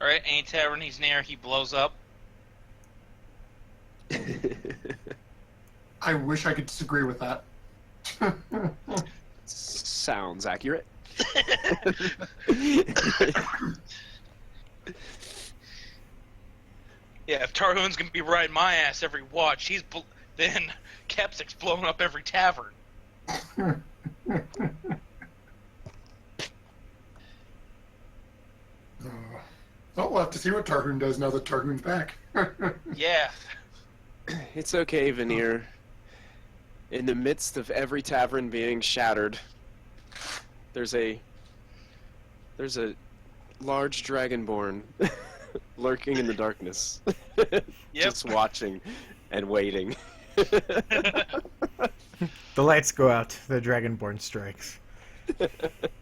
Alright, any tavern he's near, he blows up. I wish I could disagree with that. Sounds accurate. Yeah, if Tarhoon's gonna be riding my ass every watch, then Kepsik's blowing up every tavern. Well, we'll have to see what Tarhoon does now that Tarhoon's back. Yeah. It's okay, Veneer. In the midst of every tavern being shattered, there's a large dragonborn lurking in the darkness, just watching and waiting. The lights go out. The Dragonborn strikes. Keep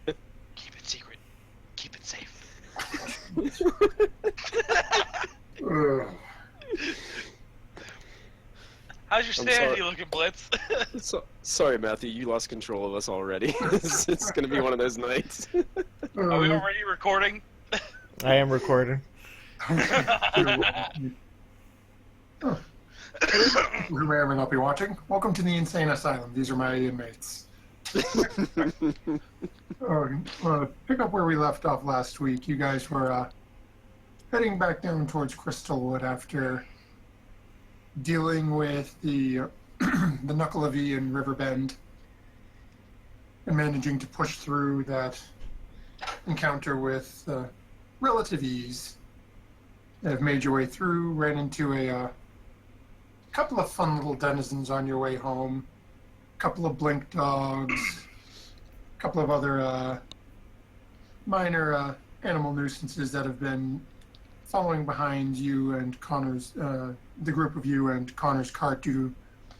it secret. Keep it safe. How's your sanity looking, Blitz? Sorry, Matthew, you lost control of us already. It's going to be one of those nights. Are we already recording? I am recording. Who may or may not be watching, welcome to the Insane Asylum. These are my inmates. Pick up where we left off last week. You guys were heading back down towards Crystalwood after dealing with the the Knuckle of E in Riverbend and managing to push through that encounter with relative ease. Have made your way through, ran into a couple of fun little denizens on your way home, a couple of blink dogs, a couple of other minor animal nuisances that have been following behind you and Connor's, the group of you and Connor's cart due to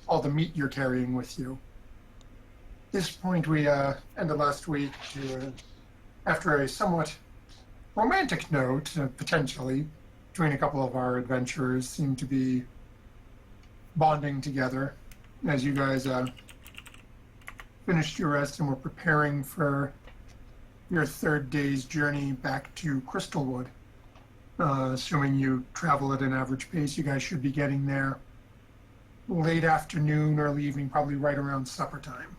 all the meat you're carrying with you. At this point, we ended last week after a somewhat romantic note, potentially, between a couple of our adventurers, seemed to be bonding together as you guys finished your rest and were preparing for your third day's journey back to Crystalwood. Assuming you travel at an average pace, you guys should be getting there late afternoon, early evening, probably right around supper time.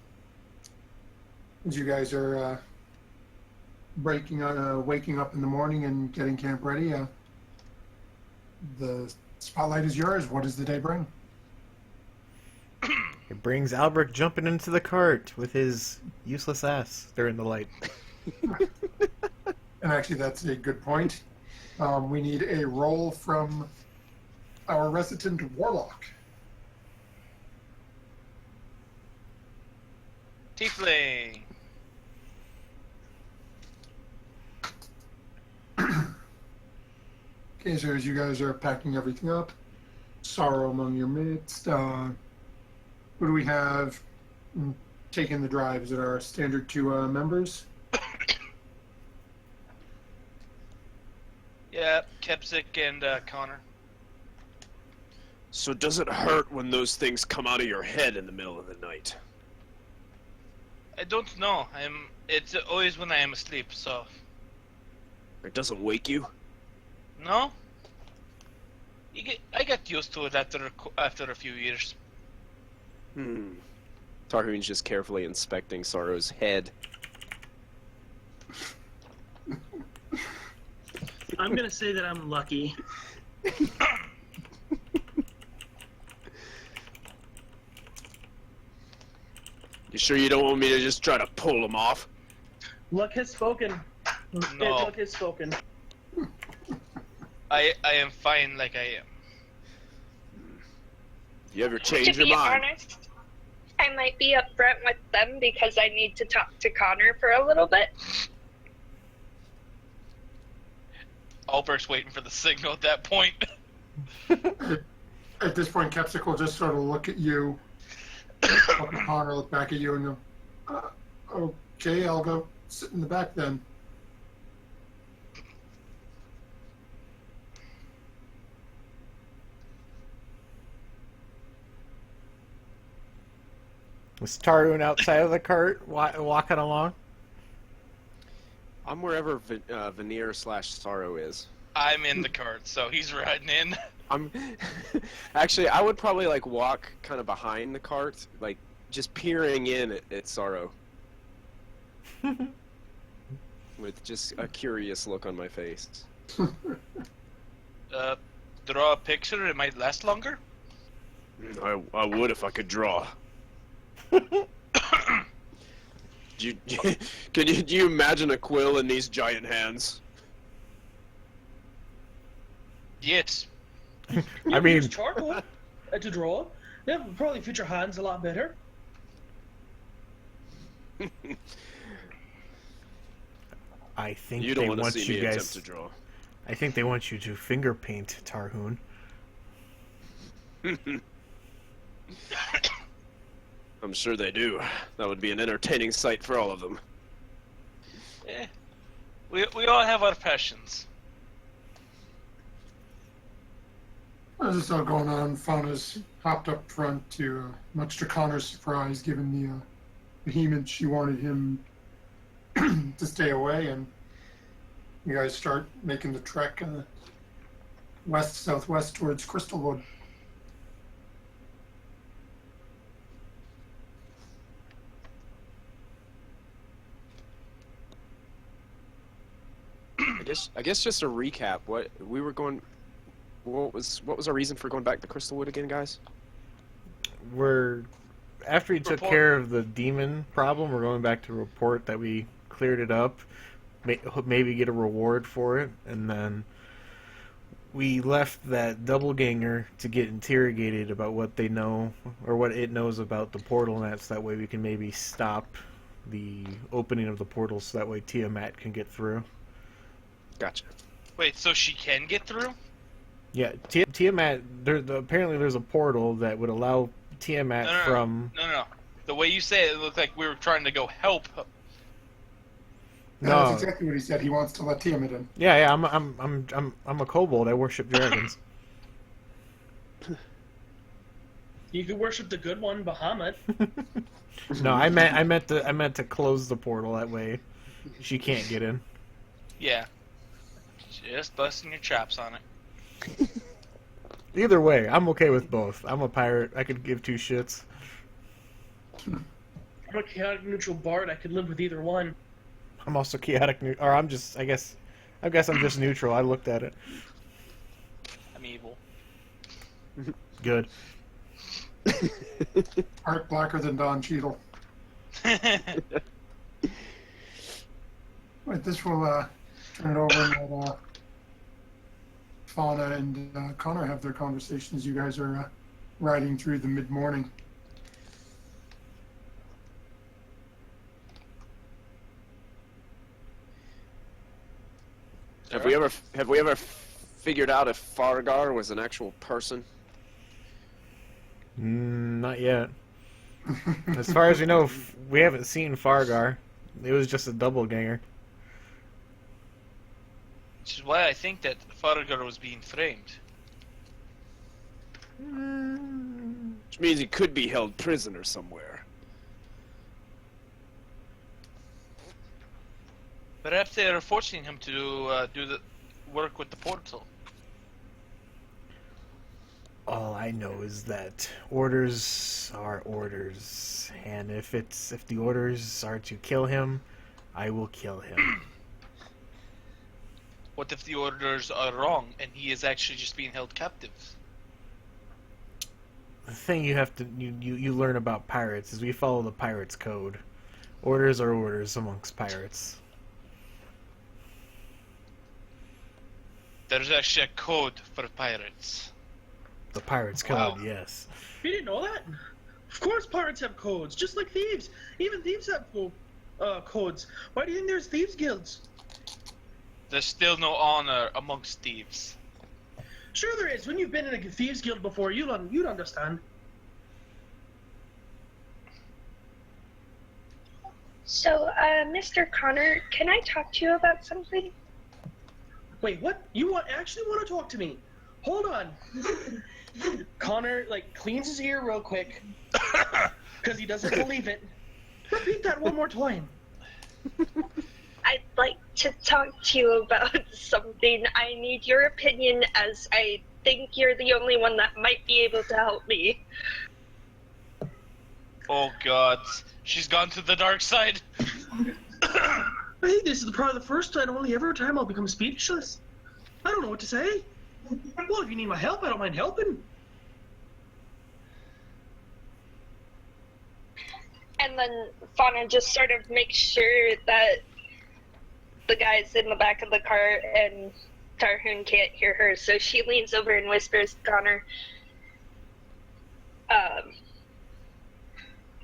As you guys are waking up in the morning and getting camp ready, the spotlight is yours. What does the day bring? It brings Albrecht jumping into the cart with his useless ass during the light. And actually, that's a good point. We need a roll from our resident warlock. Tiefling. Okay, so as you guys are packing everything up, sorrow among your midst, who do we have taking the drive? Is it our standard two members? Yeah, Kepsik and Connor. So does it hurt when those things come out of your head in the middle of the night? I don't know. It's always when I am asleep, so... It doesn't wake you? No? I get used to it after a few years. Tarhoon's just carefully inspecting Sorrow's head. I'm gonna say that I'm lucky. You sure you don't want me to just try to pull him off? Luck has spoken. No. Luck has spoken. I am fine like I am. You ever change To your be mind? honest, I might be upfront with them because I need to talk to Connor for a little bit. Albert's waiting for the signal at that point. At this point, Kepsik will just sort of look at you, look at Connor, look back at you, and go, okay, I'll go sit in the back then. Was Tarun outside of the cart walking along? I'm wherever Veneer / Sorrow is. I'm in the cart, so he's riding in. I'm actually, I would probably like walk kind of behind the cart, like just peering in at Sorrow, with just a curious look on my face. Draw a picture, it might last longer. I would if I could draw. Do you imagine a quill in these giant hands? Yes. I mean, use charcoal to draw. Yeah, probably fit your hands a lot better. I think You don't they want to want see you me attempt guys. to draw. I think they want you to finger paint Tarhoon. I'm sure they do. That would be an entertaining sight for all of them. Eh. We all have our passions. As this is all going on, Fauna's hopped up front to, much to Connor's surprise, given the vehement she wanted him to stay away, and you guys start making the trek west-southwest towards Crystalwood. I guess just a recap. What was our reason for going back to Crystalwood again, guys? After we took Report. care of the demon problem, we're going back to report that we cleared it up, maybe get a reward for it, and then we left that doppelganger to get interrogated about what they know, or what it knows about the portal nets. That way we can maybe stop the opening of the portal, so that way Tiamat can get through. Gotcha. Wait, so she can get through? Yeah, Tiamat, apparently there's a portal that would allow Tiamat No. from... No. The way you say it looked like we were trying to go help. No. That's exactly what he said. He wants to let Tiamat in. Yeah, I'm a kobold. I worship dragons. You could worship the good one, Bahamut. No, I meant to close the portal. That way, she can't get in. Yeah. Just busting your chops on it. Either way, I'm okay with both. I'm a pirate. I could give two shits. I'm a chaotic neutral bard. I could live with either one. I'm also chaotic, or I'm just. I guess I'm just neutral. I looked at it. I'm evil. Good. Art blacker than Don Cheadle. Right, this will turn it over and let Fauna and Connor have their conversation as you guys are riding through the mid-morning. Have we ever figured out if Fargar was an actual person? Not yet. As far as we know, we haven't seen Fargar. It was just a doppelganger. Which is why I think that Farragut was being framed. Which means he could be held prisoner somewhere. Perhaps they are forcing him to do the work with the portal. All I know is that orders are orders, and if the orders are to kill him, I will kill him. What if the orders are wrong and he is actually just being held captive? The thing you have to you learn about pirates is we follow the pirates' code. Orders are orders amongst pirates. There's actually a code for pirates. The pirates' code, Wow. yes. You didn't know that? Of course pirates have codes, just like thieves. Even thieves have codes. Why do you think there's thieves guilds? There's still no honor amongst thieves. Sure there is. When you've been in a thieves guild before, you'd understand. So, Mr. Connor, can I talk to you about something? Wait, what? You actually want to talk to me? Hold on. Connor, cleans his ear real quick. Because he doesn't believe it. Repeat that one more time. I'd like to talk to you about something. I need your opinion, as I think you're the only one that might be able to help me. Oh God, she's gone to the dark side. I think this is probably the first and only ever time I'll become speechless. I don't know what to say. Well, if you need my help, I don't mind helping. And then Fauna just sort of makes sure that the guys in the back of the car and Tarhoon can't hear her, so she leans over and whispers to Connor,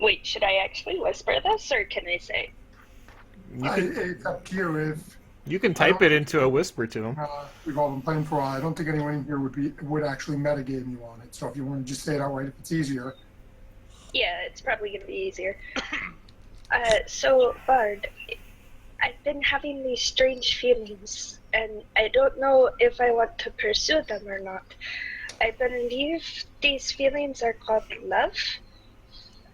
wait, should I actually whisper this, or can I say? It's up to you. If You can type it into a whisper to him. we've all been playing for a while, I don't think anyone here would actually metagame you on it. So if you want to just say it outright, if it's easier. Yeah, it's probably going to be easier. So, Bard, I've been having these strange feelings, and I don't know if I want to pursue them or not. I believe these feelings are called love.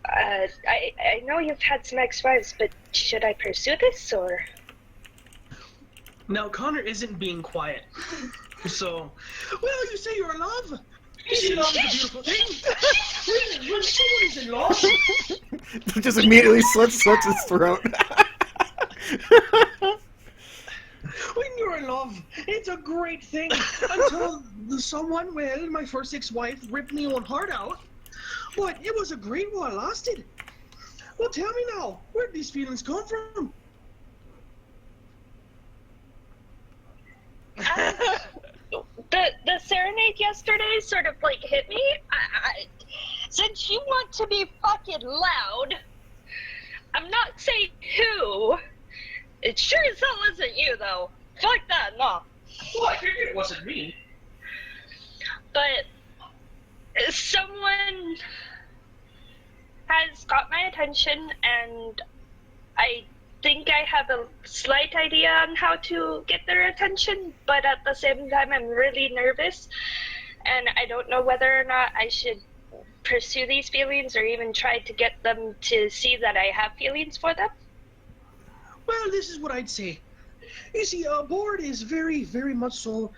I know you've had some ex-wives, but should I pursue this, or? Now, Connor isn't being quiet. So, well, you say you're in love. You see, love is a beautiful thing. When someone is in love, Just immediately slits his throat. when you're in love, it's a great thing. Until someone, well, my first ex-wife ripped my own heart out. But it was a great while it lasted. Well, tell me now, where did these feelings come from? The serenade yesterday sort of like hit me. Since you want to be fucking loud, I'm not saying who. It sure as hell isn't you, though. Fuck that, no. Well, I figured it wasn't me. But someone has got my attention, and I think I have a slight idea on how to get their attention, but at the same time I'm really nervous, and I don't know whether or not I should pursue these feelings or even try to get them to see that I have feelings for them. Well, this is what I'd say. You see, a board is very, very much so.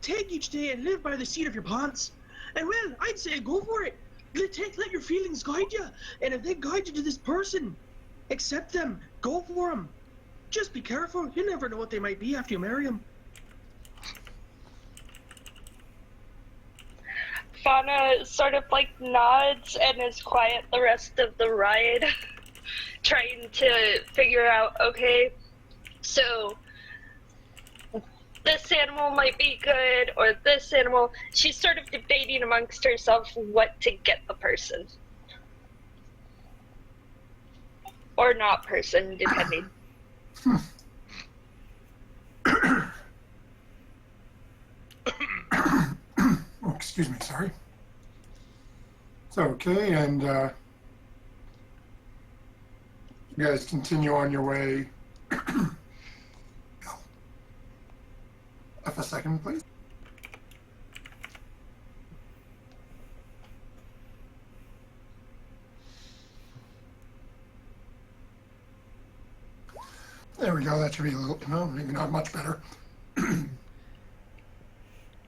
Take each day and live by the seat of your pants. And well, I'd say go for it. Let your feelings guide you. And if they guide you to this person, accept them. Go for them. Just be careful. You never know what they might be after you marry them. Fauna sort of like nods and is quiet the rest of the ride, trying to figure out, okay, so this animal might be good, or this animal. She's sort of debating amongst herself what to get the person. Or not person, depending. Oh, excuse me, sorry. So, okay, and you guys continue on your way. F a second, please. There we go. That should be a little, no, maybe not much better.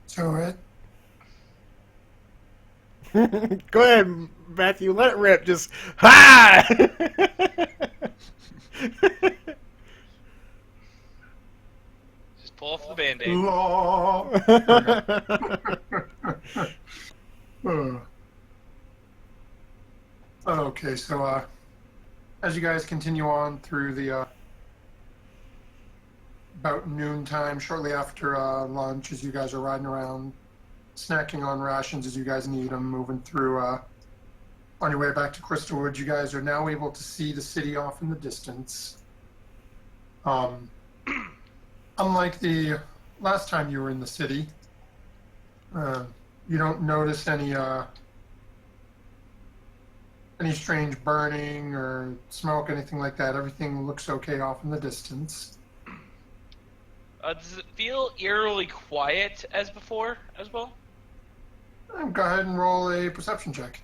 So, Go ahead, Matthew. Let it rip. Just ha! Just pull off the band-aid. law. Okay, so as you guys continue on through the about noontime, shortly after lunch, as you guys are riding around, snacking on rations as you guys need them, moving through on your way back to Crystalwood, you guys are now able to see the city off in the distance. Unlike the last time you were in the city, you don't notice any strange burning or smoke, anything like that. Everything looks okay off in the distance. Does it feel eerily quiet as before, as well? Go ahead and roll a perception check.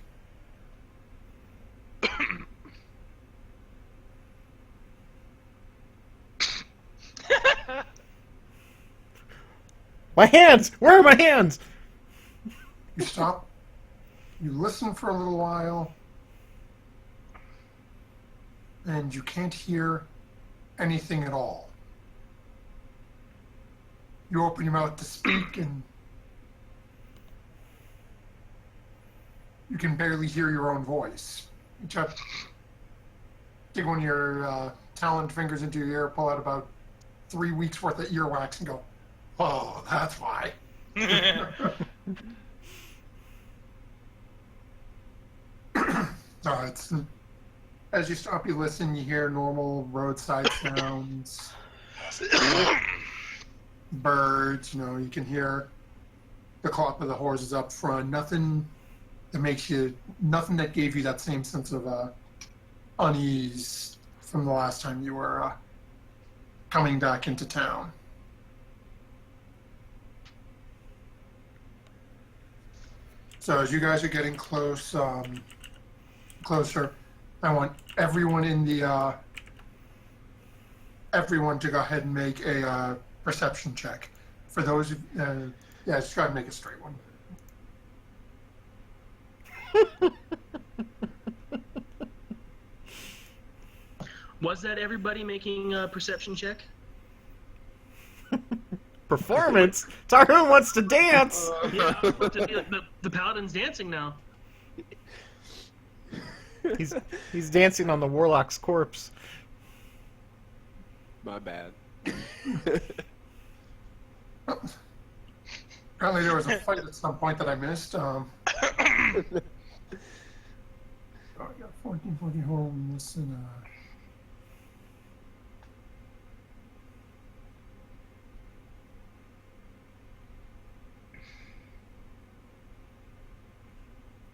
My hands! Where are my hands? You stop. You listen for a little while. And you can't hear anything at all. You open your mouth to speak and you can barely hear your own voice. You try to dig one of your taloned fingers into your ear, pull out about 3 weeks worth of earwax and go, oh, that's why. It's, as you stop, you listen, you hear normal roadside sounds, birds, you can hear the clop of the horses up front. Nothing that gave you that same sense of unease from the last time you were coming back into town. So as you guys are getting closer, I want everyone everyone to go ahead and make a perception check. For those, just try to make a straight one. Was that everybody making a perception check? Performance? Tarun wants to dance! Yeah, the paladin's dancing now. He's dancing on the warlock's corpse. My bad. Apparently there was a fight at some point that I missed. So I got 14, 14 home, this and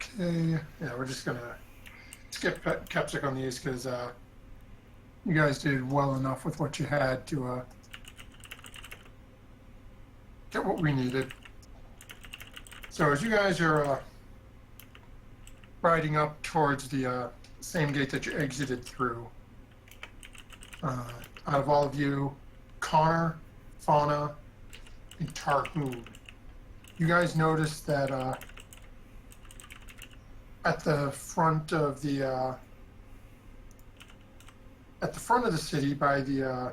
okay, yeah, we're just gonna skip Kepsic on these because you guys did well enough with what you had to get what we needed. So as you guys are riding up towards the same gate that you exited through, out of all of you, Connor, Fauna, and Tarhoon, you guys noticed that at the front of the city by the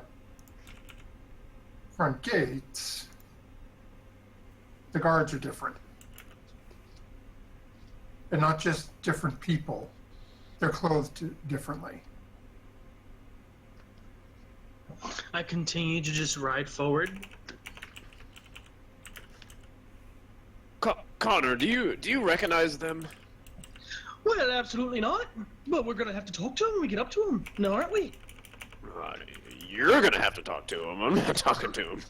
front gates, the guards are different. And not just different people, they're clothed differently. I continue to just ride forward. Connor, do you recognize them? Well, absolutely not. But we're gonna have to talk to him when we get up to him, no, aren't we? You're gonna have to talk to him. I'm not talking to him.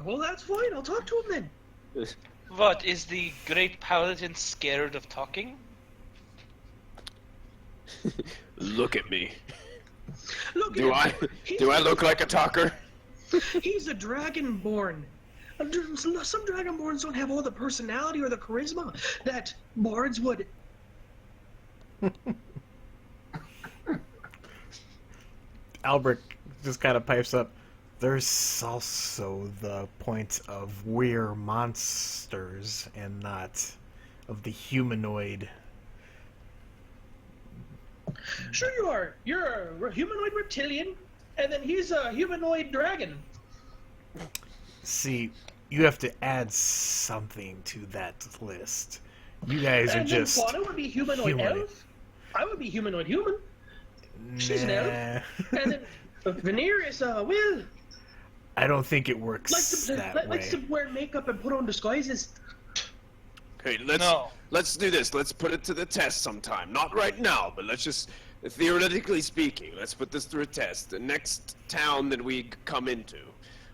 Well, that's fine. I'll talk to him then. What, is the great paladin scared of talking? Look at me. Look Do at I him. do I look like a talker? He's a dragonborn. Some dragonborns don't have all the personality or the charisma that bards would. Albert just kind of pipes up. There's also the point of we're monsters and not of the humanoid. Sure you are. You're a humanoid reptilian, and then he's a humanoid dragon. See, you have to add something to that list. You guys are And just then Fauna would be humanoid elf. I would be humanoid human. She's an elf. And then Veneer is, well... I don't think it works that way. Likes to wear makeup and put on disguises. Okay, No. let's do this. Let's put it to the test sometime. Not right now, but let's just, theoretically speaking, let's put this through a test. The next town that we come into,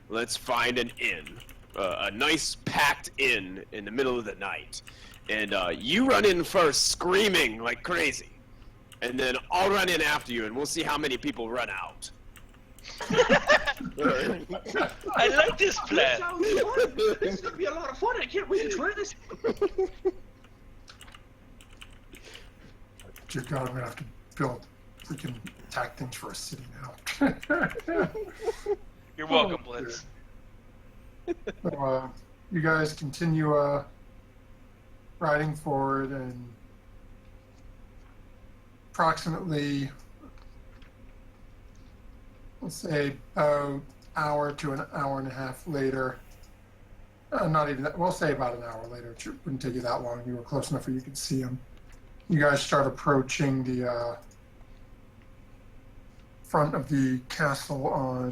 let's find an inn, a nice packed inn in the middle of the night, and you run in first, screaming like crazy, and then I'll run in after you, and we'll see how many people run out. I like this This plan. sounds fun. This is gonna be a lot of fun. I can't wait to try this. Dear God, I'm gonna have to build freaking attack things for a city now. You're welcome, Blitz. So, You guys continue riding forward, and approximately, let's say, about hour to an hour and a half later. Not even that. We'll say about an hour later. It wouldn't take you that long. You were close enough where you could see them. You guys start approaching the front of the castle or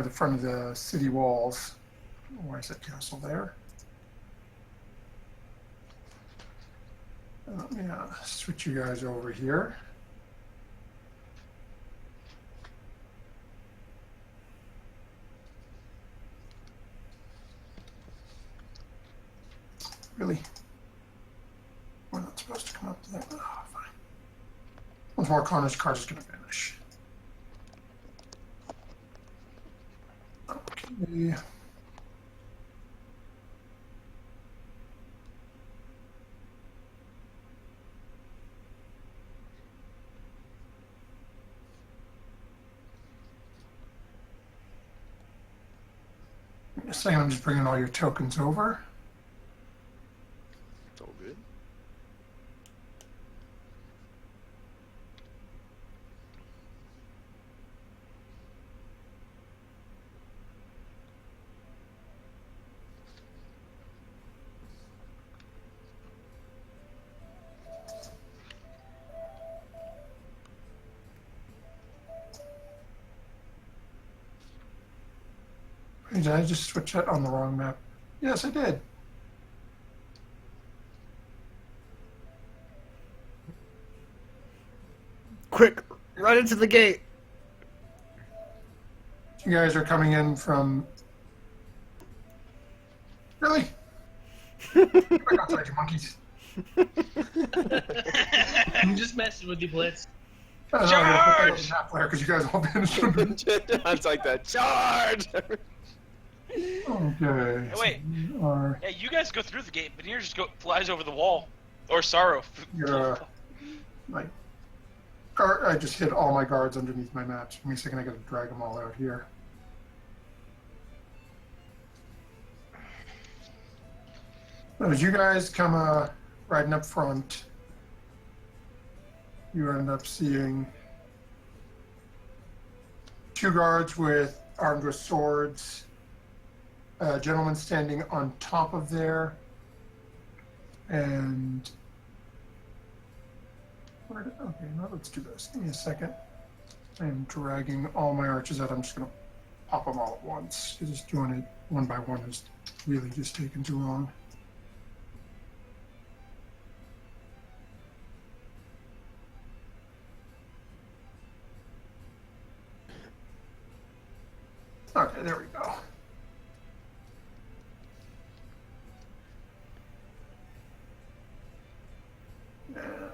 the front of the city walls. Why is that castle there? Let me switch you guys over here. Really? We're not supposed to come up to that. Oh, fine. Once more, Connor's card is going to vanish. Okay. In a second, I'm just bringing all your tokens over. It's all good. Did I just switch that on the wrong map? Yes, I did. Quick, run into the gate. You guys are coming in from. Really? Get back outside, you monkeys. I'm just messing with you, Blitz. Charge! Because you guys all vanished from me. It's like that. Charge! Okay. Hey, wait. So we are. Yeah, you guys go through the gate, but here just flies over the wall. Or Sorrow. You're, like, I just hid all my guards underneath my maps. Give me a second, I gotta drag them all out here. So as you guys come riding up front, you end up seeing two guards armed with swords, a gentleman standing on top of there, and okay, now let's do this. Give me a second. I am dragging all my archers out. I'm just going to pop them all at once. Just doing it one by one is really just taking too long. Okay, there we go.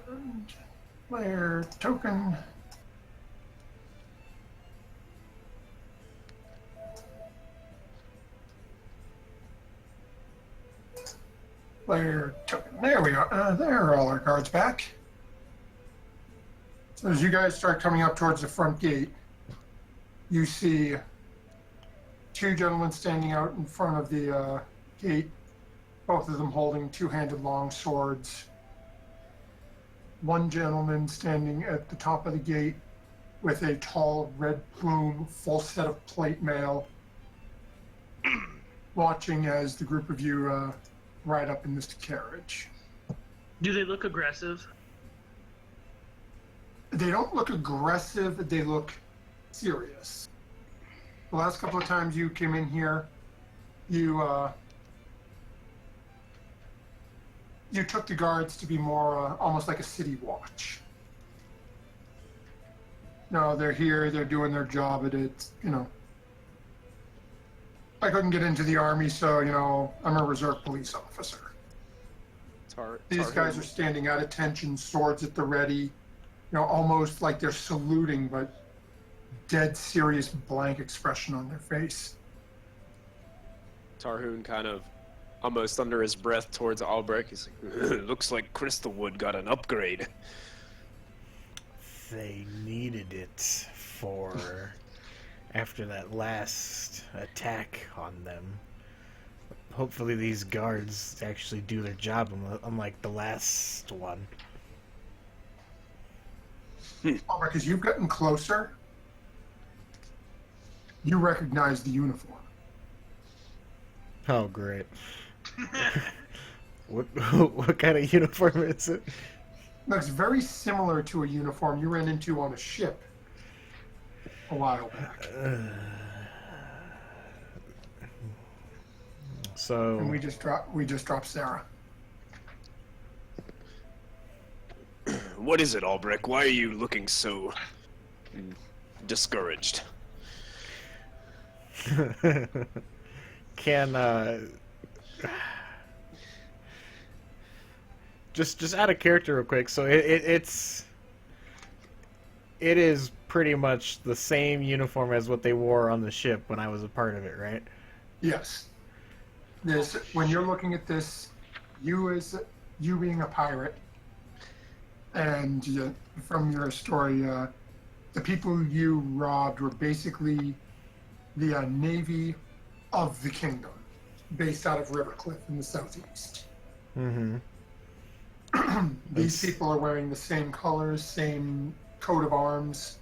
And player token. Player token. There we go. There are all our cards back. So as you guys start coming up towards the front gate, you see two gentlemen standing out in front of the gate, both of them holding two-handed long swords. One gentleman standing at the top of the gate with a tall red plume, full set of plate mail, watching as the group of you ride up in this carriage. Do they look aggressive? They don't look aggressive, they look serious. The last couple of times you came in here, you took the guards to be more almost like a city watch. No, they're here, they're doing their job at it, you know. I couldn't get into the army, so, you know, I'm a reserve police officer. These guys are standing at attention, swords at the ready, you know, almost like they're saluting, but dead serious blank expression on their face. Tarhoon kind of almost under his breath towards Albrecht. He's like, looks like Crystalwood got an upgrade. They needed it for after that last attack on them. hopefully these guards actually do their job, unlike the last one. Oh, because you've gotten closer, you recognize the uniform. Oh, great. What kind of uniform is it? Looks very similar to a uniform you ran into on a ship a while back. So And we just dropped Sarah. What is it, Albrecht? Why are you looking so discouraged? can just out of character real quick. So it is pretty much the same uniform as what they wore on the ship when I was a part of it, right? Yes. This, when you're looking at this, you being a pirate, and from your story, the people you robbed were basically the navy of the kingdom, based out of Rivercliff in the southeast. Mm-hmm. These people are wearing the same colors, same coat of arms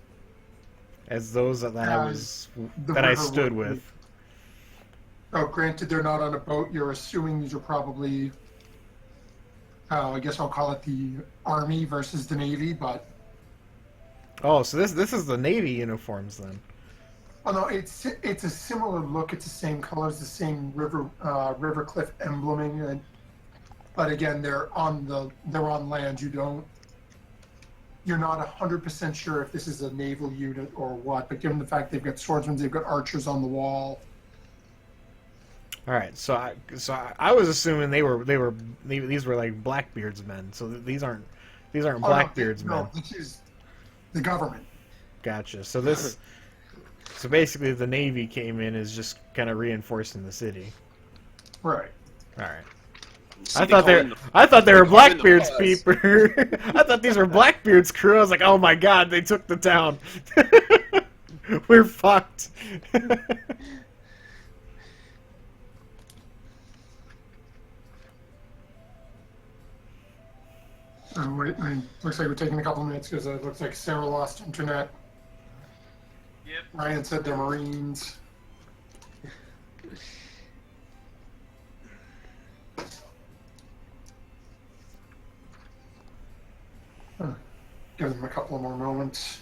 As those that I stood with. Oh, granted, they're not on a boat. You're assuming these are probably, I guess I'll call it the Army versus the Navy, but... Oh, so this is the Navy uniforms then. Oh, no, it's a similar look. It's the same colors, the same Rivercliff embleming. But again, they're on land. You're not 100% sure if this is a naval unit or what, but given the fact they've got swordsmen, they've got archers on the wall. All right, so I was assuming these were like Blackbeard's men. So these aren't Blackbeard's men. No, this is the government. Gotcha. So basically, the Navy came in as just kind of reinforcing the city. Right. All right. See, I thought they were call in the Blackbeard's buzz. people. I thought these were Blackbeard's crew. I was like, oh my god, they took the town. We're fucked. Wait, looks like we're taking a couple minutes because it looks like Sarah lost internet. Yep. Ryan said they're Marines. Give them a couple more moments.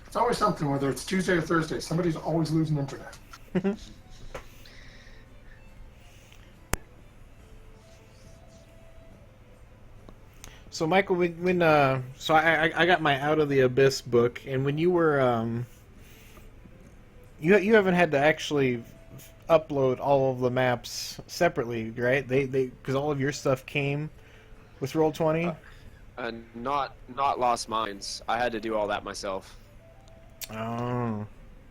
It's always something, whether it's Tuesday or Thursday. Somebody's always losing internet. So Michael, so I got my Out of the Abyss book, and when you were you haven't had to actually upload all of the maps separately, right? They because all of your stuff came with Roll20. Not Lost Mines. I had to do all that myself. Oh.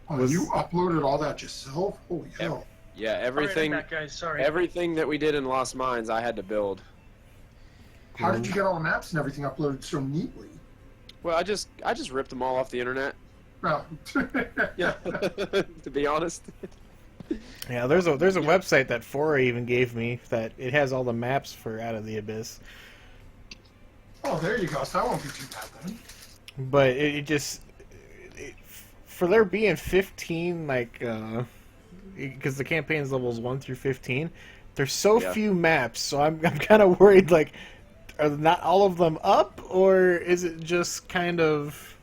Oh, you uploaded all that yourself? Holy hell. Yeah, Sorry, everything. I'm back, guys. Sorry. Everything that we did in Lost Mines, I had to build. How did you get all the maps and everything uploaded so neatly? Well, I just ripped them all off the internet. Well, Yeah, to be honest. Yeah, there's a website that Fora even gave me that it has all the maps for Out of the Abyss. oh, there you go. So that won't be too bad then. But it just for there being 15 like because the campaign's levels 1 through 15, there's so Yeah. few maps, so I'm kind of worried like are not all of them up, or is it just kind of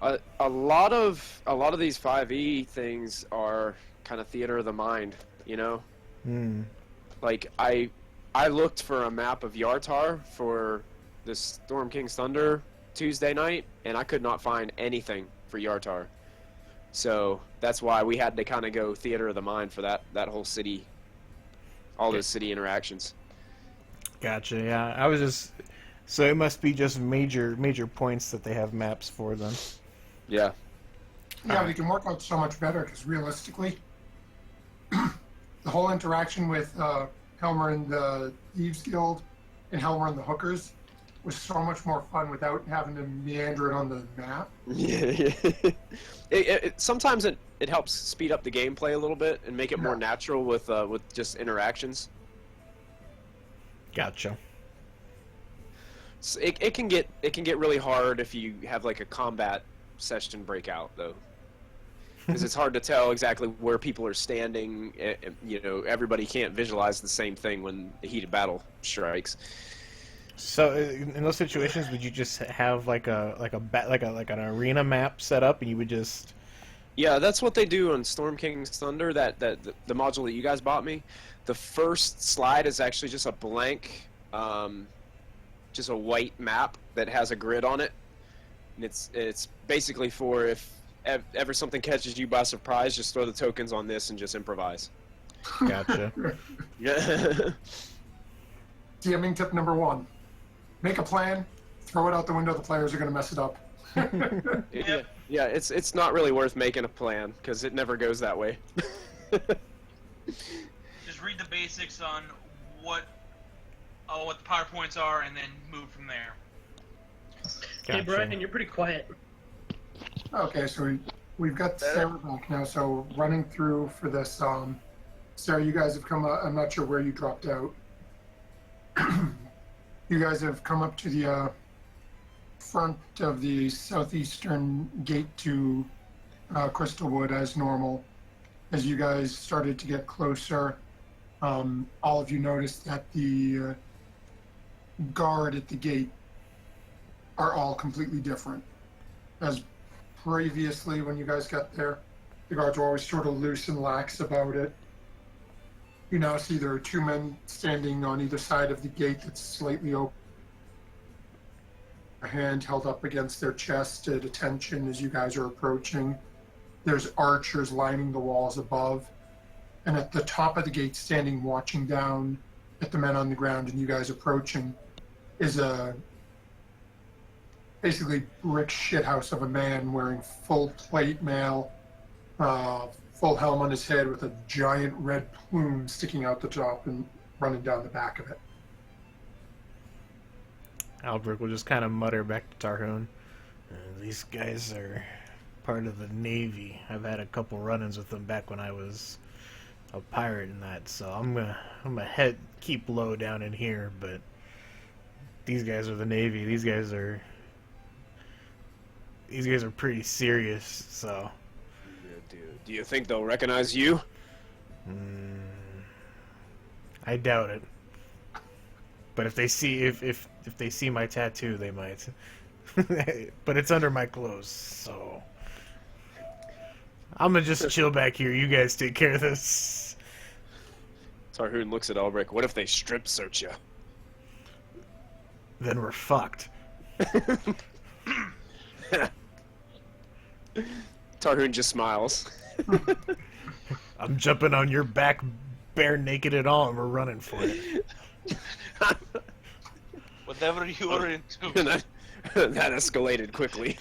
A lot of these 5e things are kind of theater of the mind, you know. Like I looked for a map of Yartar for the Storm King's Thunder Tuesday night, and I could not find anything for Yartar. So that's why we had to kind of go theater of the mind for that whole city, all those city interactions. Gotcha. Yeah, I was just so it must be just major points that they have maps for them. Yeah. Yeah, they can work out so much better because realistically, the whole interaction with Helmer and the Thieves Guild and Helmer and the Hookers, was so much more fun without having to meander it on the map. Yeah. Sometimes it helps speed up the gameplay a little bit and make it more natural with just interactions. Gotcha. So it can get really hard if you have like a combat session breakout though, because it's hard to tell exactly where people are standing. You know, everybody can't visualize the same thing when the heat of battle strikes. So in those situations, would you just have like an arena map set up, and you would just? Yeah, that's what they do on Storm King's Thunder. The module that you guys bought me, the first slide is actually just a blank, just a white map that has a grid on it, and it's basically for if ever something catches you by surprise, just throw the tokens on this and just improvise. Gotcha. Yeah. DMing tip number 1. Make a plan, throw it out the window, the players are going to mess it up. Yeah, it's not really worth making a plan, because it never goes that way. Just read the basics on what the PowerPoints are, and then move from there. Gotcha. Hey, Brian, you're pretty quiet. Okay, so we've got Sarah back now, so running through for this, Sarah, you guys have come up, I'm not sure where you dropped out. You guys have come up to the front of the southeastern gate to Crystalwood as normal. As you guys started to get closer, all of you noticed that the guard at the gate are all completely different. As previously, when you guys got there, the guards were always sort of loose and lax about it. You now see there are 2 men standing on either side of the gate that's slightly open. A hand held up against their chest at attention as you guys are approaching. There's archers lining the walls above. And at the top of the gate, standing watching down at the men on the ground and you guys approaching, is a basically brick shithouse of a man wearing full plate mail, full helm on his head with a giant red plume sticking out the top and running down the back of it. Albrecht will just kind of mutter back to Tarhun. These guys are part of the Navy. I've had a couple run-ins with them back when I was a pirate and that, so I'm gonna keep low down in here, but these guys are the Navy. These guys are pretty serious, so. Do you think they'll recognize you? I doubt it. But if they see my tattoo, they might. But it's under my clothes, so I'm gonna just chill back here. You guys take care of this. Tarhun looks at Albrecht. What if they strip search you? Then we're fucked. Tarhun just smiles. I'm jumping on your back, bare naked and all, and we're running for it. Whatever you are into. that escalated quickly.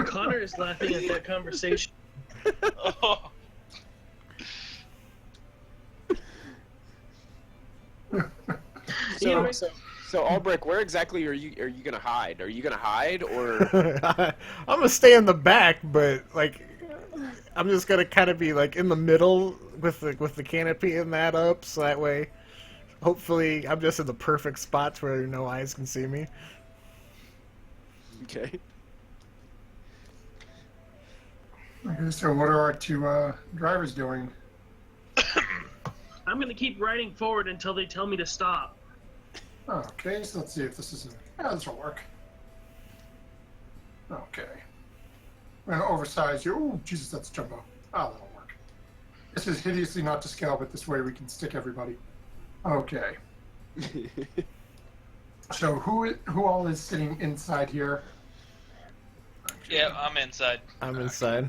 Connor is laughing at that conversation. Oh. So Albrecht, where exactly are you gonna hide? Are you gonna hide or? I'm gonna stay in the back, but like, I'm just gonna kind of be like in the middle with the canopy and that up, so that way, hopefully, I'm just in the perfect spots where no eyes can see me. Okay. Okay, so what are our 2 drivers doing? I'm gonna keep riding forward until they tell me to stop. Okay, so let's see if this is... this will work. Okay. I'm going to oversize you. Oh, Jesus, that's jumbo. Oh, that'll work. This is hideously not to scale, but this way we can stick everybody. Okay. So who all is sitting inside here? Okay. Yeah, I'm inside. I'm inside.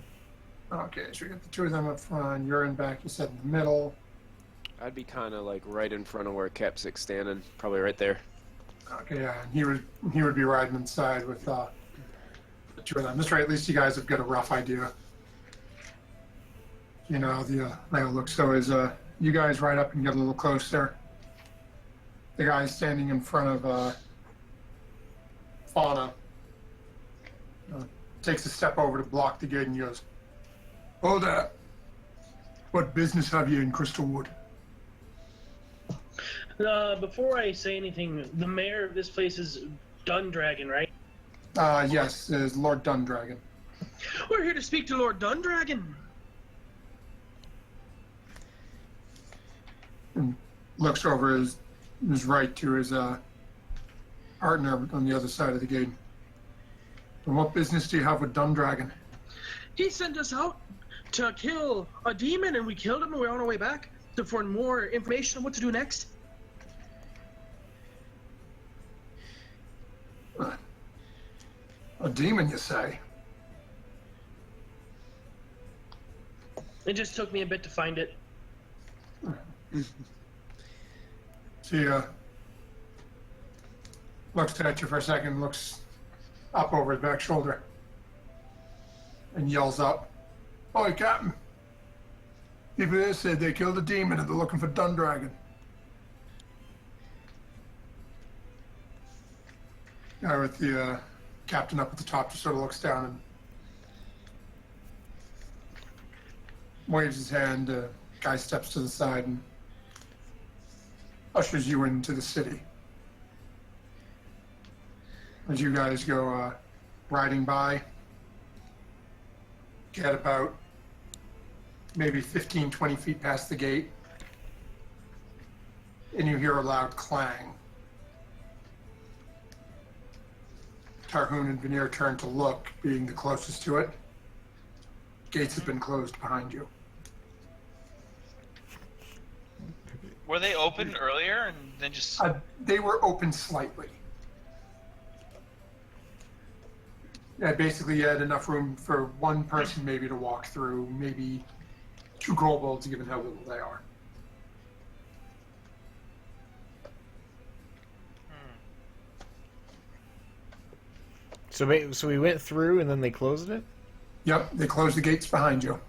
Okay, so we got the 2 of them up front. You're in back. You said in the middle. I'd be kind of like right in front of where Kepsik's standing, probably right there. Okay, yeah, and he would be riding inside with the 2 of them. This way, at least you guys have got a rough idea. You know the layout looks. So as you guys ride up and get a little closer, the guy standing in front of Fauna takes a step over to block the gate and goes, "Hold up. What business have you in Crystalwood?" Before I say anything, the mayor of this place is Dundragon, right? Yes, is Lord Dundragon. We're here to speak to Lord Dundragon. And looks over his right to his partner on the other side of the gate. "And what business do you have with Dundragon?" He sent us out to kill a demon, and we killed him, and we're on our way back for more information on what to do next. "A demon, you say?" It just took me a bit to find it. She looks at you for a second, looks up over his back shoulder, and yells up, "Oi, Captain! People here said they killed a demon and they're looking for Dundragon." Guy with the captain up at the top just sort of looks down and waves his hand. Guy steps to the side and ushers you into the city. As you guys go riding by, get about maybe 15, 20 feet past the gate, and you hear a loud clang. Tarhoon and Veneer turn to look, being the closest to it. Gates have been closed behind you. Were they open earlier and then just? They were open slightly. Yeah, basically you had enough room for one person maybe to walk through, maybe 2 kobolds given how little they are. So we went through and then they closed it? Yep, they closed the gates behind you.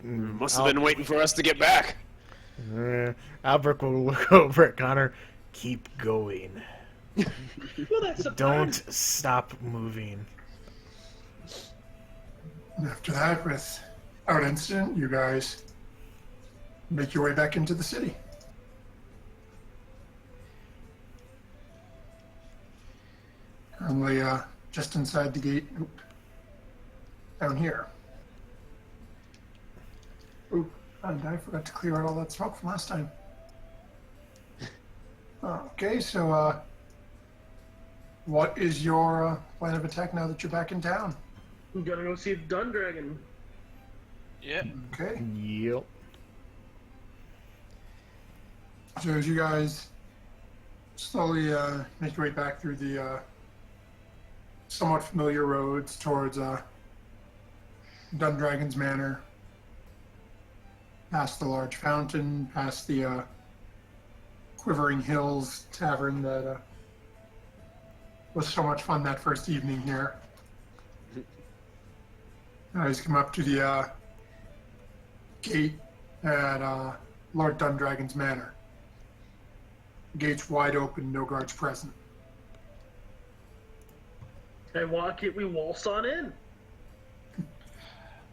Must have been waiting for us to get back. Albrecht will look over at Connor. Keep going. Well, that's the Don't plan. stop moving. And after that, without incident, you guys make your way back into the city. Currently, just inside the gate, down here. Oop, and I forgot to clear out all that smoke from last time. Okay, so, what is your plan of attack now that you're back in town? I'm gonna go see Dundragon. Yeah. Okay. Yep. So as you guys slowly make your way back through the somewhat familiar roads towards Dundragon's Manor, past the large fountain, past the Quivering Hills Tavern that was so much fun that first evening here. You guys come up to the gate at Lord Dundragon's Manor. Gates wide open, no guards present. I walk it, we waltz on in.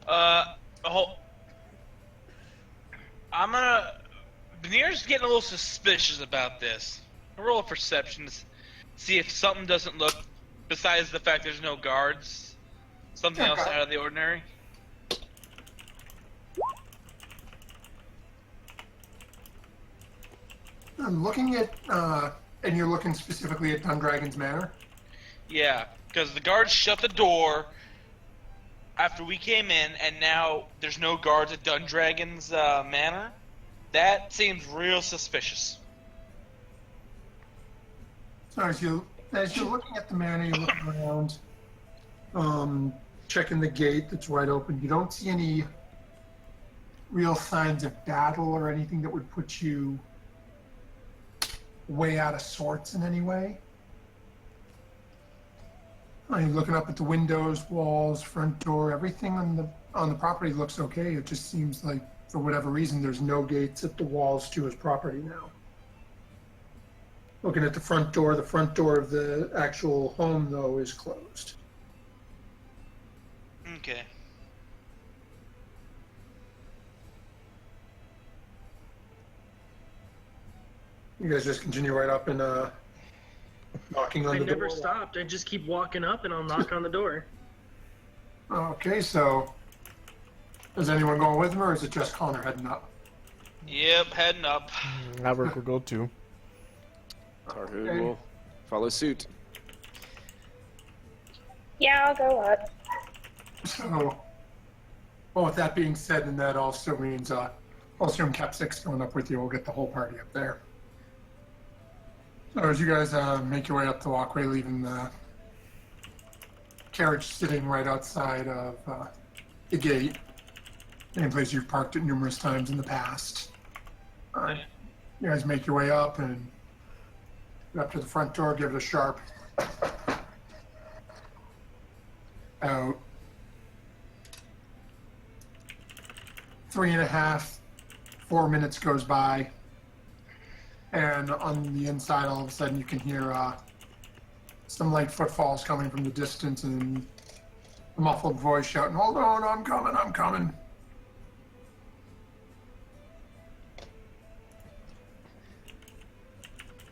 I'm gonna. Veneer's getting a little suspicious about this. Roll a perception to see if something doesn't look, besides the fact there's no guards, something else out of the ordinary. I'm looking at, and you're looking specifically at Dundragon's Manor? Yeah, because the guards shut the door after we came in, and now there's no guards at Dundragon's manor. That seems real suspicious. So as you're looking at the manor, you're looking around, checking the gate that's wide open. You don't see any real signs of battle or anything that would put you way out of sorts in any way. You're looking up at the windows, walls, front door, everything on the property looks okay. It just seems like, for whatever reason, there's no gates at the walls to his property now. Looking at the front door of the actual home, though, is closed. Okay. You guys just continue right up and knocking on I the never door. stopped. I just keep walking up and I'll knock on the door. Okay, so is anyone going with him, or is it just Connor heading up? Yep, heading up. Maverick will go too. Tarhoon Okay. will follow suit. Yeah, I'll go up. So, well, with that being said, and that also means I'll assume Cap 6 going up with you. We'll get the whole party up there. So as you guys make your way up the walkway, leaving the carriage sitting right outside of the gate, same place you've parked it numerous times in the past. You guys make your way up and get up to the front door, give it a sharp out. 3.5, 4 minutes goes by, and on the inside, all of a sudden, you can hear some light footfalls coming from the distance, and a muffled voice shouting, "Hold on, I'm coming, I'm coming."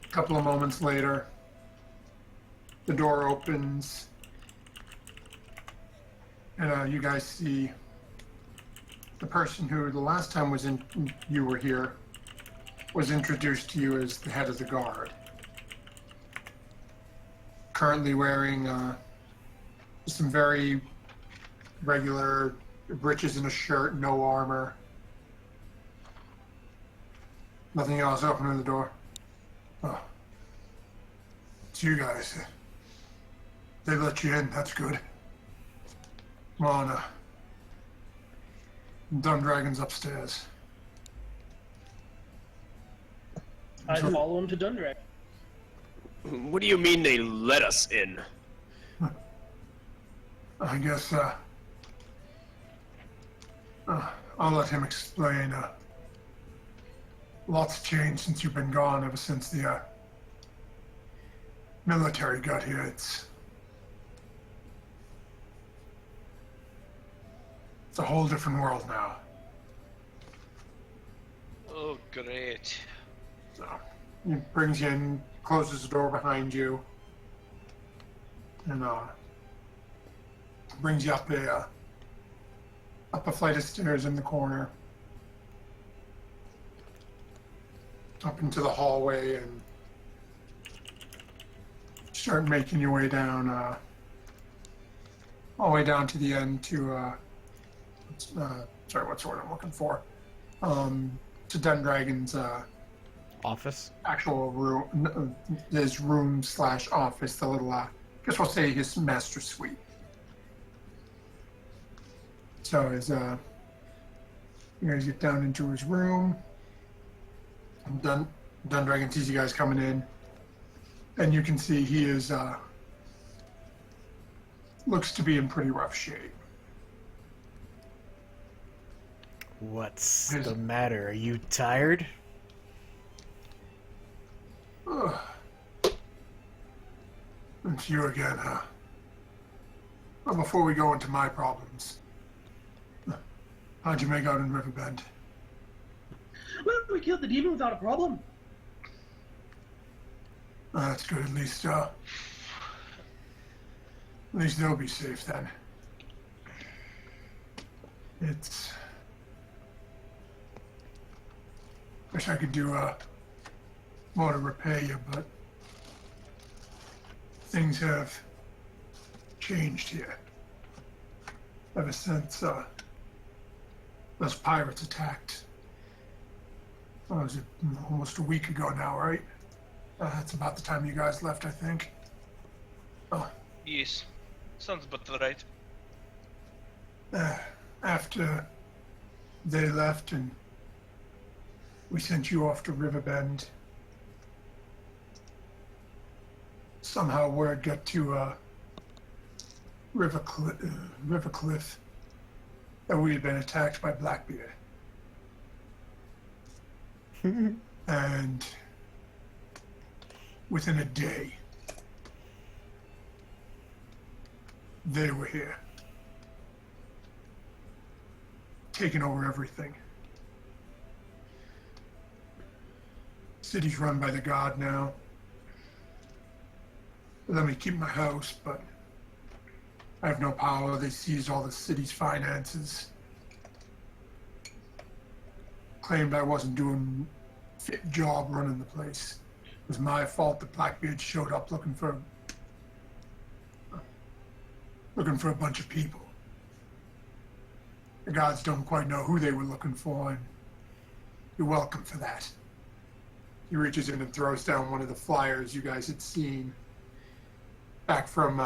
A couple of moments later, the door opens, and you guys see the person who the last time you were here was introduced to you as the head of the guard. Currently wearing some very regular breeches and a shirt, no armor. Nothing else. Opening the door. Oh, it's you guys. They let you in. That's good. Come on. Dundragon's upstairs. I follow him to Dundrak. What do you mean they let us in? I guess I'll let him explain. Lots changed since you've been gone. Ever since the military got here, it's a whole different world now. Oh, great. So he brings you in, closes the door behind you, and brings you up a flight of stairs in the corner, up into the hallway, and start making your way down, all the way down to the end to sorry, what's the word I'm looking for? To Dundragon's Office. actual room, his room / office, the little, I guess we'll say his master suite. So as you guys get down into his room, Dundragon sees you guys coming in, and you can see he is looks to be in pretty rough shape. What's the matter? Are you tired? Ugh. It's you again, huh? Well, before we go into my problems, how'd you make out in Riverbend? Well, we killed the demon without a problem. That's good. At least they'll be safe then. It's. Wish I could do more to repay you, but things have changed here ever since those pirates attacked. What was it? Almost a week ago now, right? That's about the time you guys left, I think. Oh, Yes. Sounds about right. after they left and we sent you off to Riverbend, somehow word got to Rivercliff that we had been attacked by Blackbeard. And within a day, they were here. Taking over everything. City's run by the god now. They let me keep my house, but I have no power. They seized all the city's finances. Claimed I wasn't doing a fit job running the place. It was my fault that Blackbeard showed up looking for a bunch of people. The gods don't quite know who they were looking for, and you're welcome for that. He reaches in and throws down one of the flyers you guys had seen back from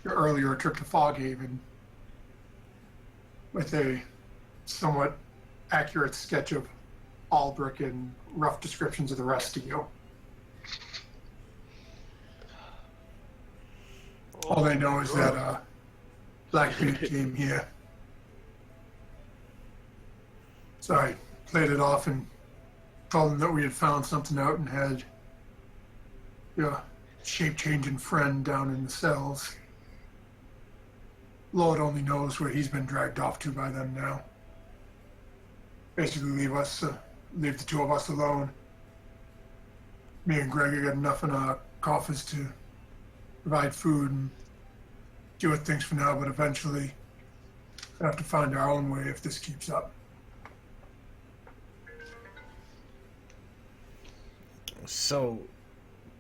your earlier trip to Foghaven, with a somewhat accurate sketch of Aldrich and rough descriptions of the rest of you. All they know is that Blackbeard came here. So I played it off and told them that we had found something out and had your shape-changing friend down in the cells. Lord only knows where he's been dragged off to by them now. Basically leave the two of us alone. Me and Gregor got enough in our coffers to provide food and deal with things for now, but eventually we'll have to find our own way if this keeps up. So,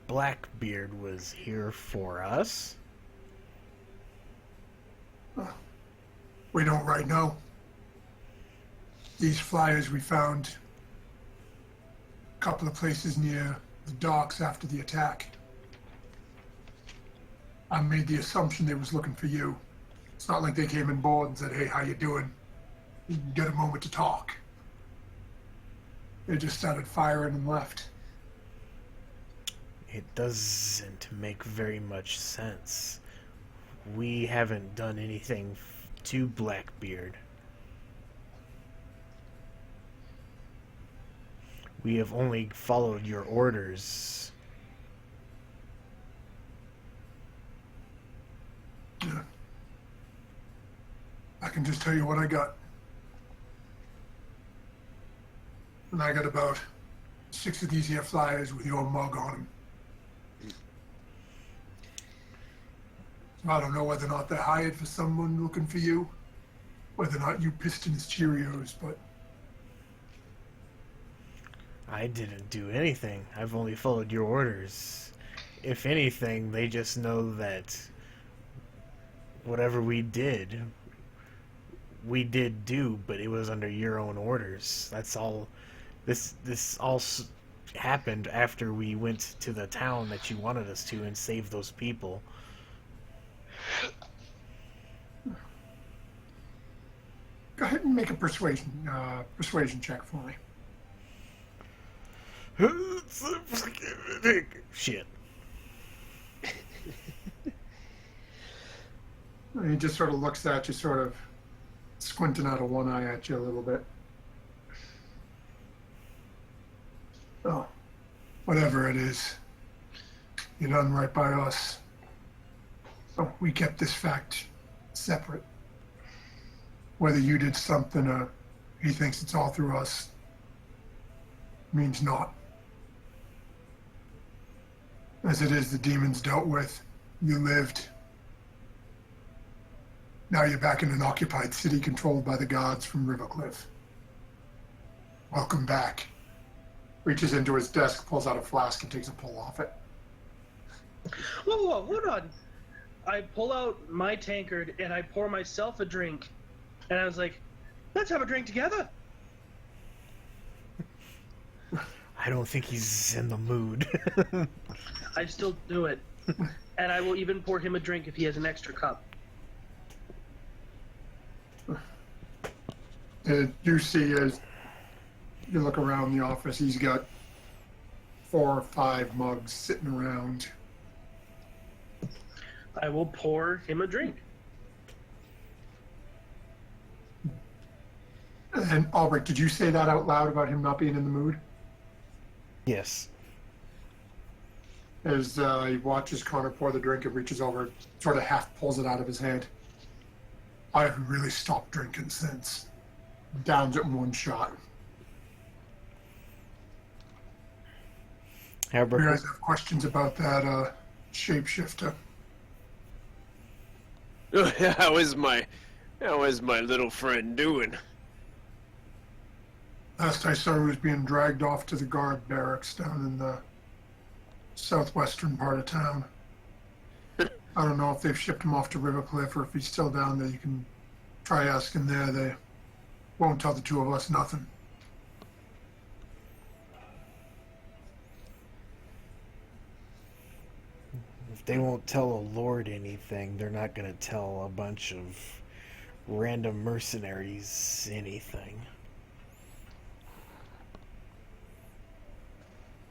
Blackbeard was here for us? We don't right now. These flyers we found a couple of places near the docks after the attack. I made the assumption they was looking for you. It's not like they came on board and said, "Hey, how you doing? You can get a moment to talk." They just started firing and left. It doesn't make very much sense. We haven't done anything to Blackbeard. We have only followed your orders. Yeah. I can just tell you what I got. And I got about 6 of these here flyers with your mug on them. So I don't know whether or not they're hired for someone looking for you, whether or not you pissed in his Cheerios, but... I didn't do anything. I've only followed your orders. If anything, they just know that whatever we did do, but it was under your own orders. That's all. This all happened after we went to the town that you wanted us to and saved those people. Go ahead and make a persuasion check for me. Shit. He just sort of looks at you, sort of squinting out of one eye at you a little bit. Oh, whatever it is, you done right by us. So we kept this fact separate. Whether you did something or he thinks it's all through us means naught. As it is, the demons dealt with. You lived. Now you're back in an occupied city controlled by the gods from Rivercliff. Welcome back. Reaches into his desk, pulls out a flask, and takes a pull off it. Whoa, hold on. I pull out my tankard and I pour myself a drink. And I was like, let's have a drink together. I don't think he's in the mood. I still do it. And I will even pour him a drink if he has an extra cup. You see, as you look around the office, he's got 4 or 5 mugs sitting around. I will pour him a drink. And Albrecht, did you say that out loud about him not being in the mood? Yes. as he watches Connor pour the drink and reaches over, sort of half pulls it out of his hand. I haven't really stopped drinking since. Downs it in one shot. You guys have questions about that shapeshifter? How is my little friend doing? Last I saw, he was being dragged off to the guard barracks down in the southwestern part of town. I don't know if they've shipped him off to Rivercliff or if he's still down there. You can try asking there. They won't tell the two of us nothing. If they won't tell a lord anything, they're not going to tell a bunch of random mercenaries anything.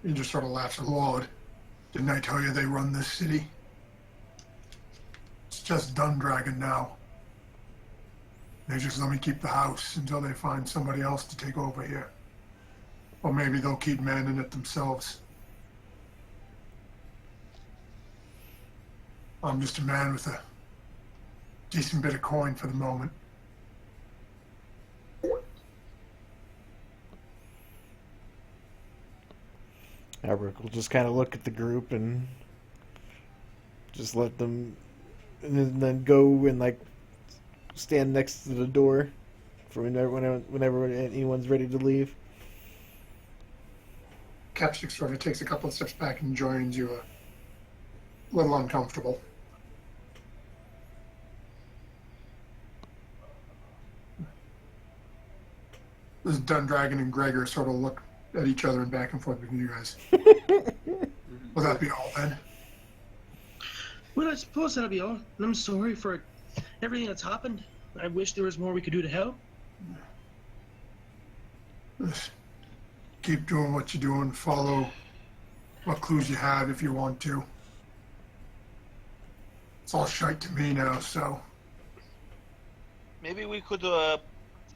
He just sort of laughs. Lord, didn't I tell you they run this city? It's just Dundragon now. They just let me keep the house until they find somebody else to take over here. Or maybe they'll keep manning it themselves. I'm just a man with a decent bit of coin for the moment. Albert will just kind of look at the group and just let them, and then go and like stand next to the door for whenever anyone's ready to leave. Capstick sort of takes a couple of steps back and joins you, a little uncomfortable. This Dundragon and Gregor sort of look at each other and back and forth between you guys. Will that be all then? Well, I suppose that'll be all. And I'm sorry for everything that's happened. I wish there was more we could do to help. Just keep doing what you're doing. Follow what clues you have if you want to. It's all shite to me now, so... Maybe we could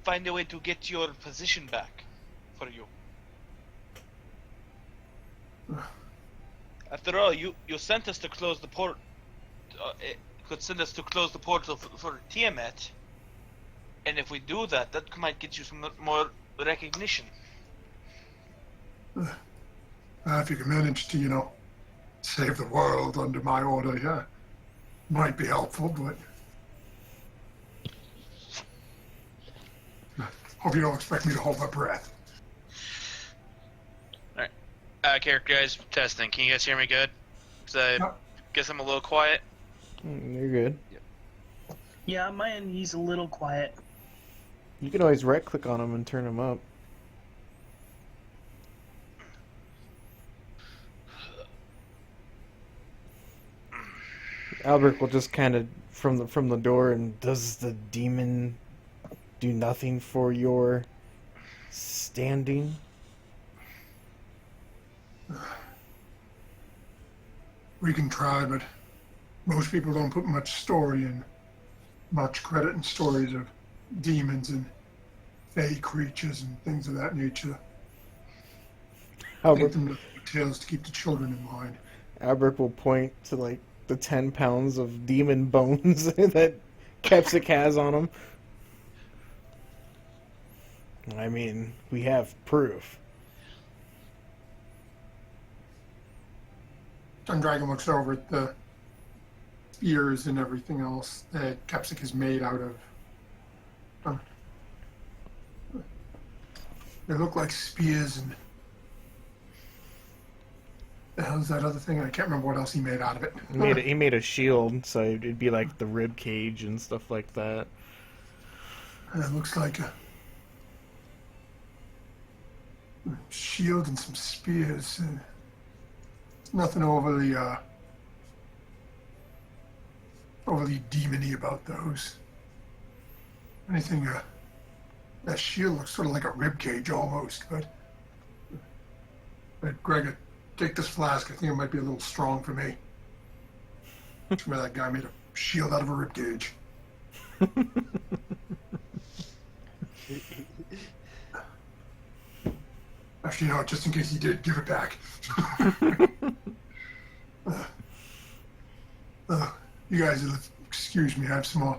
find a way to get your position back for you. After all, you sent us to close the port. Could send us to close the portal for Tiamat, and if we do that, that might get you some more recognition. If you can manage to, save the world under my order, yeah, might be helpful, but hope you don't expect me to hold my breath. Character guys, testing. Can you guys hear me good? I guess I'm a little quiet. You're good. Yeah, on my end, he's a little quiet. You can always right-click on him and turn him up. Albert will just kind of from the door, and does the demon do nothing for your standing? We can try, but most people don't put much credit in stories of demons and fey creatures and things of that nature. Albert, Think them to tales to keep the children in mind. Albert will point to like the 10 pounds of demon bones that Kepsic has on him. I mean, we have proof. Dundragon looks over at the spears and everything else that Kepsic is made out of. They look like spears and... The hell's that other thing? I can't remember what else he made out of it. He made a shield, so it'd be like the rib cage and stuff like that. It looks like a shield and some spears. There's nothing overly demony about those. Anything, that shield looks sort of like a rib cage almost, but Gregor, take this flask. I think it might be a little strong for me. Remember that guy made a shield out of a rib cage. Actually, no, just in case he did, give it back. You guys, excuse me, I have some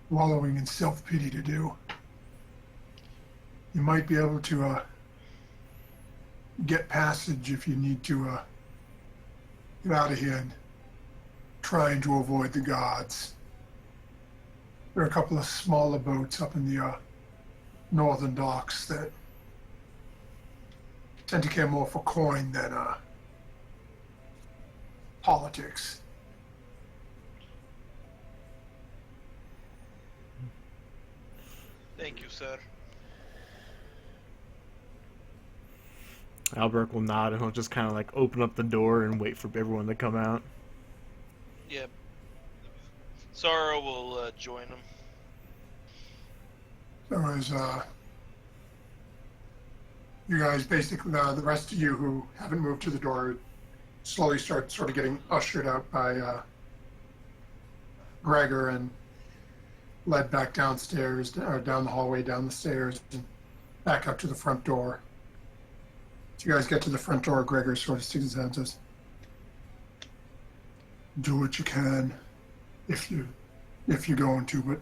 wallowing in self-pity to do. You might be able to get passage if you need to get out of here and trying to avoid the gods. There are a couple of smaller boats up in the northern docks that tend to care more for coin than politics. Thank you, sir. Albrecht will nod and he'll just kind of like open up the door and wait for everyone to come out. Yep. Sorrow will join him. So as you guys basically, the rest of you who haven't moved to the door slowly start sort of getting ushered out by Gregor and led back downstairs, or down the hallway, down the stairs, and back up to the front door. As you guys get to the front door, Gregor sort of sticks his hand and says, "Do what you can, if you're going to, but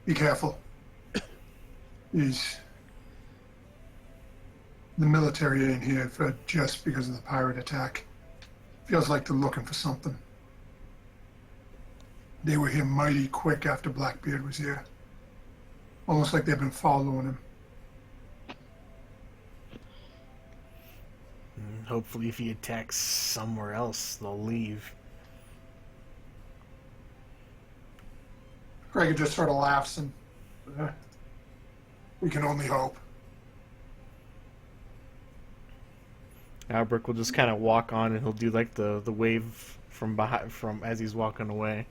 be careful. The military ain't here for just because of the pirate attack. Feels like they're looking for something. They were here mighty quick after Blackbeard was here. Almost like they've been following him. Hopefully if he attacks somewhere else, they'll leave." Gregor just sort of laughs and we can only hope. Albrecht will just kind of walk on and he'll do like the wave from behind, from as he's walking away.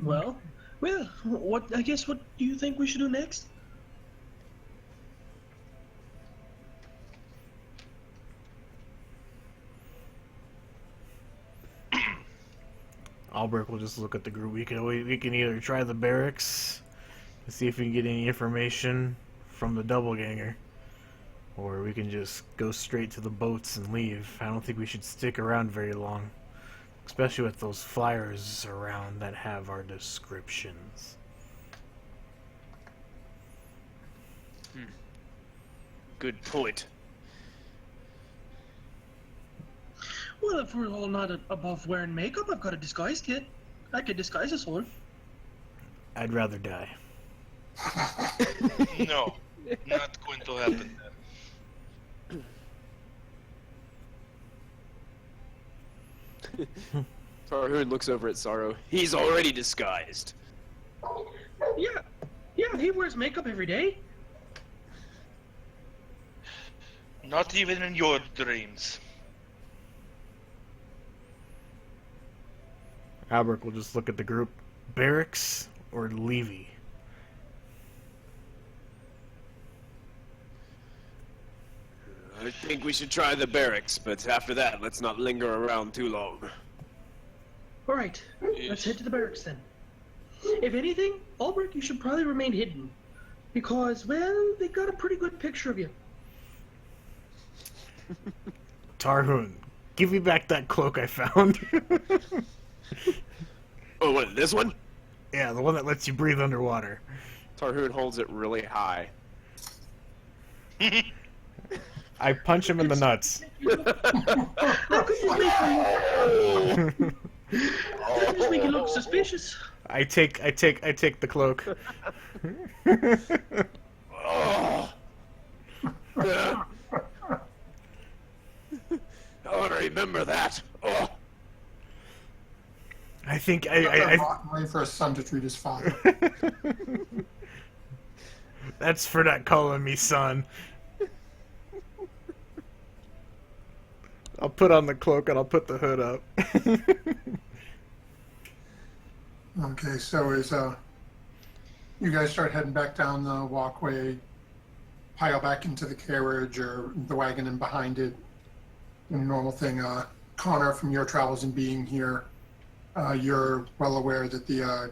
Well, what do you think we should do next? Albrecht will just look at the group. We can either try the barracks and see if we can get any information from the doubleganger, or we can just go straight to the boats and leave. I don't think we should stick around very long, especially with those flyers around that have our descriptions. Good point. Well, if we're all not above wearing makeup, I've got a disguise kit. I could disguise us all. I'd rather die. No, not going to happen then. Tarhoon looks over at Sorrow. He's already disguised. Yeah, he wears makeup every day. Not even in your dreams. Albrecht will just look at the group. Barracks or Levy? I think we should try the barracks, but after that, let's not linger around too long. All right, let's head to the barracks then. If anything, Albrecht, you should probably remain hidden. Because, well, they got a pretty good picture of you. Tarhoon, give me back that cloak I found. Oh, what, this one? Yeah, the one that lets you breathe underwater. Tarhoon holds it really high. I punch him in the nuts. How could you make it look suspicious? I take the cloak. Oh. I want to remember that. Oh. I think Waiting for his son to treat his father. That's for not calling me son. I'll put on the cloak and I'll put the hood up. Okay, so as you guys start heading back down the walkway, pile back into the carriage or the wagon and behind it, the normal thing. Connor, from your travels and being here, you're well aware that the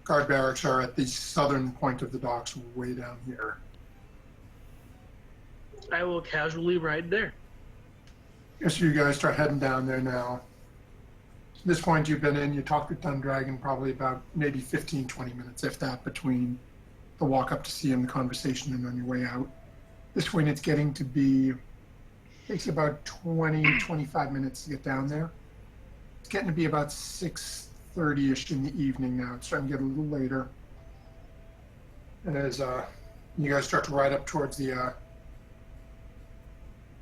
guard barracks are at the southern point of the docks, way down here. I will casually ride there. Guess you guys start heading down there now. At this point, you've been in, you talked with Dundragon probably about maybe 15, 20 minutes, if that, between the walk up to see him, the conversation, and on your way out. This point, it's getting to be, takes about 20, 25 minutes to get down there. It's getting to be about 6:30-ish in the evening now. It's starting to get a little later. And as you guys start to ride up towards the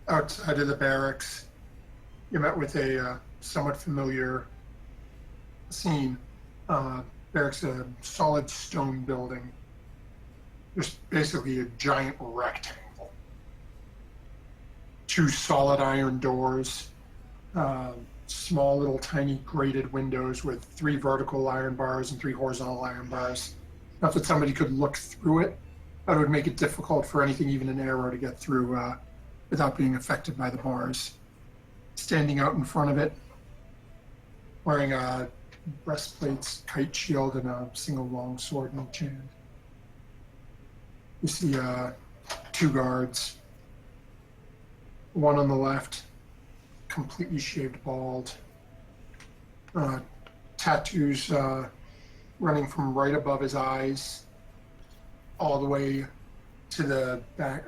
outside of the barracks, you met with a somewhat familiar scene. Barracks, a solid stone building. Just basically a giant rectangle. 2 solid iron doors, small little tiny grated windows with 3 vertical iron bars and 3 horizontal iron bars. Not that somebody could look through it, but it would make it difficult for anything, even an arrow, to get through without being affected by the bars. Standing out in front of it, wearing breastplates, kite shield, and a single long sword in each hand. You see 2 guards. One on the left, completely shaved bald. Tattoos running from right above his eyes all the way to the back,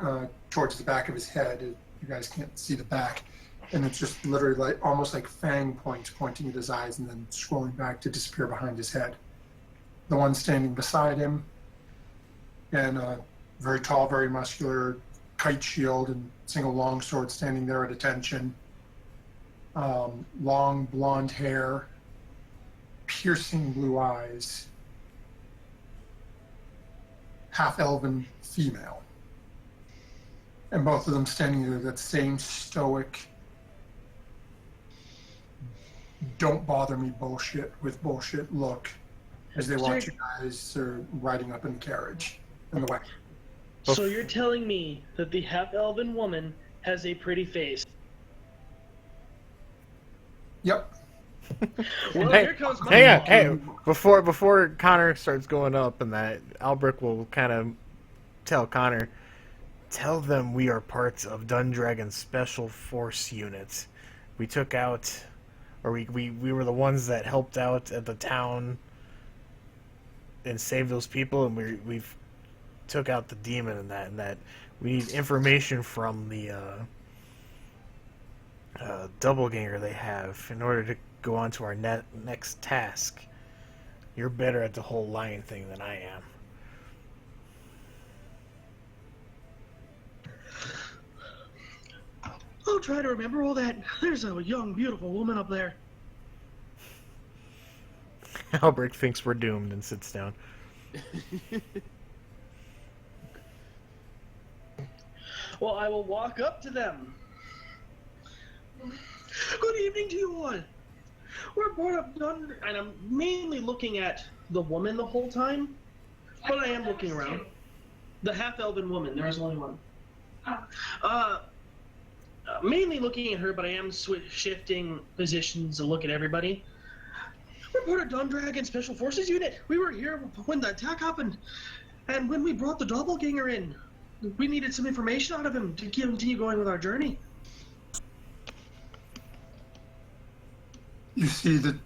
towards the back of his head. You guys can't see the back. And it's just literally like almost like fang points pointing at his eyes and then scrolling back to disappear behind his head. The one standing beside him, and very tall, very muscular, kite shield and single long sword standing there at attention. Long blonde hair, piercing blue eyes, half-elven female. And both of them standing there, that same stoic, don't bother me bullshit with bullshit look as they watch you guys riding up in the carriage in the wagon. So you're telling me that the half-elven woman has a pretty face? Yep. Well, Hey, here comes my hang on, mom. hey, before Connor starts going up and that, Albrecht will kind of tell Connor, tell them we are parts of Dundragon's special force unit. We took out, or we were the ones that helped out at the town and saved those people, and we've took out the demon and that we need information from the doppelganger they have in order to go on to our next task. You're better at the whole lying thing than I am. I'll try to remember all that. There's a young, beautiful woman up there. Albrecht thinks we're doomed and sits down. Well, I will walk up to them. Good evening to you all. We're bored up done, and I'm mainly looking at the woman the whole time, but I am looking around. The half-elven woman. There is only one. Mainly looking at her, but I am shifting positions to look at everybody. We're part of Dundragon Special Forces Unit. We were here when the attack happened, and when we brought the doppelganger in, we needed some information out of him to continue going with our journey. You see the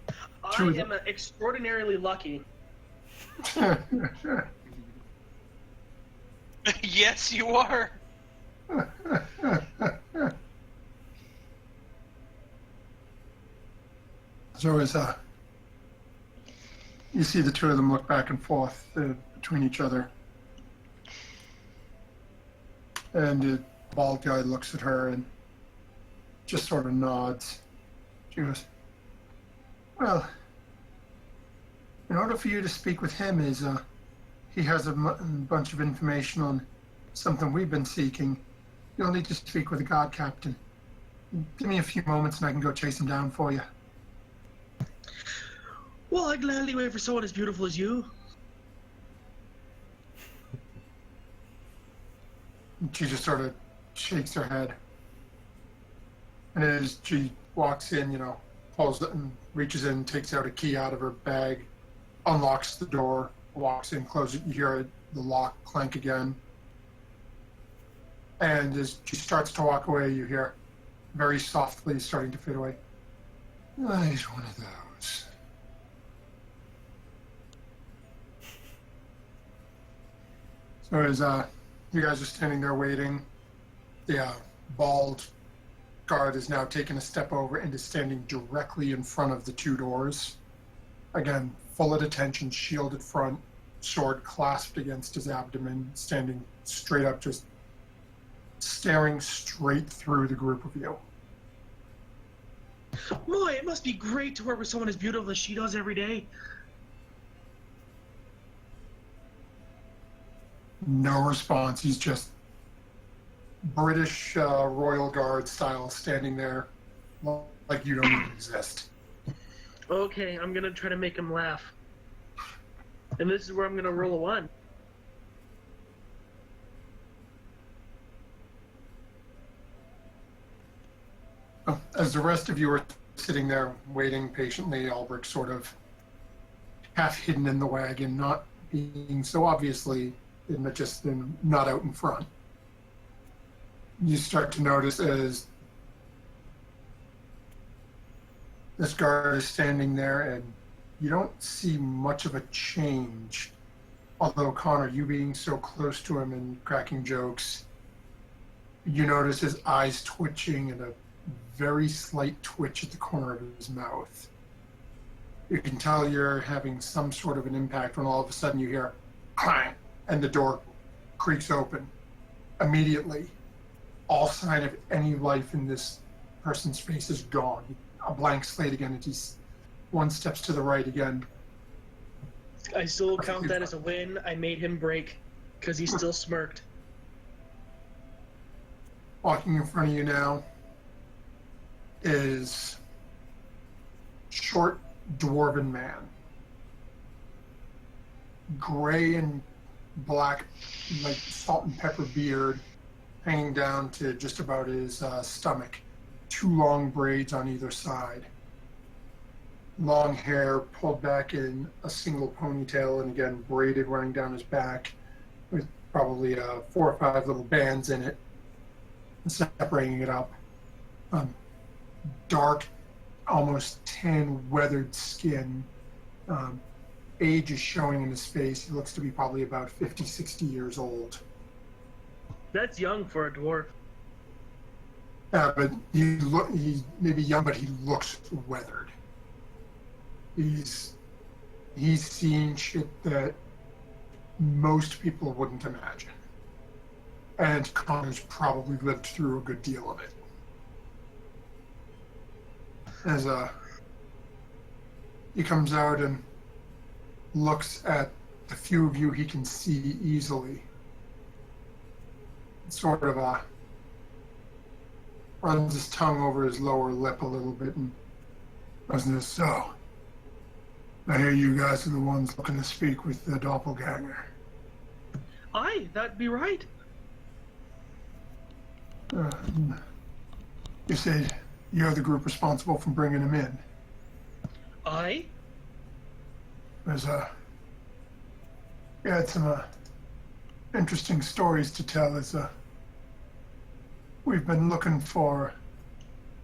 I am extraordinarily lucky. Yes, you are. So as you see the 2 of them look back and forth between each other. And the bald guy looks at her and just sort of nods. She goes, well, in order for you to speak with him he has a bunch of information on something we've been seeking. You'll need to speak with the guard captain. Give me a few moments and I can go chase him down for you. Well, I'd gladly wait for someone as beautiful as you. And she just sort of shakes her head. And as she walks in, pulls it and reaches in, takes out a key out of her bag, unlocks the door, walks in, closes it, you hear the lock clank again. And as she starts to walk away, you hear very softly starting to fade away. He's one of those. So as you guys are standing there waiting, the bald guard is now taking a step over and is standing directly in front of the two doors. Again, full at attention, shielded front, sword clasped against his abdomen, standing straight up, just staring straight through the group of you. Boy, it must be great to work with someone as beautiful as she does every day. No response. He's just British Royal Guard style, standing there like you don't even exist. Okay, I'm gonna try to make him laugh. And this is where I'm gonna roll a 1. As the rest of you are sitting there waiting patiently, Albrecht sort of half hidden in the wagon, not being so obviously, just not out in front. You start to notice as this guard is standing there, and you don't see much of a change. Although, Connor, you being so close to him and cracking jokes, you notice his eyes twitching and a very slight twitch at the corner of his mouth. You can tell you're having some sort of an impact when all of a sudden you hear clang and the door creaks open. Immediately, all sign of any life in this person's face is gone. A blank slate again, and he's one steps to the right again. I still count that as a win. I made him break because he still smirked. Walking in front of you now is short dwarven man. Gray and black, like salt and pepper beard, hanging down to just about his stomach. 2 long braids on either side. Long hair pulled back in a single ponytail, and again braided running down his back, with probably 4 or 5 little bands in it, separating it up. Dark, almost tan, weathered skin. Age is showing in his face. He looks to be probably about 50, 60 years old. That's young for a dwarf. But he's maybe young, but he looks weathered. He's seen shit that most people wouldn't imagine. And Connor's probably lived through a good deal of it. As he comes out and looks at the few of you he can see easily, sort of runs his tongue over his lower lip a little bit, and wasn't this so? I hear you guys are the ones looking to speak with the doppelganger. Aye, that'd be right. You said you're the group responsible for bringing him in. Aye? There's you had some interesting stories to tell. We've been looking for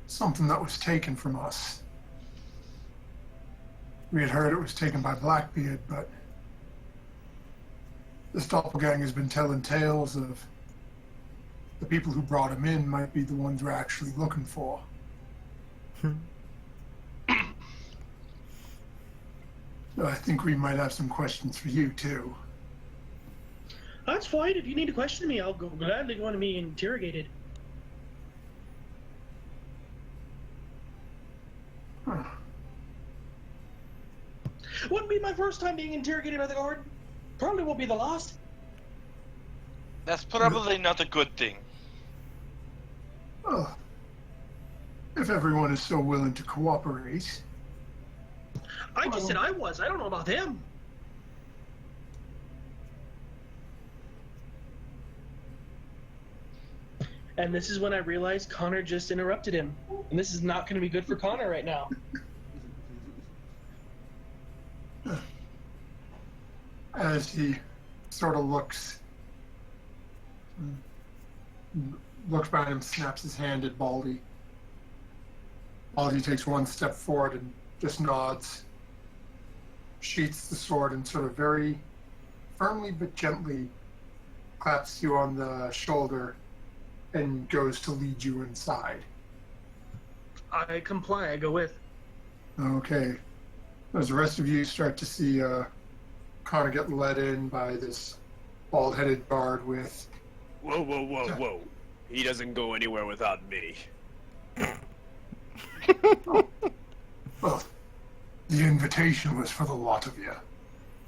something that was taken from us. We had heard it was taken by Blackbeard, but this doppelganger's been telling tales of the people who brought him in might be the ones we're actually looking for. So I think we might have some questions for you, too. That's fine. If you need to question me, I'll gladly go on to be interrogated. Huh. Wouldn't be my first time being interrogated by the guard. Probably won't be the last. That's probably not a good thing. Well, if everyone is so willing to cooperate. I just said I was. I don't know about them. And this is when I realized Connor just interrupted him. And this is not going to be good for Connor right now. As he sort of looks looks behind him, snaps his hand at Baldy. Baldy takes one step forward and just nods, sheaths the sword, and sort of very firmly but gently claps you on the shoulder and goes to lead you inside. I comply. I go with. Okay. As the rest of you start to see Connor get led in by this bald-headed guard with... Whoa, whoa, whoa, whoa. He doesn't go anywhere without me. Well, the invitation was for the lot of you,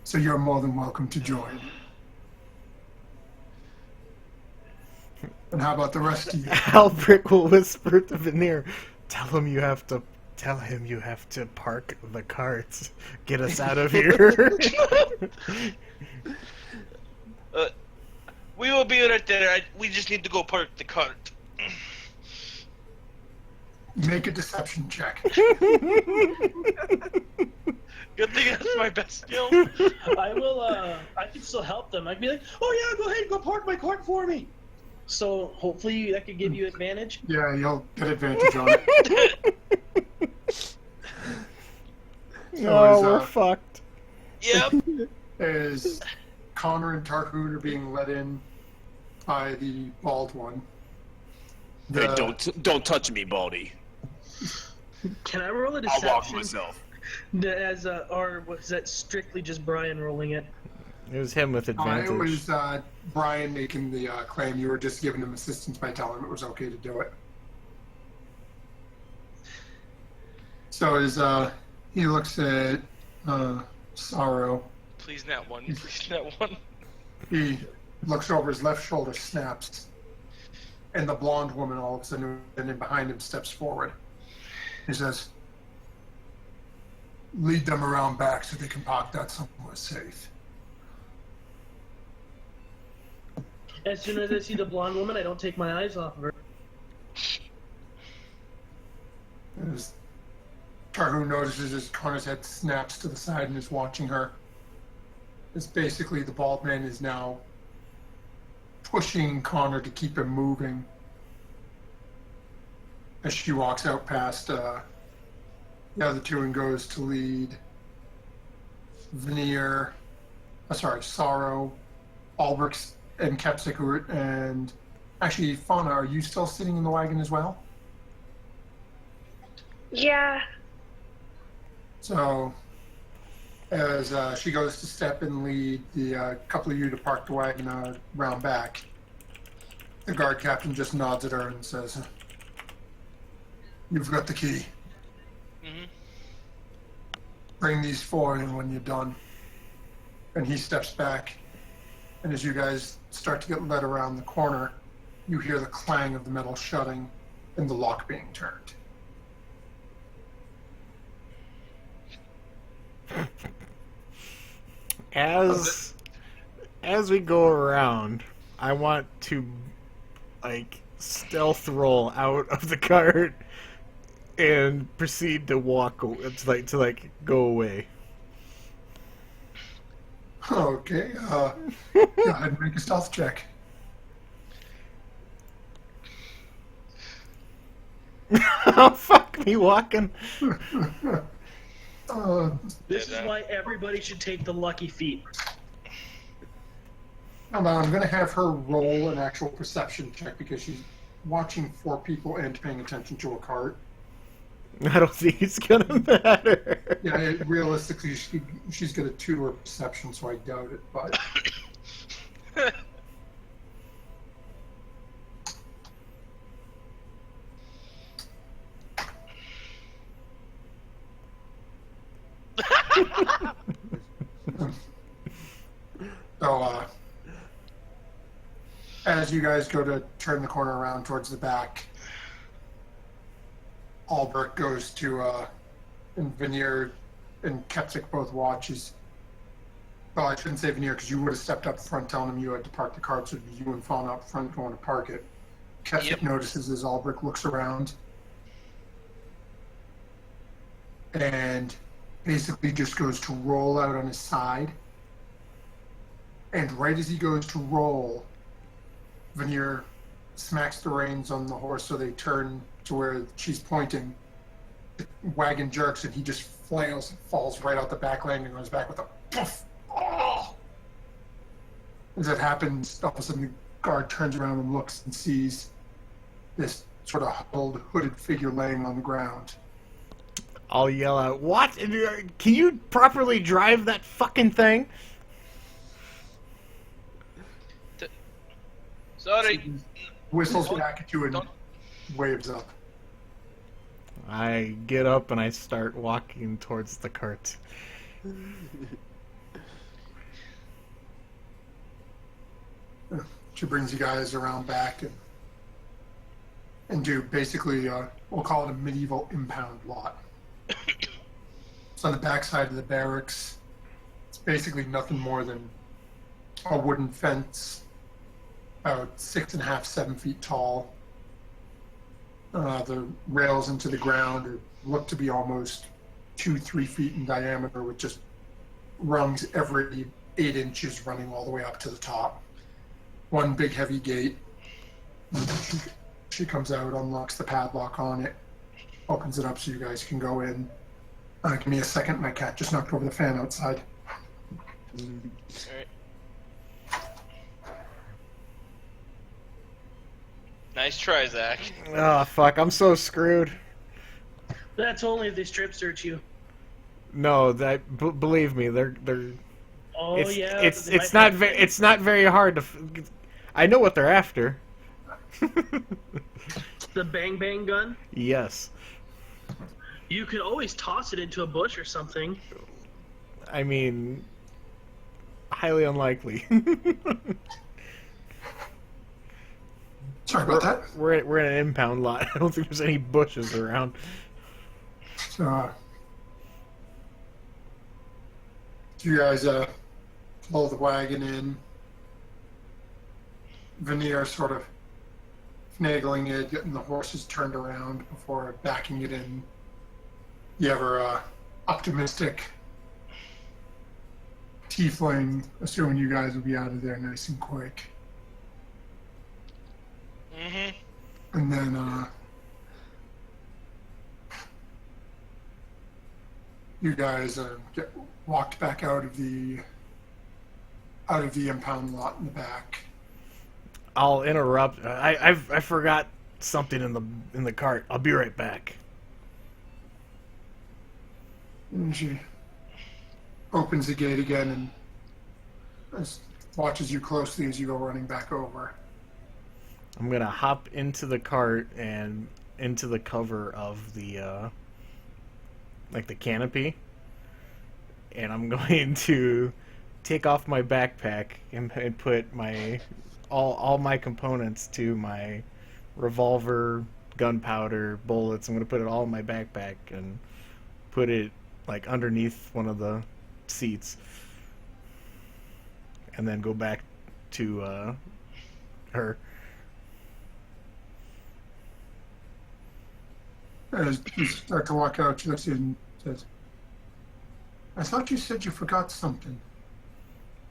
so you're more than welcome to join. And how about the rest of you? Albrecht will whisper to Veneer, tell him you have to park the carts. Get us out of here. We will be right there. We just need to go park the cart. Make a deception check. Good thing that's my best skill. I will. I can still help them. I'd be like, "Oh yeah, go ahead, go park my cart for me." So hopefully that could give you advantage. Yeah, you'll get advantage on it. Oh, we're fucked. Yep. As Connor and Tarhoon are being led in by the bald one. Hey, don't touch me, Baldy. Can I roll a I'll walk deception? myself. Or was that strictly just Brian rolling it? It was him with advantage. It was Brian making the claim. You were just giving him assistance by telling him it was okay to do it. So as he looks at Sorrow, Please not one. Please not one. he looks over his left shoulder, snaps, and the blonde woman all of a sudden, and then behind him steps forward. He says, "Lead them around back so they can park that somewhere safe." As soon as I see the blonde woman, I don't take my eyes off of her. As Tarhoon notices as Connor's head snaps to the side and is watching her. It's basically the bald man is now pushing Connor to keep him moving as she walks out past the other two and goes to lead Sorrow, Albrecht, and Kepsic, and actually, Fauna, are you still sitting in the wagon as well? Yeah. So, as she goes to step and lead the couple of you to park the wagon round back, the guard captain just nods at her and says, "You've got the key. Mm-hmm. Bring these four in when you're done." And he steps back, and as you guys start to get led around the corner, you hear the clang of the metal shutting and the lock being turned. As we go around, I want to stealth roll out of the cart and proceed to walk to go away. Okay, go ahead and make a stealth check. Oh, fuck me walking. This is why everybody should take the lucky feet. I'm going to have her roll an actual perception check because she's watching four people and paying attention to a cart. I don't think it's gonna matter. Yeah, realistically, she's got a 2 to her perception, so I doubt it, but... So, as you guys go to turn the corner around towards the back, Albrecht goes to, and Veneer and Kepsic both watches. Well, I shouldn't say Veneer because you would have stepped up front telling him you had to park the cart, so it'd be you and Fauna up front going to park it. Kepsic notices as Albrecht looks around and basically just goes to roll out on his side. And right as he goes to roll, Veneer smacks the reins on the horse so they turn to where she's pointing. The wagon jerks and he just flails and falls right out the back lane and goes back with a poof. Oh! As that happens, all of a sudden the guard turns around and looks and sees this sort of huddled, hooded figure laying on the ground. I'll yell out, "What? Can you properly drive that fucking thing?" Sorry. He whistles back at you and waves up. I get up and I start walking towards the cart. She brings you guys around back and do basically, we'll call it a medieval impound lot. It's on the backside of the barracks. It's basically nothing more than a wooden fence, about 6.5, 7 feet tall. The rails into the ground look to be almost 2-3 feet in diameter, with just rungs every 8 inches running all the way up to the top. One big heavy gate. She comes out, unlocks the padlock on it, opens it up so you guys can go in. Give me a second, my cat just knocked over the fan outside. Alright. Nice try, Zach. Oh, fuck, I'm so screwed. That's only if they strip search you. No, believe me, they're Oh it's, yeah. it's not it's not very hard to I know what they're after. The bang bang gun. Yes. You could always toss it into a bush or something. I mean, highly unlikely. Sorry about that. We're in an impound lot. I don't think there's any bushes around. So you guys pull the wagon in. Veneer sort of finagling it, getting the horses turned around before backing it in. You ever optimistic tiefling, assuming you guys will be out of there nice and quick. Mm-hmm. And then you guys get walked back out of the impound lot in the back. I'll interrupt. I forgot something in the cart. I'll be right back. And she opens the gate again and watches you closely as you go running back over. I'm gonna hop into the cart and into the cover of the like the canopy, and I'm going to take off my backpack and put my all my components to my revolver, gunpowder, bullets. I'm gonna put it all in my backpack and put it like underneath one of the seats, and then go back to her. As you start to walk out, she looks at you and says, "I thought you said you forgot something."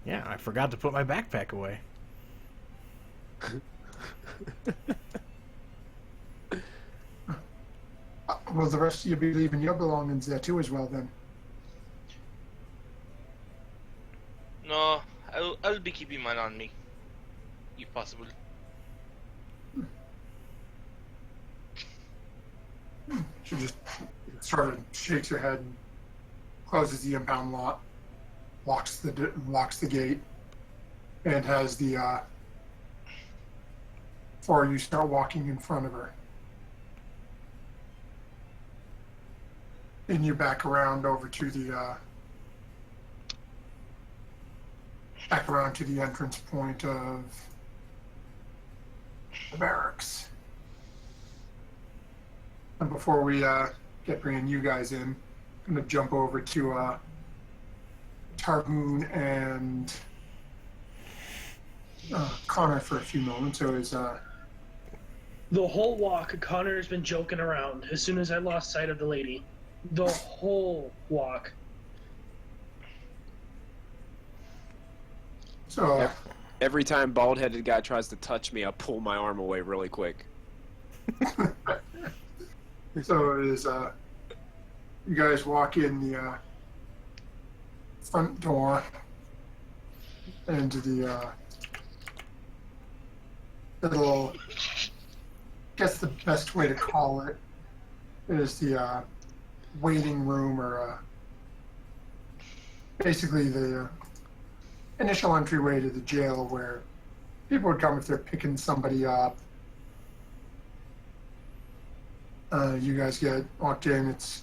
Yeah, I forgot to put my backpack away. Well, the rest of you be leaving your belongings there too as well then. No, I'll be keeping mine on me, if possible. She just sort of shakes her head and closes the impound lot, locks the gate, and has the four of you start walking in front of her. And you back around over to the entrance point of the barracks. And before we get bringing you guys in, I'm going to jump over to Tarhoon and Connor for a few moments. So is The whole walk, Connor's been joking around as soon as I lost sight of the lady. The whole walk. so Yep. Every time bald-headed guy tries to touch me, I pull my arm away really quick. So it is, you guys walk in the front door into the little, I guess the best way to call it is the waiting room, or basically the initial entryway to the jail, where people would come if they're picking somebody up. You guys get walked in. It's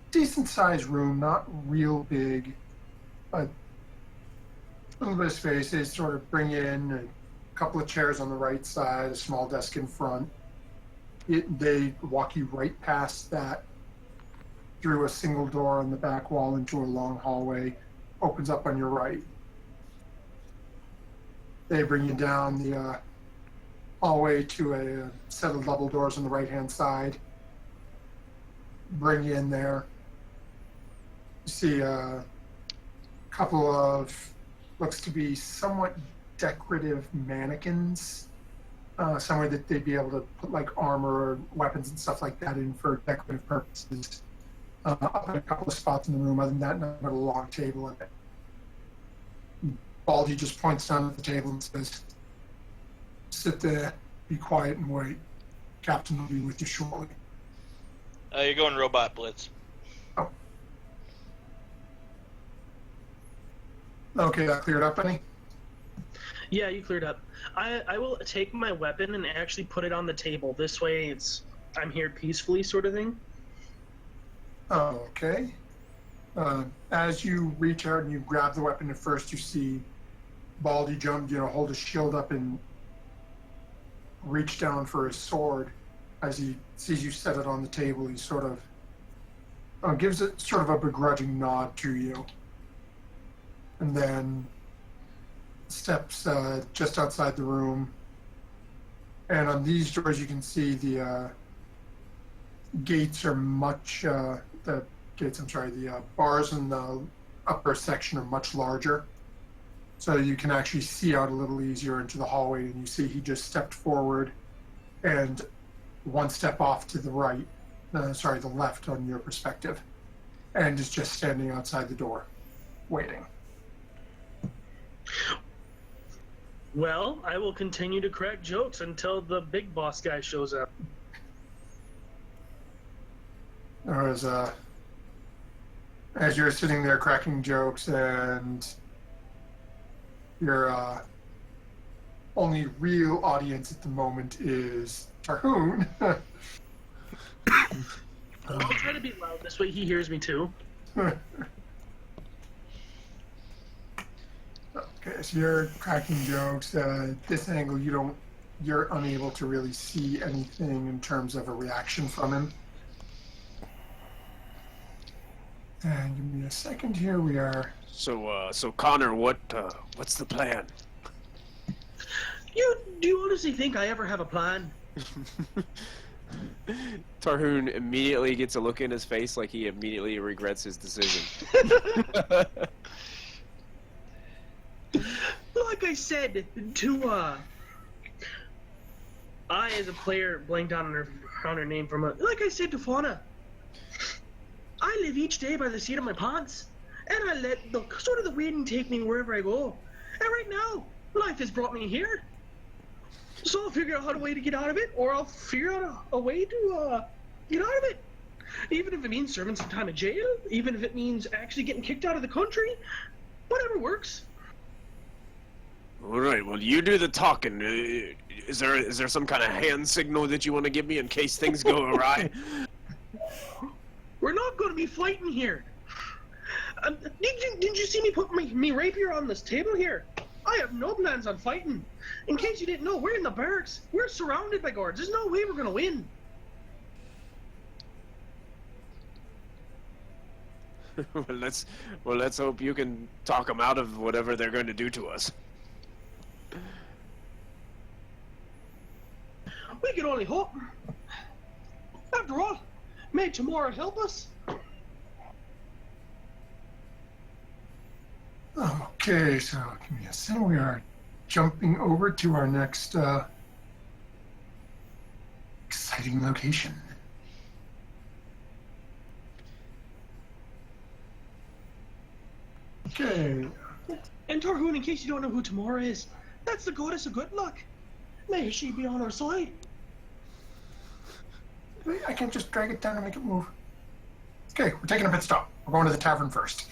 a decent sized room, not real big, but a little bit of space. They sort of bring in a couple of chairs on the right side, a small desk in front. They walk you right past that through a single door on the back wall into a long hallway, opens up on your right. They bring you down the hallway to a set of double doors on the right-hand side. Bring you in there. You see a couple of, looks to be somewhat decorative mannequins, somewhere that they'd be able to put like armor or weapons and stuff like that in for decorative purposes. Up in a couple of spots in the room. Other than that, not but a long table in it. Baldy just points down at the table and says, "Sit there, be quiet, and wait. Captain will be with you shortly." You're going robot blitz. Oh. Okay, that cleared up any? Yeah, you cleared up. I will take my weapon and actually put it on the table. This way I'm here peacefully, sort of thing. Okay. As you reach out and you grab the weapon, at first you see Baldy jump, hold his shield up and reach down for his sword. As he sees you set it on the table, he sort of gives it sort of a begrudging nod to you, and then steps just outside the room. And on these doors, you can see the gates are much. The bars in the upper section are much larger, so you can actually see out a little easier into the hallway. And you see he just stepped forward and one step off to the right, the left on your perspective, and is just standing outside the door, waiting. Well, I will continue to crack jokes until the big boss guy shows up. As you're sitting there cracking jokes, and your only real audience at the moment is Tarhoon. I'll try to be loud, this way he hears me too. Okay, so you're cracking jokes. At this angle, you're unable to really see anything in terms of a reaction from him. And give me a second here. We are. So Connor, what's the plan? Do you honestly think I ever have a plan? Tarhoon immediately gets a look in his face like he immediately regrets his decision. Like I said to I as a player blanked on her name from like I said to Fauna, I live each day by the seat of my pants, and I let the wind take me wherever I go. And right now, life has brought me here. So I'll figure out a way to get out of it, or I'll figure out a way to get out of it. Even if it means serving some time in jail, even if it means actually getting kicked out of the country, whatever works. All right, well, you do the talking. Is there some kind of hand signal that you want to give me in case things go awry? We're not going to be fighting here. Didn't you see me put me rapier on this table here? I have no plans on fighting. In case you didn't know, we're in the barracks. We're surrounded by guards. There's no way we're going to win. Well, let's hope you can talk them out of whatever they're going to do to us. We can only hope. After all, may tomorrow help us. Okay, so give me a second. We are jumping over to our next exciting location. Okay. And Tarhoon, in case you don't know who Tamora is, that's the goddess of good luck. May she be on our side. Wait, I can't just drag it down and make it move. Okay, we're taking a pit stop. We're going to the tavern first.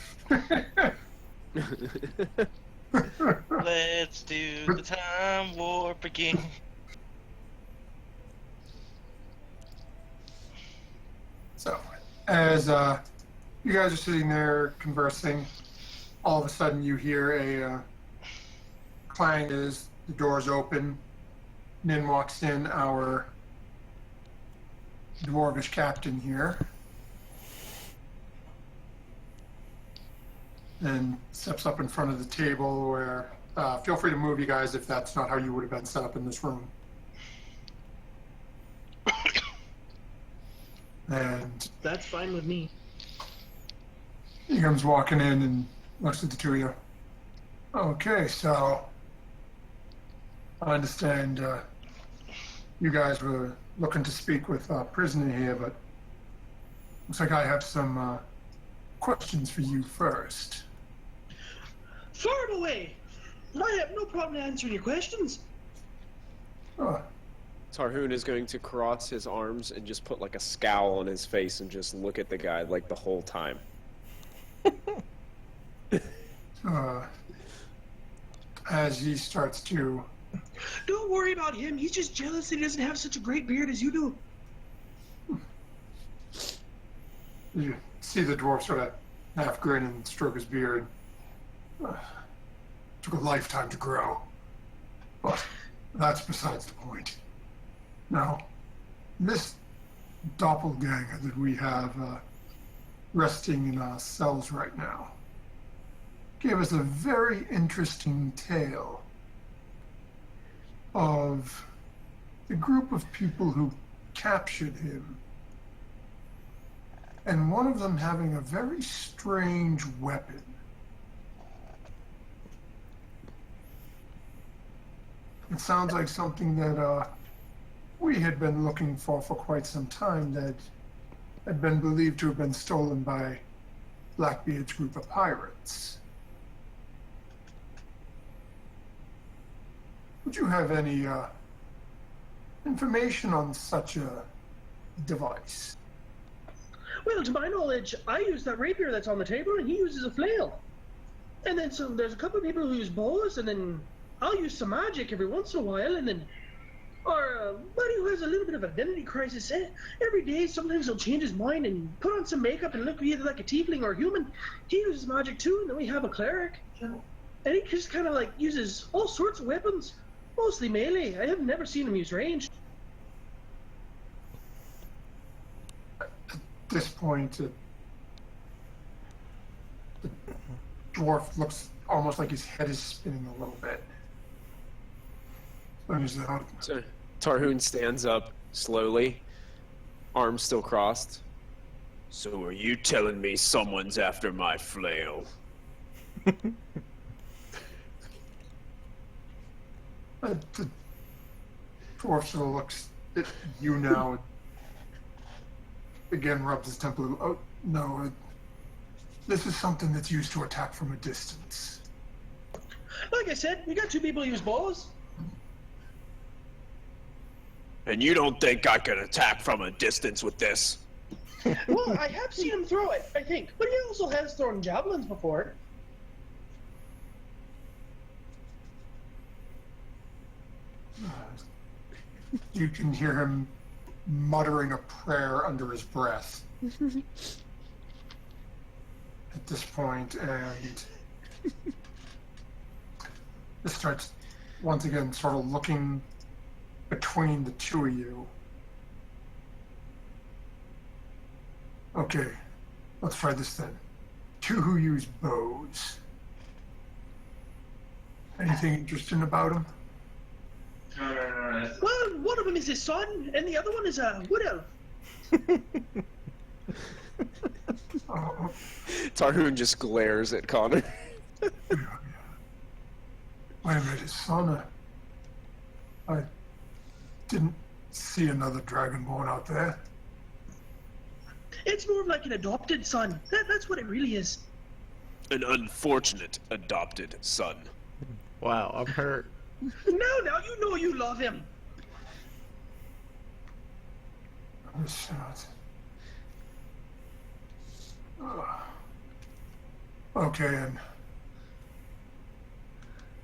Let's do the time warp again. So, as you guys are sitting there conversing, all of a sudden you hear a clang as the doors open. Nin walks in, our dwarvish captain here, and steps up in front of the table where, feel free to move, you guys, if that's not how you would have been set up in this room. And That's fine with me. he comes walking in and looks at the two of you. Okay, so I understand you guys were looking to speak with a prisoner here, but looks like I have some questions for you first. Fire it away. I have no problem answering your questions. Oh, Tarhoon is going to cross his arms and just put like a scowl on his face and just look at the guy like the whole time. as he starts to Don't worry about him. He's just jealous that he doesn't have such a great beard as you do. you see the dwarf sort of half grin and stroke his beard. Took a lifetime to grow, but that's besides the point. Now, this doppelganger that we have resting in our cells right now gave us a very interesting tale of the group of people who captured him, and one of them having a very strange weapon. It sounds like something that we had been looking for quite some time, that had been believed to have been stolen by Blackbeard's group of pirates. Would you have any information on such a device? Well, to my knowledge, I use that rapier that's on the table, and he uses a flail. And then there's a couple of people who use bows, and then I'll use some magic every once in a while, and then our buddy who has a little bit of identity crisis, every day sometimes he'll change his mind and put on some makeup and look either like a tiefling or a human. He uses magic too, and then we have a cleric. And he just kind of like uses all sorts of weapons, mostly melee. I have never seen him use ranged. At this point, the dwarf looks almost like his head is spinning a little bit. So Tarhoon stands up slowly, arms still crossed. So are you telling me someone's after my flail? The dwarf sort of looks at you now. Again, rubs his temple. Oh, no. This is something that's used to attack from a distance. Like I said, we got two people who use bows. And you don't think I can attack from a distance with this? Well, I have seen him throw it, I think. But he also has thrown javelins before. You can hear him muttering a prayer under his breath at this point, and this starts once again sort of looking between the two of you. Okay, let's try this then. Two who use bows. Anything interesting about them? Well, one of them is his son, and the other one is a wood elf. Oh, Tarhoon just glares at Connor. Wait a minute, son. I didn't see another dragonborn out there. It's more of like an adopted son. That's what it really is. An unfortunate adopted son. Wow, I'm hurt. Now you know you love him. Oh, shit. Okay, and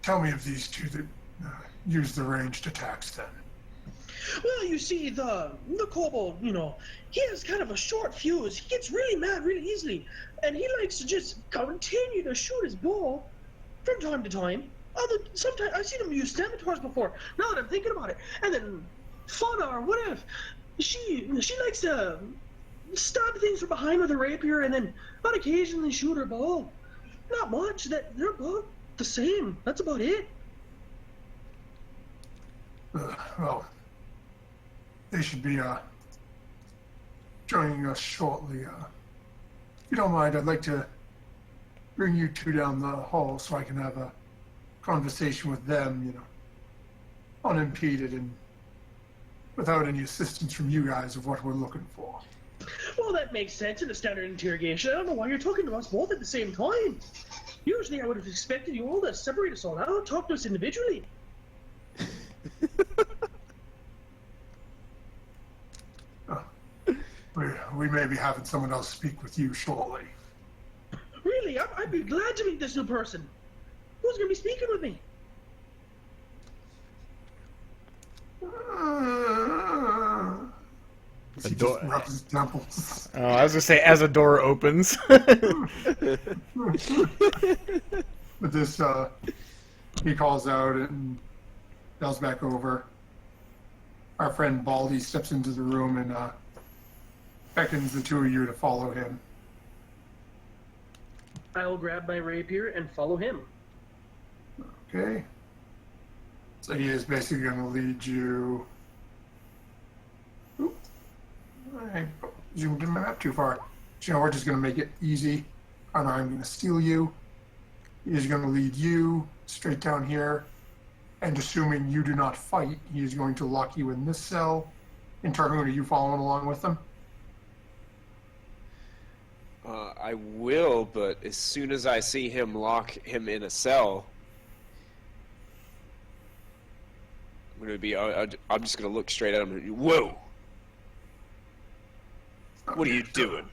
tell me of these two that use the ranged attacks then. Well, you see, the kobold, he has kind of a short fuse. He gets really mad really easily, and he likes to just continue to shoot his bow from time to time. Sometimes I've seen him use scimitars before. Now that I'm thinking about it, and then Fauna or whatever, she likes to stab things from behind with a rapier, and then on occasionally shoot her bow. Not much. They're about the same. That's about it. Well, they should be joining us shortly. If you don't mind, I'd like to bring you two down the hall so I can have a conversation with them, unimpeded and without any assistance from you guys of what we're looking for. Well, that makes sense in a standard interrogation. I don't know why you're talking to us both at the same time. Usually I would have expected you all to separate us all out, talk to us individually. We may be having someone else speak with you shortly. Really? I'd be glad to meet this new person. Who's going to be speaking with me? He just rubs his temples. Oh, I was gonna say as a door opens. With this, he calls out and yells back over. Our friend Baldy steps into the room and beckons the two of you to follow him. I'll grab my rapier and follow him. Okay. So he is basically going to lead you. Oop. I zoomed in my map too far. So, we're just going to make it easy. And I'm going to steal you. He's going to lead you straight down here. And assuming you do not fight, he's going to lock you in this cell. And Tarhoon, are you following along with them? I will, but as soon as I see him lock him in a cell, I'm gonna be. I'm just gonna look straight at him. And, whoa! What are you doing?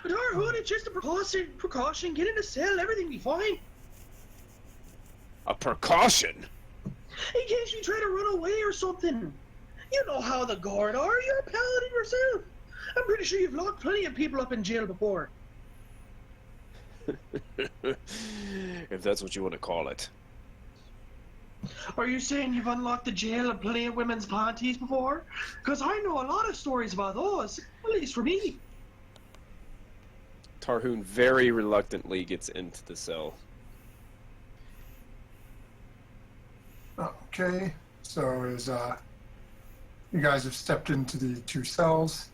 Tarhoon, it's just a precaution. Get in a cell, everything be fine. A precaution? In case you try to run away or something. You know how the guard are. You're a paladin yourself. I'm pretty sure you've locked plenty of people up in jail before. If that's what you want to call it. Are you saying you've unlocked the jail of plenty of women's panties before? Because I know a lot of stories about those, at least for me. Tarhoon very reluctantly gets into the cell. Okay, so as you guys have stepped into the two cells,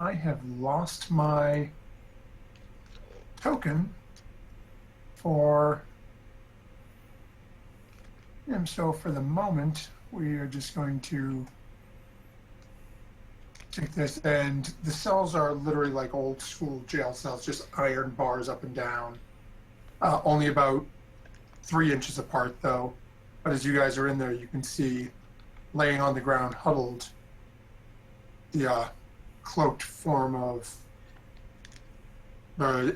I have lost my token for him. So for the moment, we are just going to take this, and the cells are literally like old school jail cells, just iron bars up and down. Only about 3 inches apart though. But as you guys are in there, you can see laying on the ground, huddled, the cloaked form of,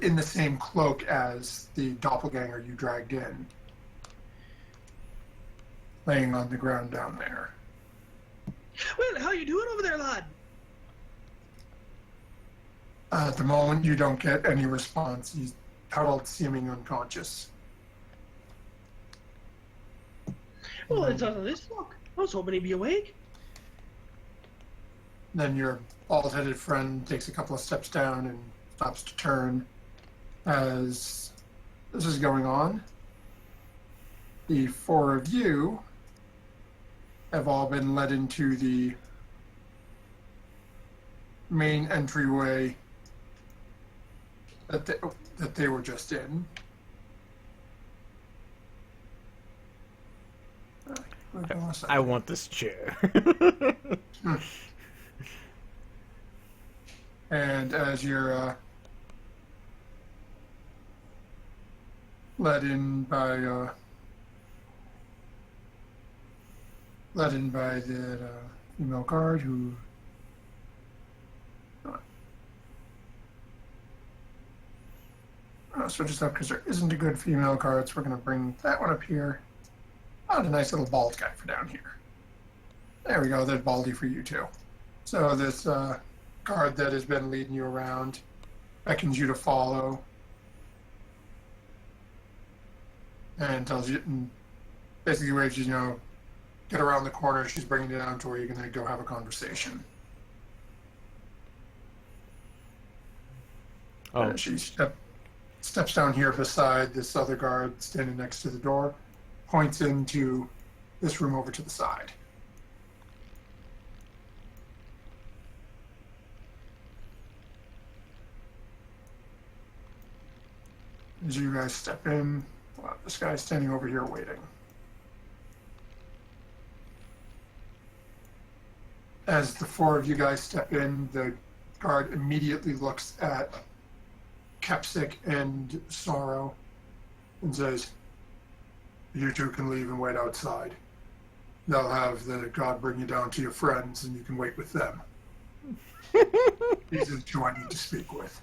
in the same cloak as the doppelganger you dragged in, laying on the ground down there. Well, how you doing over there, lad? At the moment, you don't get any response. He's huddled, seeming unconscious. Well, it's out of this luck. I was hoping he'd be awake. Then your bald-headed friend takes a couple of steps down and stops to turn. As this is going on, the 4 of you have all been led into the main entryway that they were just in. I want this chair. And as you're led in by the female guard who switch this up because there isn't a good female guard, so we're going to bring that one up here. Oh, a nice little bald guy for down here. There we go, there's Baldy for you too. So this guard that has been leading you around beckons you to follow and tells you, and basically waves you, get around the corner. She's bringing you down to where you're going to go have a conversation. Oh. And she steps down here beside this other guard standing next to the door, points into this room over to the side. As you guys step in, this guy's standing over here waiting. As the four of you guys step in, the guard immediately looks at Kepsic and Sorrow and says, "You two can leave and wait outside. They'll have the god bring you down to your friends and you can wait with them. These are the two I need to speak with."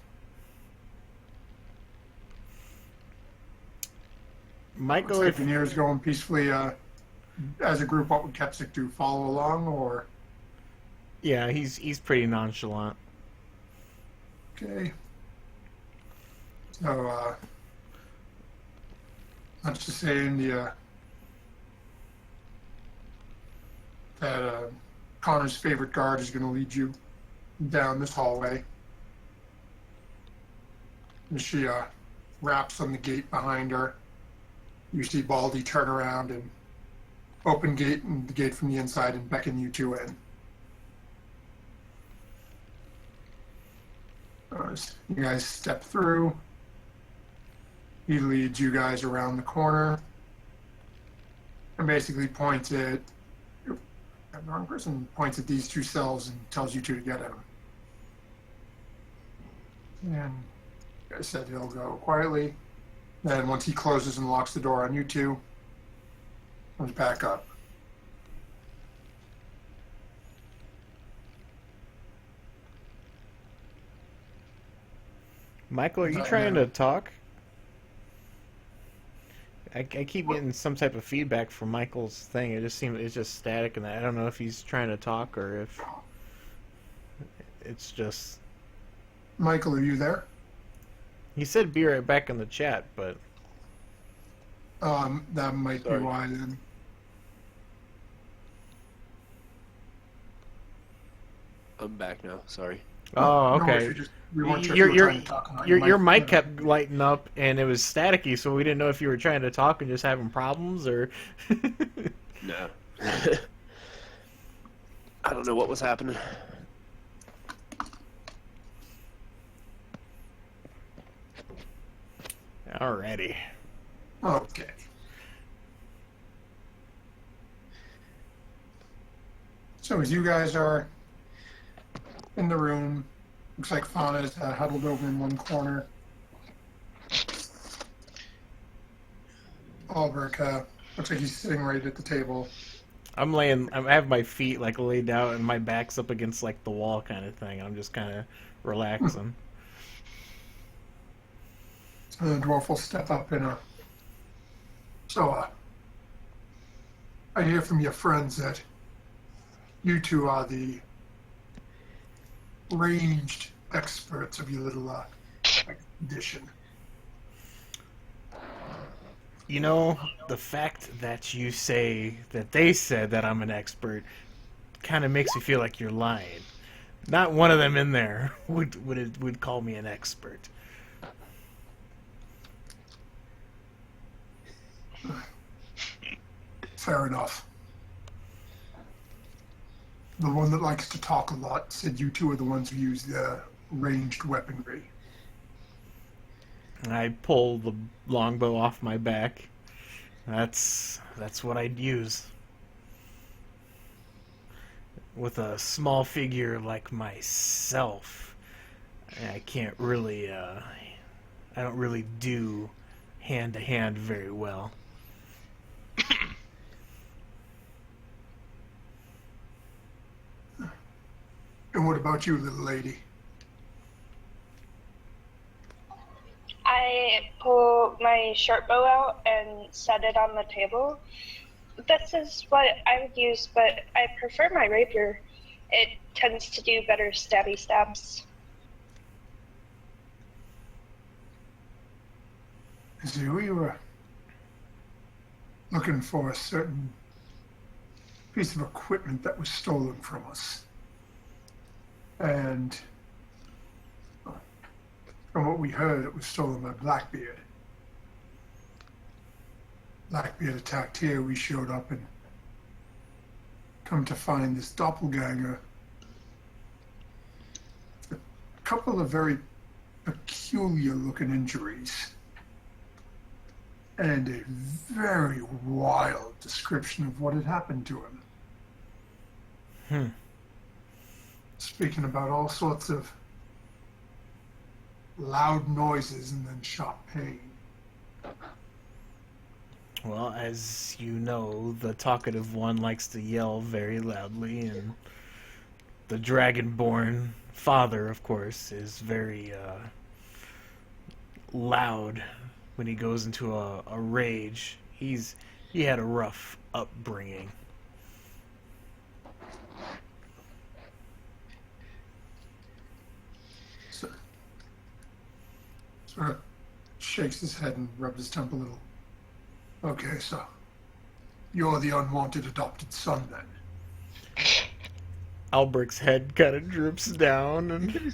Michael, Looks like if the Veneers going peacefully as a group. What would Kepsic do? Follow along, or? yeah, he's pretty nonchalant. Okay. So, let's just say in the that Connor's favorite guard is going to lead you down this hallway. And she raps on the gate behind her. You see Baldy turn around and open the gate from the inside and beckon you two in. You guys step through. He leads you guys around the corner and basically points at the wrong person. Points at these two cells and tells you two to get at them. And like I said, he'll go quietly. Then once he closes and locks the door on you two, comes back up. Michael, are you trying to talk? I keep getting some type of feedback from Michael's thing. It just seems it's just static, and I don't know if he's trying to talk or if it's just. Michael, are you there? He said be right back in the chat, but That might Sorry. be why then. I'm back now. Sorry. oh, No worries, okay. we weren't sure if you were trying to talk or not. Your mic You kept lighting up and it was staticky, so we didn't know if you were trying to talk and just having problems or. No. I don't know what was happening. Alrighty. Okay. So as you guys are in the room, looks like Fauna's huddled over in one corner. Albrecht looks like he's sitting right at the table. I have my feet like laid out and my back's up against like the wall kind of thing. I'm just kind of relaxing. So the dwarf will step up and I hear from your friends that you two are the ranged experts of your little expedition. You know, the fact that you say that they said that I'm an expert kind of makes me feel like you're lying. Not one of them in there would call me an expert. Fair enough. The one that likes to talk a lot said you two are the ones who use the ranged weaponry. I pull the longbow off my back. That's what I'd use. with a small figure like myself, I can't really, I don't really do hand-to-hand very well. And what about you, little lady? I pull my short bow out and set it on the table. This is what I would use, but I prefer my rapier. It tends to do better stabby stabs. See, we were looking for a certain piece of equipment that was stolen from us. And from what we heard, it was stolen by Blackbeard. Blackbeard attacked here, we showed up and come to find this doppelganger. A couple of very peculiar looking injuries. And a very wild description of what had happened to him. Speaking about all sorts of loud noises and then sharp pain. Well, as you know, the talkative one likes to yell very loudly, and the Dragonborn father, of course, is very loud when he goes into a rage. He had a rough upbringing. Sort of shakes his head and rubs his temple a little. Okay, so you're the unwanted adopted son then. Alberic's head kind of droops down, and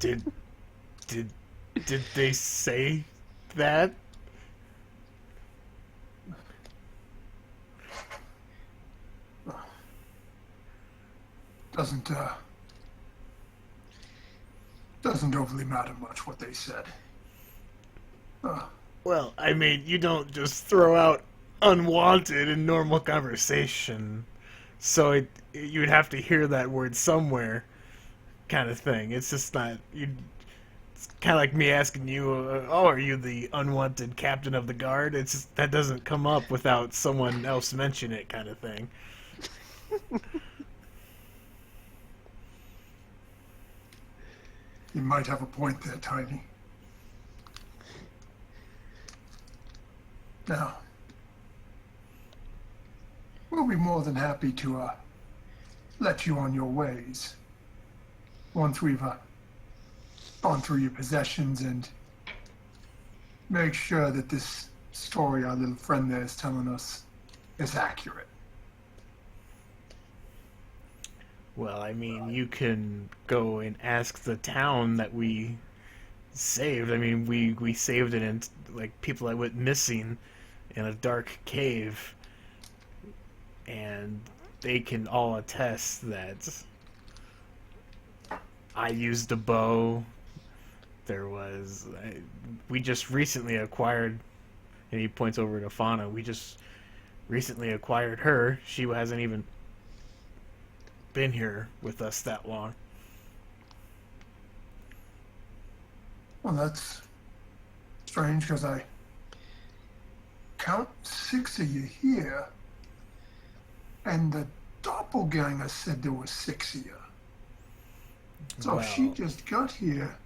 did they say that? Doesn't overly matter much what they said. Well, I mean, you don't just throw out unwanted in normal conversation, so you'd have to hear that word somewhere, kind of thing. It's just not. It's kind of like me asking you, "Oh, are you the unwanted captain of the guard?" It's just, that doesn't come up without someone else mention it, kind of thing. You might have a point there, Tiny. Now, we'll be more than happy to let you on your ways once we've gone through your possessions and make sure that this story our little friend there is telling us is accurate. Well, I mean, you can go and ask the town that we saved. I mean, we saved it in, like, people that went missing in a dark cave. And they can all attest that I used a bow. We just recently acquired, and he points over to Fauna, we just recently acquired her. She hasn't even been here with us that long. Well, that's strange because I count 6 of you here, and the doppelganger said there were 6 of you. So if she just got here,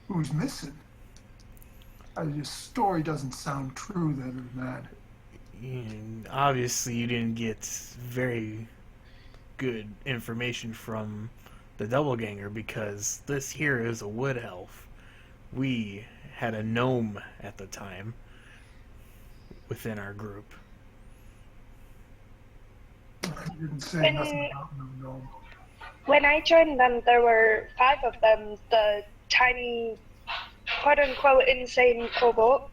who's missing? Your story doesn't sound true, then, man. Obviously, you didn't get very good information from the doppelganger, because this here is a wood elf. We had a gnome at the time within our group. You didn't say nothing about no gnome. When I joined them, there were 5 of them. The tiny, quote-unquote, insane kobold,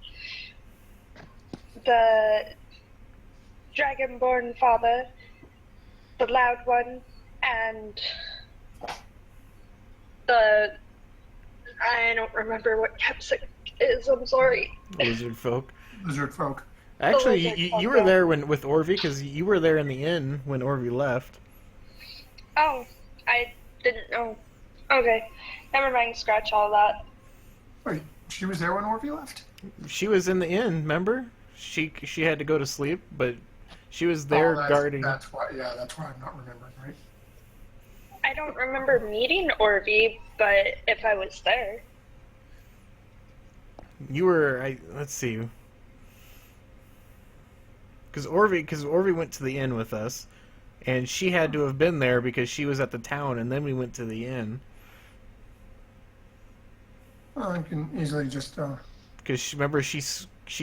the dragonborn father, the loud one, and I don't remember what Capsic is, I'm sorry. Lizard folk. Lizard folk. Actually, lizard you were fungi. there when with Orvy because you were there in the inn when Orvy left. Oh, I didn't know. Okay, never mind. Scratch all that. Wait, she was there when Orvie left? She was in the inn. Remember? She had to go to sleep, but she was Oh, there guarding. That's why. Yeah, that's why I'm not remembering, right? I don't remember meeting Orvy, but if I was there, You were. Let's see. Because Orvy went to the inn with us, and she had to have been there because she was at the town, and then we went to the inn. Well, I can easily just. Because remember, she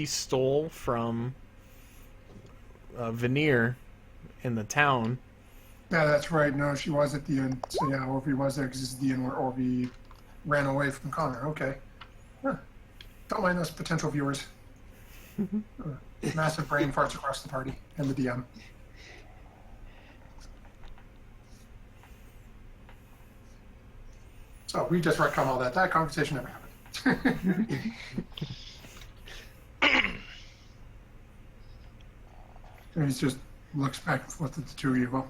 stole from Veneer in the town. Yeah, that's right. No, she was at the inn. So yeah, Orvie was there because this is the inn where Orvie ran away from Connor. Okay. Huh. Don't mind those potential viewers. Massive brain farts across the party and the DM. So we just retcon all that. That conversation never happened. And he just looks back and forth at the two of you. Well,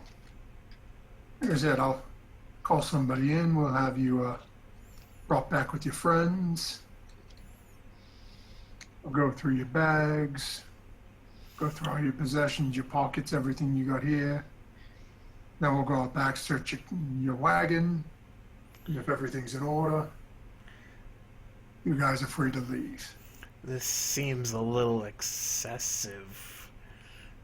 here's it. I'll call somebody in. We'll have you brought back with your friends. We'll go through your bags. Go through all your possessions, your pockets, everything you got here. Then we'll go out back, search your wagon. And if everything's in order, you guys are free to leave. This seems a little excessive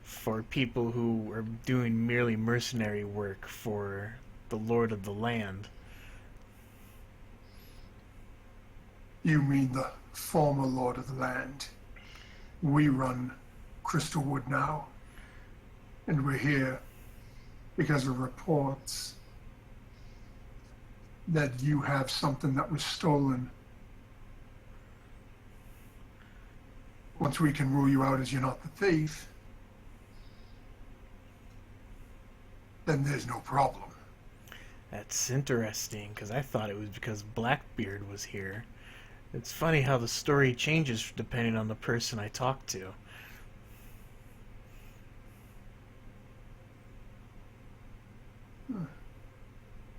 for people who are doing merely mercenary work for the Lord of the Land. You mean the former Lord of the Land? We run Crystalwood now, and we're here because of reports that you have something that was stolen. Once we can rule you out as you're not the thief, then there's no problem. That's interesting, because I thought it was because Blackbeard was here. It's funny how the story changes depending on the person I talk to.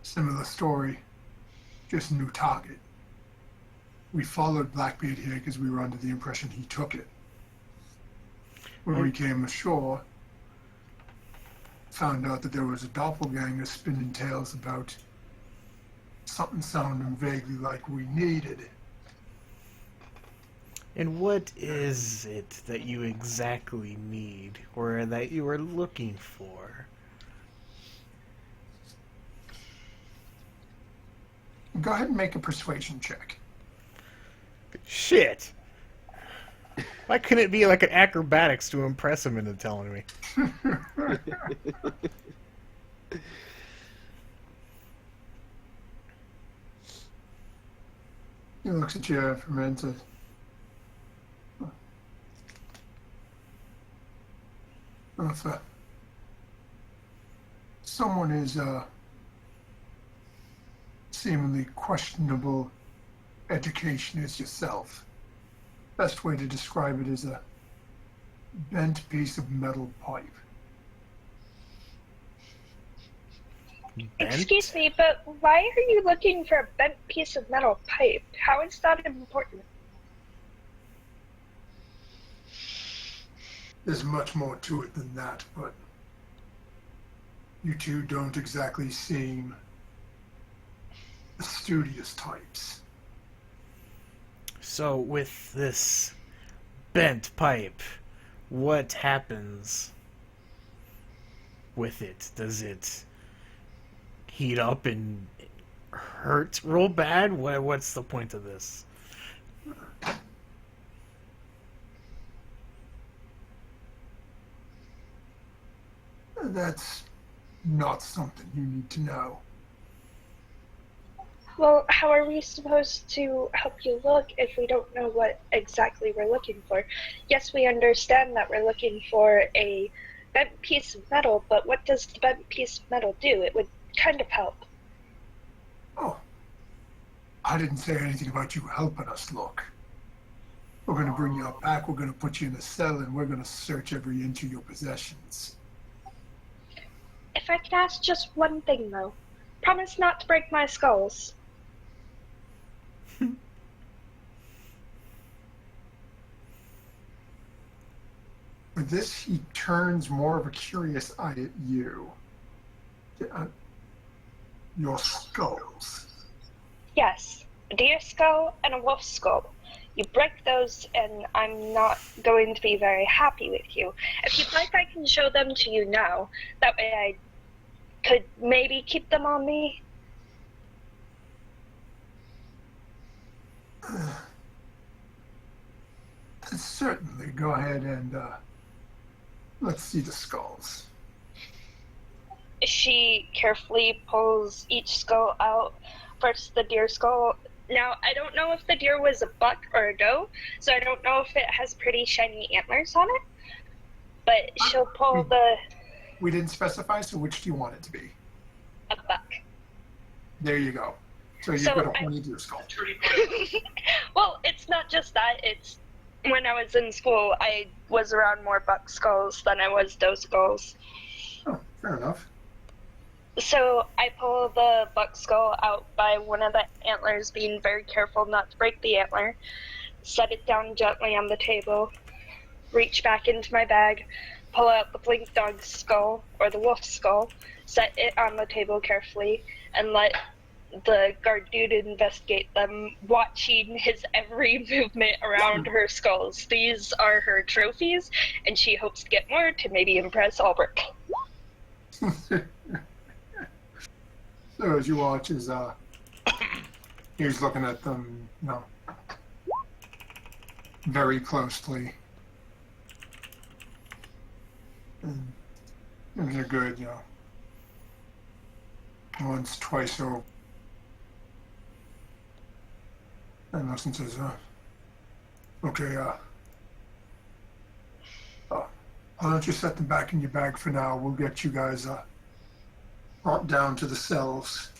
Similar story, just new target. We followed Blackbeard here because we were under the impression he took it. When we came ashore, found out that there was a doppelganger spinning tales about something sounding vaguely like we needed. And what is it that you exactly need, or that you are looking for? Go ahead and make a persuasion check. Shit! Why couldn't it be like an acrobatics to impress him into telling me? He looks at you for a minute and says, well, if someone is seemingly questionable education as yourself, best way to describe it is a bent piece of metal pipe. Bent? excuse me, but why are you looking for a bent piece of metal pipe? How is that important? There's much more to it than that, but you two don't exactly seem the studious types. So, with this bent pipe, what happens with it? Does it heat up and hurt real bad? What's the point of this? That's not something you need to know. Well, how are we supposed to help you look if we don't know what exactly we're looking for? Yes, we understand that we're looking for a bent piece of metal, but what does the bent piece of metal do? It would kind of help. Oh, I didn't say anything about you helping us look. We're going to bring you back, we're going to put you in a cell, and we're going to search every inch of your possessions. If I could ask just one thing, though. Promise not to break my skulls. For this, he turns more of a curious eye at you. Your skulls. Yes, a deer skull and a wolf skull. You break those, and I'm not going to be very happy with you. If you'd like, I can show them to you now. That way I could maybe keep them on me. Certainly. Go ahead and let's see the skulls. She carefully pulls each skull out. First, the deer skull. Now, I don't know if the deer was a buck or a doe, so I don't know if it has pretty shiny antlers on it. But she'll pull the... We didn't specify, so which do you want it to be? a buck. There you go. So you've got a horny deer skull. Well, it's not just that. It's when I was in school, I was around more buck skulls than I was doe skulls. Oh, fair enough. So I pull the buck skull out by one of the antlers, being very careful not to break the antler, set it down gently on the table, reach back into my bag, pull out the blink dog skull, or the wolf skull, set it on the table carefully, and let the guard dude investigate them, watching his every movement around her skulls. These are her trophies, and she hopes to get more to maybe impress Albrecht. So as you watch, as he's looking at them, very closely, and they're good, once, twice over, and looks and says, "Okay, why don't you set them back in your bag for now? We'll get you guys brought down to the cells,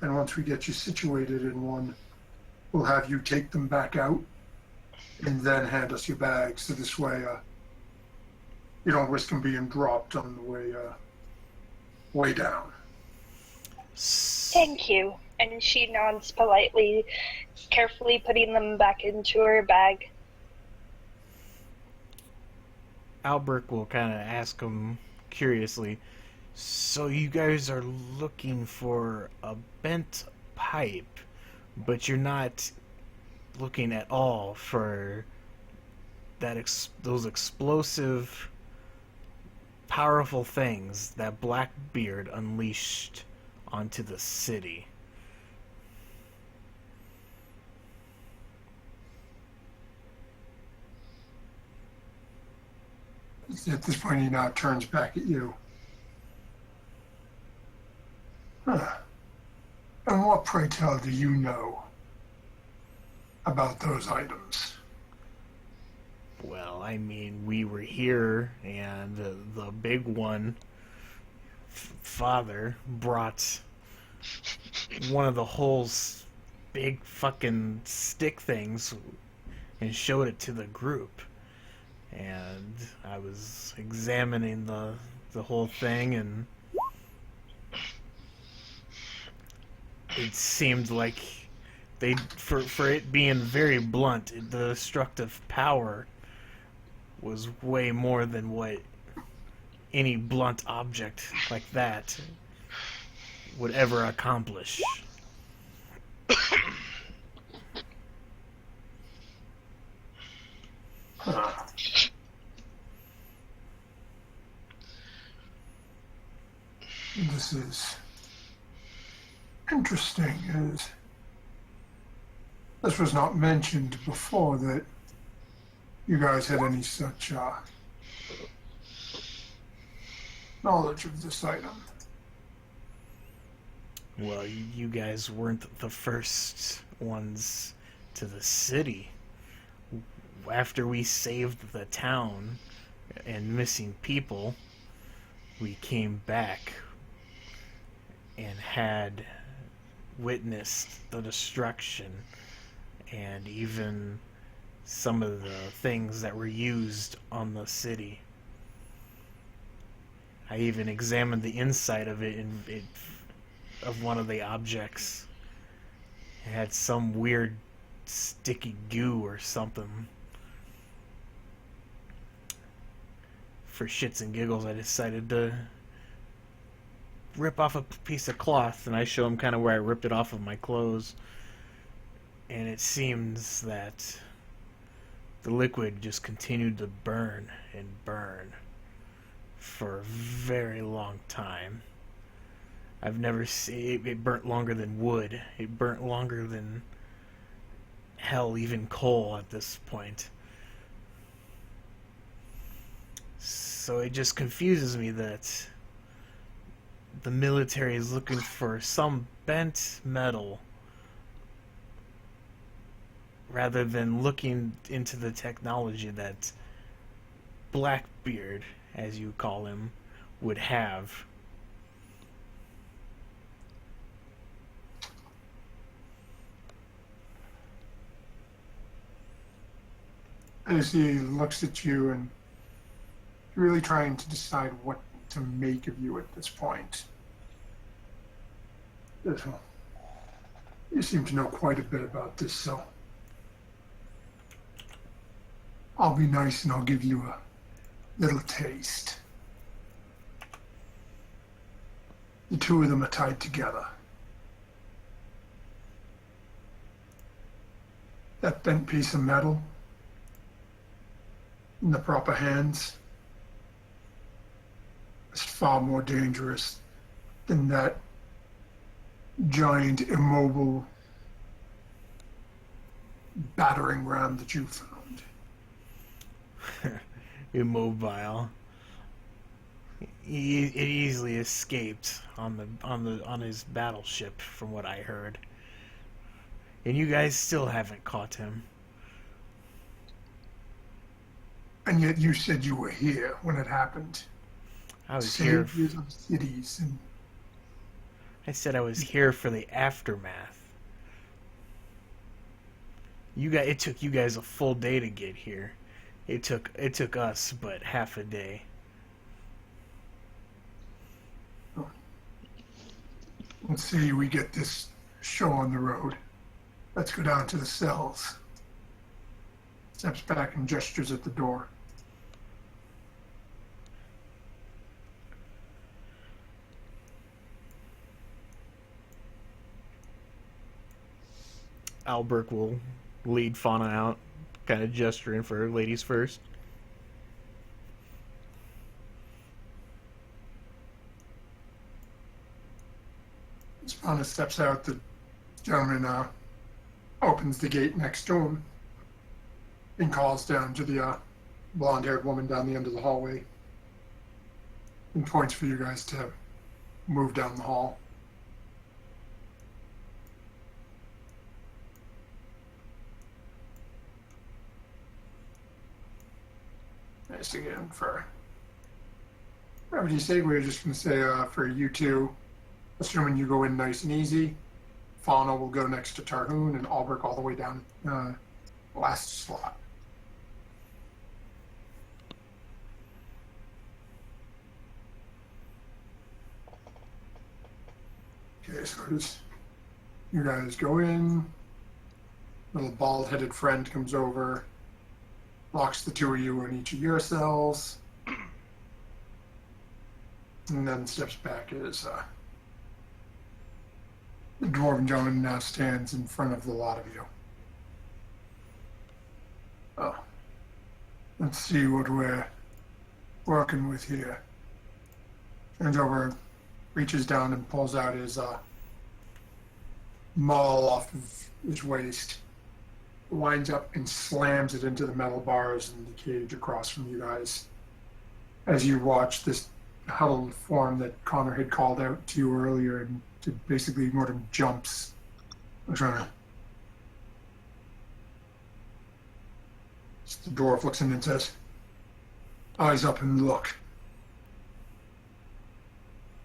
and once we get you situated in one, we'll have you take them back out and then hand us your bags, so this way you don't risk them being dropped on the way down." Thank you. And she nods politely, carefully putting them back into her bag. Albrecht will kind of ask him curiously, "So you guys are looking for a bent pipe, but you're not looking at all for those explosive, powerful things that Blackbeard unleashed onto the city?" At this point, he now turns back at you. Huh. And what, pray tell, do you know about those items? Well, I mean, we were here, and the big one, Father, brought one of the whole big fucking stick things and showed it to the group. And I was examining the whole thing, and it seemed like for it being very blunt, the destructive power was way more than what any blunt object like that would ever accomplish. This is interesting, as this was not mentioned before that you guys had any such knowledge of this item. Well, you guys weren't the first ones to the city. After we saved the town and missing people, we came back and had witnessed the destruction and even some of the things that were used on the city. I even examined the inside of of one of the objects. It had some weird sticky goo or something. For shits and giggles, I decided to rip off a piece of cloth, and I show him kind of where I ripped it off of my clothes. And it seems that the liquid just continued to burn and burn for a very long time. I've never seen it burnt longer than wood. It burnt longer than hell, even coal at this point. So it just confuses me that the military is looking for some bent metal rather than looking into the technology that Blackbeard, as you call him, would have. As he looks at you and really trying to decide what to make of you at this point. You seem to know quite a bit about this, so I'll be nice and I'll give you a little taste. The two of them are tied together. That bent piece of metal in the proper hands is far more dangerous than that giant immobile battering ram that you found. Immobile. It easily escaped on his battleship, from what I heard. And you guys still haven't caught him. And yet you said you were here when it happened. I was here. Saviors of cities and I said I was here for the aftermath. It took you guys a full day to get here. It took us but half a day. let's see, we get this show on the road. Let's go down to the cells. Steps back and gestures at the door. Albert will lead Fauna out, kind of gesturing for ladies first. As Fauna steps out, the gentleman opens the gate next to him and calls down to the blonde-haired woman down the end of the hallway and points for you guys to move down the hall. Nice again for brevity's sake, we're just going to say for you two, assuming you go in nice and easy, Fauna will go next to Tarhoon and Albrecht all the way down last slot. Okay, so just, you guys go in, little bald-headed friend comes over, locks the two of you in each of your cells, and then steps back as the dwarven gentleman now stands in front of the lot of you. Oh, let's see what we're working with here. Turns over, reaches down and pulls out his maul off of his waist, winds up and slams it into the metal bars in the cage across from you guys. As you watch this huddled form that Connor had called out to you earlier, and to basically more than jumps. I'm trying to. The dwarf looks in and says, "Eyes up and look.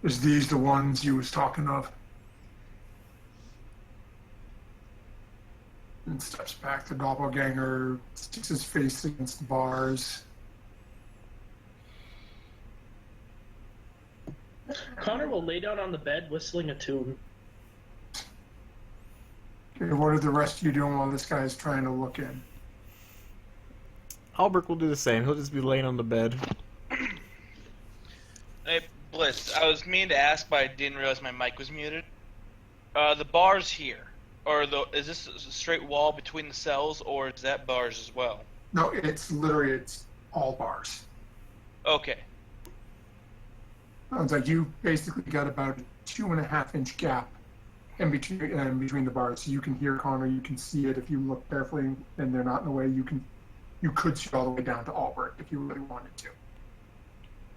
Is these the ones you was talking of?" and steps back. The doppelganger sticks his face against the bars. Connor will lay down on the bed whistling a tune. Okay, what are the rest of you doing while this guy is trying to look in? Albert will do the same. He'll just be laying on the bed. Hey, Bliss, I was meaning to ask, but I didn't realize my mic was muted. The bars here, is this a straight wall between the cells, or is that bars as well? No, it's all bars. Okay. Sounds like you basically got about a 2.5-inch gap in between the bars. So you can hear Connor, you can see it if you look carefully, and they're not in the way. You could see all the way down to Albert if you really wanted to.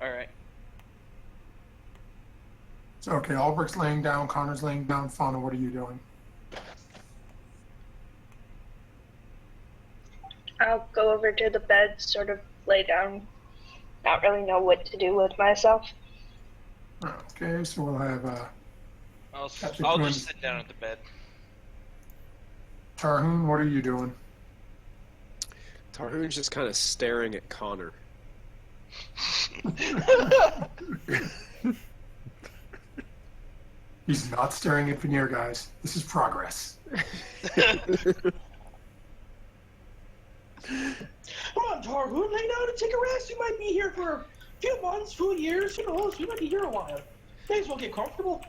All right. So okay, Albert's laying down, Connor's laying down. Fauna, what are you doing? I'll go over to the bed, sort of lay down. Not really know what to do with myself. Okay, so we'll have I'll going- just sit down at the bed. Tarhoon, what are you doing? Tarhoon's just kind of staring at Connor. He's not staring at Veneer, guys. This is progress. Come on, Tarhoon, lay down and take a rest. You might be here for a few months, few years, who knows? You might be here a while. May as well get comfortable.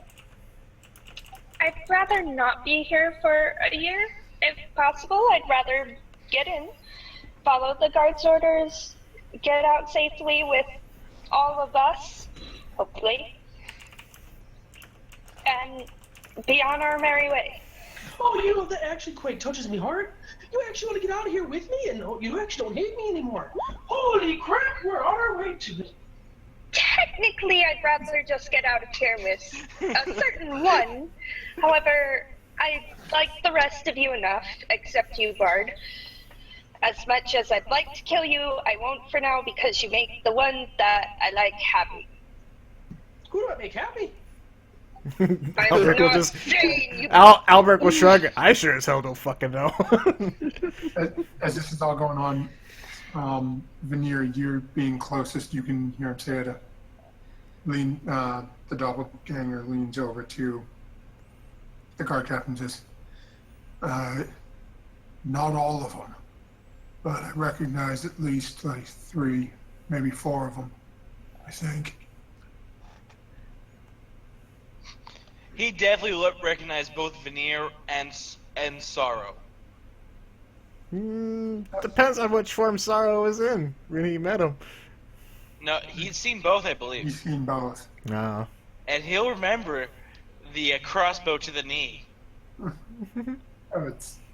I'd rather not be here for a year, if possible. I'd rather get in, follow the guard's orders, get out safely with all of us, hopefully, and be on our merry way. Oh, you know, that actually quite touches me hard. You actually want to get out of here with me, and you actually don't hate me anymore. Holy crap, we're on our way to it. Technically, I'd rather just get out of here with a certain one. However, I like the rest of you enough, except you, Bard. As much as I'd like to kill you, I won't for now because you make the one that I like happy. Who do I make happy? Albert will not just saying you- Albert will shrug. I sure as hell don't fucking know. As this is all going on, Veneer, you're being closest. You can hear him say it. The doppelganger leans over to the guard captain. Says, "Not all of them, but I recognize at least like 3, maybe 4 of them. I think." He definitely recognized both Veneer and Sorrow. Depends on which form Sorrow was in when he met him. No, he's seen both, I believe. He's seen both. No. And he'll remember the crossbow to the knee.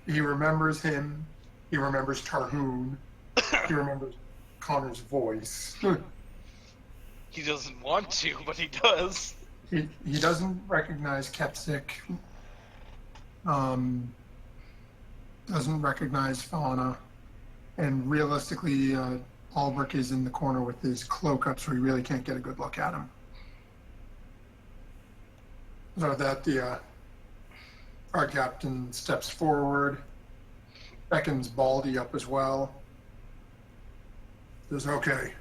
He remembers him. He remembers Tarhoon. He remembers Connor's voice. He doesn't want to, but he does. He doesn't recognize Kepsik. Doesn't recognize Fauna. And realistically, Albrecht is in the corner with his cloak up, so he really can't get a good look at him. So that the our captain steps forward, beckons Baldy up as well. Says, "Okay,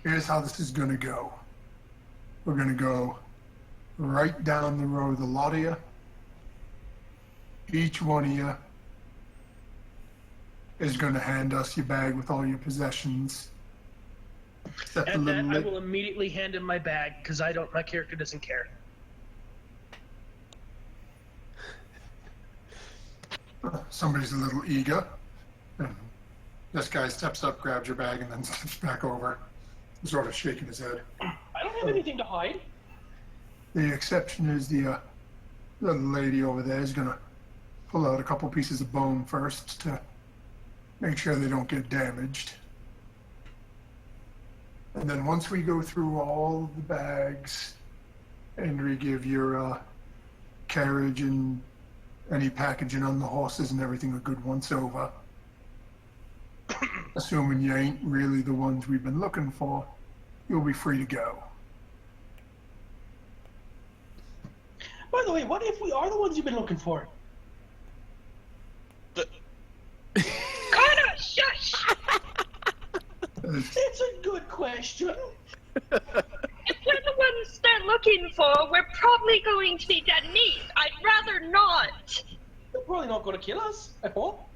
here's how this is going to go. We're going to go right down the row of the lot of you. Each one of you is going to hand us your bag with all your possessions. Except And the then I little will immediately hand him my bag, because my character doesn't care. Somebody's a little eager. And this guy steps up, grabs your bag, and then steps back over, sort of shaking his head. I don't have anything to hide. The exception is the little lady over there is going to pull out a couple pieces of bone first to make sure they don't get damaged. And then once we go through all the bags and we give your carriage and any packaging on the horses and everything a good once over, assuming you ain't really the ones we've been looking for, you'll be free to go. By the way, what if we are the ones you've been looking for? question. If we're the ones they're looking for, we're probably going to be dead meat. I'd rather not. They're probably not going to kill us, I hope.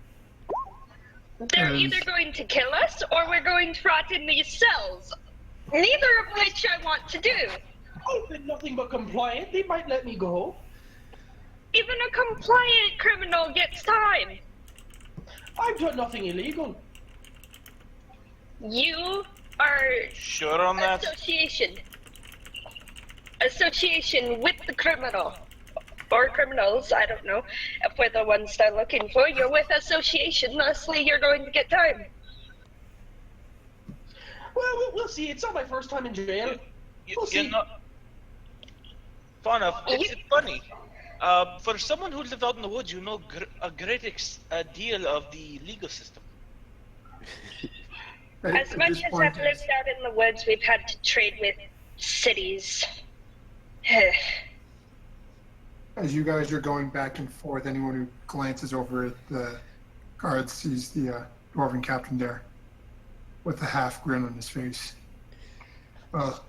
They're either going to kill us or we're going to rot in these cells. Neither of which I want to do. I've been nothing but compliant. They might let me go. Even a compliant criminal gets time. I've done nothing illegal. You are Sure on that? association with the criminal. Or criminals, I don't know. If we're the ones they're looking for, you're with association, thusly you're going to get time. Well, we'll see. It's not my first time in jail. We'll see. You're not... Fun enough. It's funny. For someone who lived out in the woods, you know a great deal of the legal system. As much as I've lived out in the woods, we've had to trade with cities. As you guys are going back and forth, anyone who glances over at the guards sees the dwarven captain there with a half grin on his face. Well,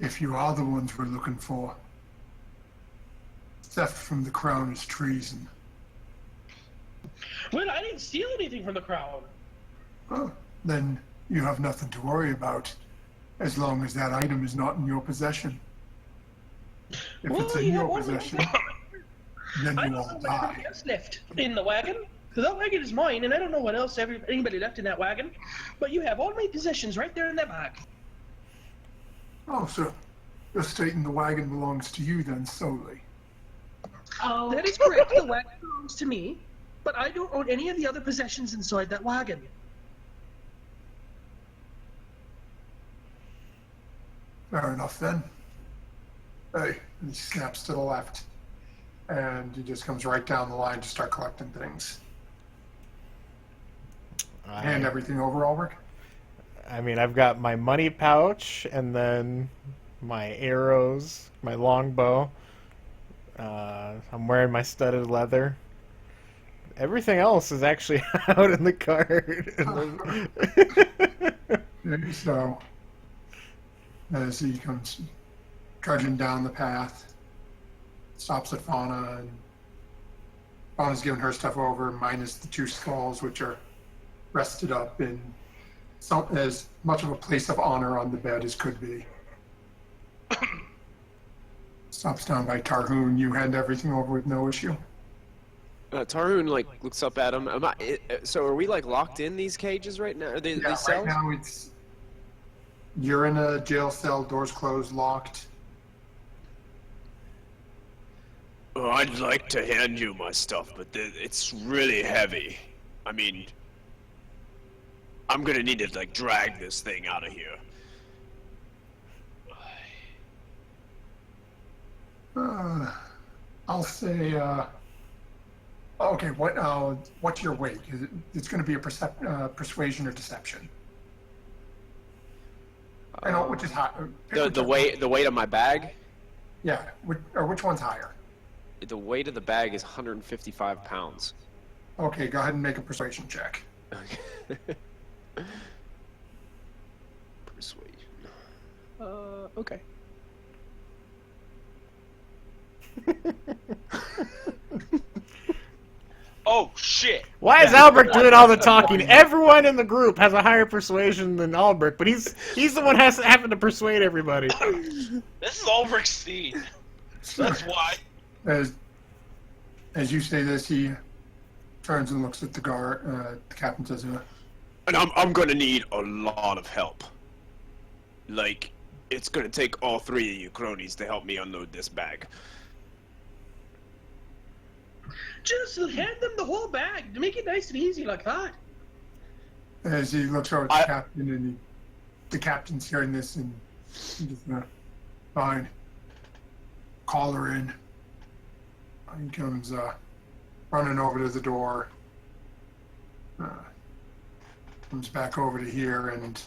if you are the ones we're looking for, theft from the crown is treason. Well, I didn't steal anything from the crown. Well, then you have nothing to worry about, as long as that item is not in your possession. If it's in your possession, then I you know all somebody die. else left in the wagon. Because that wagon is mine, and I don't know what else anybody left in that wagon. But you have all my possessions right there in that bag. Oh, so you're stating the wagon belongs to you then solely. Oh. That is correct. The wagon belongs to me, but I don't own any of the other possessions inside that wagon. Fair enough then. Hey, and he snaps to the left. And he just comes right down the line to start collecting things. Hand everything over, Ulrich? I mean, I've got my money pouch, and then my arrows, my longbow. I'm wearing my studded leather. Everything else is actually out in the cart. So, as he comes trudging down the path, stops at Fauna, and Fauna's giving her stuff over, minus the two skulls, which are rested up in as much of a place of honor on the bed as could be. Stops down by Tarhoon. You hand everything over with no issue. Tarhoon looks up at him. So are we locked in these cages right now? Are they Yeah, these cells? right now you're in a jail cell, doors closed, locked. Oh, I'd like to hand you my stuff, but it's really heavy. I mean, I'm gonna need to drag this thing out of here. I'll say. Okay. What's your weight? It's going to be a persuasion or deception. I know which is high. The weight of my bag. Yeah. Which one's higher? The weight of the bag is 155 pounds. Okay. Go ahead and make a persuasion check. Persuasion. Okay. Oh shit! Why is Albert doing all the talking? Everyone in the group has a higher persuasion than Albert, but he's the one having to persuade everybody. This is Ulrich's scene. That's why. As you say this, he turns and looks at the guard. The captain says, And I'm gonna need a lot of help. It's gonna take all three of you cronies to help me unload this bag. Just hand them the whole bag to make it nice and easy like that. as he looks over at the captain, and the captain's hearing this, and he just, fine. Call her in. He comes running over to the door. Comes back over to here and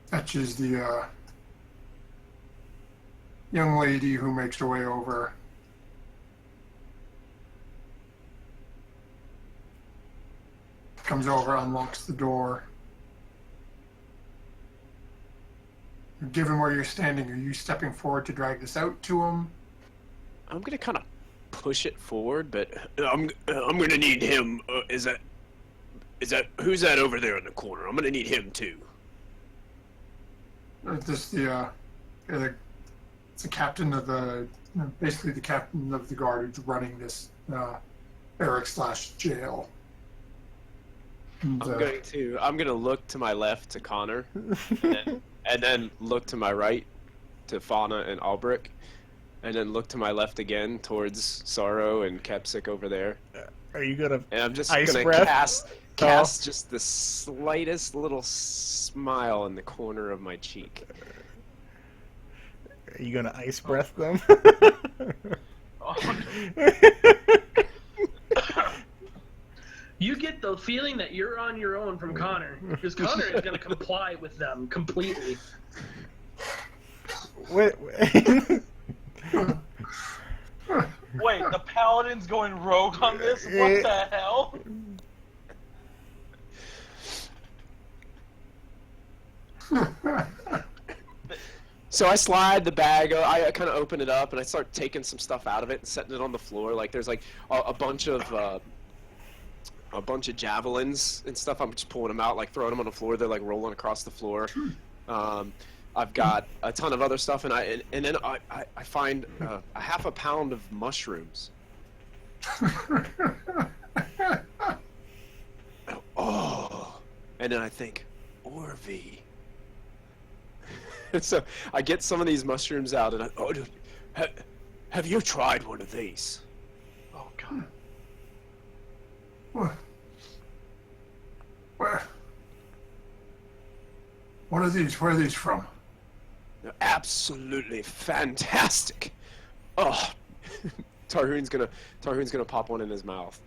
fetches the young lady who makes her way over. comes over, unlocks the door. Given where you're standing, are you stepping forward to drag this out to him? I'm gonna kind of push it forward, but I'm gonna need him. Is that who's that over there in the corner? I'm gonna need him too. This it's the captain of the basically the captain of the guard who's running this barrack/jail. And, I'm gonna look to my left to Connor, and then look to my right to Fauna and Albric, and then look to my left again towards Sorrow and Kepsic over there. Are you gonna? And I'm just ice gonna breath? cast just the slightest little smile in the corner of my cheek. Are you gonna ice breath them? You get the feeling that you're on your own from Connor, because Connor is going to comply with them completely. Wait. Wait, the paladin's going rogue on this? What the hell? So I slide the bag, I kind of open it up, and I start taking some stuff out of it and setting it on the floor. Like there's like a bunch of javelins and stuff. I'm just pulling them out, like throwing them on the floor. They're like rolling across the floor. I've got a ton of other stuff, and then I find a half a pound of mushrooms. Oh, and then I think, Orvie. So I get some of these mushrooms out, and have you tried one of these? Oh god. What are these? Where are these from? They're absolutely fantastic. Oh, Tarhoon's gonna pop one in his mouth.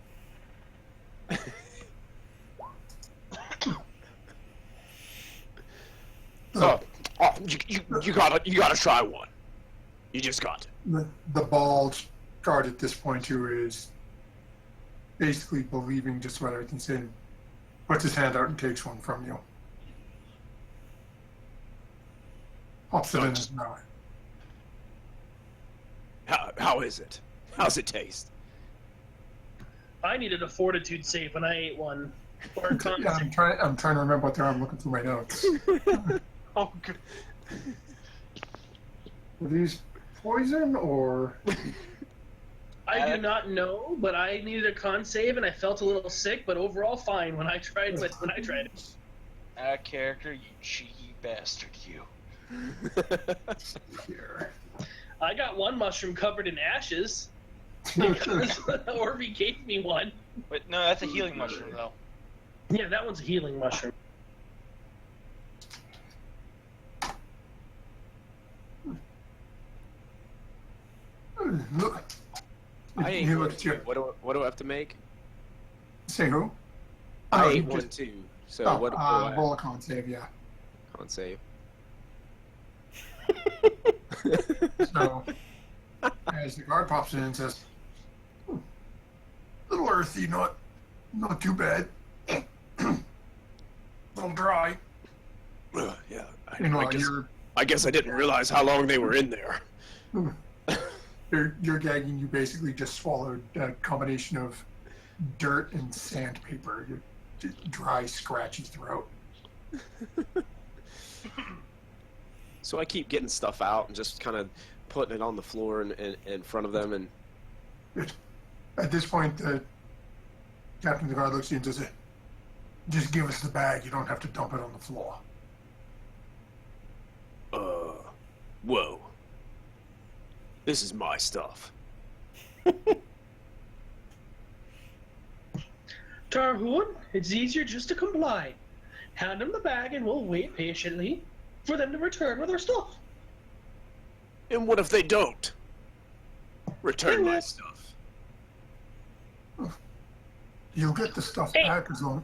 You gotta try one. You just got to. The bald guard at this point, who is basically believing just what everything's saying, puts his hand out and takes one from you. Pops it in his mouth. How is it? How's it taste? I needed a fortitude save when I ate one. Or a con Yeah, save. I'm trying to remember what they are. I'm looking through my notes. Oh god. Are these poison or? I do not know, but I needed a con save and I felt a little sick, but overall fine when I tried it. Character, you cheeky bastard, you. Here. I got one mushroom covered in ashes because Orvie gave me one. Wait, no, that's a healing mushroom, though. Yeah, that one's a healing mushroom. Look. I ate He one looks at you. too. What do I have to make? Say who? I Oh, ate you one just- too. So Oh, what do I roll a con save, yeah. can't save? So, as the guard pops in and says, "Little earthy, not too bad. Little dry." Yeah, I I guess I didn't realize how long they were in there. you're gagging. You basically just swallowed a combination of dirt and sandpaper. Your dry, scratchy throat. So I keep getting stuff out and just kind of putting it on the floor in front of them, and At this point, the captain of the guard looks at you and says, "Just give us the bag. You don't have to dump it on the floor." whoa, this is my stuff. Tarhoon, it's easier just to comply. Hand them the bag and we'll wait patiently for them to return with our stuff. And what if they don't return my stuff? You'll get the stuff Hey. back as long.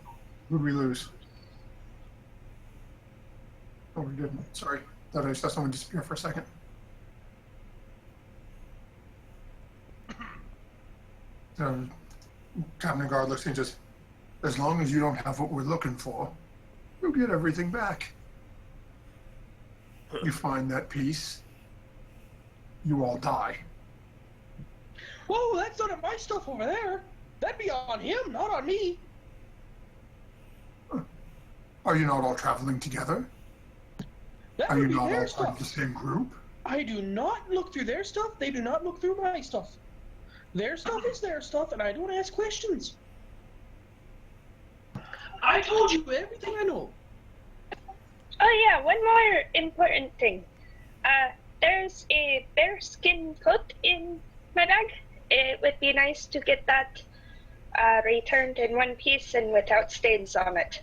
Who'd we lose? Oh, we didn't. Sorry. Thought I saw someone disappear for a second. So, Captain of Guard looks and just, As long as you don't have what we're looking for, you'll get everything back. You find that piece, you all die. Whoa, that's none of my stuff over there. That'd be on him, not on me. Are you not all traveling together? That Are would you be not their all part of the stuff. same group? I do not look through their stuff. They do not look through my stuff. Their stuff is their stuff, and I don't ask questions. I told you everything I know. Oh yeah, one more important thing. There's a bearskin coat in my bag. It would be nice to get that returned in one piece and without stains on it.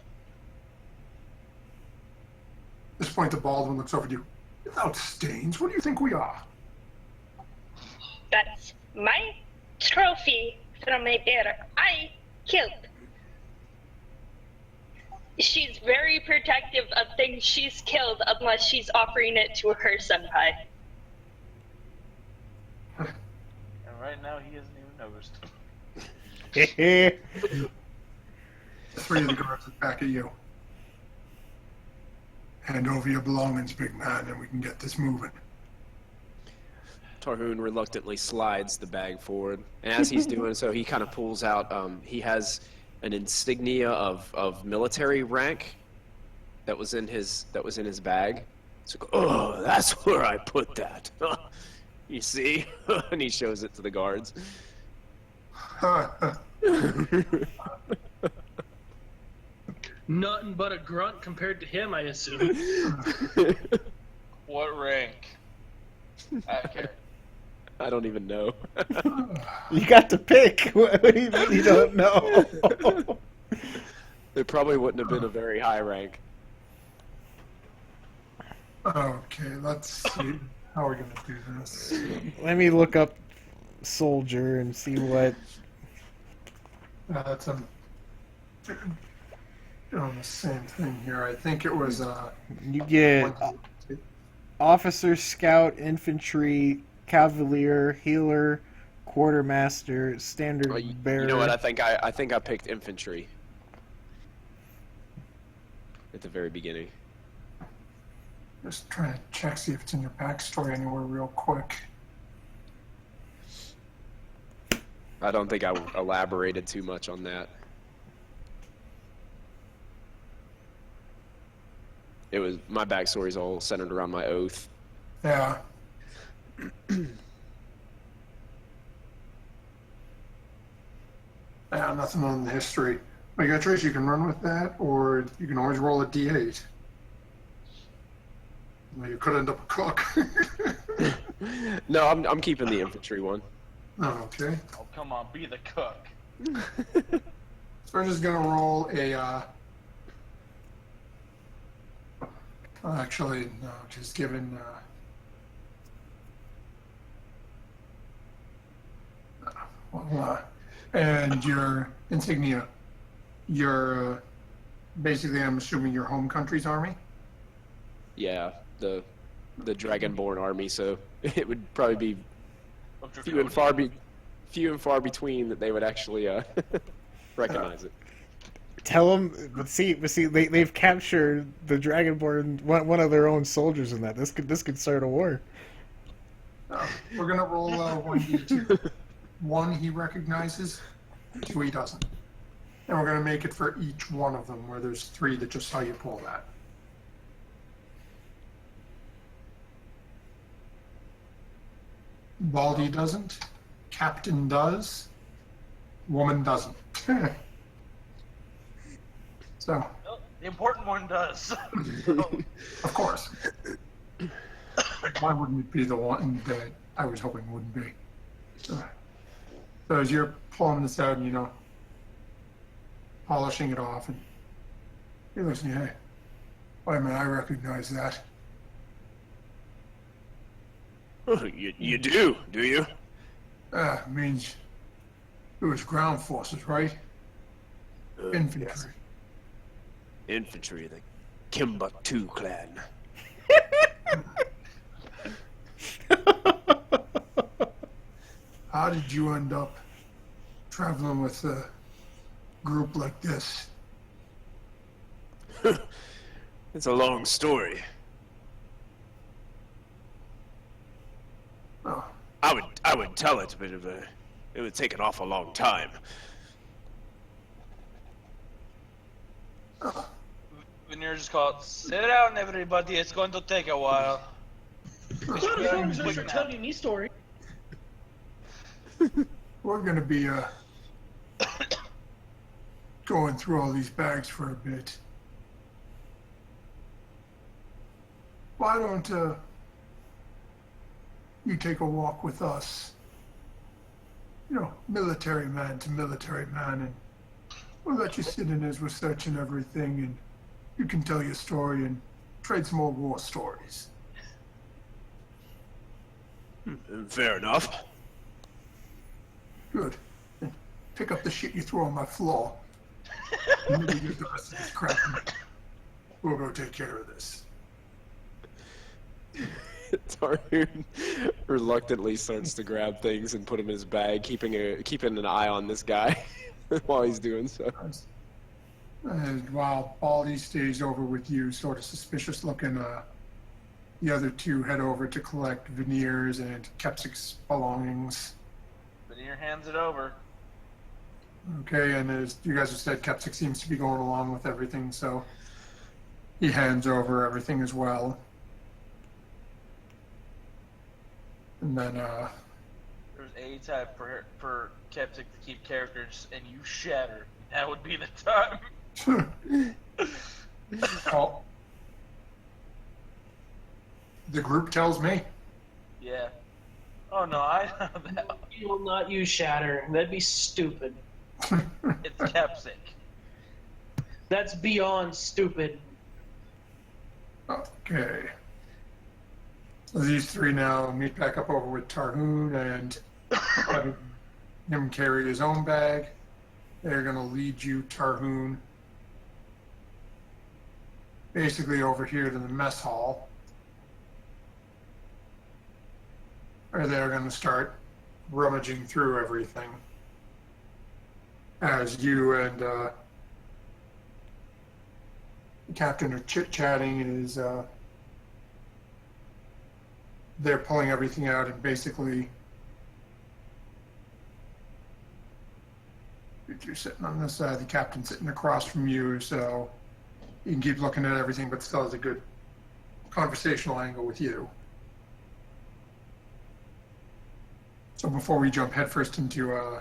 At this point, the bald one looks over at you. Without stains, what do you think we are? That's my trophy from a bear I killed. She's very protective of things she's killed unless she's offering it to her senpai. And right now, he hasn't even noticed. The three of the guards look back at you. Hand over your belongings, big man, and we can get this moving. Tarhoon reluctantly slides the bag forward, and as he's doing so, he kind of pulls out. He has an insignia of military rank that was in his bag. It's like, oh, that's where I put that. You see, and he shows it to the guards. Nothing but a grunt compared to him, I assume. What rank? Okay. I don't even know. You got to pick. What do you mean you don't know? It probably wouldn't have been a very high rank. Okay, let's see. How are we going to do this? Let me look up soldier and see what. That's doing the same thing here. I think it was You get officer, scout, infantry, cavalier, healer, quartermaster, standard bearer. You know what? I think I picked infantry at the very beginning. Just trying to check, see if it's in your backstory anywhere real quick. I don't think I elaborated too much on that. It was my backstory's all centered around my oath. Yeah. Yeah, nothing on the history. You got a choice. You can run with that, or you can always roll a d8. Well, you could end up a cook. No, I'm keeping the infantry one. Oh, okay. Oh, come on, be the cook. So we're just gonna roll a. Actually, no, just given. And your insignia, your basically, I'm assuming your home country's army. Yeah, the Dragonborn army. So it would probably be few and far between that they would actually recognize it. Tell them, but see, they've captured the Dragonborn, one of their own soldiers in that. This could start a war. We're gonna roll 1d2. 1 he recognizes, 2 he doesn't. And we're gonna make it for each one of them, where there's 3 that just saw you pull that. Baldy doesn't. Captain does. Woman doesn't. So, Well, the important one does. of course. Why wouldn't it be the one that I was hoping wouldn't be? So as you're pulling this out and, polishing it off, and he looks at you, hey, wait a minute, I recognize that. Oh, you do you? Means it was ground forces, right? Infantry. Yes. Infantry, the Kimbuktu clan. How did you end up traveling with group like this? It's a long story. Oh, I would tell it, but it would take an awful long time. Veneers just called, sit down everybody, it's going to take a while. Not as long as you're telling me story. we're gonna be going through all these bags for a bit. Why don't you take a walk with us? You know, military man to military man, and we'll let you sit in his research and everything, and you can tell your story and trade some more war stories. Fair enough. Good. And pick up the shit you throw on my floor. And maybe get the rest of this crap. We'll go take care of this. Tarun reluctantly starts to grab things and put them in his bag, keeping an eye on this guy while he's doing so. And while Baldy stays over with you, sort of suspicious looking, the other two head over to collect Veneers and Kepsik's belongings. Veneer hands it over. Okay, and as you guys have said, Kepsik seems to be going along with everything, so he hands over everything as well. And then, There's a time for Kepsic to keep characters, and you shatter. That would be the time. oh, the group tells me. Yeah. Oh no, I know that. You will not use shatter. That'd be stupid. It's Kepsic. That's beyond stupid. Okay. So these three now meet back up over with Tarhoon and have him carry his own bag. They're going to lead you, Tarhoon, basically over here to the mess hall, where they're going to start rummaging through everything as you and the captain are chit-chatting. Is they're pulling everything out, and basically you're sitting on this side, the captain's sitting across from you, so you can keep looking at everything, but still has a good conversational angle with you. So before we jump headfirst into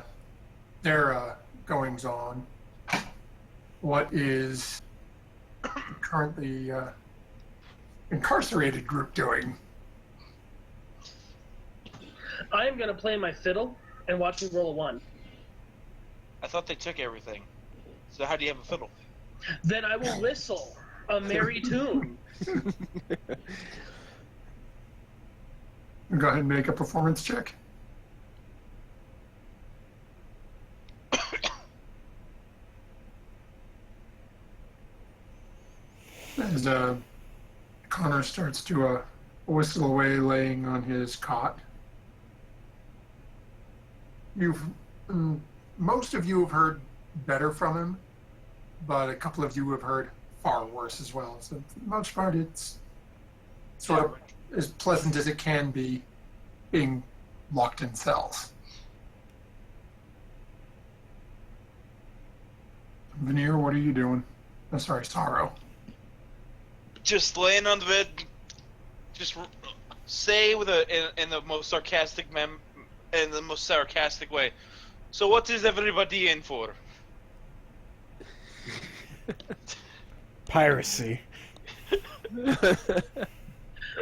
their goings on, what is the currently incarcerated group doing? I am going to play my fiddle and watch me roll a 1. I thought they took everything. So how do you have a fiddle? Then I will whistle a merry tune. Go ahead and make a performance check. As Connor starts to whistle away, laying on his cot. Most of you have heard better from him, but a couple of you have heard far worse as well. So for the most part, it's sort of as pleasant as it can be being locked in cells. Veneer, what are you doing? Oh, sorry, Sorrow. Just laying on the bed. Just say with in the most sarcastic way. So what is everybody in for? Piracy.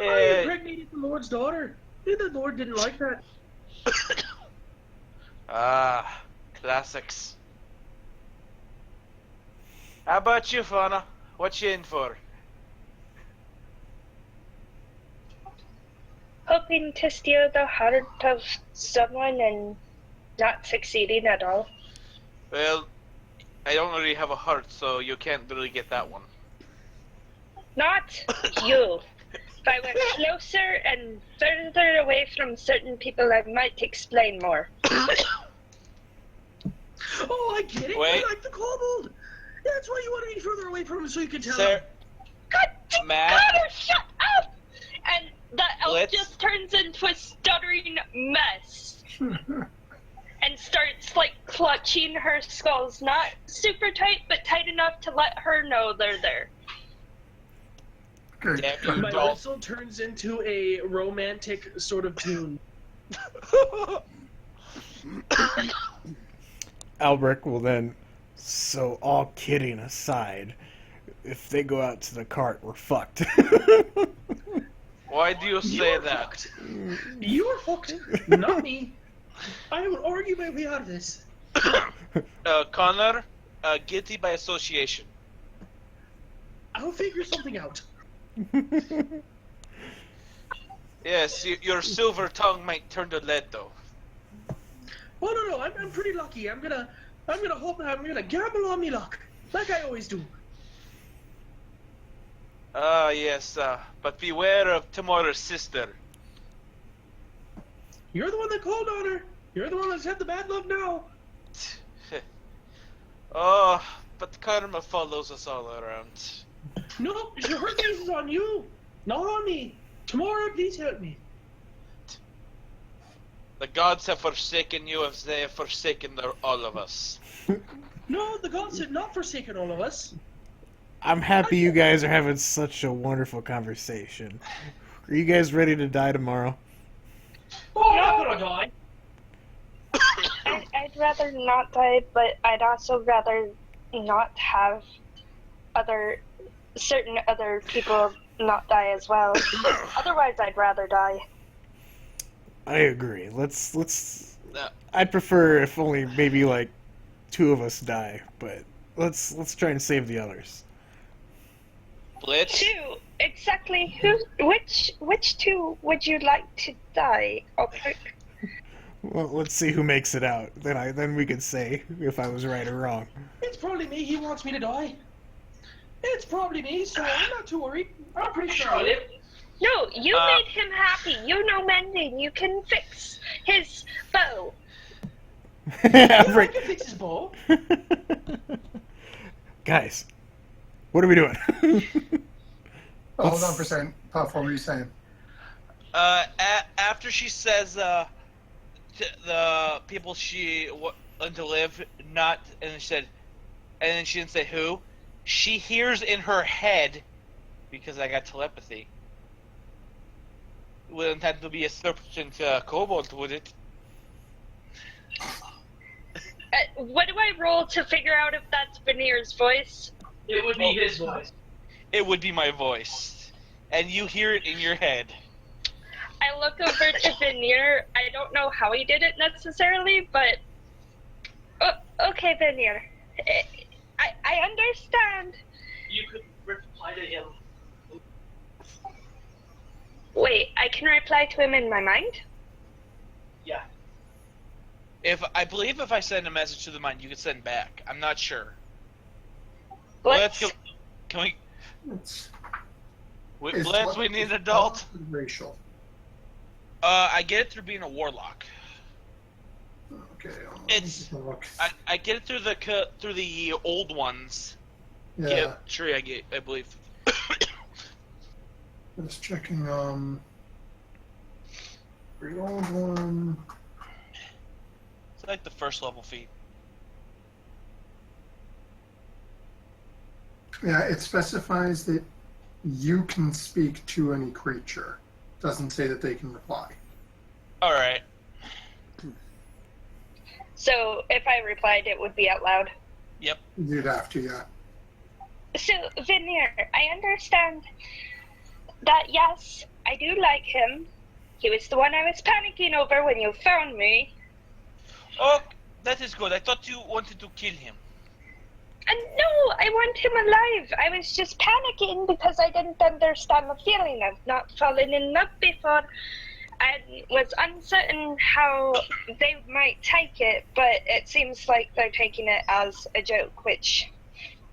I impregnated the Lord's daughter. The Lord didn't like that. Ah, classics. How about you, Fauna? What you in for? Hoping to steal the heart of someone and not succeeding at all. Well, I don't really have a heart, so you can't really get that one. Not you. If I went closer and further away from certain people, I might explain more. Oh, I get it. Wait. You like the kobold. That's why you want to be further away from him so you can tell Sir, him. God, Matt? Connor, shut up! And the elf Let's- just turns into a stuttering mess and starts like clutching her skulls, not super tight, but tight enough to let her know they're there. Good. Damn you, My doll. whistle turns into a romantic sort of tune. Albrecht will then, so all kidding aside, if they go out to the cart, we're fucked. Why do you say You're that? fucked. You're fucked, not me. I will argue my way out of this. Connor, guilty by association. I'll figure something out. Yes, your silver tongue might turn to lead, though. Oh no, I'm pretty lucky. I'm gonna gamble on me luck, like I always do. Ah, yes, but beware of tomorrow's sister. You're the one that called on her. You're the one that's had the bad luck now. Oh, but karma follows us all around. No, her case is on you, not on me. Tomorrow, please help me. The gods have forsaken you as they have forsaken all of us. No, the gods had not forsaken all of us. I'm happy you guys are having such a wonderful conversation. Are you guys ready to die tomorrow? Oh, I'm not gonna die. I'd rather not die, but I'd also rather not have certain other people not die as well. Otherwise, I'd rather die. I agree. Let's. No. I'd prefer if only maybe like 2 of us die, but let's try and save the others. Blitz? 2, exactly. Which 2 would you like to die? Okay. Well, let's see who makes it out. Then we could say if I was right or wrong. It's probably me. He wants me to die. It's probably me, so I'm not too worried. I'm pretty sure I'll live. No, you made him happy. You know mending. You can fix his bow. Yeah, I can fix his bow. Guys, what are we doing? Oh, hold on for a second. Puff, what were you saying? After she says, the people she wanted to live, not, and then she didn't say who, she hears in her head, because I got telepathy. Wouldn't have to be a serpent kobold, would it? What do I roll to figure out if that's Veneer's voice? It would be his voice. It would be my voice. And you hear it in your head. I look over to Veneer. I don't know how he did it necessarily, but... okay, Veneer. I understand. You could reply to him. Wait, I can reply to him in my mind? Yeah. I believe if I send a message to the mind, you can send back. I'm not sure. Let's Let's go. Can we... It's Blitz, we need an adult. Racial. I get it through being a warlock. Okay. It's- Look. I get it through the old ones. Yeah. Tree, I believe. Just checking. The old one. It's like the first level feat. Yeah, it specifies that you can speak to any creature. Doesn't say that they can reply. Alright. So if I replied, it would be out loud. Yep. You'd have to, yeah. So, Veneer, I understand that, yes, I do like him. He was the one I was panicking over when you found me. Oh, that is good. I thought you wanted to kill him. And no, I want him alive. I was just panicking because I didn't understand the feeling of not falling in love before and was uncertain how they might take it, but it seems like they're taking it as a joke, which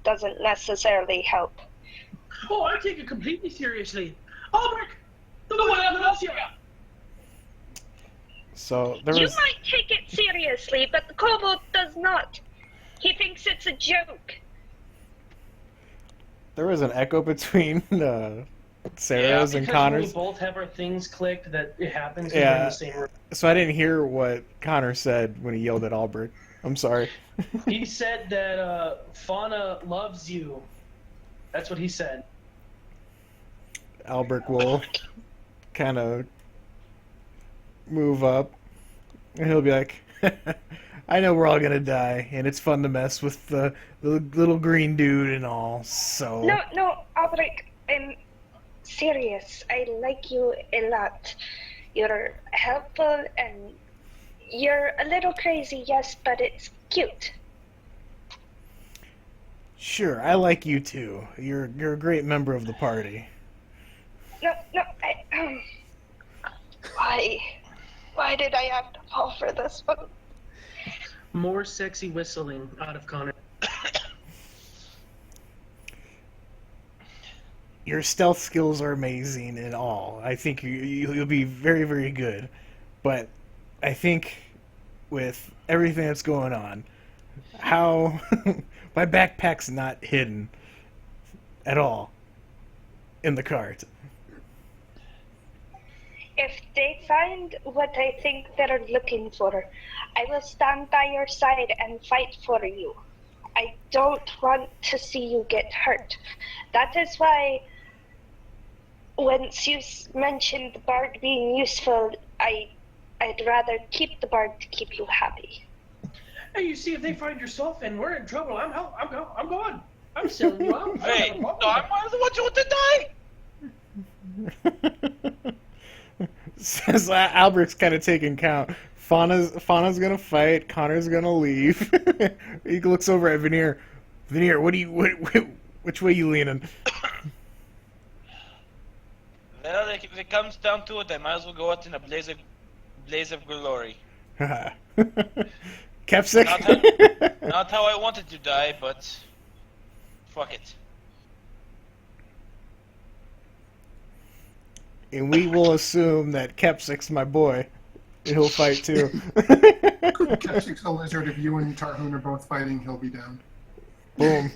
doesn't necessarily help. Oh, I take it completely seriously. Albrecht, the one I lost you. So there You was might take it seriously, but the kobold does not. He thinks it's a joke. There was an echo between Sarah's and Because when we Connor's. both have our things clicked, that it happens when we're in the same room. So I didn't hear what Connor said when he yelled at Albert. I'm sorry. He said that Fauna loves you. That's what he said. Albert will kind of move up, and he'll be like, I know we're all gonna die, and it's fun to mess with the little green dude and all, so... No, Albrecht, I'm serious. I like you a lot. You're helpful and you're a little crazy, yes, but it's cute. Sure, I like you too. You're a great member of the party. No, why did I have to fall for this one? More sexy whistling out of Connor. Your stealth skills are amazing and all. I think you'll be very, very good. But I think with everything that's going on, how my backpack's not hidden at all in the cart. If they find what I think they're looking for, I will stand by your side and fight for you. I don't want to see you get hurt. That is why, once you mentioned the bard being useful, I'd rather keep the bard to keep you happy. Hey, you see, if they find yourself and we're in trouble, I'm gone. I'm selling you out. Hey, no, I'm one of the ones who want to die. Says Albert's kind of taking count. Fauna's gonna fight. Connor's gonna leave. He looks over at Veneer. Veneer, which way you leaning? Well, if it comes down to it, I might as well go out in a blaze of glory. Kepsic? Not how I wanted to die, but fuck it. And we will assume that Kepsic's my boy. He'll fight too. Kepsic's a lizard. If you and Tarhoon are both fighting, he'll be down. Boom.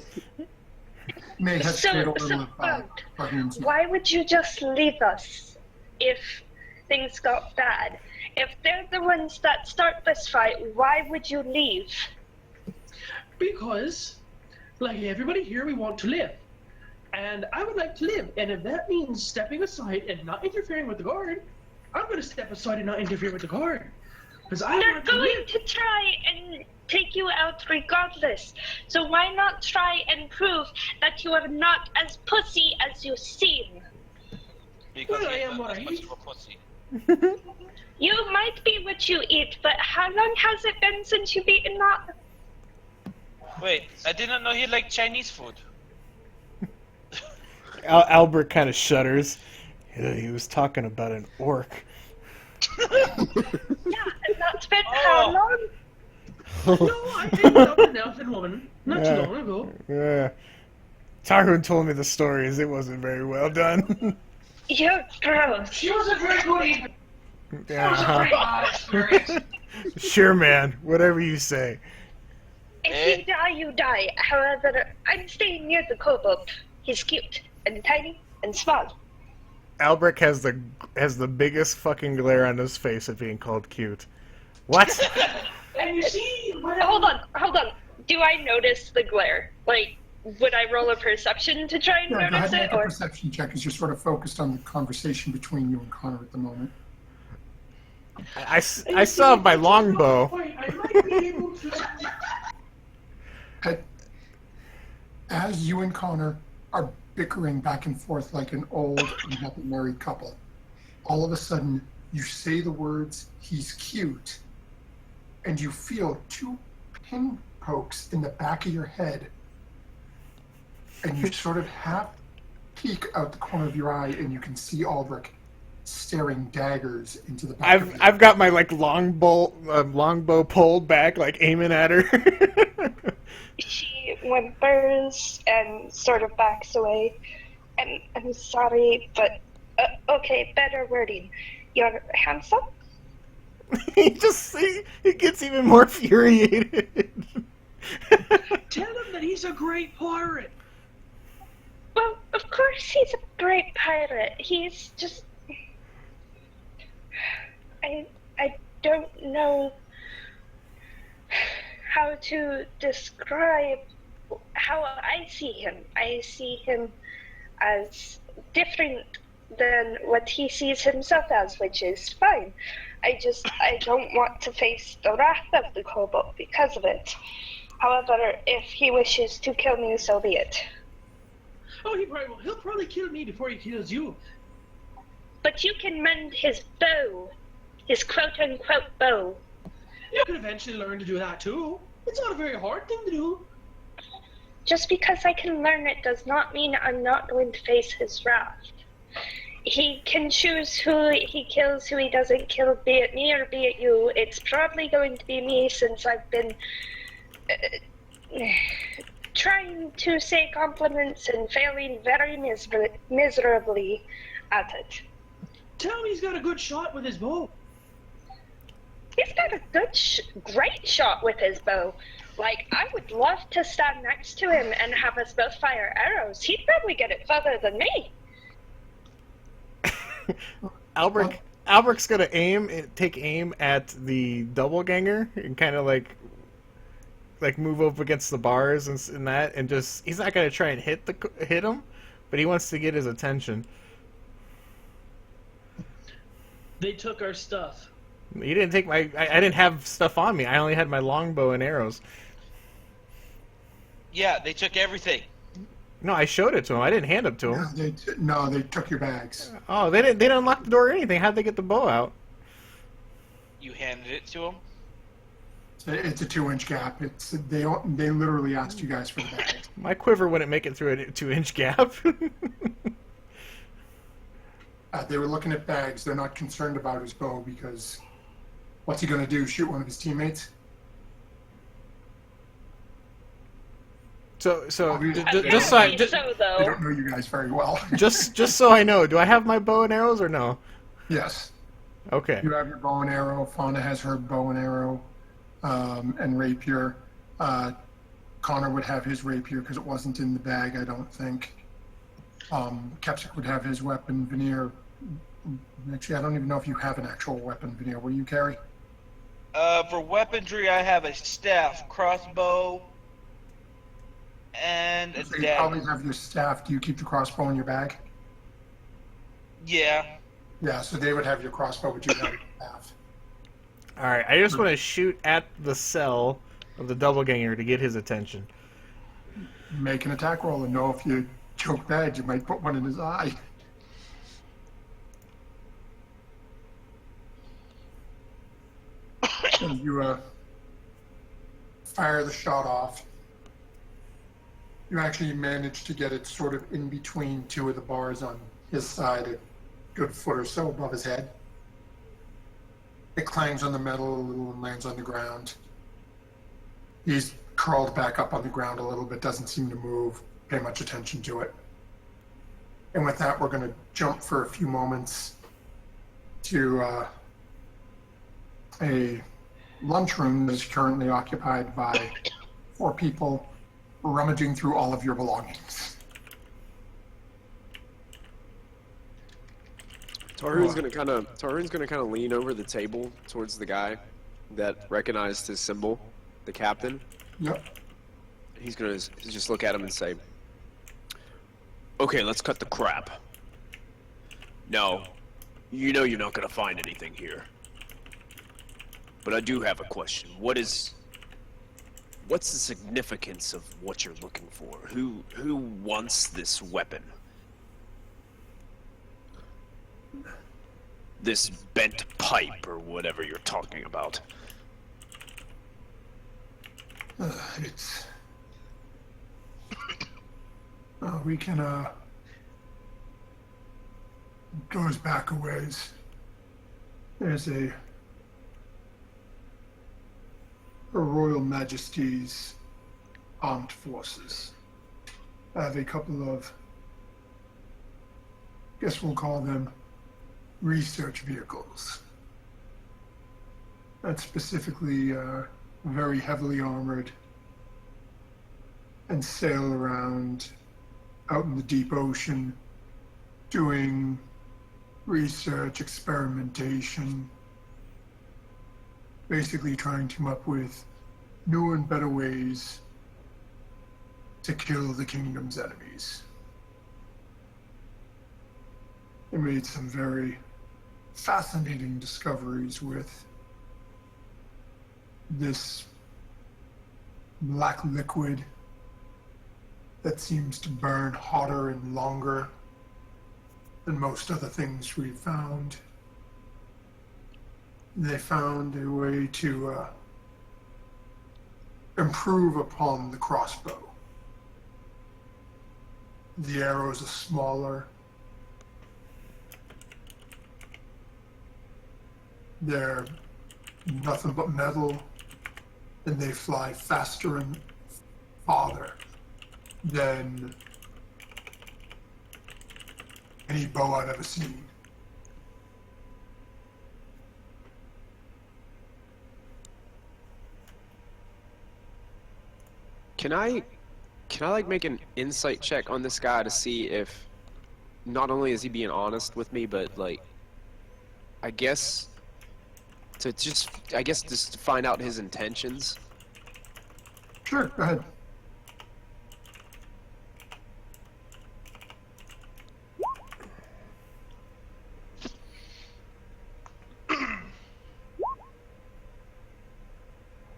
May have So, straight over live by Tarhoon's. why would you just leave us if things got bad? If they're the ones that start this fight, why would you leave? Because, like everybody here, we want to live. And I would like to live. And if that means stepping aside and not interfering with the guard, I'm going to step aside and not interfere with the guard. Because I They're want to going live. to try and take you out regardless. So why not try and prove that you are not as pussy as you seem? Because Well, I he's am not what as I much eat. of a pussy. You might be what you eat, but how long has it been since you've eaten that? Wait, I did not know he liked Chinese food. Albert kind of shudders. He was talking about an orc. Yeah, and that's been how long? No, I ended up an elfin woman not too Yeah. long ago. Yeah. Tarhun told me the stories. It wasn't very well done. You're gross. She wasn't very good either. Yeah, It was a pretty odd experience. Sure, man. Whatever you say. If you die, you die. However, I'm staying near the kobold. He's cute and tiny and small. Albrecht has the biggest fucking glare on his face at being called cute. What? And you see, Hold on. Do I notice the glare? Like, would I roll a perception to try and Yeah, go ahead notice and it? make a Or perception check as you're sort of focused on the conversation between you and Connor at the moment. I still have my longbow. I might be able to. As you and Connor are bickering back and forth like an old and happy married couple, all of a sudden you say the words, "He's cute," and you feel two pin pokes in the back of your head, and you sort of half peek out the corner of your eye, and you can see Aldrich staring daggers into the back of your I've got my like longbow pulled back, like aiming at her. she whimpers and sort of backs away. I'm sorry, but okay, better wording. You're handsome? he gets even more infuriated. Tell him that he's a great pirate. Well, of course he's a great pirate. He's just... I don't know how to describe how I see him. I see him as different than what he sees himself as, which is fine. I don't want to face the wrath of the kobold because of it. However, if he wishes to kill me, so be it. Oh, he'll probably kill me before he kills you. But you can mend his bow. His quote-unquote bow. You can eventually learn to do that too. It's not a very hard thing to do. Just because I can learn it does not mean I'm not going to face his wrath. He can choose who he kills, who he doesn't kill, be it me or be it you. It's probably going to be me, since I've been trying to say compliments and failing very miserably at it. Tell me he's got a good shot with his bow. He's got a good, great shot with his bow. Like, I would love to stand next to him and have us both fire arrows. He'd probably get it further than me. Alberic's gonna take aim at the doppelganger and kind of like move up against the bars and that, and just, he's not gonna try and hit him, but he wants to get his attention. They took our stuff. He didn't take I didn't have stuff on me. I only had my longbow and arrows. Yeah, they took everything. No, I showed it to him. I didn't hand it to him. No, they took your bags. Oh, they didn't unlock the door or anything. How'd they get the bow out? You handed it to him? It's a 2-inch gap. They literally asked you guys for the bags. My quiver wouldn't make it through a 2-inch gap. They were looking at bags. They're not concerned about his bow because what's he going to do? Shoot one of his teammates? So just so Apparently just, so, I though. don't know you guys very well. just so I know, do I have my bow and arrows or no? Yes. Okay. You have your bow and arrow. Fauna has her bow and arrow and rapier. Connor would have his rapier because it wasn't in the bag, I don't think. Kepsic would have his weapon. Veneer. Actually, I don't even know if you have an actual weapon, Veneer. What do you carry? For weaponry, I have a staff, crossbow, and a So you dagger. probably have your staff. Do you keep the crossbow in your bag? Yeah. Yeah, so they would have your crossbow, but you have your staff. All right. I just want to shoot at the cell of the doppelganger to get his attention. Make an attack roll and know if you choke bad, you might put one in his eye. And you fire the shot off. You actually manage to get it sort of in between two of the bars on his side, a good foot or so above his head. It clangs on the metal a little and lands on the ground. He's curled back up on the ground a little bit, doesn't seem to move, pay much attention to it. And with that, we're going to jump for a few moments to a lunchroom that is currently occupied by 4 people rummaging through all of your belongings. Tarun's gonna kind of lean over the table towards the guy that recognized his symbol, the captain. Yep. He's gonna just look at him and say, "Okay, let's cut the crap. No, you know you're not gonna find anything here. But I do have a question. What's the significance of what you're looking for? Who wants this weapon? This bent pipe or whatever you're talking about." It's... we can, goes back a ways. There's Her Royal Majesty's armed forces have a couple of, guess we'll call them research vehicles. That's specifically very heavily armored and sail around out in the deep ocean doing research, experimentation, basically trying to come up with new and better ways to kill the kingdom's enemies. They made some very fascinating discoveries with this black liquid that seems to burn hotter and longer than most other things we found. They found a way to improve upon the crossbow. The arrows are smaller. They're nothing but metal, and they fly faster and farther than any bow I've ever seen. Can I like make an insight check on this guy to see if not only is he being honest with me, but like I guess just to find out his intentions. Sure, go ahead.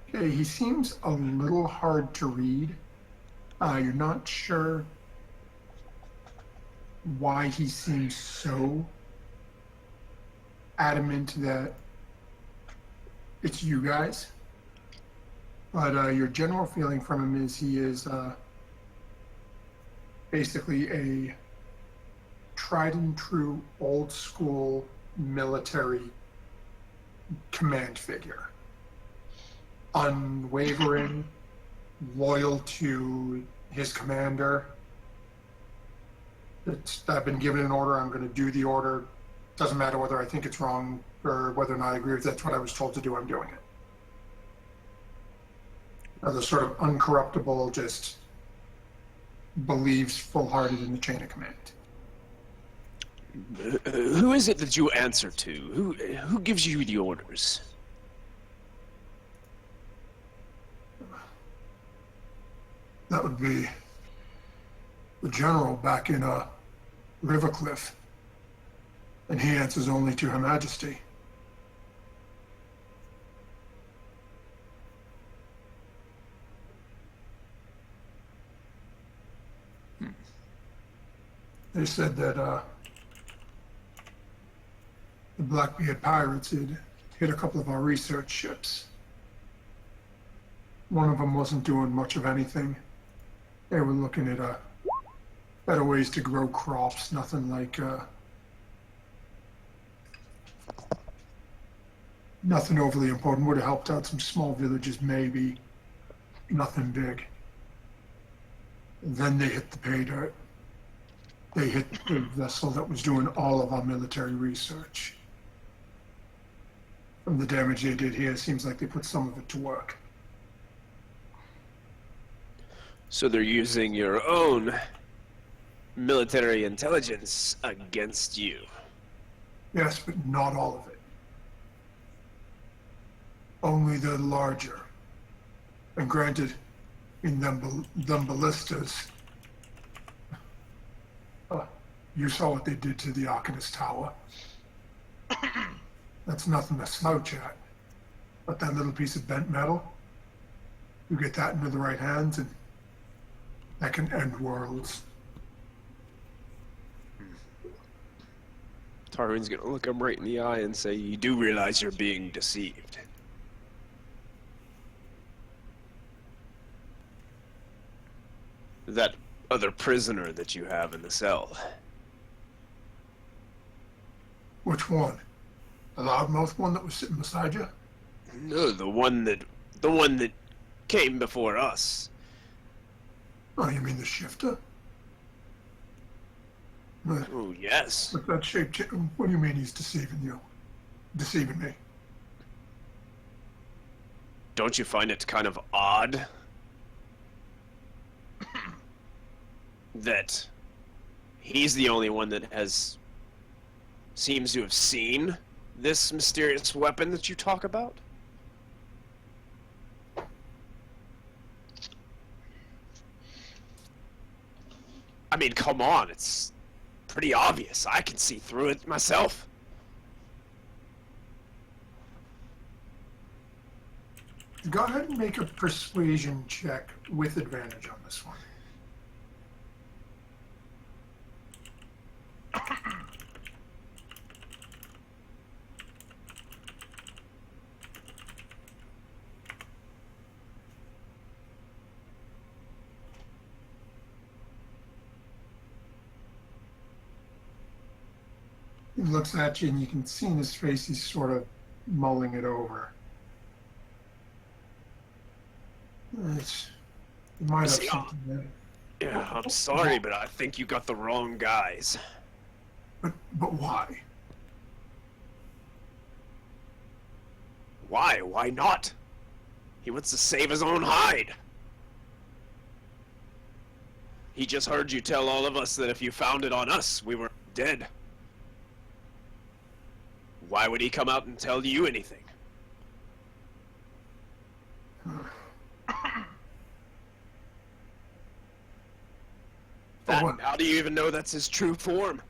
Okay, he seems a little hard to read. You're not sure why he seems so adamant that it's you guys. But your general feeling from him is he is basically a tried and true old school military command figure. Unwavering, loyal to his commander. I've been given an order, I'm going to do the order. Doesn't matter whether I think it's wrong or whether or not I agree with it. That's what I was told to do, I'm doing it. The sort of uncorruptible, just believes full-hearted in the chain of command. Who is it that you answer to? Who gives you the orders? That would be the general back in Rivercliff, and he answers only to Her Majesty. They said that the Blackbeard pirates had hit a couple of our research ships. One of them wasn't doing much of anything. They were looking at better ways to grow crops, nothing like nothing overly important. Would have helped out some small villages, maybe. Nothing big. And then they hit the pay dirt. They hit the vessel that was doing all of our military research. From the damage they did here, it seems like they put some of it to work. So they're using your own military intelligence against you. Yes, but not all of it. Only the larger. And granted, in them ballistas, you saw what they did to the Arcanist Tower. That's nothing to slouch at. But that little piece of bent metal, you get that into the right hands and that can end worlds. Tarwin's gonna look him right in the eye and say, "You do realize you're being deceived." That other prisoner that you have in the cell. Which one? The loudmouth one that was sitting beside you? No, the one that came before us. Oh, you mean the shifter? Oh, yes. With that shape, what do you mean he's deceiving you? Deceiving me? Don't you find it kind of odd? that he's the only one that seems to have seen this mysterious weapon that you talk about? I mean, come on, it's pretty obvious. I can see through it myself. Go ahead and make a persuasion check with advantage on this one. He looks at you and you can see in his face he's sort of mulling it over. You might have See, something there. Yeah, I'm sorry, but I think you got the wrong guys. But why? Why? Why not? He wants to save his own hide. He just heard you tell all of us that if you found it on us, we were dead. Why would he come out and tell you anything? How do you even know that's his true form?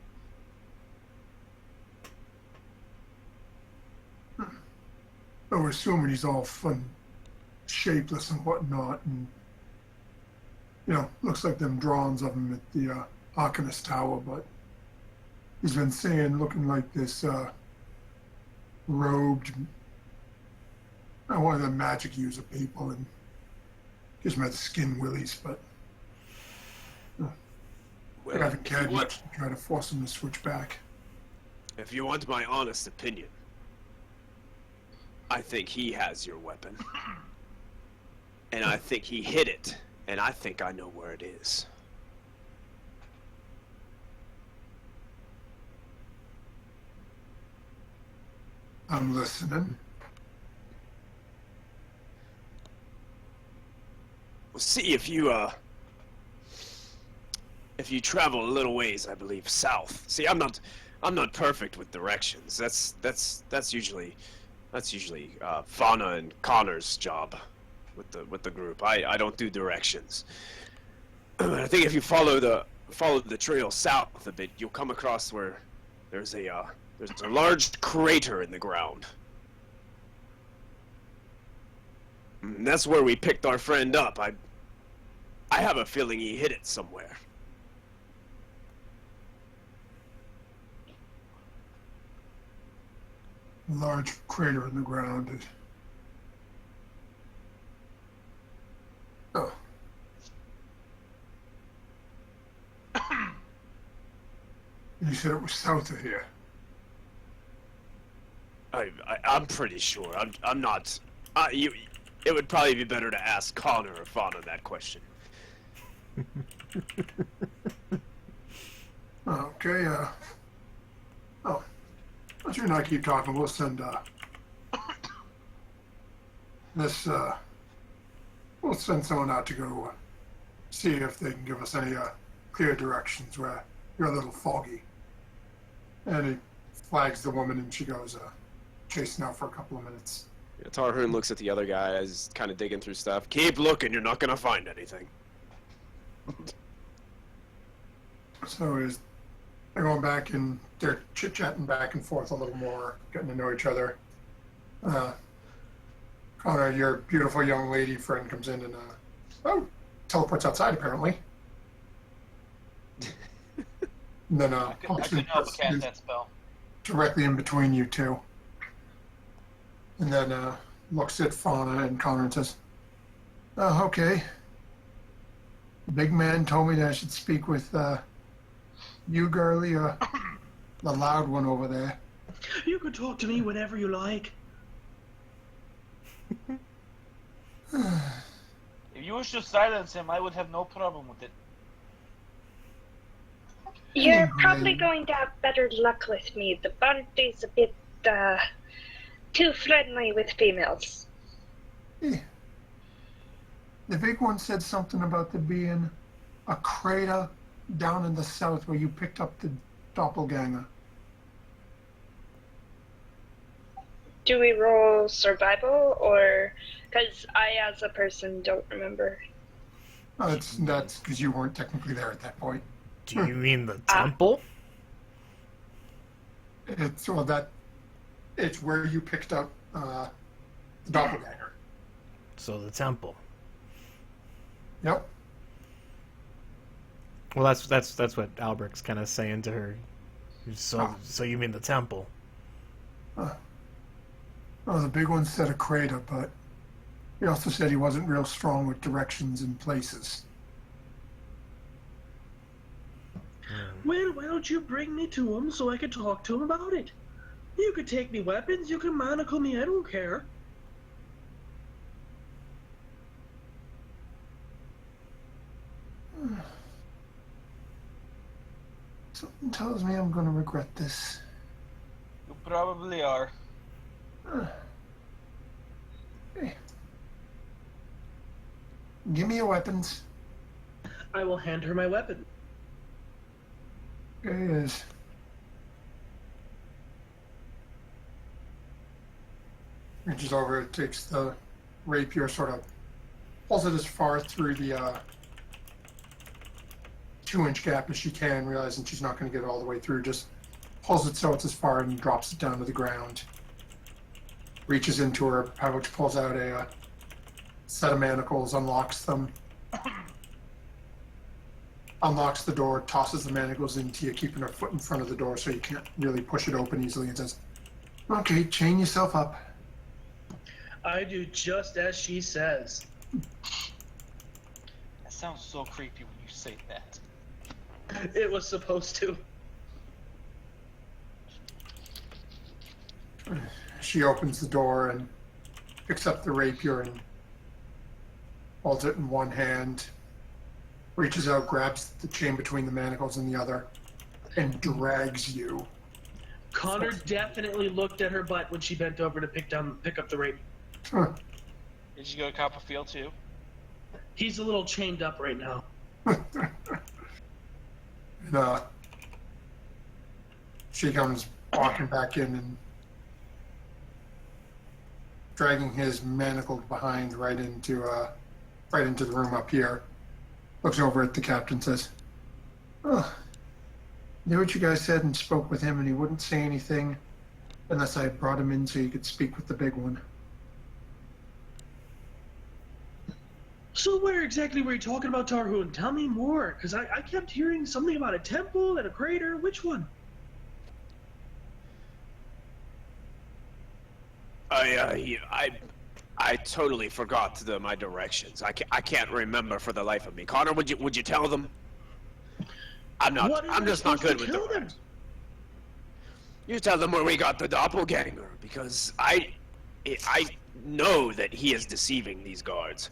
We're assuming he's all fun, shapeless and whatnot, and looks like them drawings of him at the Arcanist Tower, but he's been saying looking like this robed, one of the magic user people, and gives him the skin willies, but I haven't cared much to try to force him to switch back. If you want my honest opinion, I think he has your weapon. And I think he hid it, and I think I know where it is. I'm listening. Well, see, if you travel a little ways, I believe, south. See, I'm not perfect with directions. That's usually Fauna and Connor's job with the group. I don't do directions. I think if you follow the trail south a bit, you'll come across where there's a large crater in the ground. And that's where we picked our friend up. I have a feeling he hid it somewhere. Large crater in the ground. Oh. You said it was south of here. I'm pretty sure. I'm not. It would probably be better to ask Connor or Fauna that question. Okay. Oh. Let's you not keep talking. We'll send we'll send someone out to go see if they can give us any clear directions where you're a little foggy. And he flags the woman and she goes chasing out for a couple of minutes. Yeah, Tarhoon looks at the other guy as kind of digging through stuff. Keep looking, you're not gonna find anything. So they're going back and they're chit-chatting back and forth a little more, getting to know each other. Connor, your beautiful young lady friend comes in and teleports outside apparently. And then I couldn't help but cast that spell. Directly in between you two. And then looks at Fauna and Connor and says, "Oh, okay. The big man told me that I should speak with you, girlie, or the loud one over there." You can talk to me whenever you like. If you wish to silence him, I would have no problem with it. You're probably going to have better luck with me. The bounty's a bit too friendly with females. Yeah. The big one said something about there being a crater down in the south where you picked up the doppelganger. Do we roll survival, or because I, as a person, don't remember? That's because you weren't technically there at that point. Do you mean the temple? It's where you picked up the doppelganger. So the temple. Yep. Well, that's what Albrecht's kind of saying to her. So you mean the temple? Well, the big one said a crater, but he also said he wasn't real strong with directions and places. Well, why don't you bring me to him so I can talk to him about it? You could take me weapons, you can manacle me, I don't care. Something tells me I'm going to regret this. You probably are. Hey. Give me your weapons. I will hand her my weapon. There he is. Reaches over, takes the rapier, sort of pulls it as far through the 2-inch gap as she can, realizing she's not going to get it all the way through. Just pulls it so it's as far and drops it down to the ground. Reaches into her pouch, pulls out a set of manacles, unlocks them. Unlocks the door, tosses the manacles into you, keeping her foot in front of the door so you can't really push it open easily, and says, "Okay, chain yourself up." I do just as she says. That sounds so creepy when you say that. It was supposed to. She opens the door and picks up the rapier and holds it in one hand, reaches out, grabs the chain between the manacles in the other, and drags you. Connor definitely looked at her butt when she bent over to pick up the rapier. Huh. Did you go to Copperfield too? He's a little chained up right now. And, she comes walking back in and dragging his manacled behind right into the room up here. Looks over at the captain, says, "Oh, knew what you guys said and spoke with him, and he wouldn't say anything unless I had brought him in so you could speak with the big one." So where exactly were you talking about, Tarhoon? Tell me more, because I kept hearing something about a temple and a crater. Which one? I totally forgot my directions. I can't remember for the life of me. Connor, would you tell them? I'm just not good with directions. You tell them where we got the doppelganger, because I know that he is deceiving these guards.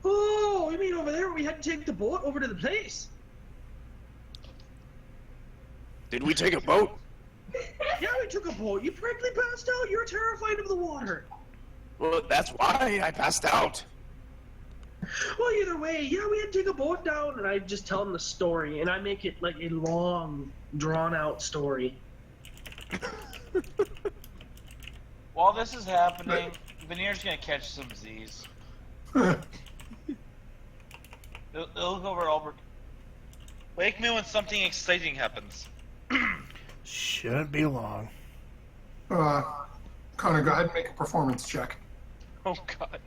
Oh, you mean over there where we had to take the boat over to the place? Did we take a boat? Yeah, we took a boat. You frankly passed out. You're terrified of the water. Well, that's why I passed out. Well, either way, yeah, we had to take a boat down, and I just tell them the story, and I make it like a long, drawn-out story. While this is happening, Veneer's gonna catch some Z's. They'll go over Albert. Wake me when something exciting happens. Shouldn't be long. Connor, go ahead and make a performance check. Oh god.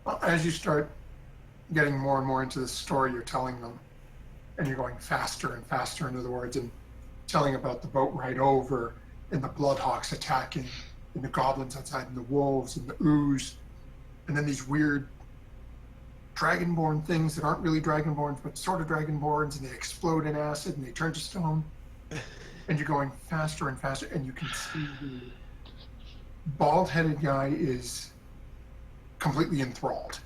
Well, as you start getting more and more into the story you're telling them, and you're going faster and faster into the words and telling about the boat ride over, and the Bloodhawks attacking, and the goblins outside, and the wolves, and the ooze, and then these weird dragonborn things that aren't really dragonborns, but sort of dragonborns, and they explode in acid, and they turn to stone, and you're going faster and faster, and you can see the bald-headed guy is completely enthralled.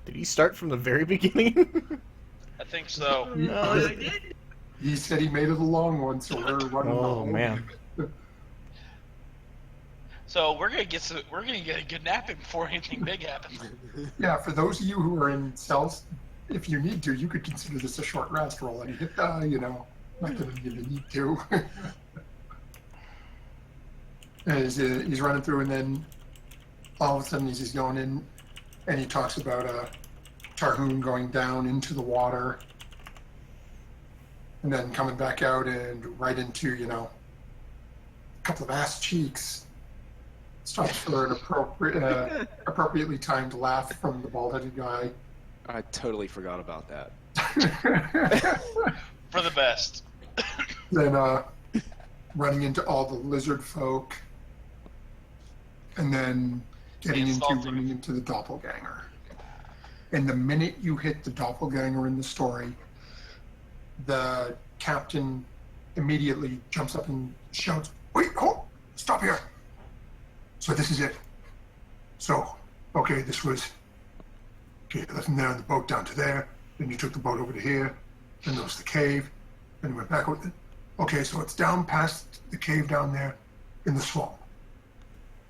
Did he start from the very beginning? I think so. No, I did. He said he made it a long one, so we're running the Oh whole man. So we're gonna get a good nap in before anything big happens. Yeah, for those of you who are in cells, if you need to, you could consider this a short rest roll. And not that you need to. As he's running through, and then all of a sudden he's going in, and he talks about Tarhoon going down into the water, and then coming back out and right into a couple of ass cheeks. Stops for an appropriately timed laugh from the bald-headed guy. I totally forgot about that. For the best. Then running into all the lizard folk, and then running into the doppelganger. And the minute you hit the doppelganger in the story, the captain immediately jumps up and shouts, "Wait, hold, stop here. So this is it. So, okay, you left him there on the boat down to there, then you took the boat over to here, then there was the cave, then you went back over. Okay, so it's down past the cave down there in the swamp.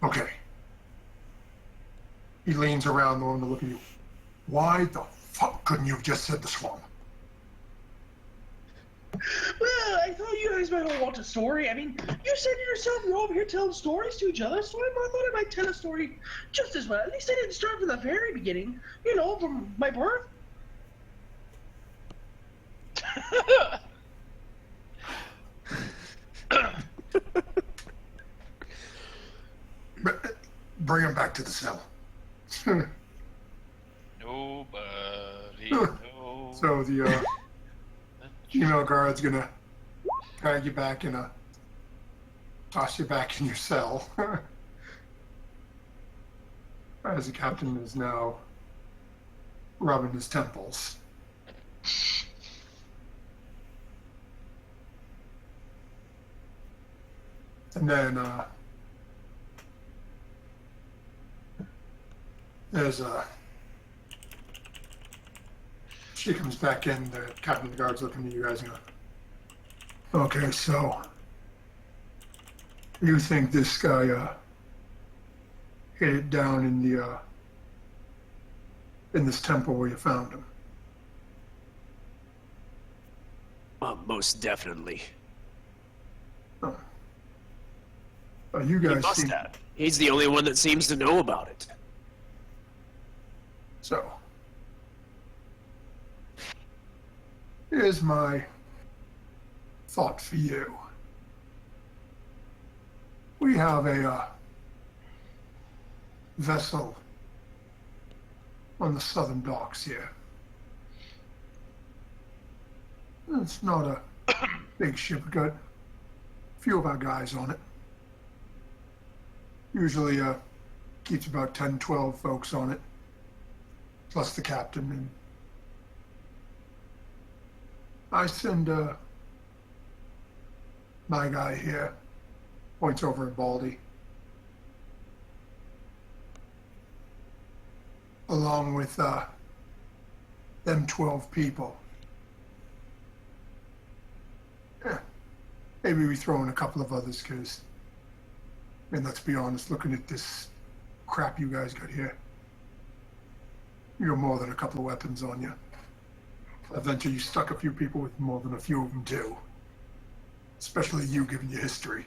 Okay." He leans around the one to look at you. "Why the fuck couldn't you have just said the swamp?" Well, I thought you guys might all want a story. I mean, you said it yourself, you're over here telling stories to each other, so I thought I might tell a story just as well. At least I didn't start from the very beginning, from my birth. Bring him back to the cell. Nobody knows. So the female guard's gonna drag you back and toss you back in your cell. As the captain is now rubbing his temples. And then she comes back in, the captain of the guard's looking at you guys and goes, "Okay, so you think this guy hit it down in this temple where you found him?" Most definitely. Oh. You He guys must have. He's the only one that seems to know about it. So, here's my thought for you. We have a vessel on the southern docks here. It's not a big ship. We've got a few of our guys on it. Usually keeps about 10, 12 folks on it, plus the captain. And I send my guy here, points over at Baldy, along with them 12 people. Yeah, maybe we throw in a couple of others, because, let's be honest, looking at this crap you guys got here, you got more than a couple of weapons on you. Eventually you stuck a few people with more than a few of them too. Especially you, given your history.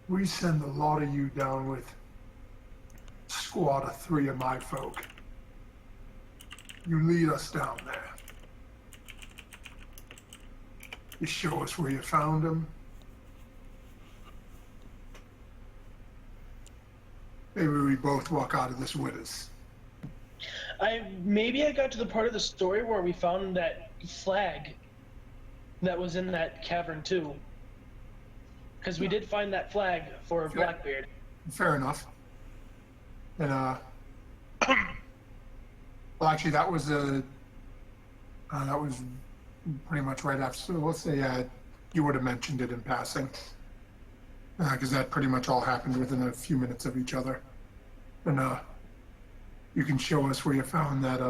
We send a lot of you down with a squad of 3 of my folk. You lead us down there. You show us where you found them. Maybe we both walk out of this with us. Maybe I got to the part of the story where we found that flag that was in that cavern too. Because we did find that flag for Blackbeard. Fair enough. And well, actually, that was pretty much right after. So let's say you would have mentioned it in passing, because that pretty much all happened within a few minutes of each other. And you can show us where you found that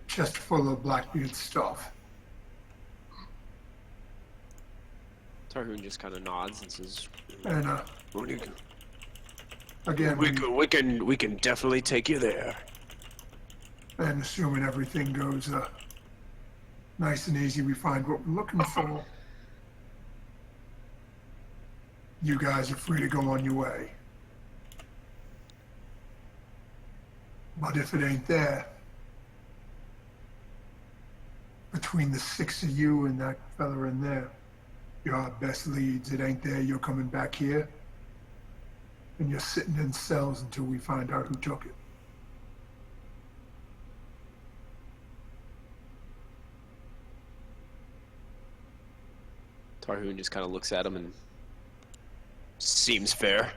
chest full of Blackbeard stuff. Tarhoon just kind of nods and says, And "When you- again, we can definitely take you there." and assuming everything goes nice and easy, we find what we're looking for. You guys are free to go on your way. But if it ain't there, between the 6 of you and that fella in there, you're our best leads. It ain't there, you're coming back here, and you're sitting in cells until we find out who took it. Tarhoon just kind of looks at him and seems fair.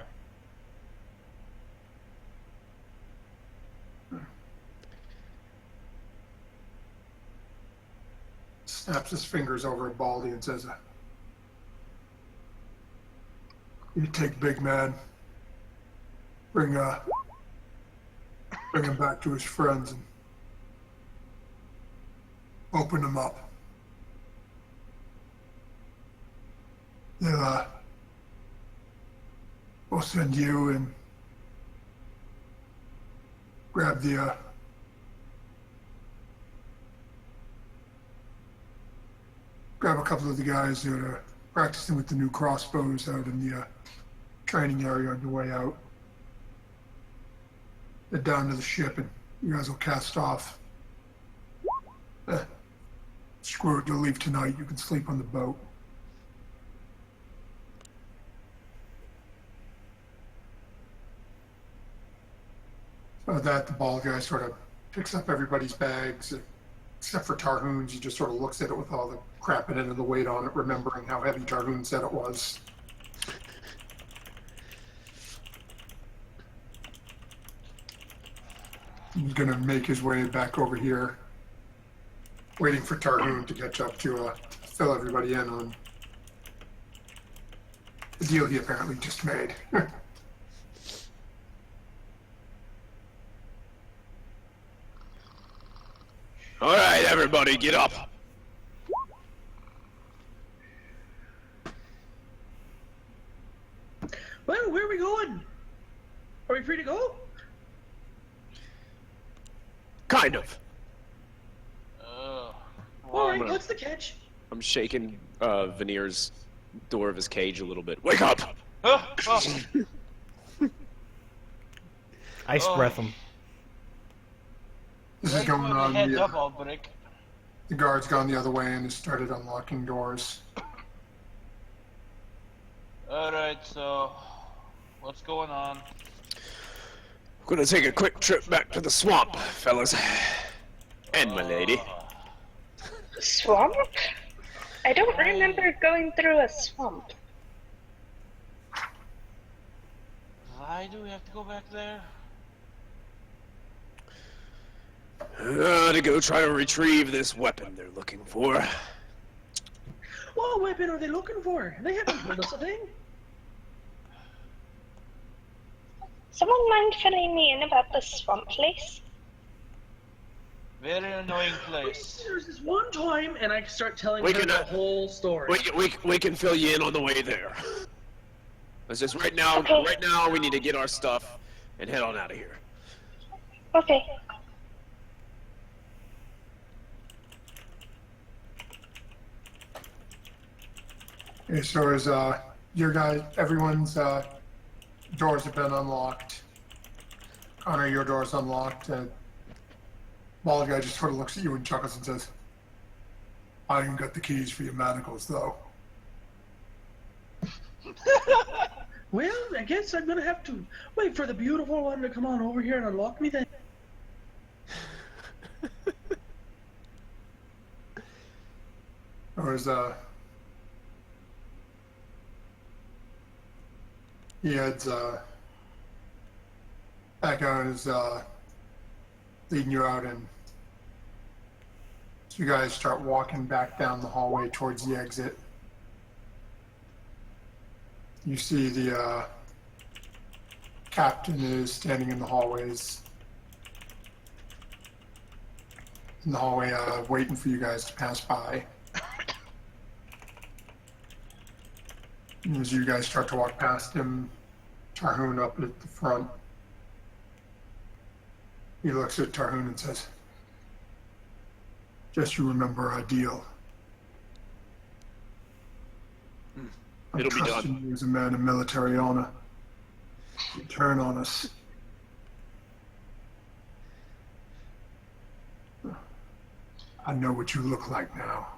Snaps his fingers over at Baldy and says, "You take big man. Bring him back to his friends and open him up. We'll send you and grab a couple of the guys that are practicing with the new crossbows out in the training area on your way out. Head down to the ship and you guys will cast off. Screw it, you'll leave tonight. You can sleep on the boat." So with that, the bald guy sort of picks up everybody's bags, except for Tarhoon's. He just sort of looks at it with all the crap in it and the weight on it, remembering how heavy Tarhoon said it was. He's gonna make his way back over here, waiting for Tarhoon to catch up to fill everybody in on the deal he apparently just made. All right, everybody, get up. Well, where are we going? Are we free to go? Kind of. All right, what's the catch? I'm shaking Veneer's door of his cage a little bit. Wake up! Ice breath him. This is going on. Heads up, I'll break. The guard's gone the other way and has started unlocking doors. Alright, so what's going on? We're gonna take a quick trip back to the swamp, fellas. And my lady. Swamp? I don't remember going through a swamp. Why do we have to go back there? To go try to retrieve this weapon they're looking for. What weapon are they looking for? They haven't told us a thing. Someone mind filling me in about the swamp place? Very annoying place. There's this one time, and I start telling We her can, the whole story. We can fill you in on the way there. It's just right now. Okay. Right now, we need to get our stuff and head on out of here. Okay. Okay, so as your guys, everyone's doors have been unlocked. Connor, your door's unlocked. Bald guy just sort of looks at you and chuckles and says, "I ain't got the keys for your manacles, though." Well, I guess I'm gonna have to wait for the beautiful one to come on over here and unlock me then. Or as he heads back out and is leading you out, and so you guys start walking back down the hallway towards the exit. You see the captain is standing in the hallways, waiting for you guys to pass by. As you guys start to walk past him, Tarhoon up at the front, he looks at Tarhoon and says, "Just you remember our deal. I'm It'll be trusting done." you as a man of military honor. You turn on us. I know what you look like now."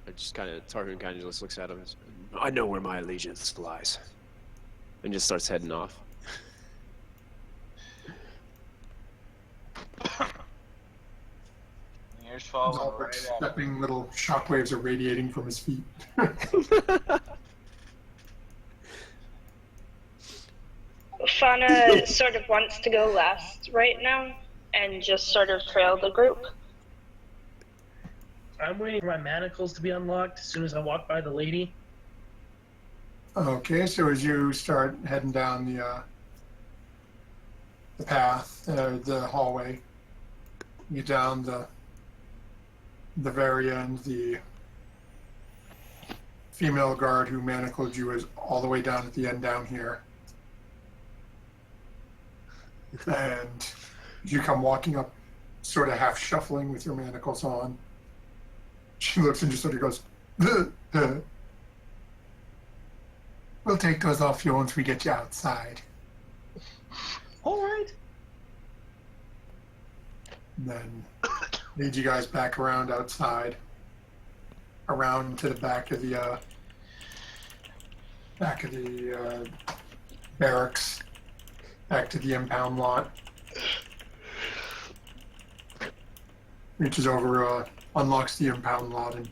Tarhoon kind of just looks at him and says, "I know where my allegiance lies," and just starts heading off. Here's He's following all right after. stepping, little shockwaves are radiating from his feet. Fauna sort of wants to go last right now and just sort of trail the group. I'm waiting for my manacles to be unlocked as soon as I walk by the lady. Okay, so as you start heading down the path, the hallway, you get down the very end, the female guard who manacled you is all the way down at the end down here. And you come walking up, sort of half shuffling with your manacles on. She looks and just sort of goes, "We'll take those off you once we get you outside." All right. And then lead you guys back around outside, around to the back of the barracks, back to the impound lot. Reaches over, unlocks the impound lot, and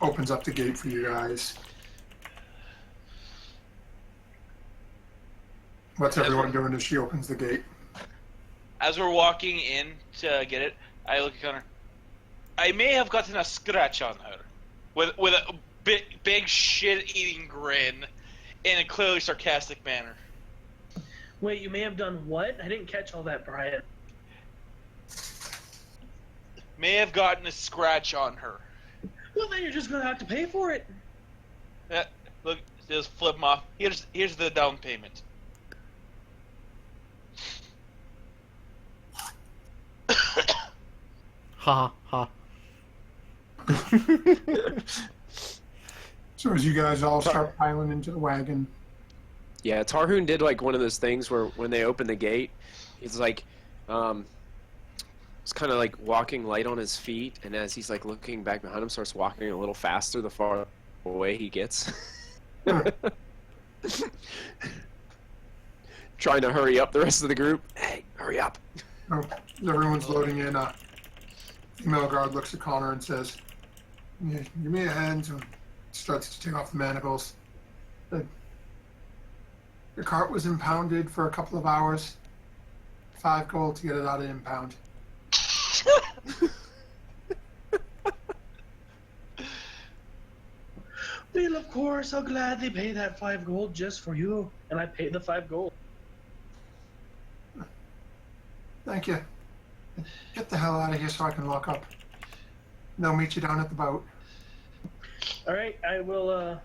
opens up the gate for you guys. What's everyone doing as she opens the gate? As we're walking in to get it, I look at Connor. I may have gotten a scratch on her, with a big shit-eating grin, in a clearly sarcastic manner. Wait, you may have done what? I didn't catch all that, Brian. May have gotten a scratch on her. Well, then you're just gonna have to pay for it. Look, just flip them off. Here's the down payment. Ha ha. So as you guys all start piling into the wagon, Yeah, Tarhoon did like one of those things where when they open the gate, it's like, it's kind of like walking light on his feet, and as he's like looking back behind him, starts walking a little faster the farther away he gets. Trying to hurry up the rest of the group. Hey, hurry up. oh, everyone's loading in. Female guard looks at Connor and says, "Give me a hand," and starts to take off the manacles. The cart was impounded for a couple of hours. 5 gold to get it out of impound. Well, of course, I'll gladly pay that 5 gold just for you. And I paid the 5 gold. Thank you. Get the hell out of here so I can lock up. And they'll meet you down at the boat. All right, I will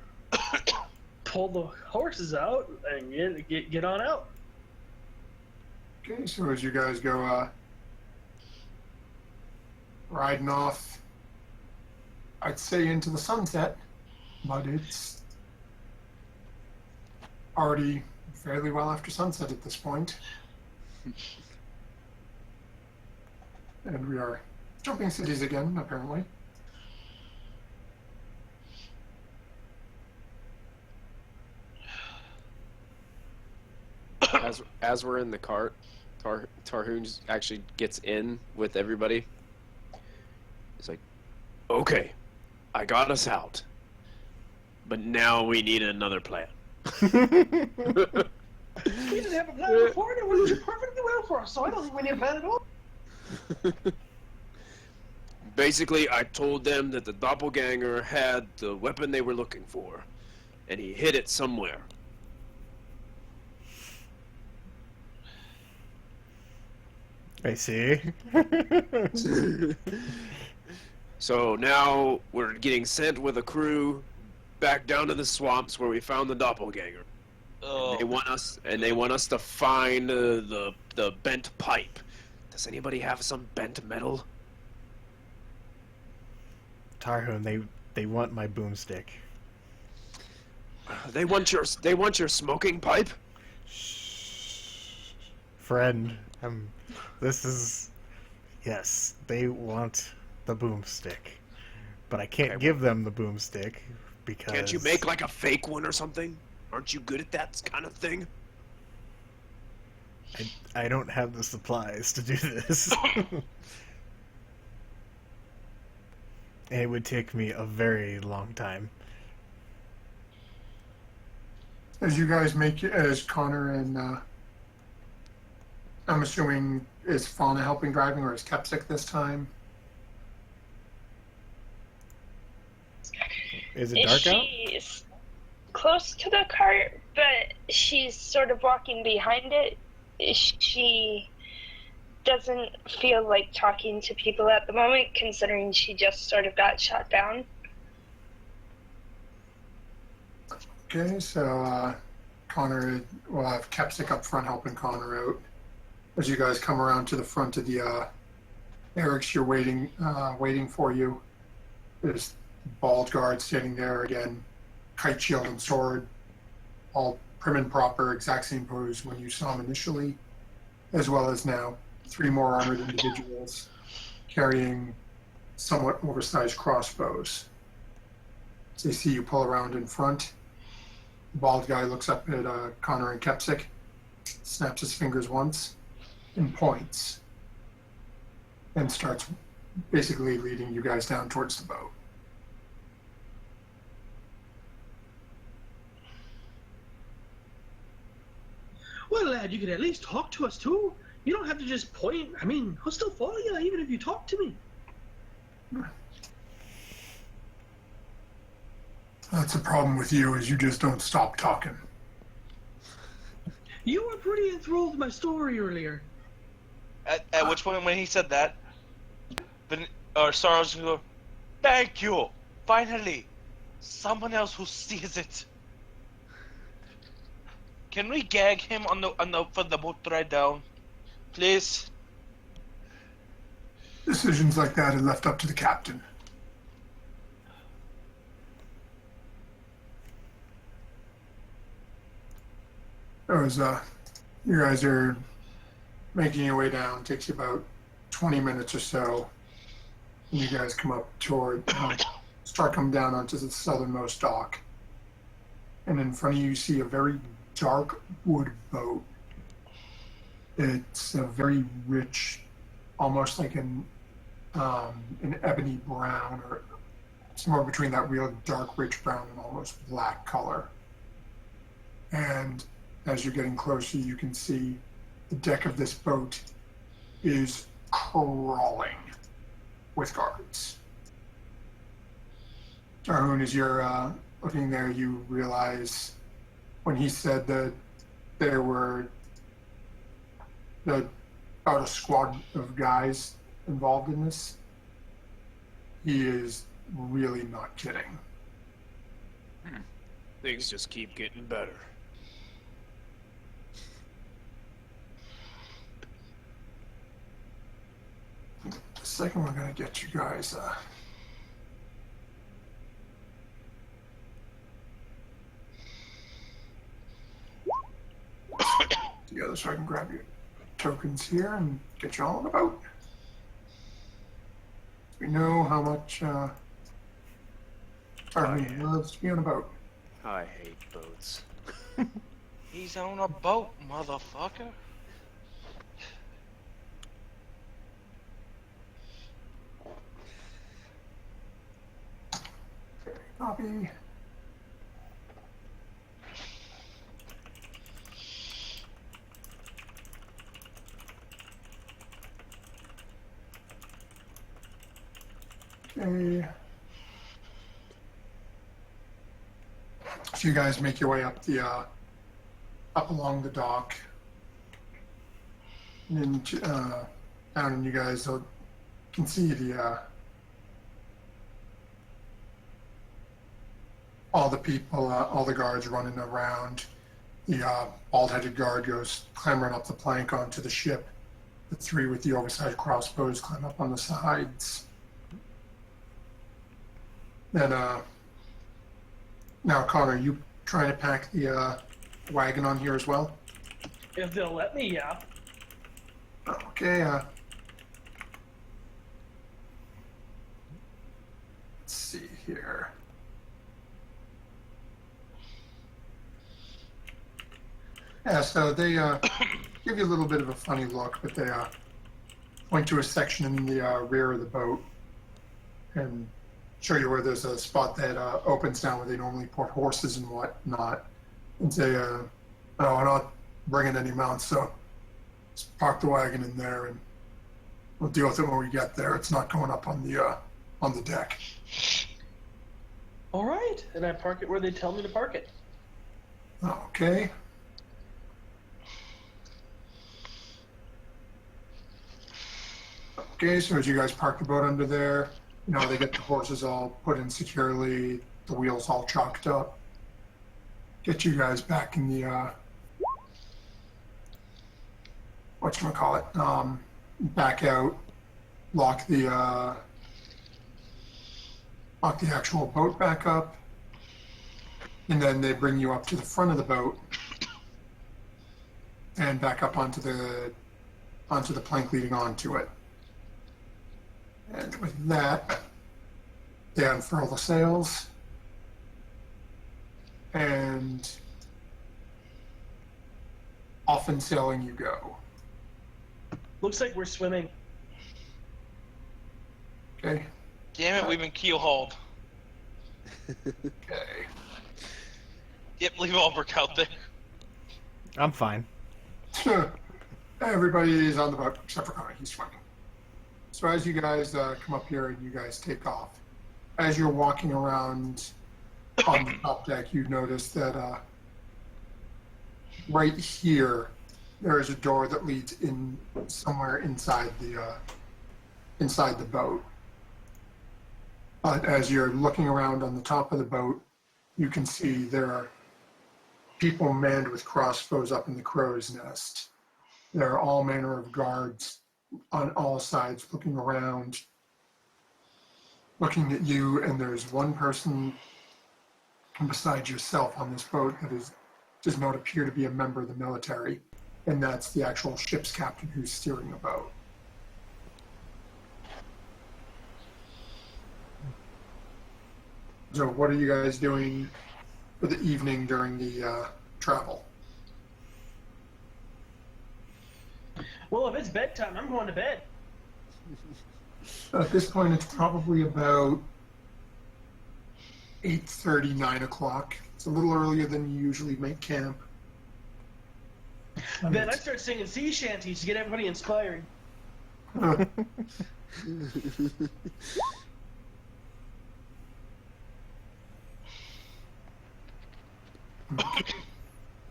pull the horses out and get on out. Okay, so as you guys go riding off, I'd say into the sunset, but it's already fairly well after sunset at this point. And we are jumping cities again, apparently. As we're in the cart, Tarhoon actually gets in with everybody. He's like, "Okay, I got us out, but now we need another plan." We didn't have a plan before, and it worked perfectly well for us, so I don't think we need a plan at all. Basically, I told them that the doppelganger had the weapon they were looking for, and he hid it somewhere. I see. So now we're getting sent with a crew back down to the swamps where we found the doppelganger. Oh, They want us, to find the bent pipe. Does anybody have some bent metal? Tarhun, they want my boomstick. They want your smoking pipe? Friend, yes, they want the boomstick. But I can't give them the boomstick because... Can't you make like a fake one or something? Aren't you good at that kind of thing? I don't have the supplies to do this. And it would take me a very long time. As Connor and I'm assuming, is Fauna helping driving, or is Kepsic this time? Is it dark out? She's close to the cart, but she's sort of walking behind it. She doesn't feel like talking to people at the moment, considering she just sort of got shot down. Okay, so Connor will have Kepsic up front helping Connor out. As you guys come around to the front of the barracks, you're waiting for you. There's bald guard standing there again, kite shield and sword, all prim and proper, exact same pose when you saw him initially, as well as now. 3 more armored individuals carrying somewhat oversized crossbows. As they see you pull around in front, the bald guy looks up at Connor and Kepsic, snaps his fingers once, and points, and starts basically leading you guys down towards the boat. Well, lad, you could at least talk to us too. You don't have to just point. I mean, I'll still follow you even if you talk to me. That's the problem with you, is you just don't stop talking. You were pretty enthralled with my story earlier. at which point when he said that, Saros go, "Thank you, finally, someone else who sees it." Can we gag him on the for the boat ride down, please? Decisions like that are left up to the captain. You guys are making your way down. It takes you about 20 minutes or so. And you guys come up start coming down onto the southernmost dock. And in front of you see a very dark wood boat. It's a very rich, almost like an ebony brown, or somewhere between that real dark, rich brown and almost black color. And as you're getting closer, you can see the deck of this boat is crawling with guards. Arun, as you're looking there, you realize when he said that there were about a squad of guys involved in this, he is really not kidding. Things just keep getting better. The second we're going to get you guys together so I can grab your tokens here and get you all on the boat. We know how much Arvin loves to be on a boat. I hate boats. He's on a boat, motherfucker. Copy. Okay. So you guys make your way up up along the dock, and then down, and you guys can see the all the people, all the guards running around. The bald-headed guard goes clambering up the plank onto the ship. The three with the oversized crossbows climb up on the sides. Then, now, Connor, you trying to pack the wagon on here as well? If they'll let me, yeah. Okay, let's see here. Yeah, so they give you a little bit of a funny look, but they point to a section in the rear of the boat and show you where there's a spot that opens down where they normally put horses and whatnot, and say, "No, we're not bringing any mounts, so just park the wagon in there, and we'll deal with it when we get there. It's not going up on the deck." All right, and I park it where they tell me to park it. Okay. Okay, so as you guys park the boat under there, they get the horses all put in securely, the wheels all chalked up. Get you guys back in the, whatchamacallit, back out, lock the actual boat back up, and then they bring you up to the front of the boat and back up onto the plank leading onto it. And with that, they unfurl the sails, and off in sailing you go. Looks like we're swimming. Okay. Damn it, we've been keel-hauled. Okay. Yep, leave Albrecht out there. I'm fine. Everybody's on the boat except for Connor. He's swimming. So as you guys come up here and you guys take off, as you're walking around on the top deck, you notice that right here there is a door that leads in somewhere inside the boat. But as you're looking around on the top of the boat, you can see there are people manned with crossbows up in the crow's nest. There are all manner of guards on all sides looking around, looking at you, and there's one person beside yourself on this boat that does not appear to be a member of the military, and that's the actual ship's captain who's steering the boat. So what are you guys doing for the evening during the travel? Well, if it's bedtime, I'm going to bed. At this point, it's probably about 8:30, 9 o'clock. It's a little earlier than you usually make camp. Then I start singing sea shanties to get everybody inspired. So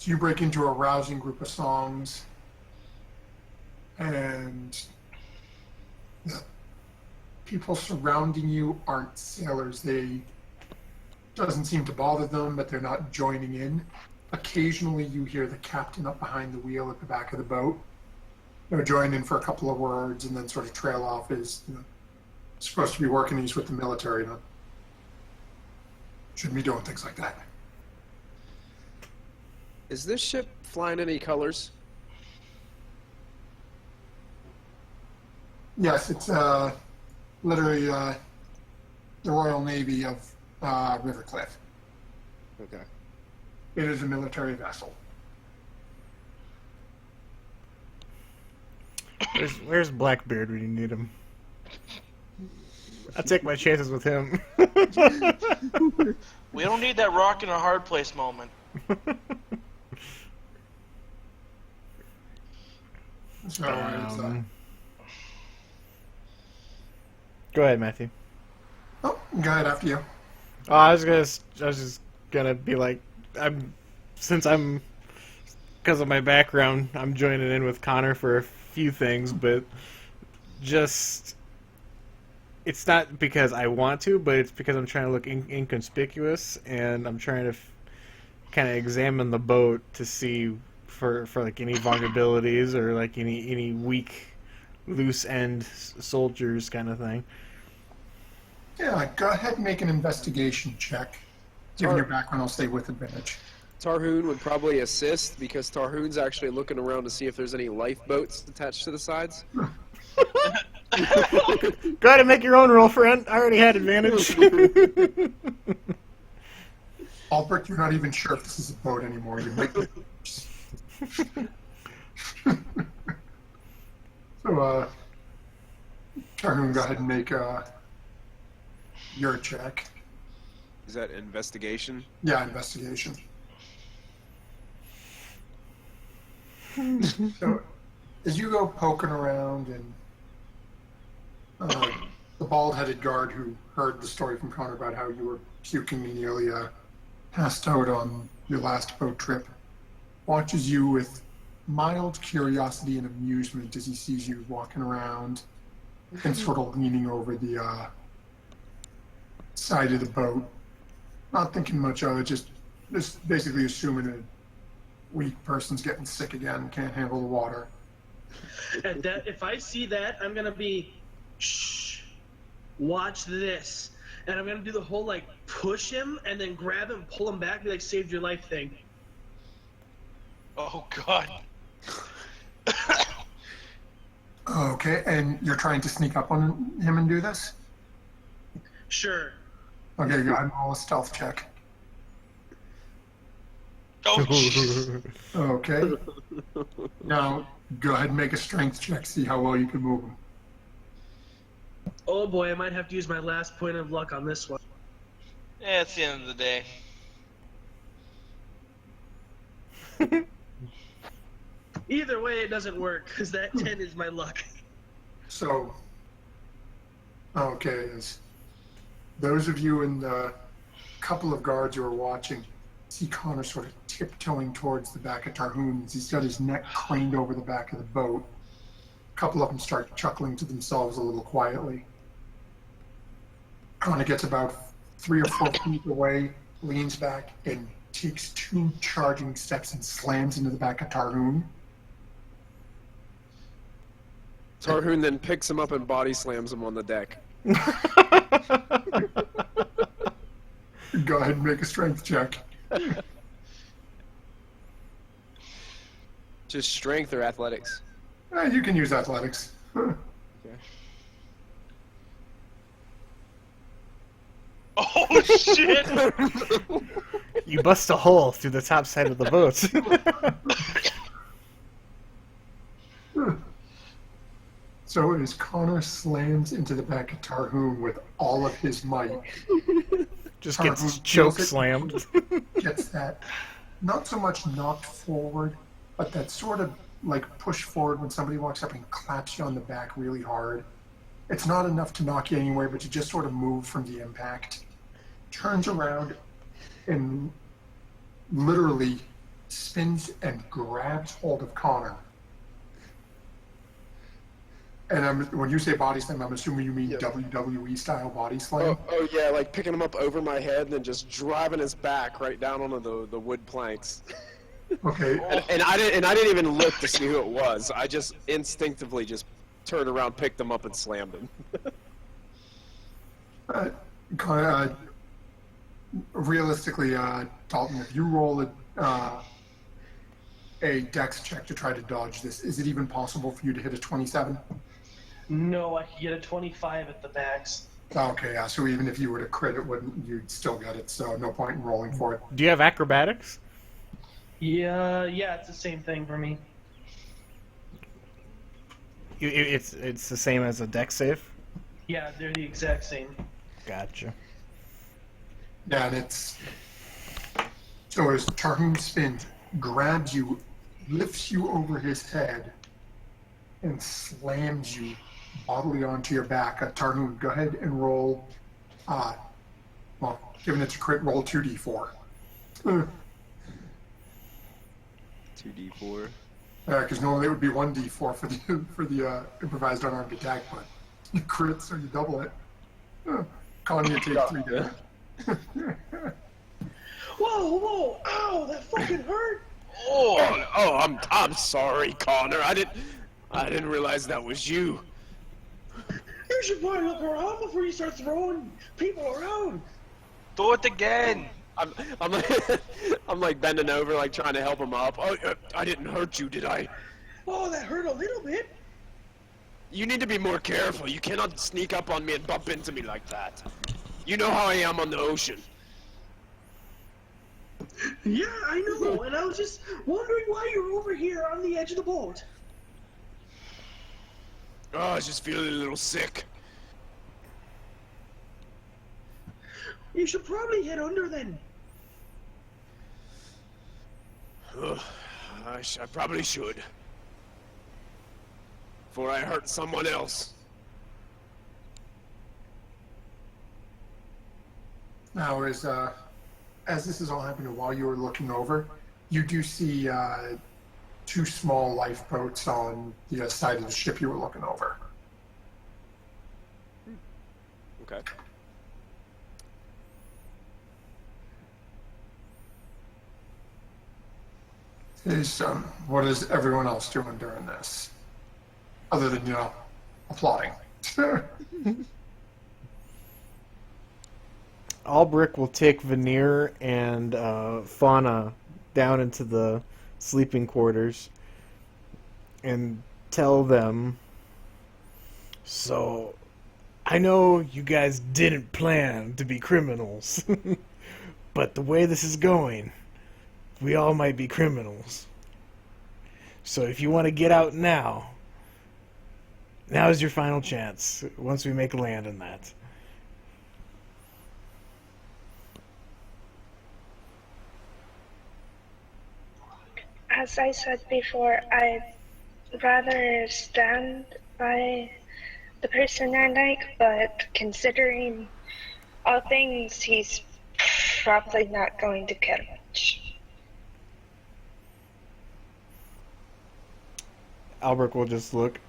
you break into a rousing group of songs, and the people surrounding you aren't sailors. They doesn't seem to bother them, but they're not joining in. Occasionally you hear the captain up behind the wheel at the back of the boat. They'll join in for a couple of words and then sort of trail off as supposed to be working these with the military. Shouldn't be doing things like that. Is this ship flying any colors? Yes, it's literally the Royal Navy of Rivercliff. Okay. It is a military vessel. Where's Blackbeard when you need him? I take my chances with him. We don't need that rock in a hard place moment. So Go ahead, Matthew. go ahead after you. Oh, I was just gonna be like, because of my background, I'm joining in with Connor for a few things, but just it's not because I want to, but it's because I'm trying to look inconspicuous, and I'm trying to kind of examine the boat to see for like any vulnerabilities or like any weak, loose end soldiers kind of thing. Yeah, go ahead and make an investigation check. Given your background, I'll stay with advantage. Tarhoon would probably assist because Tarhoon's actually looking around to see if there's any lifeboats attached to the sides. Go ahead and make your own roll, friend. I already had advantage. Albert, you're not even sure if this is a boat anymore. You might be... So, Tarhoon, go ahead and make your check. Is that investigation? Yeah, investigation. So, as you go poking around, and the bald-headed guard who heard the story from Connor about how you were puking and nearly passed out on your last boat trip, watches you with mild curiosity and amusement as he sees you walking around and sort of leaning over the side of the boat. Not thinking much of it, just basically assuming a weak person's getting sick again, can't handle the water. If I see that, I'm gonna be, shh, watch this, and I'm gonna do the whole like push him and then grab him, pull him back, be like saved your life thing. Oh God. Okay, and you're trying to sneak up on him and do this? Sure. Okay, go ahead and roll a stealth check. Oh jeez. Okay. Now, go ahead and make a strength check, see how well you can move him. Oh boy, I might have to use my last point of luck on this one. Yeah, it's the end of the day. Either way, it doesn't work, because that 10 is my luck. So, okay, as those of you in the couple of guards who are watching see Connor sort of tiptoeing towards the back of Tarhoon as he's got his neck craned over the back of the boat. A couple of them start chuckling to themselves a little quietly. Connor gets about 3 or 4 feet away, leans back, and takes 2 charging steps and slams into the back of Tarhoon. Tarhoon then picks him up and body slams him on the deck. Go ahead and make a strength check. Just strength or athletics? You can use athletics. Okay. Oh shit! You bust a hole through the top side of the boat. So as Connor slams into the back of Tarhoon with all of his might, Just Tarhoon gets choke feels it, slammed. gets that, not so much knocked forward, but that sort of like push forward when somebody walks up and claps you on the back really hard. It's not enough to knock you anywhere, but you just sort of move from the impact. Turns around and literally spins and grabs hold of Connor. And when you say body slam, I'm assuming you mean WWE style body slam. Oh yeah, like picking him up over my head and then just driving his back right down onto the wood planks. Okay. And I didn't even look to see who it was. I just instinctively just turned around, picked him up, and slammed him. Realistically, Dalton, if you roll a dex check to try to dodge this, is it even possible for you to hit a 27? No, I could get a 25 at the max. Okay, yeah, so even if you were to crit, you'd still get it, so no point in rolling for it. Do you have acrobatics? Yeah, it's the same thing for me. It's the same as a dex save? Yeah, they're the exact same. Gotcha. Yeah, and so as Tarhoon spins, grabs you, lifts you over his head, and slams you bodily onto your back. Tarhoon, go ahead and roll, well, given it's a crit, roll 2d4. 2d4. Because normally it would be 1d4 for the improvised unarmed attack, but you crit, so you double it. Kanye take 3 damage. Whoa! Ow! That fucking hurt. Oh, I'm sorry, Connor. I didn't realize that was you. You should probably look around before you start throwing people around. Do it again. I'm like, I'm like bending over, like trying to help him up. Oh, I didn't hurt you, did I? Oh, that hurt a little bit. You need to be more careful. You cannot sneak up on me and bump into me like that. You know how I am on the ocean. Yeah, I know, and I was just wondering why you're over here on the edge of the boat. Oh, I was just feeling a little sick. You should probably head under then. Ugh, I probably should. Before I hurt someone else. Now, as this is all happening while you were looking over, you do see 2 small lifeboats on the side of the ship you were looking over. Okay. What is everyone else doing during this? Other than, applauding. Albrick will take Veneer and Fauna down into the sleeping quarters and tell them, so, I know you guys didn't plan to be criminals, but the way this is going, we all might be criminals. So if you want to get out now is your final chance, once we make land in that. As I said before, I'd rather stand by the person I like, but considering all things, he's probably not going to care much. Albert will just look.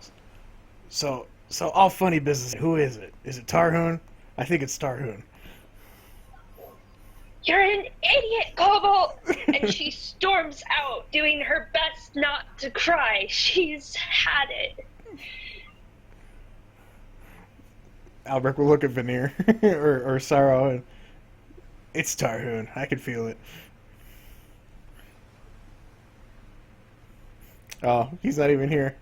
So all funny business. Who is it? Is it Tarhoon? I think it's Tarhoon. You're an idiot, Cobalt! And she storms out, doing her best not to cry. She's had it. Albert will look at Veneer or Sorrow, and it's Tarhoon. I can feel it. Oh, he's not even here.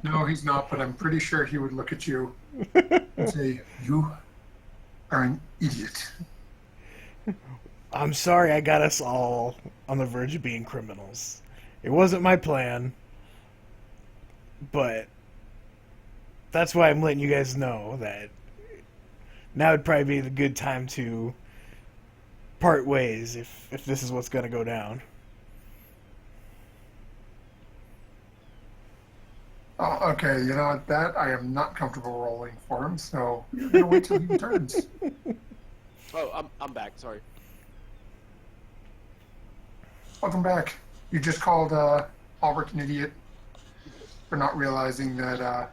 No, he's not, but I'm pretty sure he would look at you and say, "You are an idiot." I'm sorry I got us all on the verge of being criminals. It wasn't my plan, but that's why I'm letting you guys know that now would probably be the good time to part ways if this is what's going to go down. Oh, okay, you know what? That I am not comfortable rolling for him, so you're gonna wait till he returns. Oh, I'm back. Sorry. Welcome back. You just called Albert an idiot for not realizing that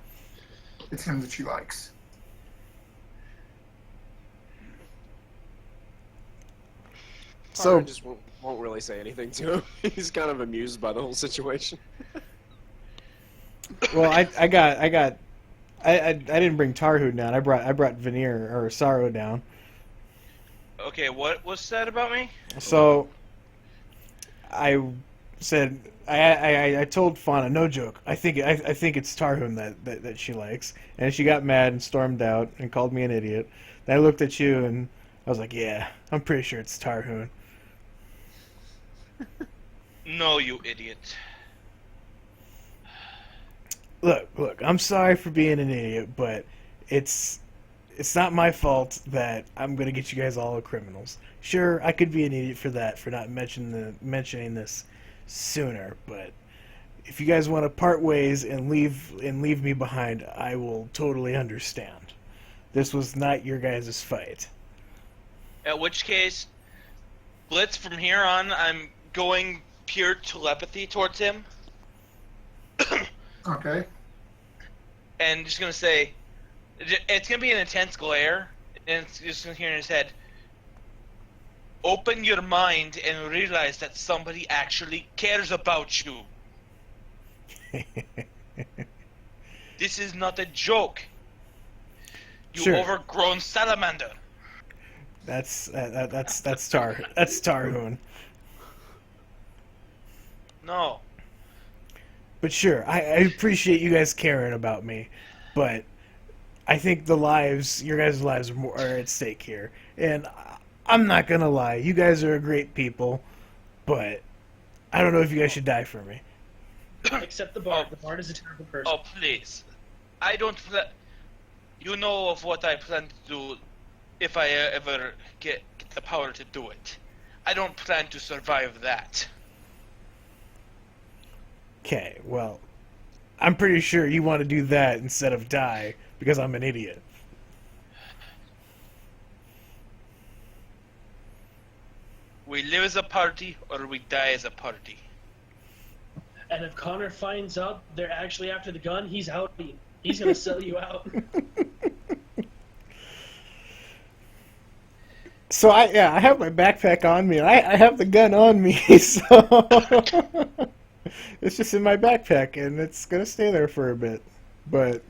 it's him that she likes. So I just won't really say anything to him. He's kind of amused by the whole situation. well, I didn't bring Tarhoon down. I brought Veneer or Sorrow down. Okay, what was said about me? So I said I told Fauna, no joke. I think it's Tarhoon that she likes, and she got mad and stormed out and called me an idiot. Then I looked at you and I was like, yeah, I'm pretty sure it's Tarhoon. No, you idiot. Look, I'm sorry for being an idiot, but it's not my fault that I'm gonna get you guys all criminals. Sure, I could be an idiot for that, for not mentioning this sooner, but if you guys want to part ways and leave me behind, I will totally understand. This was not your guys' fight. At which case, Blitz, from here on, I'm going pure telepathy towards him. Okay. And just gonna say, It's gonna be an intense glare, and it's just gonna hear in his head. Open your mind and realize that somebody actually cares about you. This is not a joke. You Sure. overgrown salamander. That's Tarhoon. No. But sure, I appreciate you guys caring about me, but I think your guys' lives are at stake here. And I'm not gonna lie, you guys are a great people, but I don't know if you guys should die for me. Except the bard. The bard is a terrible person. Oh, please. I don't. You know of what I plan to do if I ever get the power to do it. I don't plan to survive that. Okay, well, I'm pretty sure you want to do that instead of die because I'm an idiot. We live as a party or we die as a party. And if Connor finds out they're actually after the gun, he's out. He's gonna sell you out. So I have my backpack on me. I have the gun on me, so it's just in my backpack, and it's gonna stay there for a bit. But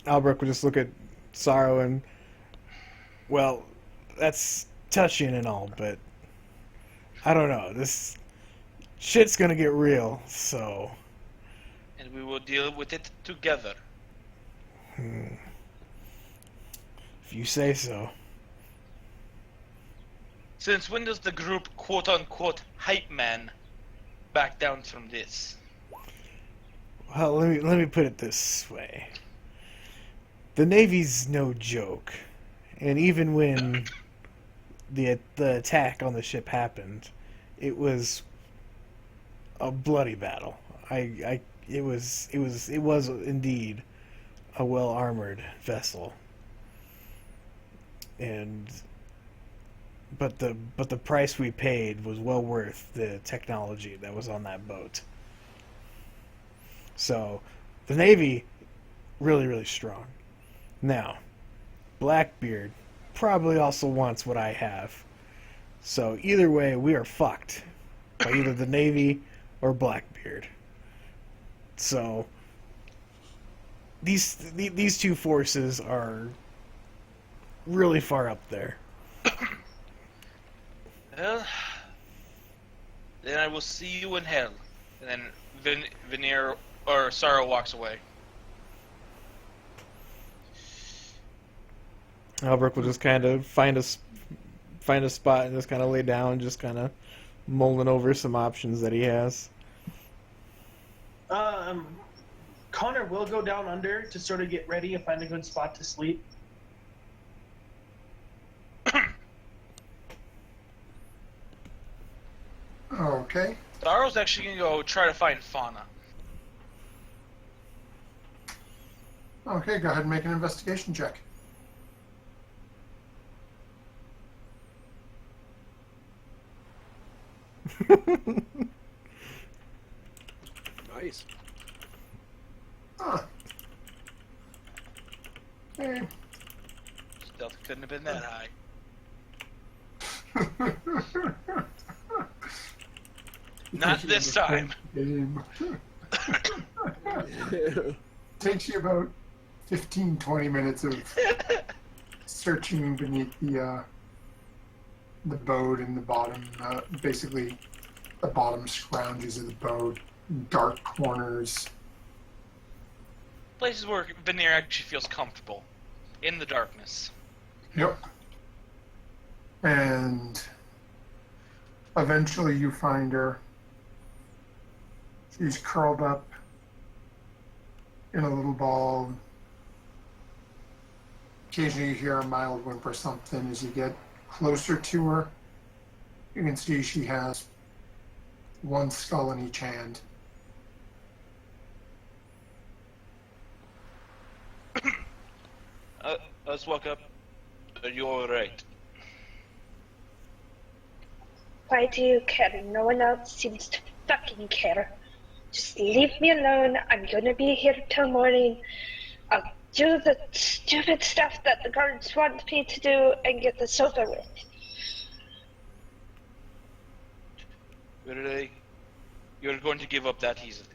Albrecht would just look at Sorrow and, well, that's touching and all, but I don't know. This shit's gonna get real, so. And we will deal with it together. If you say so. Since when does the group quote-unquote hype man back down from this? Well, let me put it this way. The Navy's no joke, and even when the attack on the ship happened, it was a bloody battle. It was indeed a well-armored vessel. But the price we paid was well worth the technology that was on that boat. So, the Navy, really, really strong. Now, Blackbeard probably also wants what I have. So, either way, we are fucked by either the Navy or Blackbeard. So, these two forces are really far up there. Well, then I will see you in hell. And then Veneer or Sorrow walks away. Albrecht will just kind of find a spot and just kind of lay down, just kind of mulling over some options that he has. Connor will go down under to sort of get ready and find a good spot to sleep. Okay. Sorrow's actually gonna go try to find Fauna. Okay, go ahead and make an investigation check. Nice. Huh. Hey. Stealth couldn't have been that high. Not this time. Takes you about 15-20 minutes of searching beneath the boat and the bottom, basically the bottom scrounges of the boat, dark corners. Places where Veneer actually feels comfortable. In the darkness. Yep. And eventually you find her. She's curled up in a little ball. Occasionally you hear a mild whimper something. As you get closer to her, you can see she has one skull in each hand. Let's walk up. Are you alright? Why do you care? No one else seems to fucking care. Just leave me alone. I'm gonna be here till morning. I'll do the stupid stuff that the guards want me to do and get this over with. Really? You're going to give up that easily?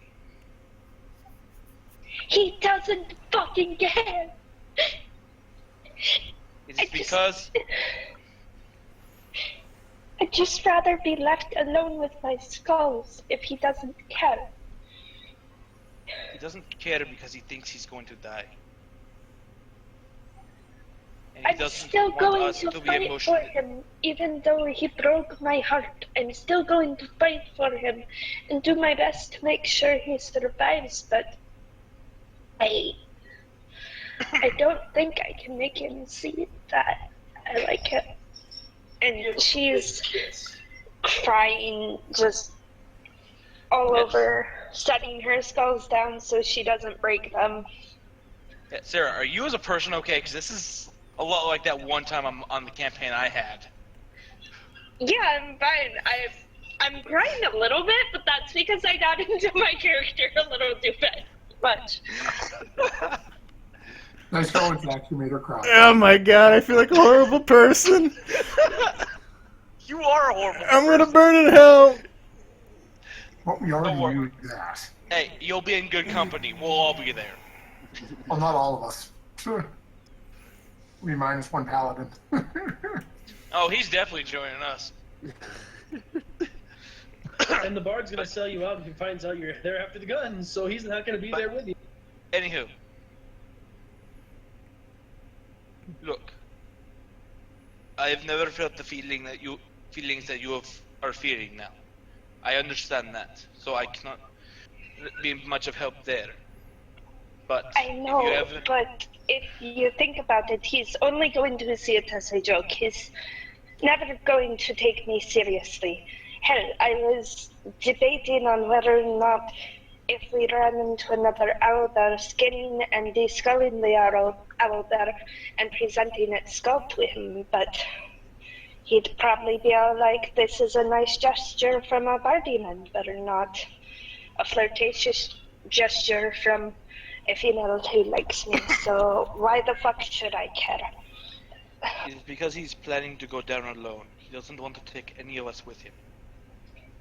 He doesn't fucking care. It's because... I'd just rather be left alone with my skulls if he doesn't care. He doesn't care because he thinks he's going to die. And he I'm doesn't still want going us to to be fight for emotional. him, even though he broke my heart. I'm still going to fight for him and do my best to make sure he survives, but I don't think I can make him see that I like him. And she's crying just all over, setting her skulls down so she doesn't break them. Yeah, Sarah, are you as a person okay? Because this is a lot like that one time on the campaign I had. Yeah, I'm fine. I'm crying a little bit, but that's because I got into my character a little too much. Nice going, Zach. You made her cry. Oh my god, I feel like a horrible person. You are a horrible I'm gonna person. burn in hell. Well, we already worry. knew that. Hey, you'll be in good company. We'll all be there. Well, not all of us. We minus one paladin. Oh, he's definitely joining us. And the bard's gonna sell you out if he finds out you're there after the guns, so he's not gonna be there with you. Anywho. Look. I have never felt the feelings that you are feeling now. I understand that, so I cannot be much of help there. But I know, if you haven't... but if you think about it, he's only going to see it as a joke. He's never going to take me seriously. Hell, I was debating on whether or not if we ran into another owlbear, skinning and desculling the owlbear and presenting its skull to him, but he'd probably be all like, this is a nice gesture from a bardiman, but not a flirtatious gesture from a female who likes me, so why the fuck should I care? It's because he's planning to go down alone. He doesn't want to take any of us with him.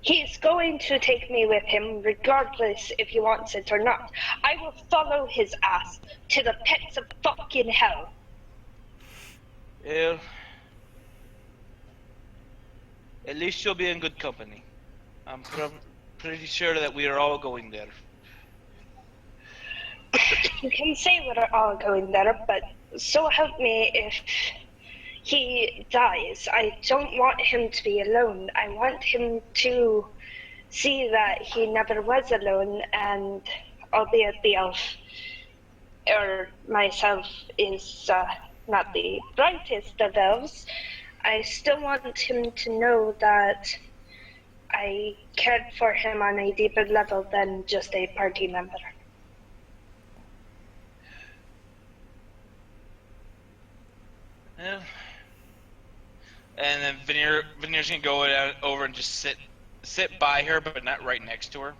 He's going to take me with him regardless if he wants it or not. I will follow his ass to the pits of fucking hell. Well, at least you'll be in good company. I'm pretty sure that we are all going there. You can say we're all going there, but so help me if he dies. I don't want him to be alone. I want him to see that he never was alone, and albeit the elf, or myself, is not the brightest of elves, I still want him to know that I cared for him on a deeper level than just a party member. Yeah. And then Veneer's gonna go over and just sit by her, but not right next to her.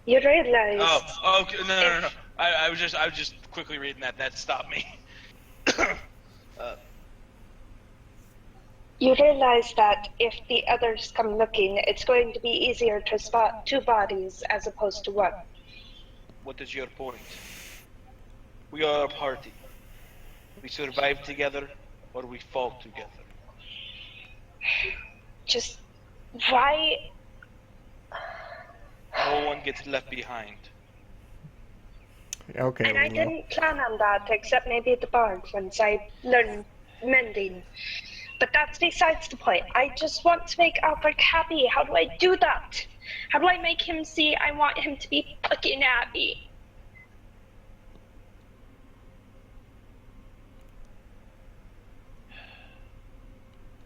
You realize... Oh, okay, no. I was just quickly reading that. That stopped me. You realize that if the others come looking, it's going to be easier to spot two bodies as opposed to one. What is your point? We are a party. We survive together, or we fall together. Just why... No one gets left behind. Okay. And I didn't plan on that, except maybe the bard once I learned mending. But that's besides the point. I just want to make Albert happy. How do I do that? How do I make him see I want him to be fucking happy?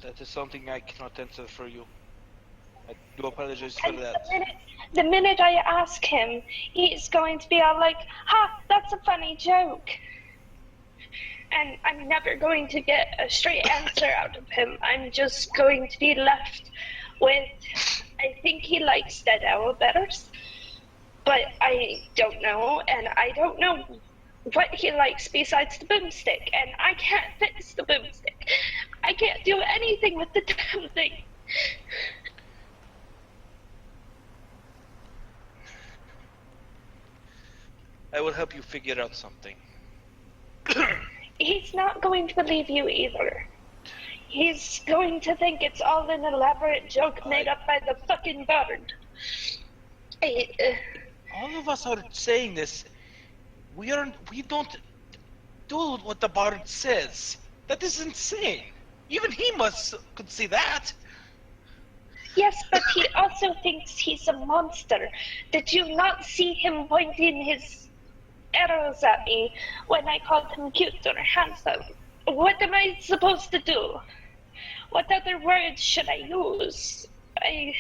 That is something I cannot answer for you. I do apologize for And that. the minute I ask him, he's going to be all like, ha, that's a funny joke. and I'm never going to get a straight answer out of him. I'm just going to be left with, I think he likes dead owl better, but I don't know, and I don't know what he likes besides the boomstick, and I can't fix the boomstick. I can't do anything with the damn thing. I will help you figure out something. He's not going to believe you either. He's going to think it's all an elaborate joke made up by the fucking bird. All of us are saying this. We don't do what the bard says. That is insane. Even he could see that. Yes, but he also thinks he's a monster. Did you not see him pointing his arrows at me when I called him cute or handsome? What am I supposed to do? What other words should I use? I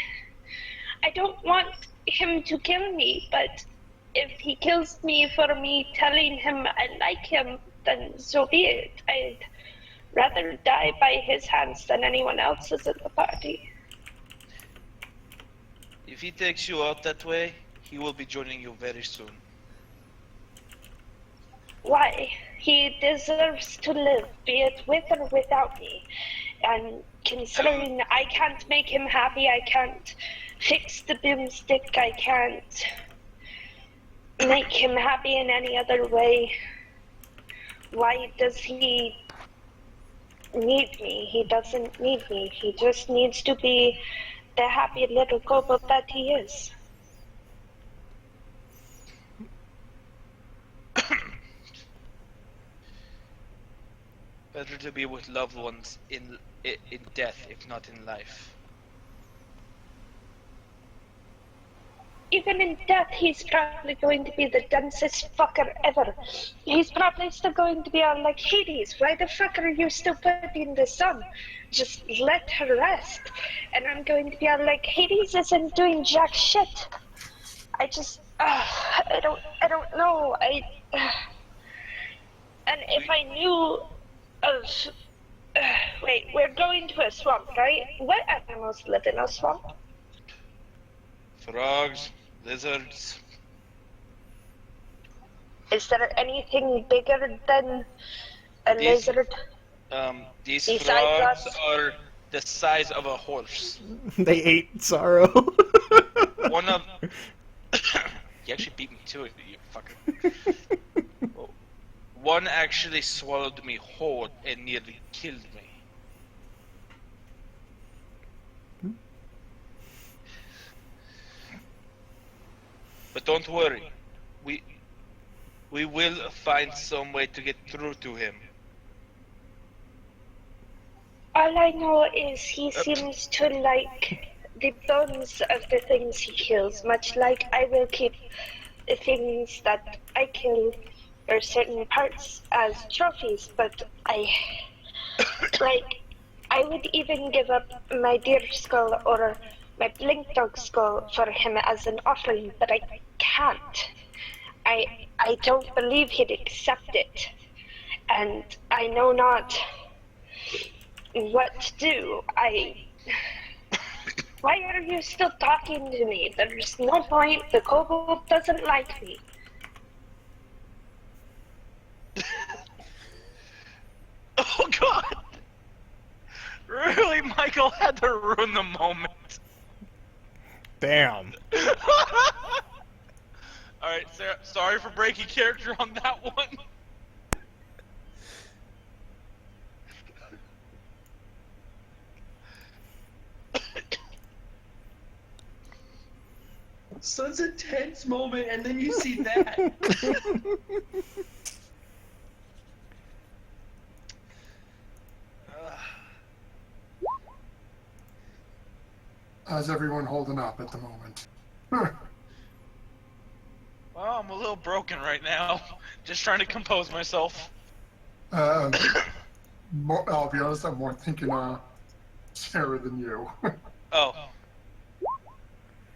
don't want him to kill me, but if he kills me for me telling him I like him, then so be it. I'd rather die by his hands than anyone else's at the party. If he takes you out that way, he will be joining you very soon. Why? He deserves to live, be it with or without me. And considering I can't make him happy, I can't fix the boomstick, I can't make him happy in any other way. Why does he need me? He doesn't need me. He just needs to be the happy little kobold that he is. Better to be with loved ones in death, if not in life. Even in death, he's probably going to be the densest fucker ever. He's probably still going to be on like Hades. Why the fuck are you still putting this on? Just let her rest. And I'm going to be on like Hades isn't doing jack shit. I don't know. And if I knew of, wait, we're going to a swamp, right? What animals live in a swamp? Frogs, lizards. Is there anything bigger than a lizard? These Besides frogs us? are the size of a horse. They ate Sorrow. One of... You actually beat me to it, you fucker. One actually swallowed me whole and nearly killed me. But don't worry, we will find some way to get through to him. All I know is he seems to like the bones of the things he kills, much like I will keep the things that I kill or certain parts as trophies, but I would even give up my deer skull or my blink dog skull for him as an offering, but I can't. I don't believe he'd accept it, and I know not what to do. Why are you still talking to me? There's no point. The kobold doesn't like me. Oh god! Really, Michael had to ruin the moment. Damn. Alright, Sarah, sorry for breaking character on that one. Such a tense moment, and then you see that. How's everyone holding up at the moment? Well, I'm a little broken right now. Just trying to compose myself. I'll be honest, I'm more thinking Sarah than you. Oh.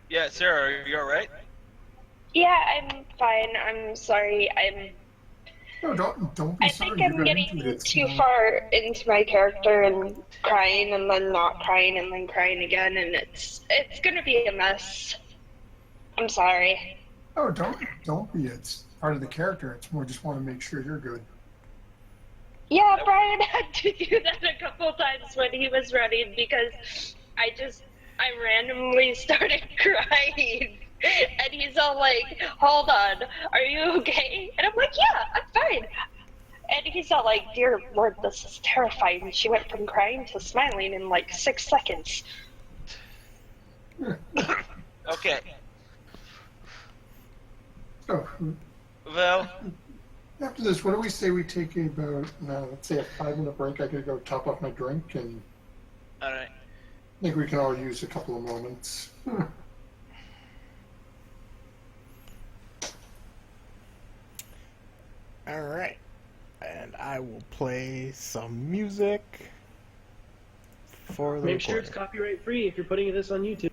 Yeah, Sarah, are you alright? Yeah, I'm fine. I'm sorry. No, don't be I sorry. think You I'm got into it. getting It's too far into my character and crying and then not crying and then crying again, and it's gonna be a mess. I'm sorry. Oh, don't be. It's part of the character. It's more just want to make sure you're good. Yeah, Brian had to do that a couple times when he was running because I randomly started crying. And he's all like, hold on, are you okay? And I'm like, yeah, I'm fine. And he's all like, dear Lord, this is terrifying. She went from crying to smiling in like 6 seconds. Okay. So Well, after this, what do we say we take about, let's say a 5-minute break? I could go top up my drink, and all right. I think we can all use a couple of moments. All right, and I will play some music for the Make sure it's recording. copyright free if you're putting this on YouTube.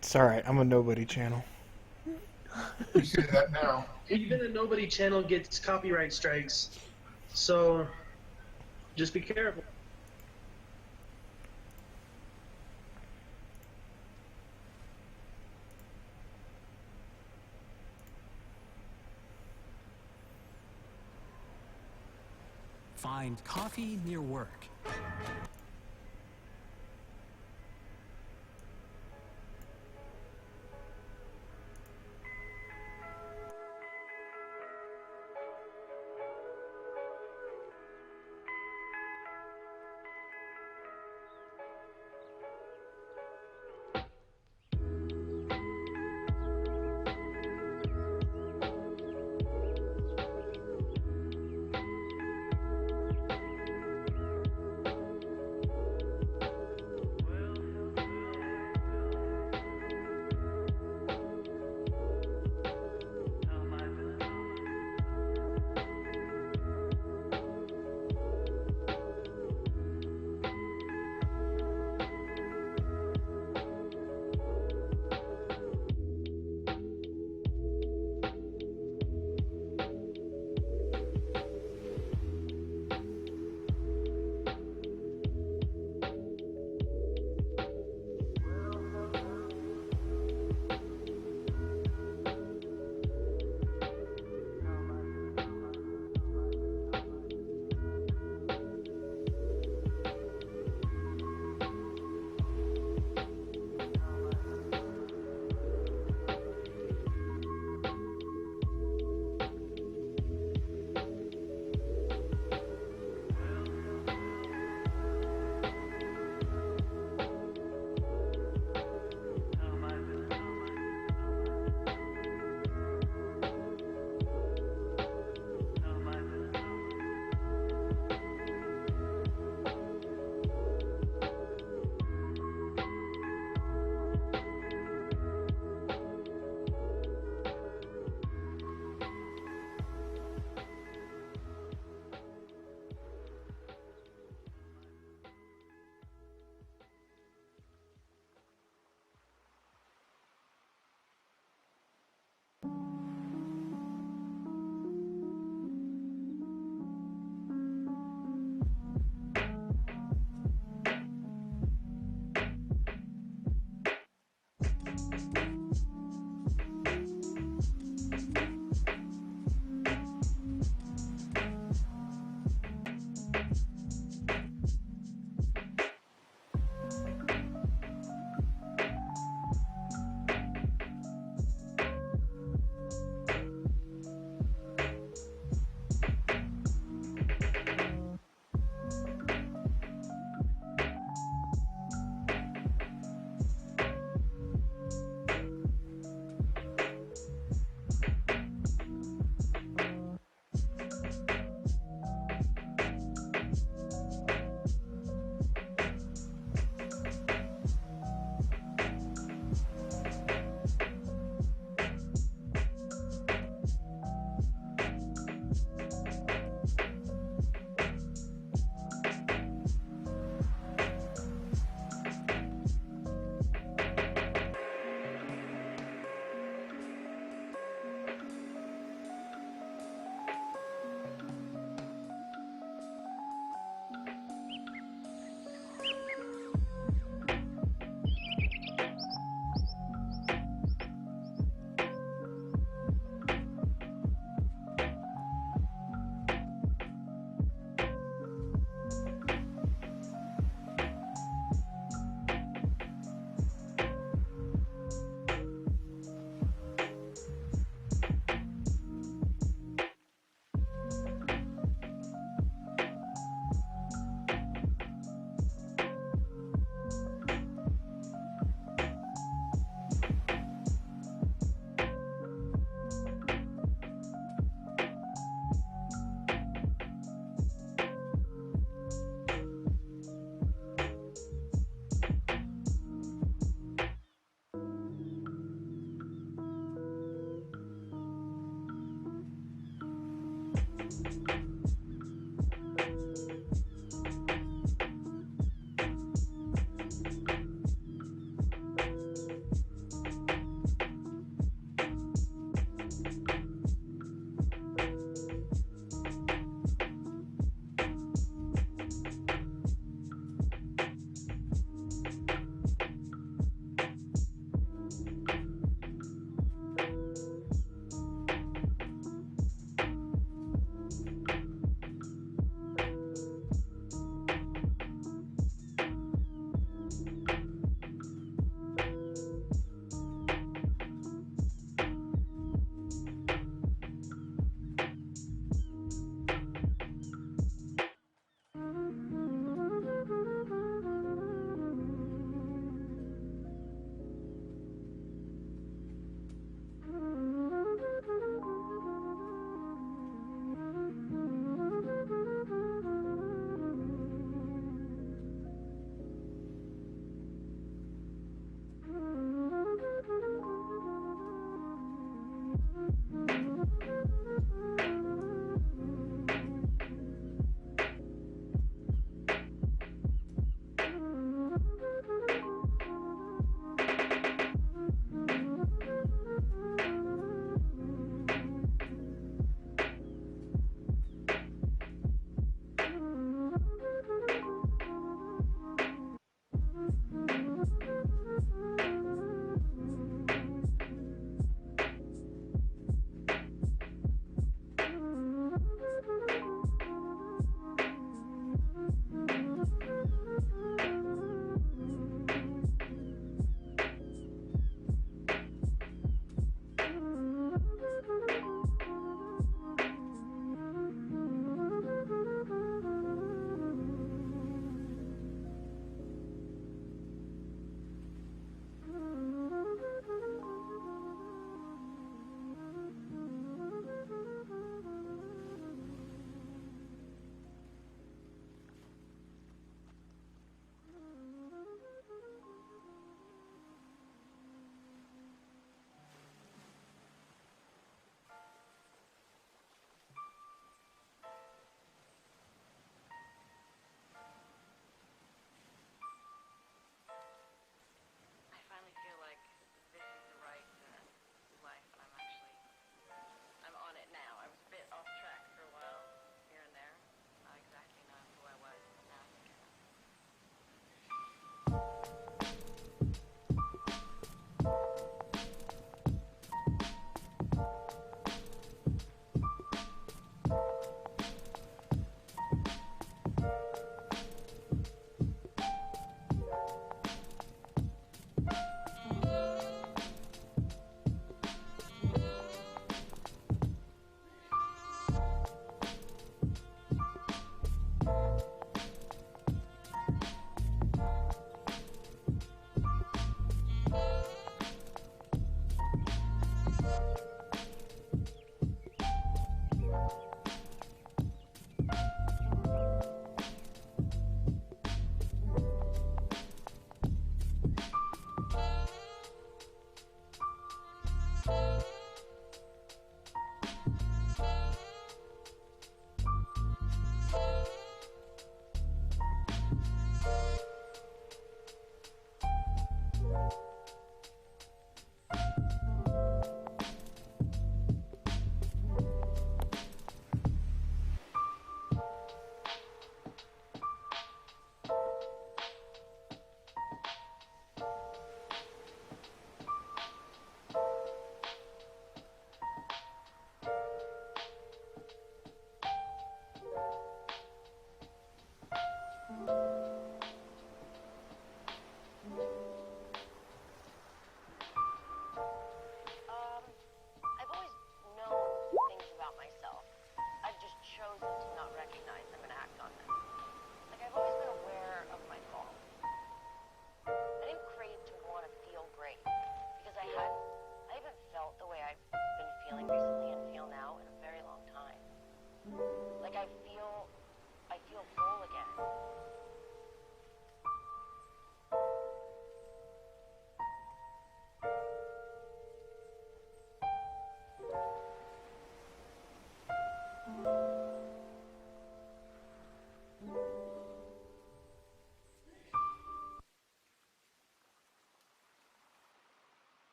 It's all right. I'm a nobody channel. You say that now. Even a nobody channel gets copyright strikes, so just be careful. Find coffee near work.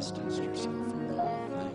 distanced yourself from the whole thing.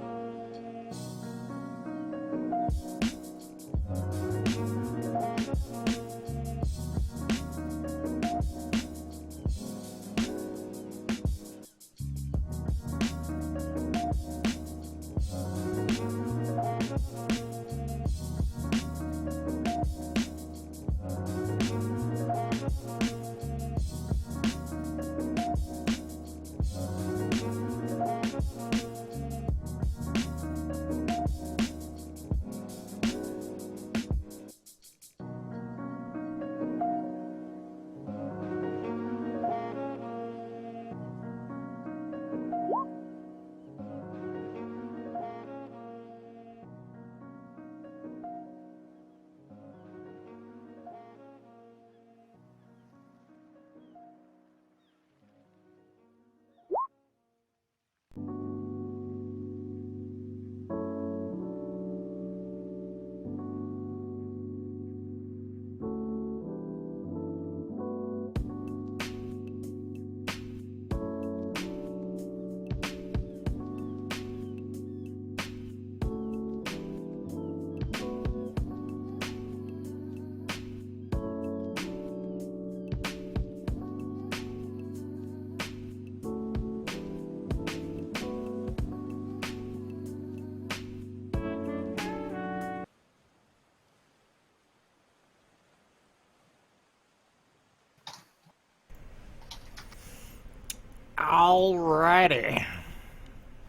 Alrighty.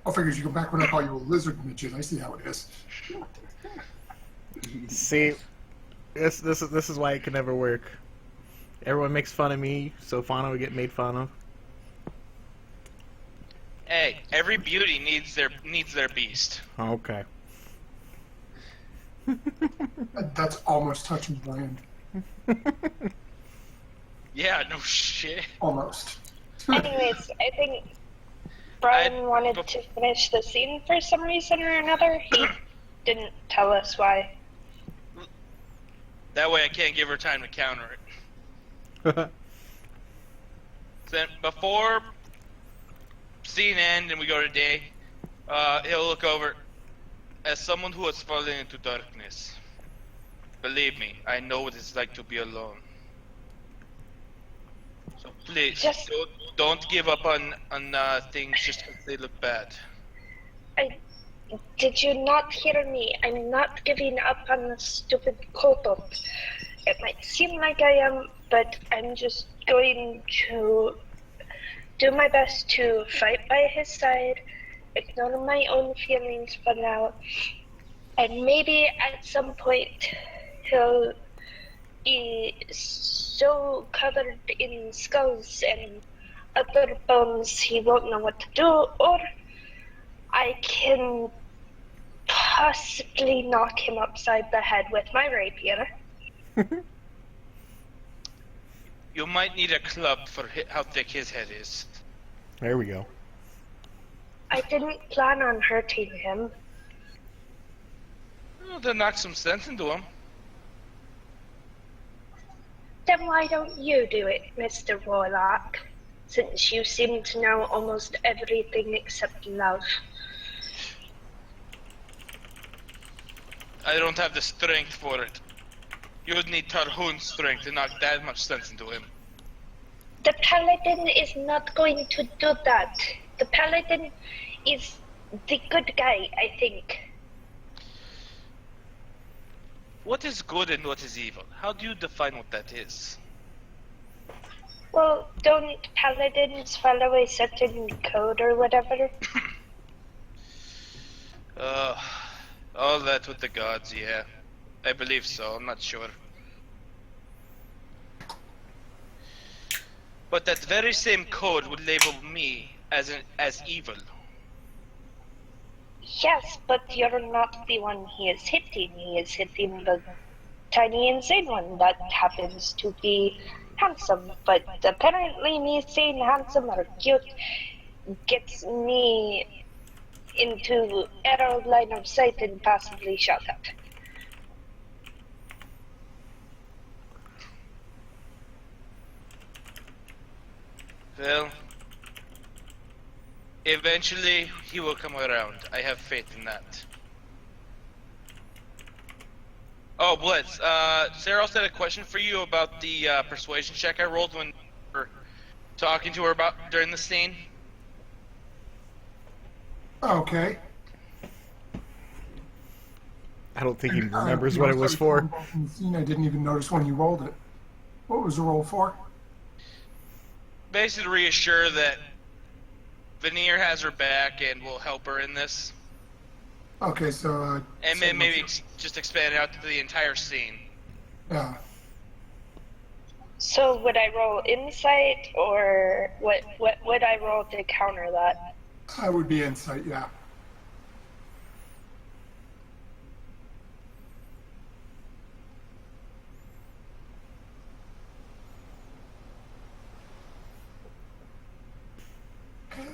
I figured you go back when I call you a lizard midget. I see how it is. See, this is why it can never work. Everyone makes fun of me, so Fauna would get made fun of. Hey, every beauty needs their beast. Okay. That's almost touching bland. Yeah, no shit. Almost. Anyways, I think Brian wanted to finish the scene for some reason or another. He didn't tell us why. That way I can't give her time to counter it. Then before scene end and we go to day, he'll look over. As someone who has fallen into darkness, believe me, I know what it's like to be alone. So please, don't give up on things just because they look bad. Did you not hear me? I'm not giving up on the stupid kobold. It might seem like I am, but I'm just going to do my best to fight by his side, ignore my own feelings for now, and maybe at some point he'll be so covered in skulls and other bones he won't know what to do, or I can possibly knock him upside the head with my rapier. You might need a club for how thick his head is. There we go. I didn't plan on hurting him. Well, then knock some sense into him. Then why don't you do it, Mr. Warlock? Since you seem to know almost everything except love. I don't have the strength for it. You would need Tarhun's strength to knock that much sense into him. The paladin is not going to do that. The paladin is the good guy, I think. What is good and what is evil? How do you define what that is? Well, don't paladins follow a certain code or whatever? All that with the gods, yeah. I believe so, I'm not sure. But that very same code would label me as evil. Yes, but you're not the one he is hitting. He is hitting the tiny insane one that happens to be handsome. But apparently me saying handsome or cute gets me into arrow line of sight and possibly shot at. Well, Eventually, he will come around. I have faith in that. Oh, Blitz. Sarah also had a question for you about the persuasion check I rolled when you were talking to her about during the scene. Okay. I don't think he remembers what it was for. I didn't even notice when you rolled it. What was the roll for? Basically, to reassure that Veneer has her back and will help her in this. Okay, so. And then maybe just expand it out to the entire scene. Yeah. So would I roll insight, or what would I roll to counter that? That would be insight, yeah.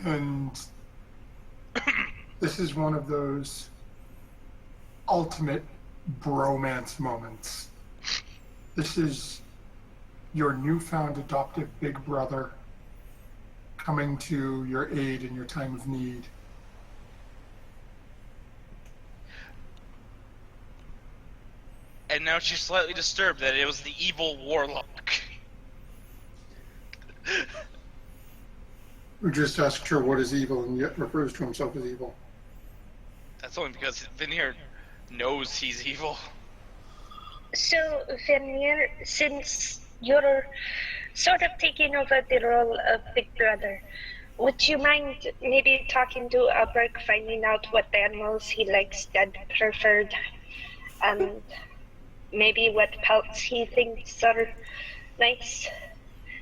And this is one of those ultimate bromance moments. This is your newfound adoptive big brother coming to your aid in your time of need. And now she's slightly disturbed that it was the evil warlock. Who just asked her what is evil and yet refers to himself as evil. That's only because Veneer knows he's evil. So, Veneer, since you're sort of taking over the role of Big Brother, would you mind maybe talking to Albrecht, finding out what animals he likes and preferred, and maybe what pelts he thinks are nice?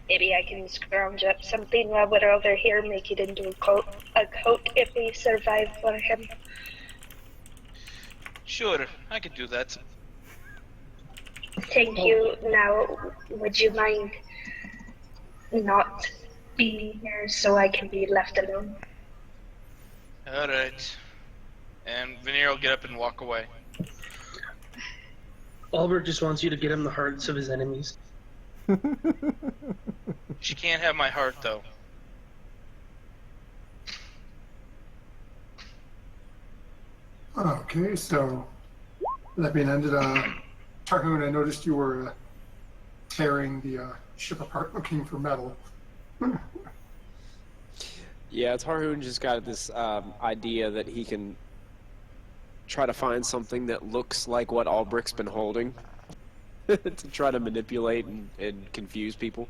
Maybe I can scrounge up something while we're over here, make it into a coat if we survive for him. Sure, I could do that. Thank you. Now, would you mind not being here so I can be left alone? Alright. And Veneer will get up and walk away. Albert just wants you to get him the hearts of his enemies. She can't have my heart, though. Okay, so that being ended, Tarhoon, I noticed you were tearing the ship apart looking for metal. Yeah, Tarhoon just got this idea that he can try to find something that looks like what Albrecht's been holding to try to manipulate and confuse people.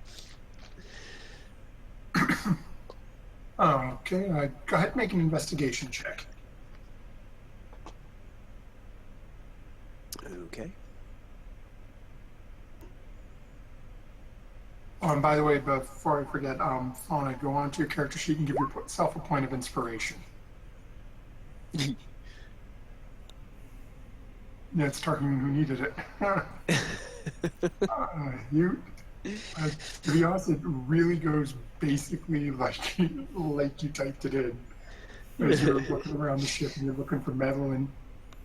Okay, go ahead and make an investigation check. Okay. Oh, and by the way, before I forget, Fauna, go on to your character sheet and give yourself a point of inspiration. Yeah, it's Tarkin who needed it. To be honest, it really goes basically like you typed it in. As you're looking around the ship and you're looking for metal, and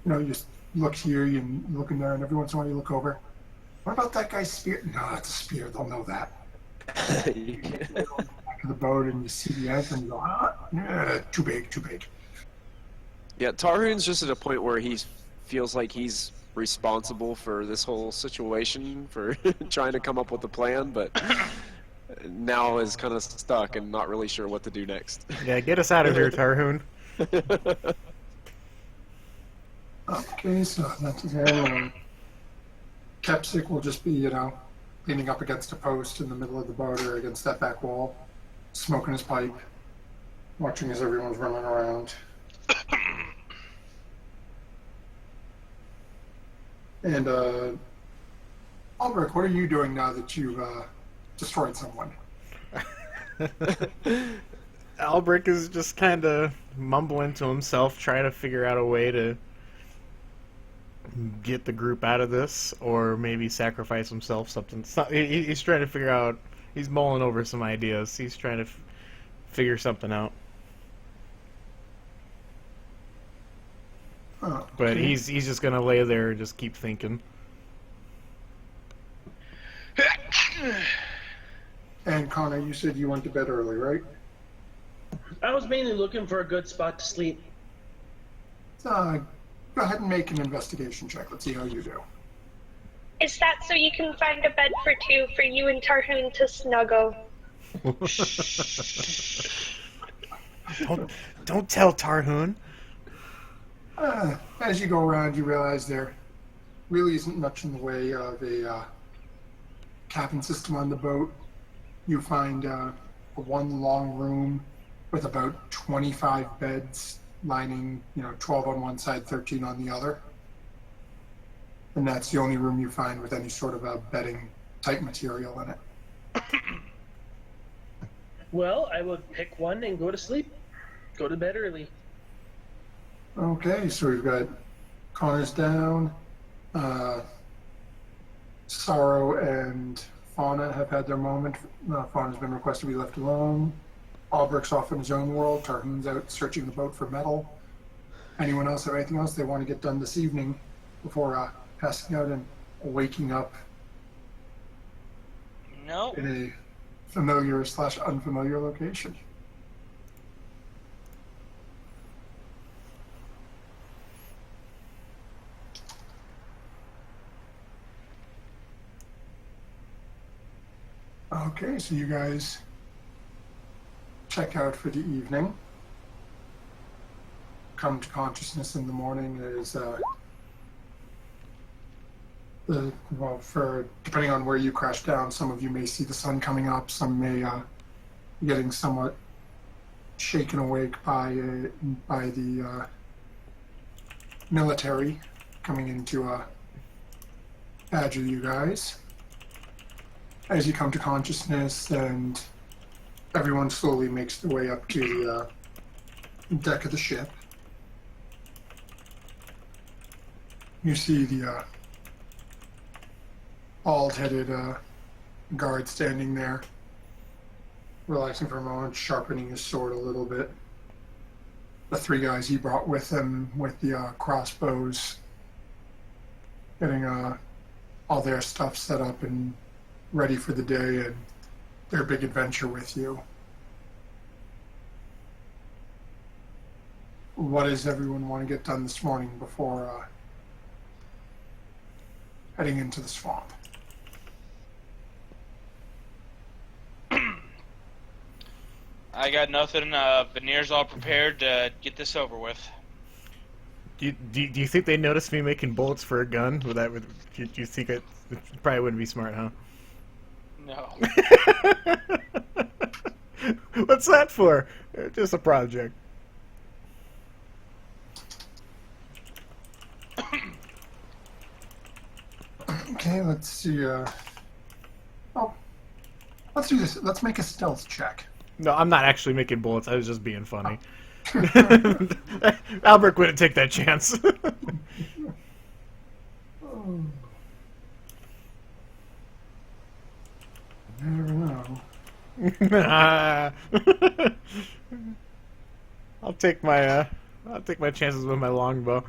you just look here, you look in there, and every once in a while you look over. What about that guy's spear? No, that's a spear. They'll know that. You get on the back of the boat and you see the anchor and you go, too big, too big. Yeah, Tarhoon's just at a point where he feels like he's responsible for this whole situation, for trying to come up with a plan, but now is kind of stuck and not really sure what to do next. Yeah, get us out of here, Tarhoon. Okay, so that's there. Kepsic will just be, leaning up against a post in the middle of the boat or against that back wall, smoking his pipe, watching as everyone's running around. And, Albrecht, what are you doing now that you've destroyed someone? Albrecht is just kind of mumbling to himself, trying to figure out a way to get the group out of this, or maybe sacrifice himself. He's trying to figure out. He's mulling over some ideas. He's trying to figure something out. Okay. But he's just gonna lay there and just keep thinking. And Connor, you said you went to bed early, right? I was mainly looking for a good spot to sleep. Go ahead and make an investigation check. Let's see how you do. Is that so you can find a bed for two for you and Tarhun to snuggle? Don't tell Tarhun. As you go around, you realize there really isn't much in the way of a cabin system on the boat. You find one long room with about 25 beds lining, 12 on one side, 13 on the other. And that's the only room you find with any sort of a bedding type material in it. Well, I would pick one and go to sleep. Go to bed early. Okay, so we've got Connor's down. Sorrow and Fauna have had their moment. Fauna's been requested to be left alone. Albrecht's off in his own world. Tarhun's out searching the boat for metal. Anyone else have anything else they want to get done this evening before passing out and waking up No. in a familiar/unfamiliar location? Okay, so you guys check out for the evening. Come to consciousness in the morning is for depending on where you crash down, some of you may see the sun coming up, some may be getting somewhat shaken awake by the military coming into badger you guys. As you come to consciousness and everyone slowly makes their way up to the deck of the ship, you see the bald-headed guard standing there, relaxing for a moment, sharpening his sword a little bit. The three guys he brought with him with the crossbows, getting all their stuff set up and ready for the day and their big adventure with you. What does everyone want to get done this morning before heading into the swamp? I got nothing. Veneer's all prepared to get this over with. Do you think they noticed me making bullets for a gun? Do you think it probably wouldn't be smart, huh? No. What's that for? Just a project. Okay, let's see. Let's do this. Let's make a stealth check. No, I'm not actually making bullets. I was just being funny. Albert wouldn't take that chance. Oh. Never know. I'll take my chances with my longbow.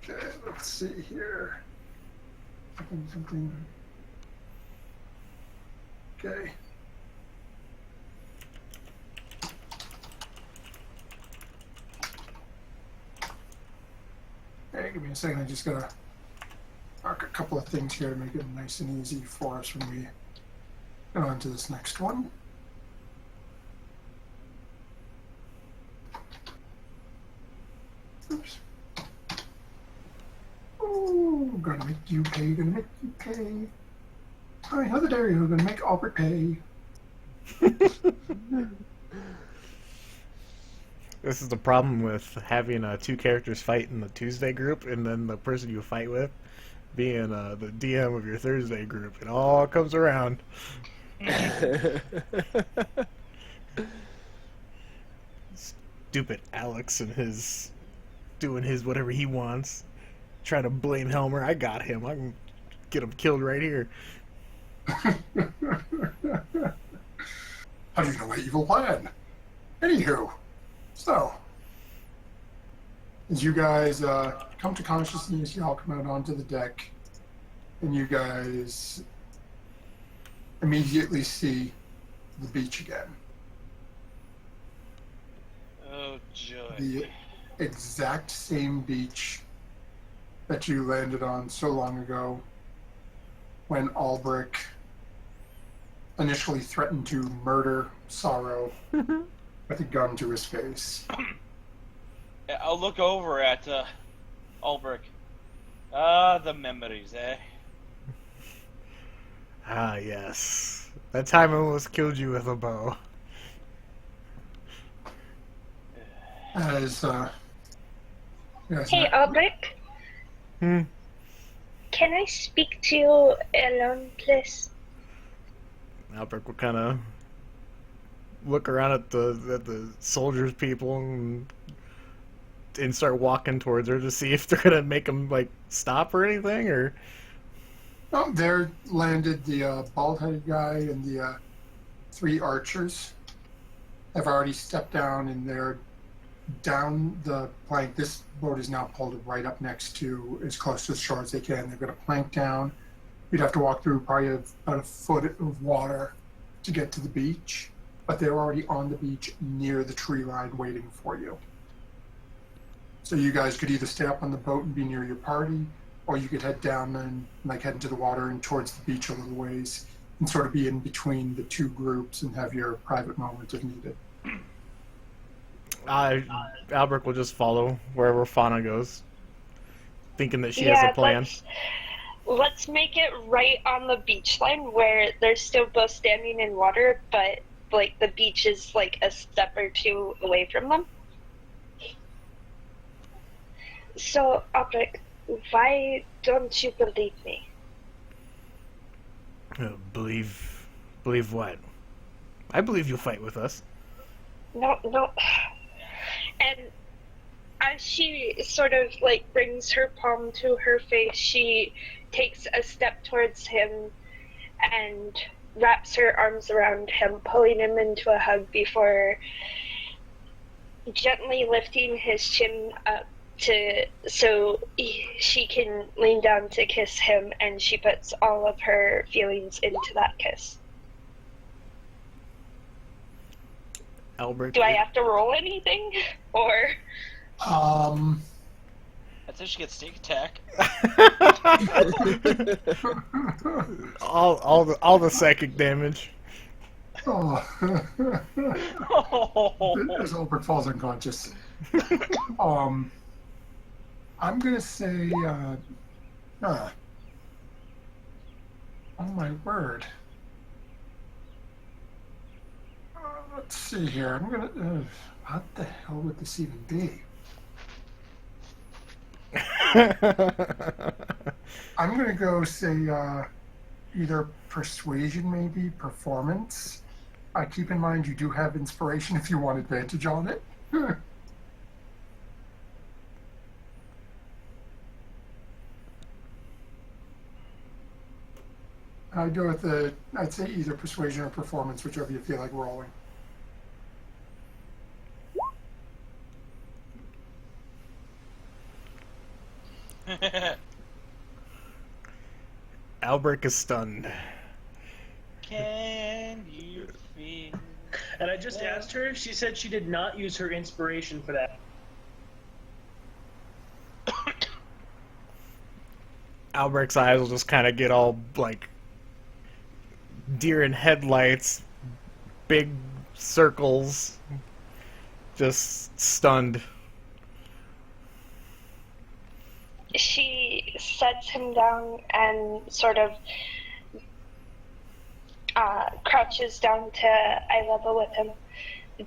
Okay, let's see here. Something. Okay. Hey, give me a second. I just gotta mark a couple of things here to make it nice and easy for us when we go on to this next one. Oops. Oh, gonna make you pay, gonna make you pay. Hi, how the dare you? Gonna make Albert pay. This is the problem with having two characters fight in the Tuesday group, and then the person you fight with being the DM of your Thursday group. It all comes around. Stupid Alex and his doing his whatever he wants, trying to blame Helmer. I got him. I can get him killed right here. How do you know my evil plan? Anywho, so as you guys come to consciousness, you all come out onto the deck, and you guys immediately see the beach again. Oh, joy. the exact same beach that you landed on so long ago when Albrecht initially threatened to murder Sorrow with a gun to his face. Yeah, I'll look over at Ulbrich. Ah, the memories, eh? Ah, yes. That time I almost killed you with a bow. As yes, Hey, Albrecht, Hmm. can I speak to you alone, please? Albrecht will kind of look around at the soldiers people and start walking towards her to see if they're gonna make him like stop or anything, or oh, there landed the bald-headed guy and the 3 archers. Have already stepped down and they're down the plank. This boat is now pulled right up next to, as close to the shore as they can. They're going to plank down. You'd have to walk through probably about a foot of water to get to the beach, but they're already on the beach near the tree line waiting for you. So you guys could either stay up on the boat and be near your party, or you could head down and like head into the water and towards the beach a little ways and sort of be in between the 2 groups and have your private moment if needed. Albrecht will just follow wherever Fauna goes, thinking that she has a plan. Let's make it right on the beach line where they're still both standing in water, but like the beach is like a step or 2 away from them. So, Albrecht, why don't you believe me? Believe what? I believe you'll fight with us. No. And as she sort of like brings her palm to her face, she takes a step towards him and wraps her arms around him, pulling him into a hug before gently lifting his chin up so she can lean down to kiss him, and she puts all of her feelings into that kiss. Albrecht. Do I have to roll anything, or? That's how she gets sneak attack. all the psychic damage. Oh. Oh. As Albert falls unconscious. I'm gonna say, oh my word. Let's see here. I'm gonna. What the hell would this even be? I'm gonna go say either persuasion, maybe performance. Keep in mind you do have inspiration if you want advantage on it. I'd go with I'd say either persuasion or performance, whichever you feel like rolling. Albrecht is stunned. Can you feel? And I just asked her, she said she did not use her inspiration for that. Albrecht's eyes will just kind of get all like deer in headlights, big circles, just stunned. She sets him down and sort of crouches down to eye level with him.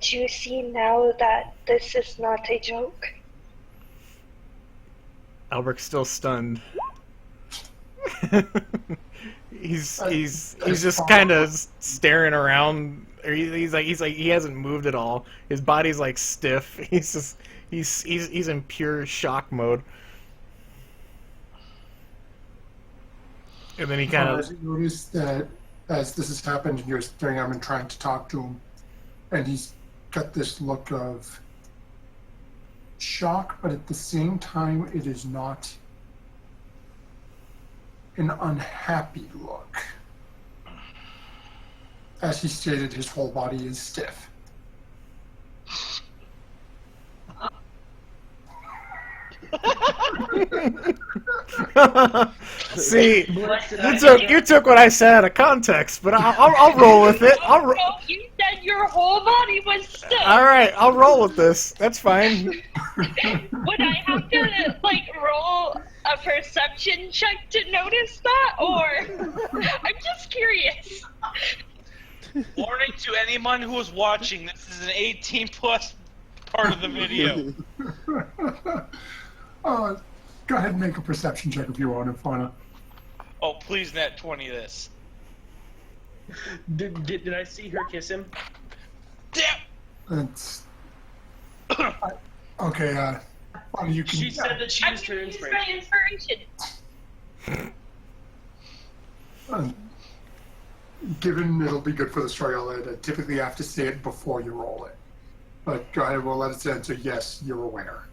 Do you see now that this is not a joke? Albrecht's still stunned. he's just kind of staring around. Or he's like he hasn't moved at all. His body's like stiff. He's in pure shock mode. And then he kind of. As you notice that as this has happened, and you're staring at him and trying to talk to him, and he's got this look of shock, but at the same time, it is not an unhappy look. As he stated, his whole body is stiff. See, Blessed you took what I said out of context, but I'll roll with it. No, you said your whole body was stuck. All right, I'll roll with this. That's fine. Would I have to like roll a perception check to notice that, or I'm just curious. Warning to anyone who is watching: this is an 18+ part of the video. Go ahead and make a perception check if you want, Fauna. Oh, please, net 20 this. Did I see her kiss him? Damn. It's okay. Fauna, you can. She said that she I'm used her gonna use my inspiration. inspiration. Given it'll be good for the story, I typically have to say it before you roll it. But go ahead, we'll let it stand. So yes, you're aware.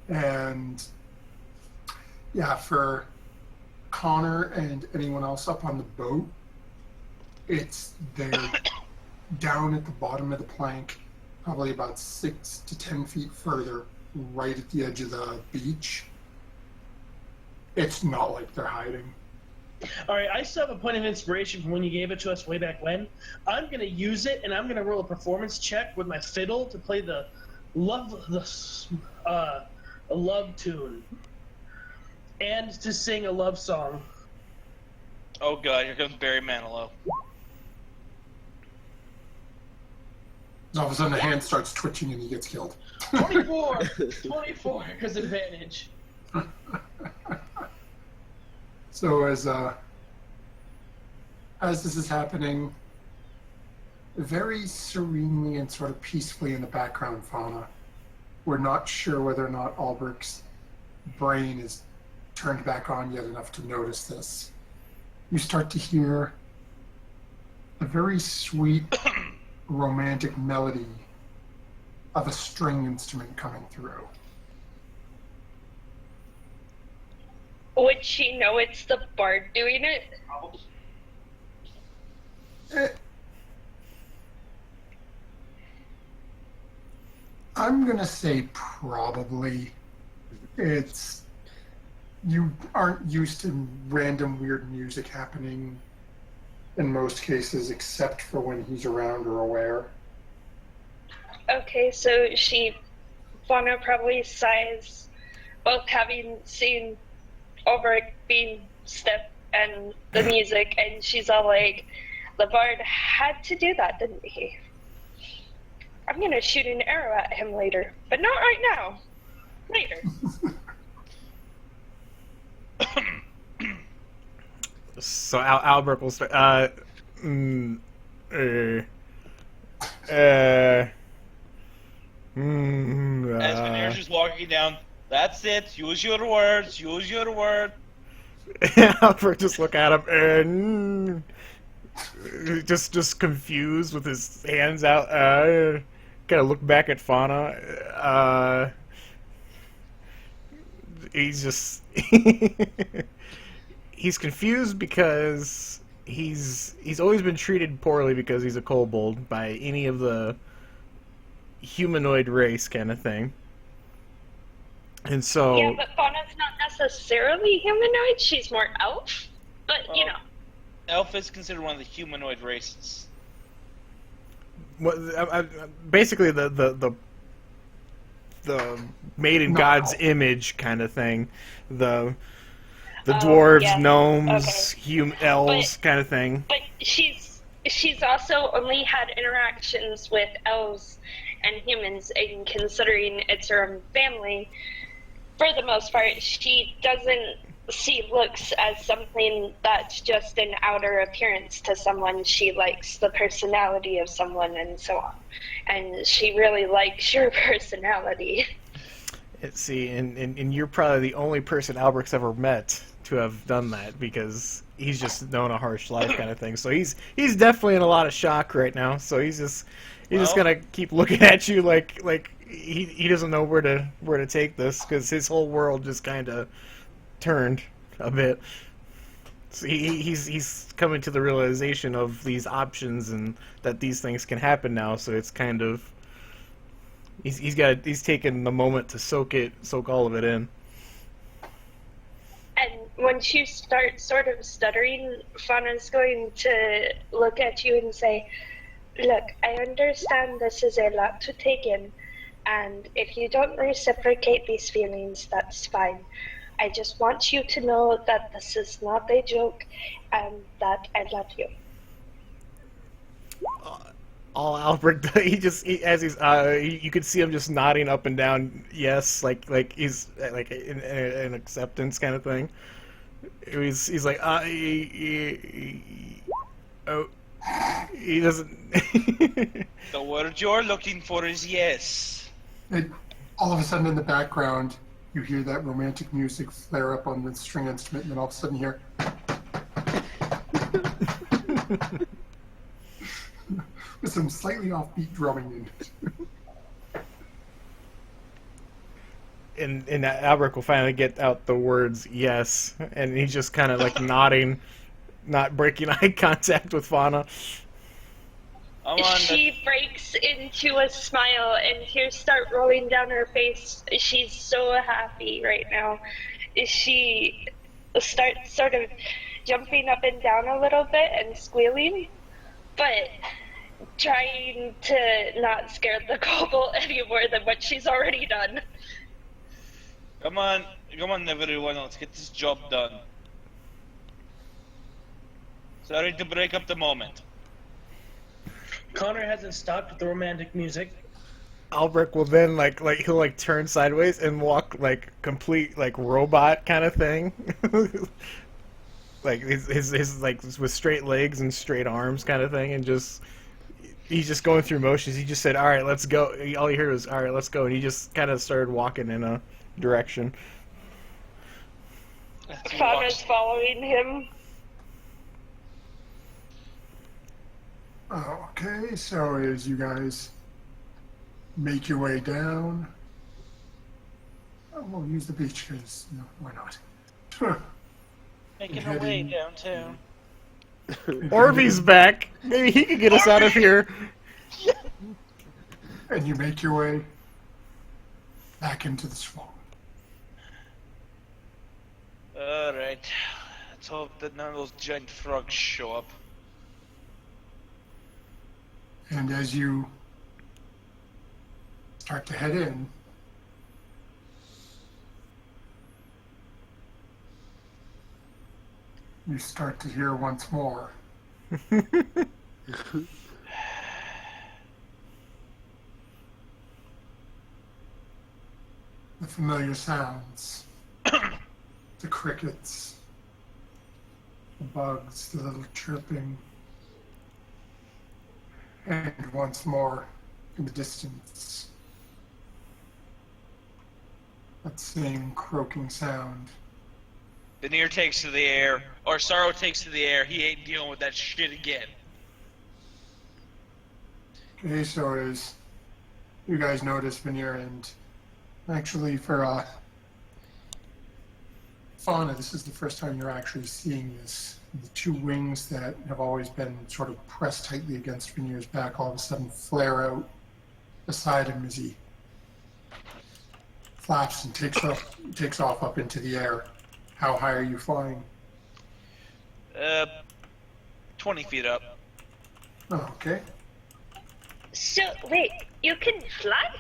And yeah, for Connor and anyone else up on the boat, they're down at the bottom of the plank, probably about 6 to 10 feet further, right at the edge of the beach. It's not like they're hiding. All right, I still have a point of inspiration from when you gave it to us way back when. I'm going to use it, and I'm going to roll a performance check with my fiddle to play a love tune and to sing a love song. Oh god, here comes Barry Manilow. All of a sudden, the hand starts twitching and he gets killed. 24 because advantage. So as this is happening, very serenely and sort of peacefully in the background, Fauna, we're not sure whether or not Alberic's brain is turned back on yet enough to notice this. You start to hear a very sweet, romantic melody of a string instrument coming through. Would she know it's the bard doing it? I'm gonna say probably. You aren't used to random weird music happening in most cases, except for when he's around or aware. Okay, so Fauna probably sighs, both having seen Ulrich being stiff and the music, and she's all like, the bard had to do that, didn't he? I'm gonna shoot an arrow at him later, but not right now. Later. So Albert will start. As Veneer's just walking down. That's it. Use your words. Use your word. Albert just look at him and just confused with his hands out. Kind of look back at Fauna. He's just he's confused because he's always been treated poorly because he's a kobold by any of the humanoid race kind of thing. And so Yeah, but Fauna's not necessarily humanoid. She's more elf. But, you know. Elf is considered one of the humanoid races. Basically the made in God's image kind of thing. The dwarves, yeah. gnomes, Okay. elves kind of thing. But she's also only had interactions with elves and humans, and considering it's her own family, for the most part, she doesn't see looks as something that's just an outer appearance to someone. She likes the personality of someone and so on. And she really likes your personality. See, and you're probably the only person Alberic's ever met to have done that, because he's just known a harsh life kind of thing. So he's definitely in a lot of shock right now. So he's just gonna keep looking at you like he doesn't know where to take this, because his whole world just kind of turned a bit. So he's coming to the realization of these options and that these things can happen now. So it's kind of He's taken the moment to soak all of it in. And once you start sort of stuttering, Fauna's going to look at you and say, "Look, I understand this is a lot to take in, and if you don't reciprocate these feelings, that's fine. I just want you to know that this is not a joke and that I love you." All Albert, as he's you could see him just nodding up and down, yes, like he's like in acceptance kind of thing. He's like he doesn't. The word you're looking for is yes. All of a sudden in the background, you hear that romantic music flare up on the string instrument, and then all of a sudden you hear with some slightly offbeat drumming in it. And Albert will finally get out the words yes, and he's just kind of like nodding, not breaking eye contact with Fauna. She breaks into a smile and tears start rolling down her face. She's so happy right now. She starts sort of jumping up and down a little bit and squealing, but trying to not scare the kobold any more than what she's already done. Come on, everyone, let's get this job done. Sorry to break up the moment. Connor hasn't stopped with the romantic music. Albrecht will then he'll like turn sideways and walk like complete like robot kind of thing. Like his like with straight legs and straight arms kind of thing, and he's just going through motions. He just said, "All right, let's go." All he heard was, "All right, let's go," and he just kind of started walking in a direction. Fauna's following him. Okay, so as you guys make your way down, we'll use the beach because why not? Making our way downtown. Orvy's back. Maybe he could get us out of here. And you make your way back into the swamp. Alright. Let's hope that none of those giant frogs show up. And as you start to head in, you start to hear once more the familiar sounds, the crickets, the bugs, the little chirping. And once more, in the distance, that same croaking sound. Veneer takes to the air, or Sorrow takes to the air. He ain't dealing with that shit again. Okay, so as you guys notice, Veneer, and actually for Fauna, this is the first time you're actually seeing this. The two wings that have always been sort of pressed tightly against Veneer's back all of a sudden flare out beside him as he flaps and takes off up into the air. How high are you flying? 20 feet up. Oh, okay. So, wait, you can fly?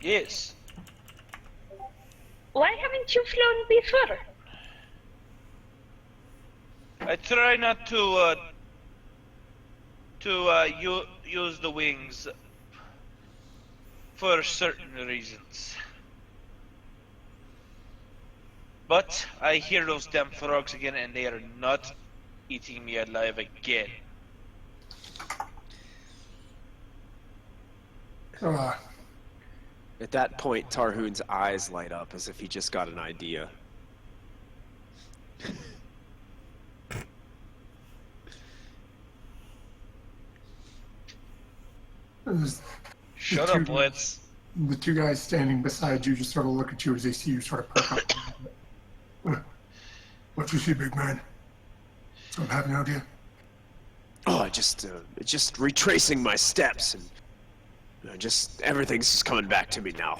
Yes. Why haven't you flown before? I try not to use the wings for certain reasons. But I hear those damn frogs again, and they are not eating me alive again. So, At that point, Tarhoon's eyes light up as if he just got an idea. Shut up, Blitz. The two guys standing beside you just sort of look at you as they see you sort of perk up. What you see, big man? Some have an idea? Oh, just retracing my steps and Just everything's just coming back to me now.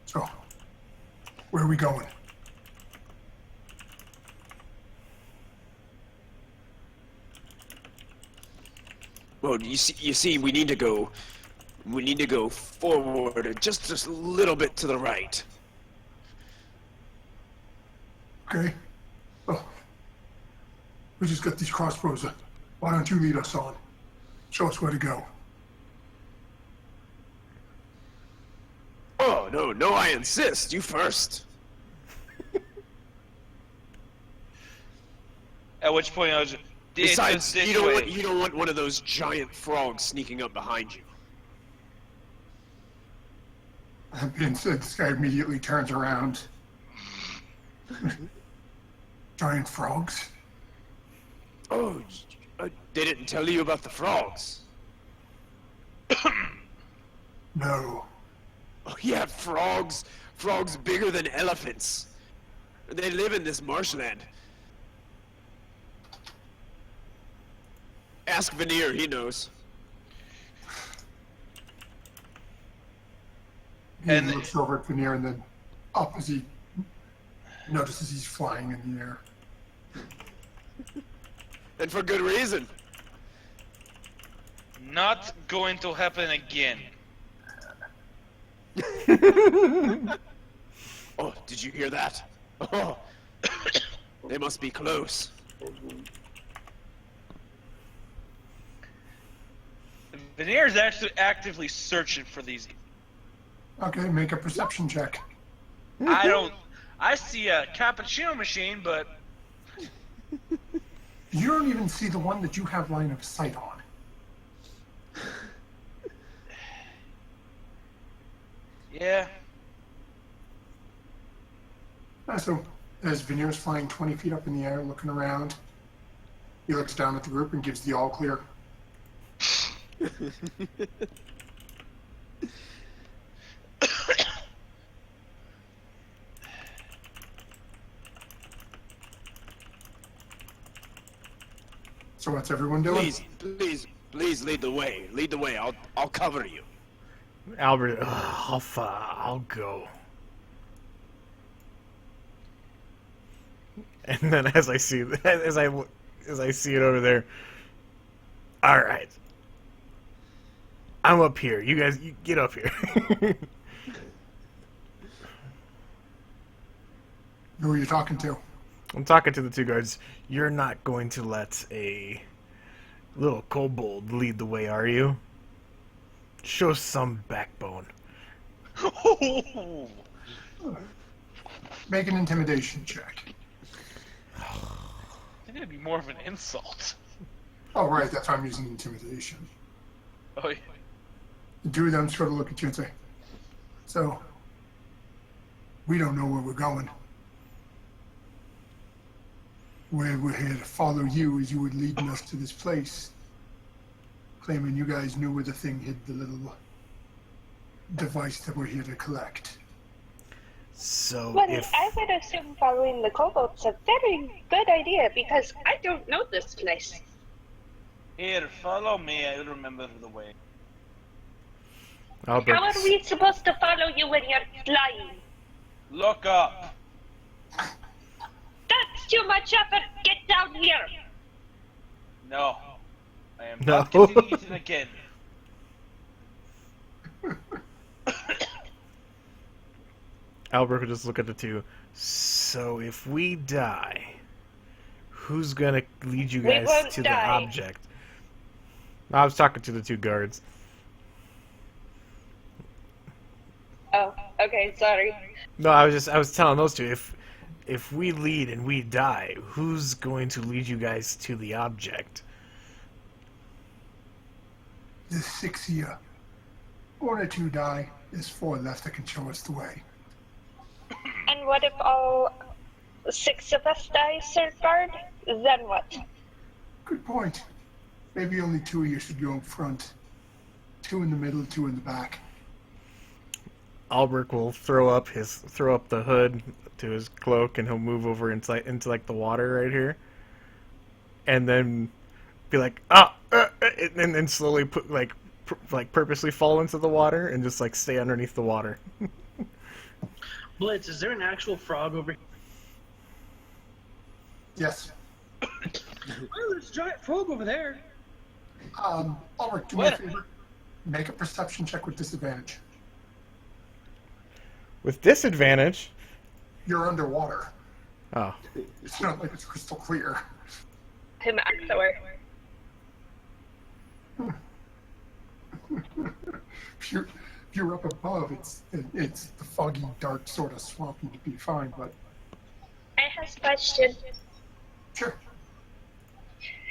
So, where are we going? Well, you see, we need to go forward just a little bit to the right. Okay. Well, we just got these crossbows. Why don't you lead us on? Show us where to go. Oh, no, I insist. You first. At which point I was. Besides, this you way. don't want one of those giant frogs sneaking up behind you. That being said, this guy immediately turns around. Giant frogs? Oh, they didn't tell you about the frogs. No. Oh yeah, frogs bigger than elephants. They live in this marshland. Ask Veneer, he knows. He looks over at Veneer and then up as he notices he's flying in the air. And for good reason. Not going to happen again. Oh, did you hear that? Oh, they must be close. Veneer's actually actively searching for these. Okay, make a perception check. I see a cappuccino machine, but You don't even see the one that you have line of sight on. yeah. So, as Veneer's flying 20 feet up in the air, looking around, he looks down at the group and gives the all clear. So what's everyone doing? Please lead the way. Lead the way. I'll cover you. Albert, I'll go. And then as I see it over there, all right, I'm up here. You guys, you get up here. Who are you talking to? I'm talking to the two guards. You're not going to let a little kobold lead the way, are you? Show some backbone. Make an intimidation check. I think it'd be more of an insult. Oh, right, that's why I'm using intimidation. Oh, yeah. The two of them sort of look at you and say, so, we don't know where we're going. We're here to follow you as you were leading us to this place. Claiming you guys knew where the thing hid the little device that we're here to collect. So Well, if I would assume following the kobolds a very good idea because I don't know this place. Here, follow me. I remember the way. Albert, How are we supposed to follow you when you're flying? Look up. That's too much effort. Get down here. No. I am No. not getting eaten again. Albert would just look at the two. So if we die, who's gonna lead you We guys won't to die. the object? I was talking to the two guards. Oh, okay, sorry. No, I was telling those two, if we lead and we die, who's going to lead you guys to the object? There's 6 here. 1 or 2 die. There's 4 left that can show us the way. And what if all 6 of us die, Sir Guard? Then what? Good point. Maybe only 2 of you should go up front. 2 in the middle, 2 in the back. Albert will throw up the hood to his cloak, and he'll move over into like the water right here, and then be like, and then slowly put like purposely fall into the water and just like stay underneath the water. Blitz, is there an actual frog over here? Yes. Oh, there's a giant frog over there. Ulrich, do me a favor. Make a perception check with disadvantage. With disadvantage. You're underwater. Oh. It's not like it's crystal clear. Him Axor. If you're up above, it's the foggy, dark sort of swamp. You'd be fine, but I have a question. sure.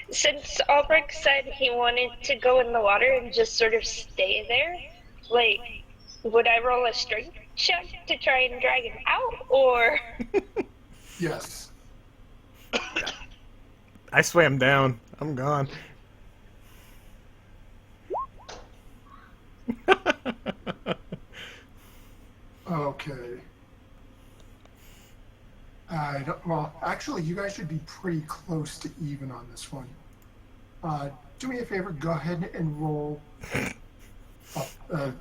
Since Albrecht said he wanted to go in the water and just sort of stay there, like, would I roll a strength check to try and drag him out, or? Yes. I swam down. I'm gone. Okay. Well, actually, you guys should be pretty close to even on this one. Do me a favor. Go ahead and roll. Yeah,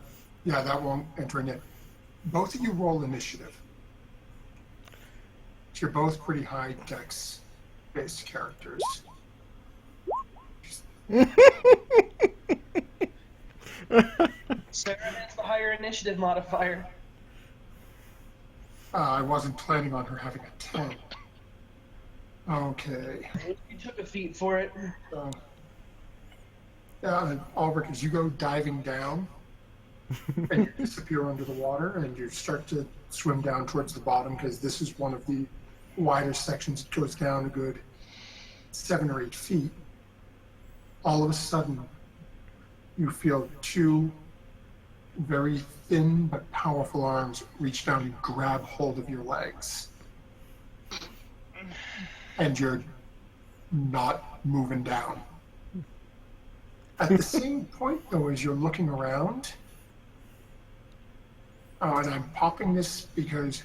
that won't enter in it. Both of you roll initiative. You're both pretty high dex-based characters. Sarah has the higher initiative modifier. I wasn't planning on her having a 10. Okay. You took a feat for it. Ulrich, as you go diving down, and you disappear under the water, and you start to swim down towards the bottom, because this is one of the wider sections. It goes down a good 7 or 8 feet. All of a sudden, you feel two very thin but powerful arms reach down and grab hold of your legs. And you're not moving down. At the same point, though, as you're looking around, and I'm popping this because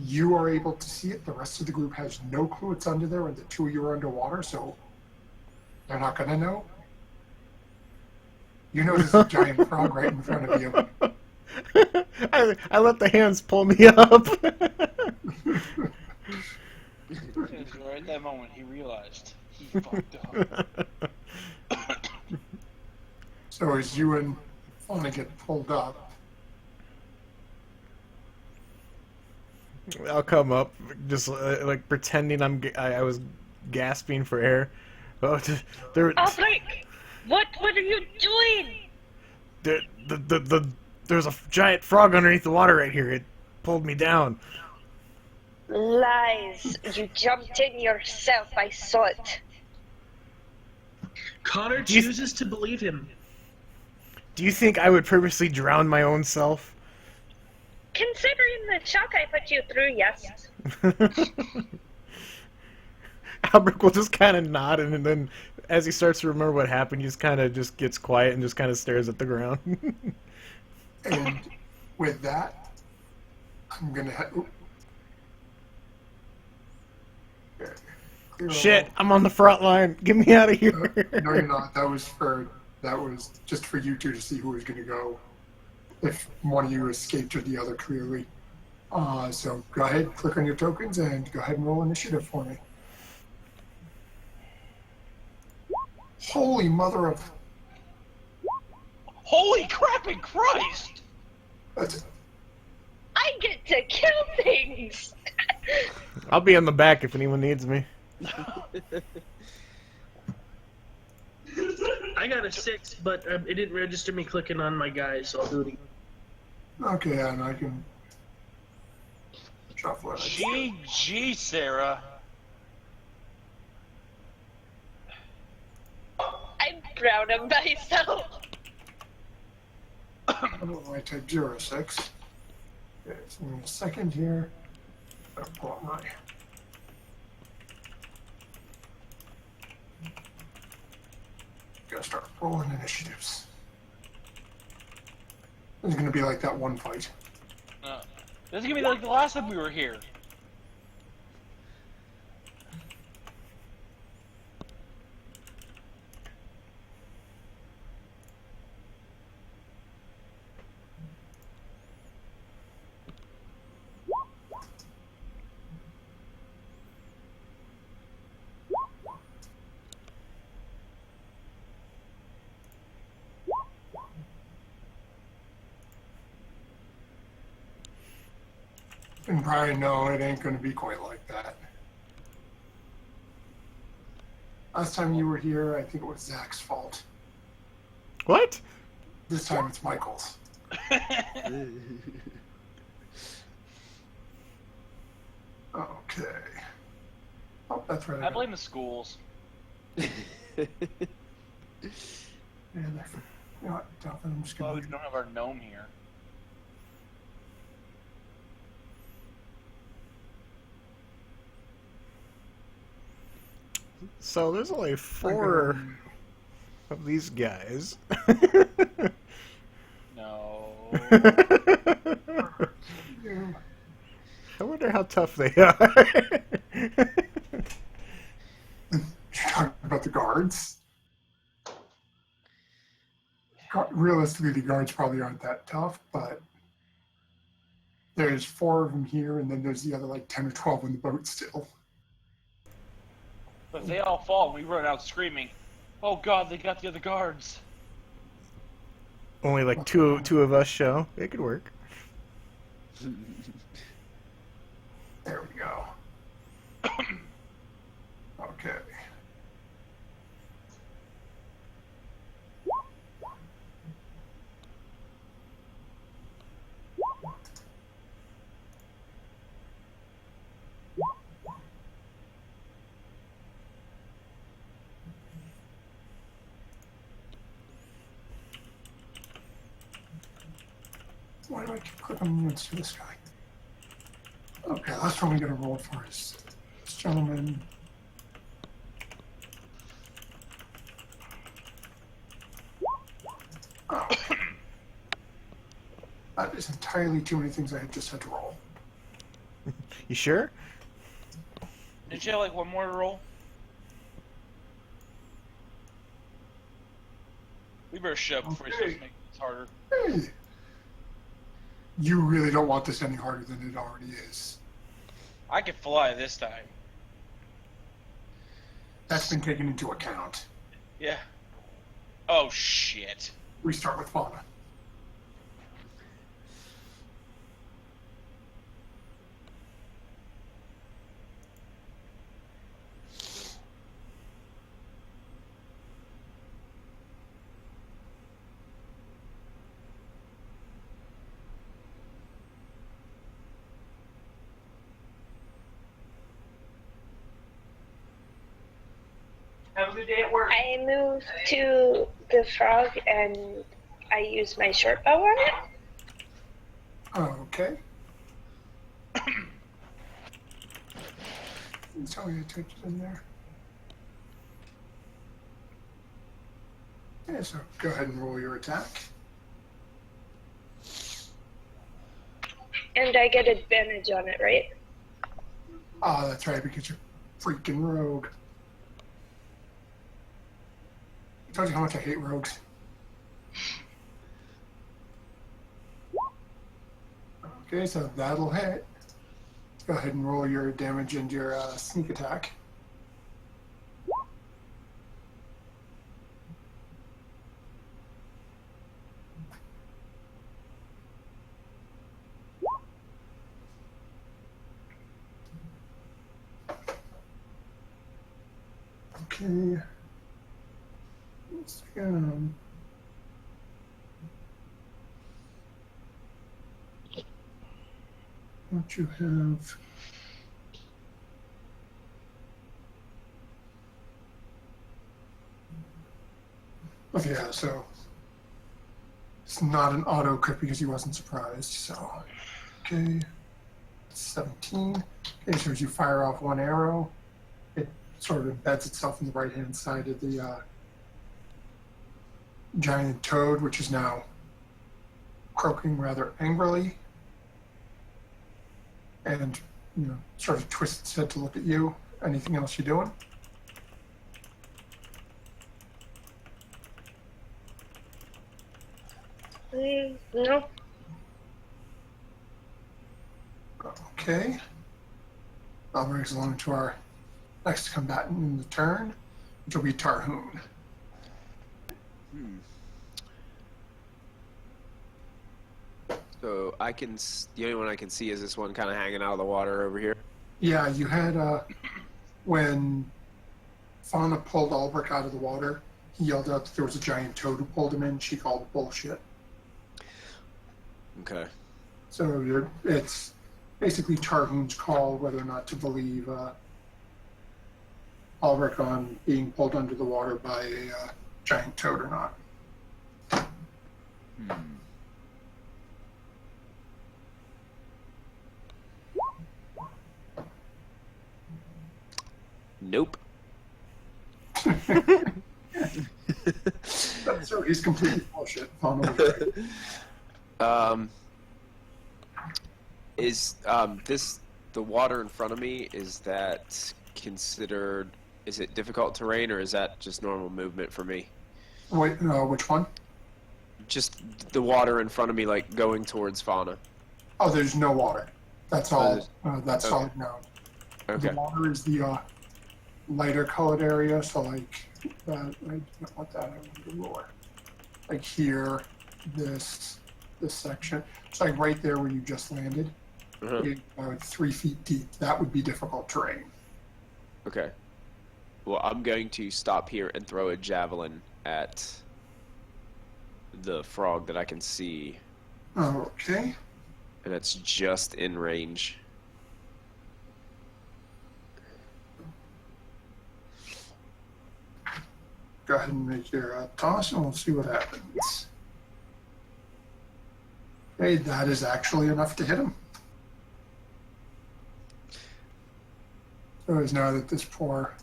you are able to see it, the rest of the group has no clue it's under there, and the two of you are underwater, so they're not going to know. You know there's a giant frog right in front of you. I let the hands pull me up. Right at that moment, he realized he fucked up. So as you and Fauna get pulled up, I'll come up, just like pretending I was gasping for air. Oh, Albrecht, what are you doing? There's a giant frog underneath the water right here. It pulled me down. Lies. You jumped in yourself. I saw it. Connor chooses to believe him. Do you think I would purposely drown my own self? Considering the shock I put you through, yes. Albrecht will just kind of nod, and then as he starts to remember what happened, he just kind of just gets quiet and just kind of stares at the ground. and with that, I'm going to... Shit, I'm on the front line. Get me out of here. No, you're not. That was just for you two to see who was going to go. If one of you escaped or the other, clearly. So go ahead, click on your tokens, and go ahead and roll initiative for me. Holy mother of... Holy crapping Christ! That's... I get to kill things! I'll be in the back if anyone needs me. I got a 6, but it didn't register me clicking on my guys, so I'll do it again. Okay, and I can... shuffle it. GG, Sarah. I'm proud of myself. I type 06. Okay, so in a second here, I'll pull up my... Gotta start rolling initiatives. This is gonna be like that one fight. This is gonna be like the last time we were here. And Brian, no, it ain't going to be quite like that. Last time you were here, I think it was Zach's fault. What? This time it's Michael's. Okay. Oh, that's right. I blame the schools. And you know what, Delvin, I'm just Well, going we to... don't have our gnome here. So there's only 4 of these guys. No. I wonder how tough they are. You're talking about the guards? Realistically, the guards probably aren't that tough, but there's 4 of them here, and then there's the other like 10 or 12 on the boat still. But if they all fall and we run out screaming, oh god, they got the other guards. Only like two of us show. It could work. There we go. Okay. Why do I keep clicking units to this guy? Okay, last one we gotta roll for is this gentleman. Oh. That is entirely too many things I just had to roll. You sure? Did you have like one more to roll? We better shove before he starts making this harder. Hey. You really don't want this any harder than it already is. I can fly this time. That's been taken into account. Yeah. Oh shit. We start with fauna. Have a good day at work. I moved to the frog and I use my short bow on it. Okay. Tell me to take it in there. Okay, so go ahead and roll your attack. And I get advantage on it, right? Oh, that's right, because you're freaking rogue. I told you how much I hate rogues. Okay, so that'll hit. Go ahead and roll your damage and your sneak attack. Okay. Let's what you have. Oh yeah, so it's not an auto crit because he wasn't surprised, so okay. 17. Okay, so as you fire off one arrow, it sort of embeds itself in the right hand side of the giant toad, which is now croaking rather angrily. And, you know, sort of twists its head to look at you. Anything else you doing? No. Okay. That brings us along to our next combatant in the turn, which will be Tarhoon. So the only one I can see is this one kind of hanging out of the water over here. Yeah, you had, when Fauna pulled Albrecht out of the water, he yelled out that there was a giant toad who pulled him in. She called bullshit. Okay. So it's basically Tarhoon's call whether or not to believe Albrecht on being pulled under the water by a giant toad or not. Nope. So he's completely bullshit. Fauna. Is this the water in front of me? Is that considered? Is it difficult terrain, or is that just normal movement for me? Wait, which one? Just the water in front of me, like going towards Fauna. Oh, there's no water. That's all. That's okay. solid ground. Okay. The water is the lighter colored area, so like that. I don't want that in the lower. Like here, this section. It's like right there where you just landed. Uh-huh. 3 feet deep. That would be difficult terrain. Okay. Well, I'm going to stop here and throw a javelin at the frog that I can see, Okay. and it's just in range. Go ahead and make your toss, and we'll see what happens. Hey, that is actually enough to hit him. So it's now that this poor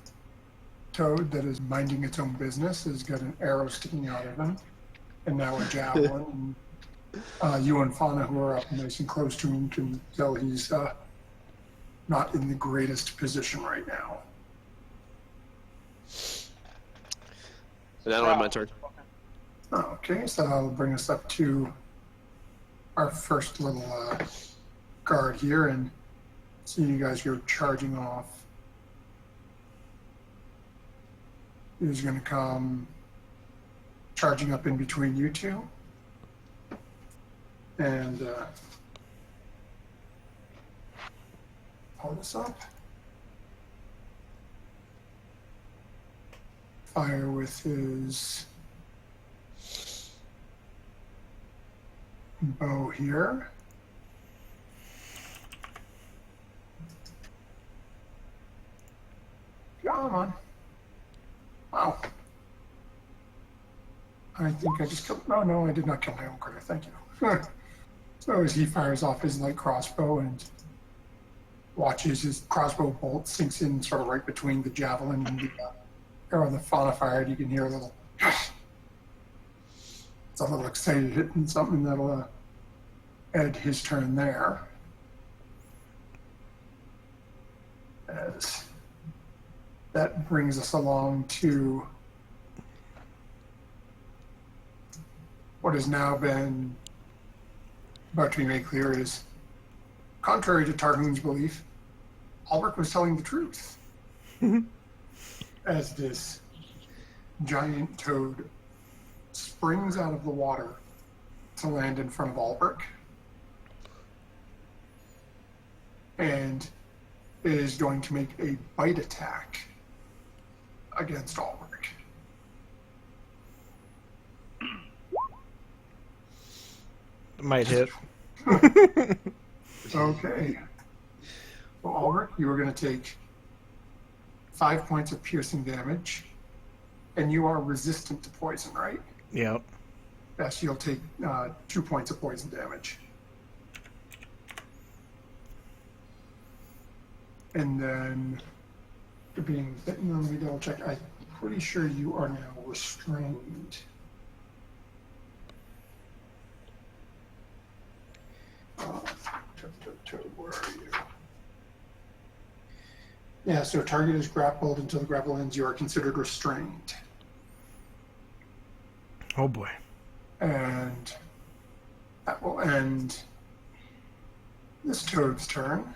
toad that is minding its own business has got an arrow sticking out of him, and now a javelin. And, you and Fauna, who are up nice and close to him, can tell he's not in the greatest position right now. And that'll end my turn. Okay, so that'll bring us up to our first little guard here, and see you guys go charging off. He's going to come charging up in between you two. And pull this up. Fire with his bow here. Come on. Wow. I think I just killed. No, I did not kill my own critter. Thank you. So as he fires off his light crossbow and watches his crossbow bolt sinks in sort of right between the javelin and the arrow the Fauna fired, you can hear a little. It's a little excited hitting something that'll end his turn there. As that brings us along to what has now been about to be made clear is, contrary to Tarhoon's belief, Albrecht was telling the truth. As this giant toad springs out of the water to land in front of Albrecht and is going to make a bite attack against Albrecht. Might hit. Okay. So Albrecht, you are going to take 5 points of piercing damage, and you are resistant to poison, right? Yep. Yes, you'll take 2 points of poison damage. And then you're being bitten. Let me double check. I'm pretty sure you are now restrained. Where are you? Yeah, so target is grappled until the grapple ends. You are considered restrained. Oh boy. And that will end this toad's turn.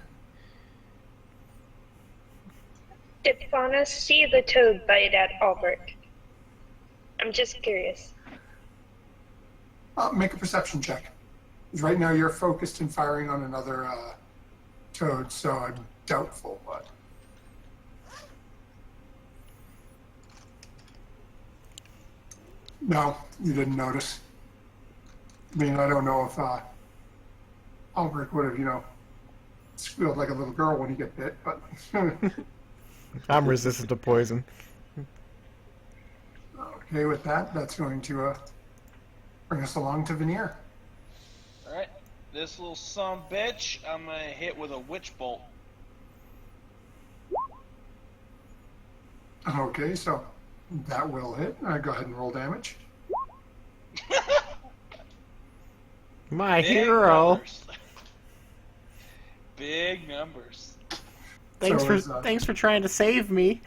Did Fauna see the toad bite at Albrecht? I'm just curious. Make a perception check. 'Cause right now you're focused and firing on another toad, so I'm doubtful, but. No, you didn't notice. I mean, I don't know if Albrecht would have, squealed like a little girl when he get bit, but. I'm resistant to poison. Okay, with that, that's going to bring us along to Veneer. Alright. This little son of a bitch, I'm gonna hit with a witch bolt. Okay, so that will hit. Go ahead and roll damage. My Big hero. numbers. Big numbers. Thanks for trying to save me.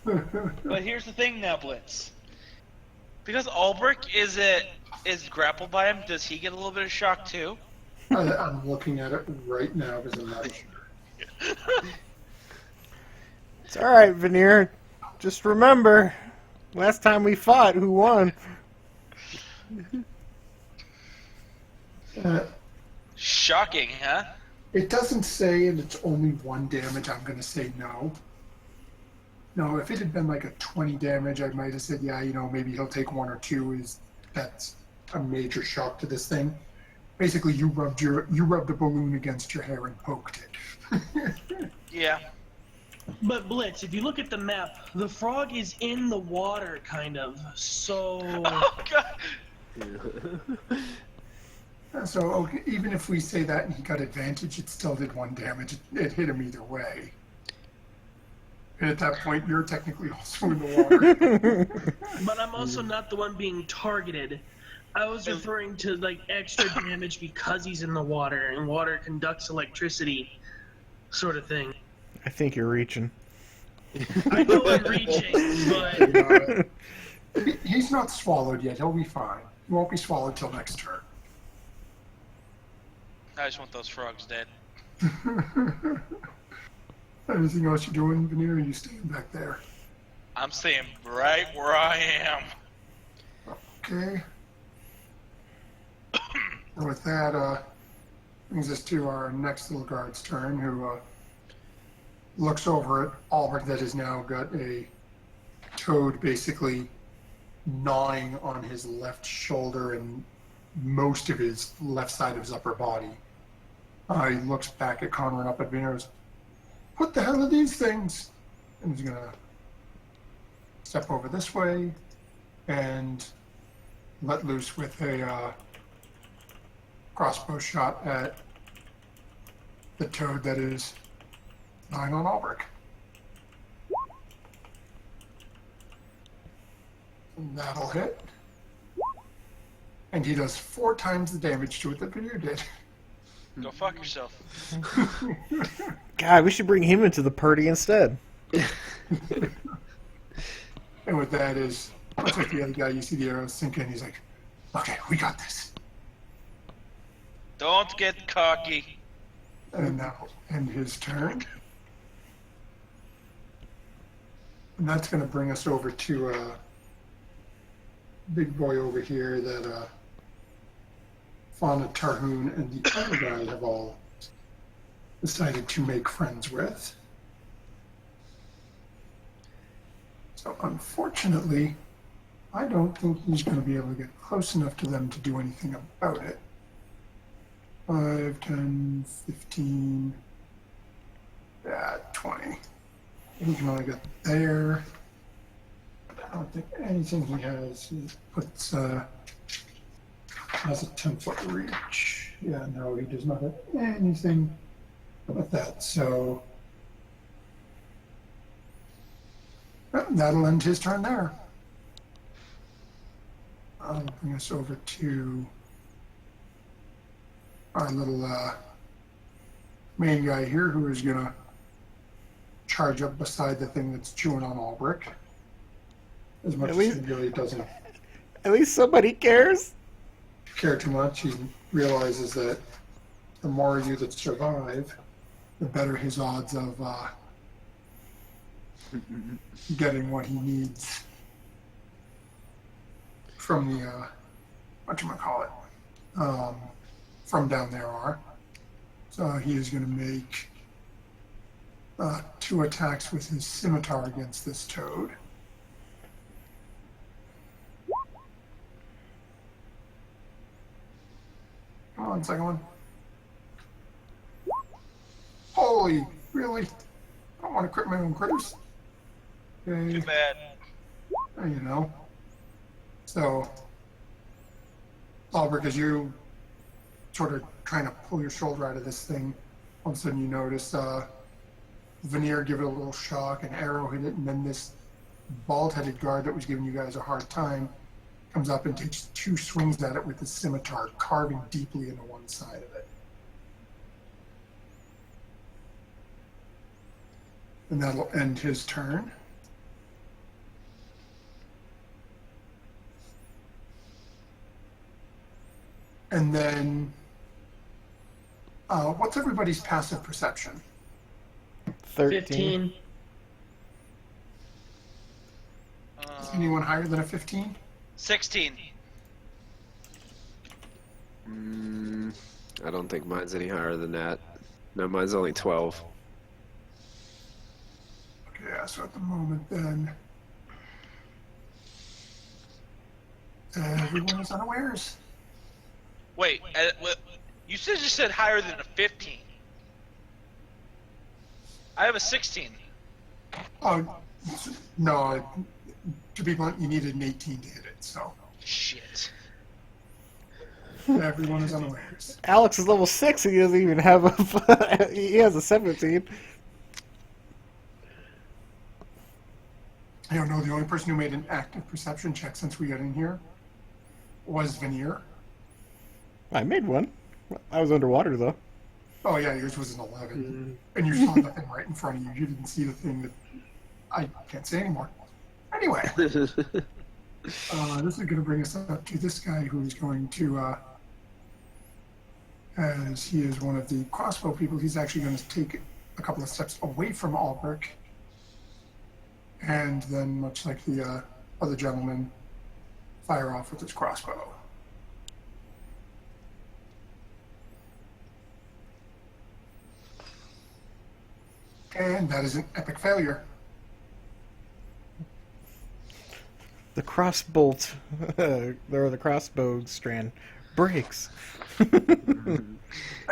But here's the thing now, Blitz. Because Ulbrich is grappled by him, does he get a little bit of shock too? I'm looking at it right now because I'm not sure. It's alright, Veneer. Just remember, last time we fought, who won? Shocking, huh? It doesn't say, and it's only 1 damage. I'm going to say no. No, if it had been like a 20 damage, I might have said, yeah, maybe he'll take 1 or 2. That's a major shock to this thing. Basically, you rubbed the balloon against your hair and poked it. Yeah. But Blitz, if you look at the map, the frog is in the water, kind of. So. Oh god. So okay, even if we say that and he got advantage, it still did 1 damage. It hit him either way. And at that point, you're technically also in the water. But I'm also not the one being targeted. I was referring to like extra damage because he's in the water, and water conducts electricity, sort of thing. I think you're reaching. I know I'm reaching, but He's not swallowed yet. He'll be fine. He won't be swallowed till next turn. I just want those frogs dead. Anything else you're doing, Veneer? Or are you staying back there? I'm staying right where I am. Okay. And with that, brings us to our next little guard's turn, who looks over at Albert that has now got a toad basically gnawing on his left shoulder and most of his left side of his upper body. He looks back at Connor and up at Veneer and goes, "What the hell are these things?" And he's going to step over this way and let loose with a crossbow shot at the toad that is lying on Albrecht. And that'll hit. And he does 4 times the damage to it that Veneer did. Go fuck yourself. God, we should bring him into the party instead. And with that is, much like the other guy, you see the arrows sink in. He's like, "Okay, we got this." Don't get cocky. And that'll end his turn. And that's going to bring us over to big boy over here that Fauna, Tarhoon, and the other guy have all decided to make friends with. So unfortunately, I don't think he's going to be able to get close enough to them to do anything about it. 5, 10, 15, 20. He can only get there. I don't think anything he has. He puts has a 10-foot reach. Yeah, no, he does not have anything with that. So that'll end his turn there. I'll bring us over to our little main guy here, who is gonna charge up beside the thing that's chewing on Albrecht. As much as he really doesn't At least somebody cares. care too much, he realizes that the more of you that survive, the better his odds of getting what he needs from the whatchamacallit, from down there are. So he is going to make 2 attacks with his scimitar against this toad. Come on, second one. Holy, really? I don't want to crit my own critters. Okay. Too bad. You know. So, Albert, as you sort of trying to pull your shoulder out of this thing, all of a sudden you notice Veneer give it a little shock, an arrow hit it, and then this bald-headed guard that was giving you guys a hard time comes up and takes 2 swings at it with the scimitar, carving deeply into one side of it. And that'll end his turn. And then, what's everybody's passive perception? 13. 15. Is anyone higher than a 15? 16. I don't think mine's any higher than that. No, mine's only 12. Okay, yeah, so at the moment then, everyone is unawares. Wait, you just said higher than a 15. I have a 16. Oh, no, to be blunt, you needed an 18 to hit it, so Shit. everyone is unawares. Alex is level 6 and he doesn't even have a... he has a 17. I don't know, the only person who made an active perception check since we got in here was Veneer. I made one. I was underwater, though. Oh yeah, yours was an 11. And you saw nothing right in front of you. You didn't see the thing that I can't say anymore. Anyway, this is going to bring us up to this guy who is going to, as he is one of the crossbow people, he's actually going to take a couple of steps away from Albrecht. And then, much like the other gentleman, fire off with his crossbow. And that is an epic failure. The crossbolt, or the crossbow strand, breaks.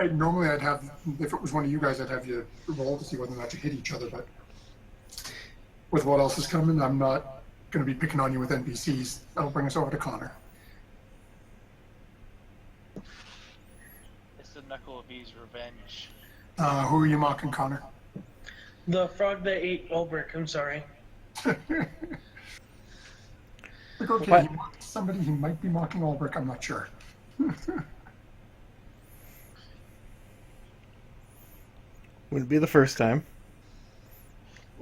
Normally I'd have, if it was one of you guys, I'd have you roll to see whether or not you hit each other, but with what else is coming, I'm not going to be picking on you with NPCs. That'll bring us over to Connor. It's the Knuckle of E's revenge. Who are you mocking, Connor? The frog that ate Ulbrich, I'm sorry. Like, okay, What? he mocked somebody, he might be mocking Ulbrich, I'm not sure. Wouldn't be the first time.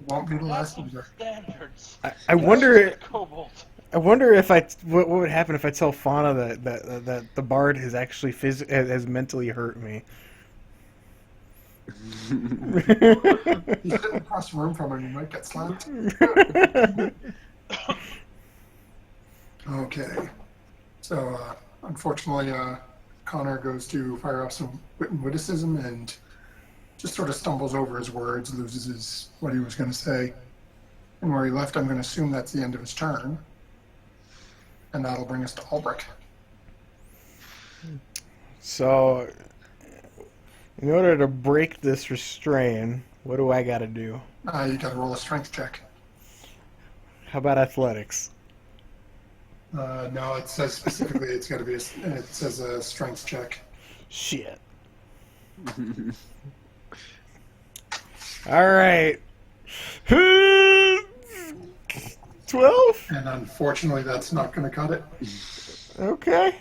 Won't be the last either. Standards. I wonder. Cobalt. I wonder if what would happen if I tell Fauna that the bard has actually has mentally hurt me. He's sitting across the room from him, you might get slapped. Okay. So, unfortunately, Connor goes to fire off some wit and witticism and just sort of stumbles over his words, loses what he was going to say. And where he left, I'm going to assume that's the end of his turn. And that'll bring us to Albrecht. So, in order to break this restraint, what do I got to do? You got to roll a strength check. How about athletics? No, it says specifically it says a strength check. Shit. All right. 12? And unfortunately, that's not going to cut it. Okay.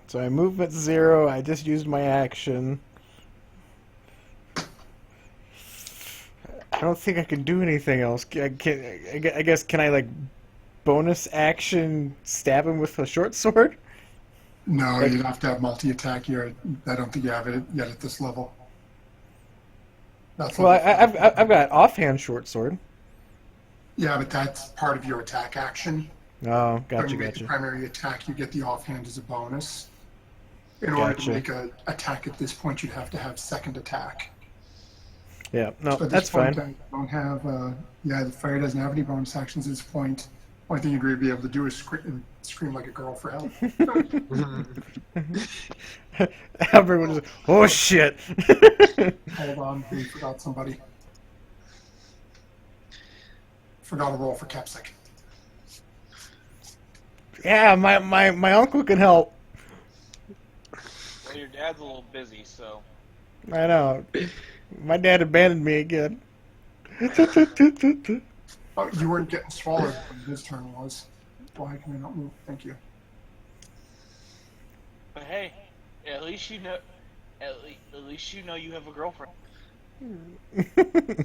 So I movement 0. I just used my action. I don't think I can do anything else. I guess can I like bonus action stab him with a short sword? No, you'd have to have multi-attack here. I don't think you have it yet at this level. That's Well, I've got offhand short sword. Yeah, but that's part of your attack action. Oh, When gotcha, you make the gotcha. primary attack, you get the offhand as a bonus. In order to Gotcha. make a attack at this point, you'd have to have second attack. Yeah, no, So at this that's point, fine. I don't have. Yeah, the fire doesn't have any bonus actions at this point. Only thing you'd really be able to do is scream like a girl for help. Albert was, oh shit! Hold on, we forgot somebody. Forgot a roll for Kepsic. Yeah, my uncle can help. Well, your dad's a little busy, so. I know. My dad abandoned me again. Oh, you weren't getting swallowed when his turn was. Why can I not move? Thank you. But hey, at least you know. At least you know you have a girlfriend, so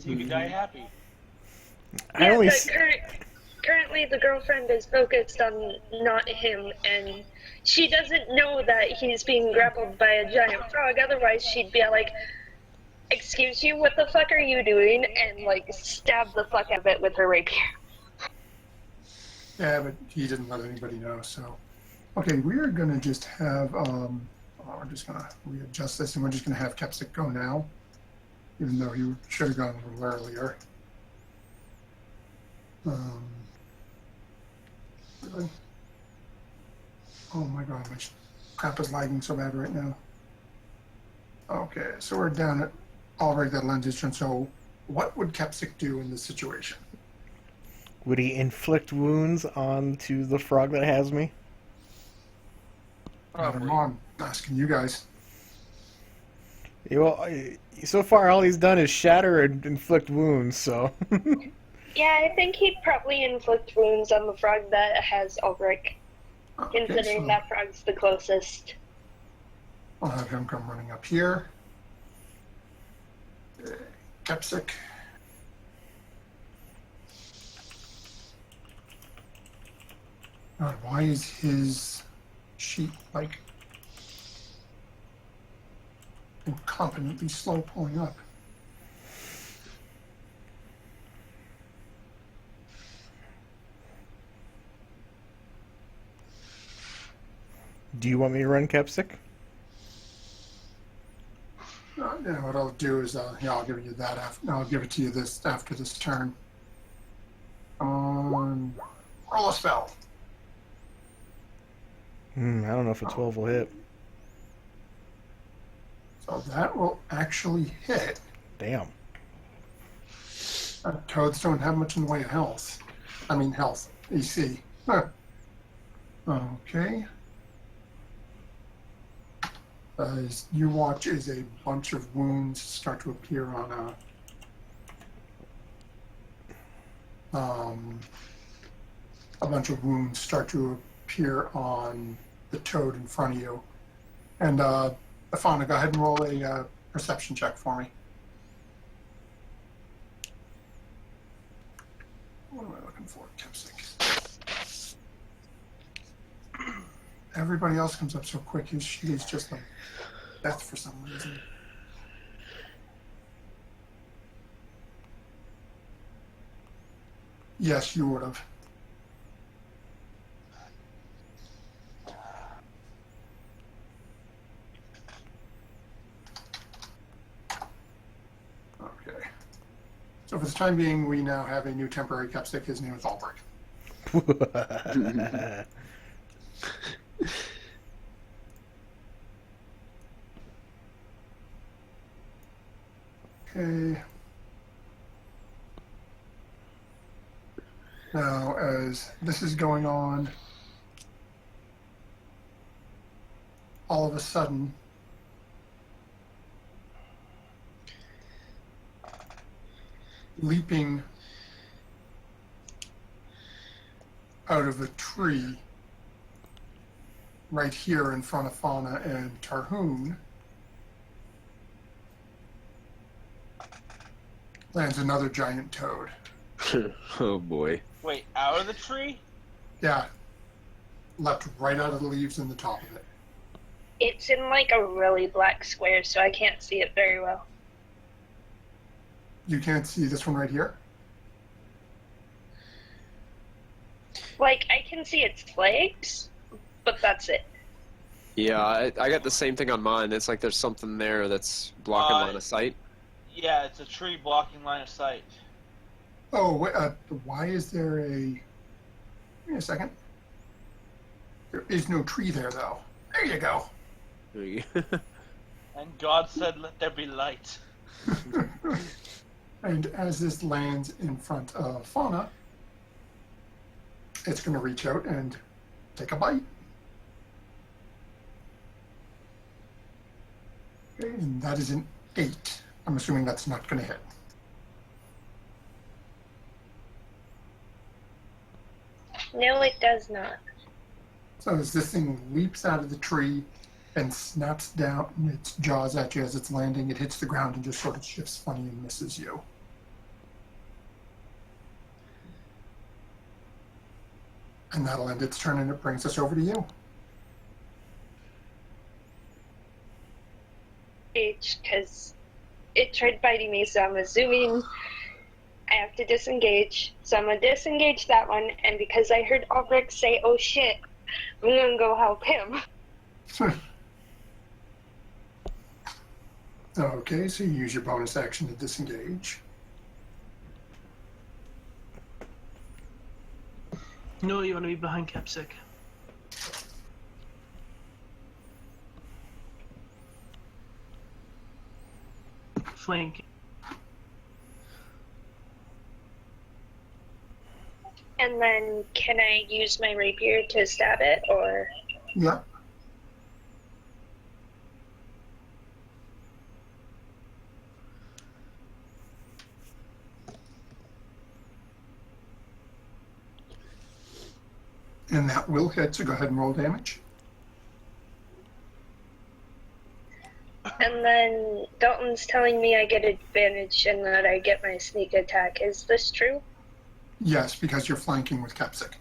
you can die happy. I Yeah, only. but currently the girlfriend is focused on not him, and she doesn't know that he's being grappled by a giant frog. Otherwise, she'd be like, "Excuse you, what the fuck are you doing?" and like stab the fuck out of it with her rapier. Yeah, but he didn't let anybody know, so. Okay, we're gonna just have, we're just gonna readjust this and we're just gonna have Kepsic go now. Even though he should have gone a little earlier. Really? Oh my god, my crap is lagging so bad right now. Okay, so we're down at all regular lenses, and so what would Kepsic do in this situation? Would he inflict wounds onto the frog that has me? I don't know, I'm asking you guys. Yeah, well, so far all he's done is shatter and inflict wounds, so. Yeah, I think he'd probably inflict wounds on the frog that has Ulrich, Okay, considering so that frog's the closest. I'll have him come running up here. Kepsic. God, why is his sheet like incompetently slow pulling up? Do you want me to run Kepsic? Yeah, what I'll do is, yeah, I'll give you that after. I'll give it to you this after this turn. Roll a spell. I don't know if a 12 will hit. So that will actually hit. Damn. Toads don't have much in the way of health. I mean, health. EC. Huh. Okay. As you watch as a bunch of wounds start to appear on a bunch of wounds start to appear on the toad in front of you. And Afana, go ahead and roll a perception check for me. What am I looking for? Kepsic. Everybody else comes up so quick. His sheet is just like death for some reason. Yes, you would have. Okay. So for the time being, we now have a new temporary Kepsic. His name is Albrecht. Okay. Now, as this is going on, all of a sudden, leaping out of a tree right here in front of Fauna and Tarhoon lands another giant toad. Oh boy. Wait, out of the tree? Yeah, leapt right out of the leaves in the top of it. It's in like a really black square, so I can't see it very well. You can't see this one right here? Like, I can see its legs, but that's it. Yeah, I got the same thing on mine. It's like there's something there that's blocking line of sight. Yeah, it's a tree blocking line of sight. Oh, wait, why is there a... Give me a second. There is no tree there, though. There you go. And God said, "Let there be light." And as this lands in front of Fauna, it's going to reach out and take a bite. Okay, and that is an 8. I'm assuming that's not going to hit. No, it does not. So as this thing leaps out of the tree and snaps down its jaws at you as it's landing, it hits the ground and just sort of shifts funny and misses you. And that'll end its turn, and it brings us over to you. Because it tried biting me, so I'm assuming I have to disengage. So I'm going to disengage that one, and because I heard Ulrich say, "Oh shit," I'm going to go help him. Okay, so you use your bonus action to disengage. No, you want to be behind Capsic. Flank. And then can I use my rapier to stab it, or? Yep. And that will hit, so go ahead and roll damage. And then Dalton's telling me I get advantage and that I get my sneak attack. Is this true? Yes, because you're flanking with Capsic.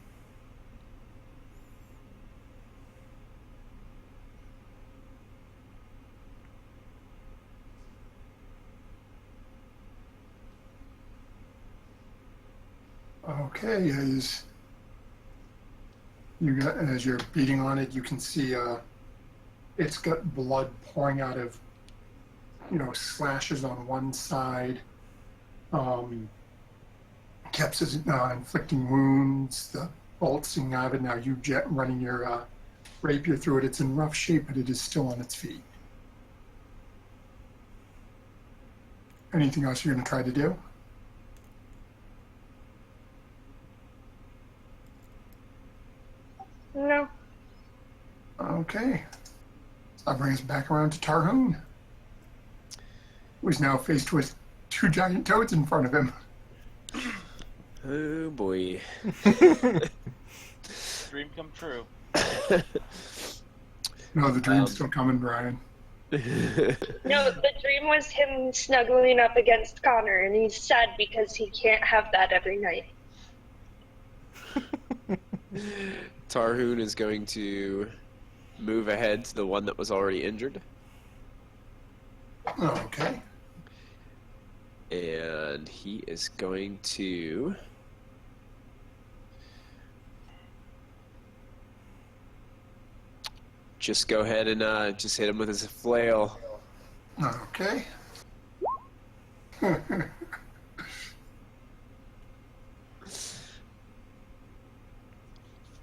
Okay, as you're beating on it, you can see it's got blood pouring out of, slashes on one side. Keps is inflicting wounds. The bolts sticking out of it. Now you running your rapier through it. It's in rough shape, but it is still on its feet. Anything else you're going to try to do? No. Okay. That brings us back around to Tarhoon, who is now faced with 2 giant toads in front of him. Oh boy. Dream come true. No, the dream's still coming, Brian. No, the dream was him snuggling up against Connor, and he's sad because he can't have that every night. Tarhoon is going to move ahead to the one that was already injured. Okay. And he is going to... just go ahead and just hit him with his flail. Okay.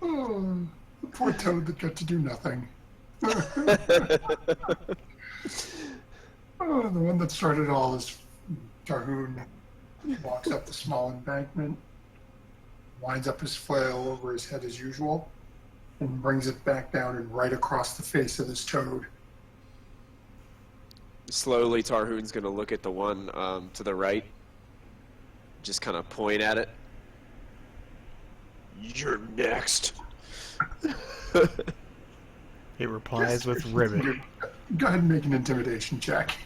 Oh, the poor toad that got to do nothing. Oh, the one that started all is Tarhoon. He walks up the small embankment, winds up his flail over his head as usual, and brings it back down and right across the face of this toad. Slowly, Tarhoon's going to look at the one to the right, just kind of point at it. You're next. It replies with ribbit. Go ahead and make an intimidation check.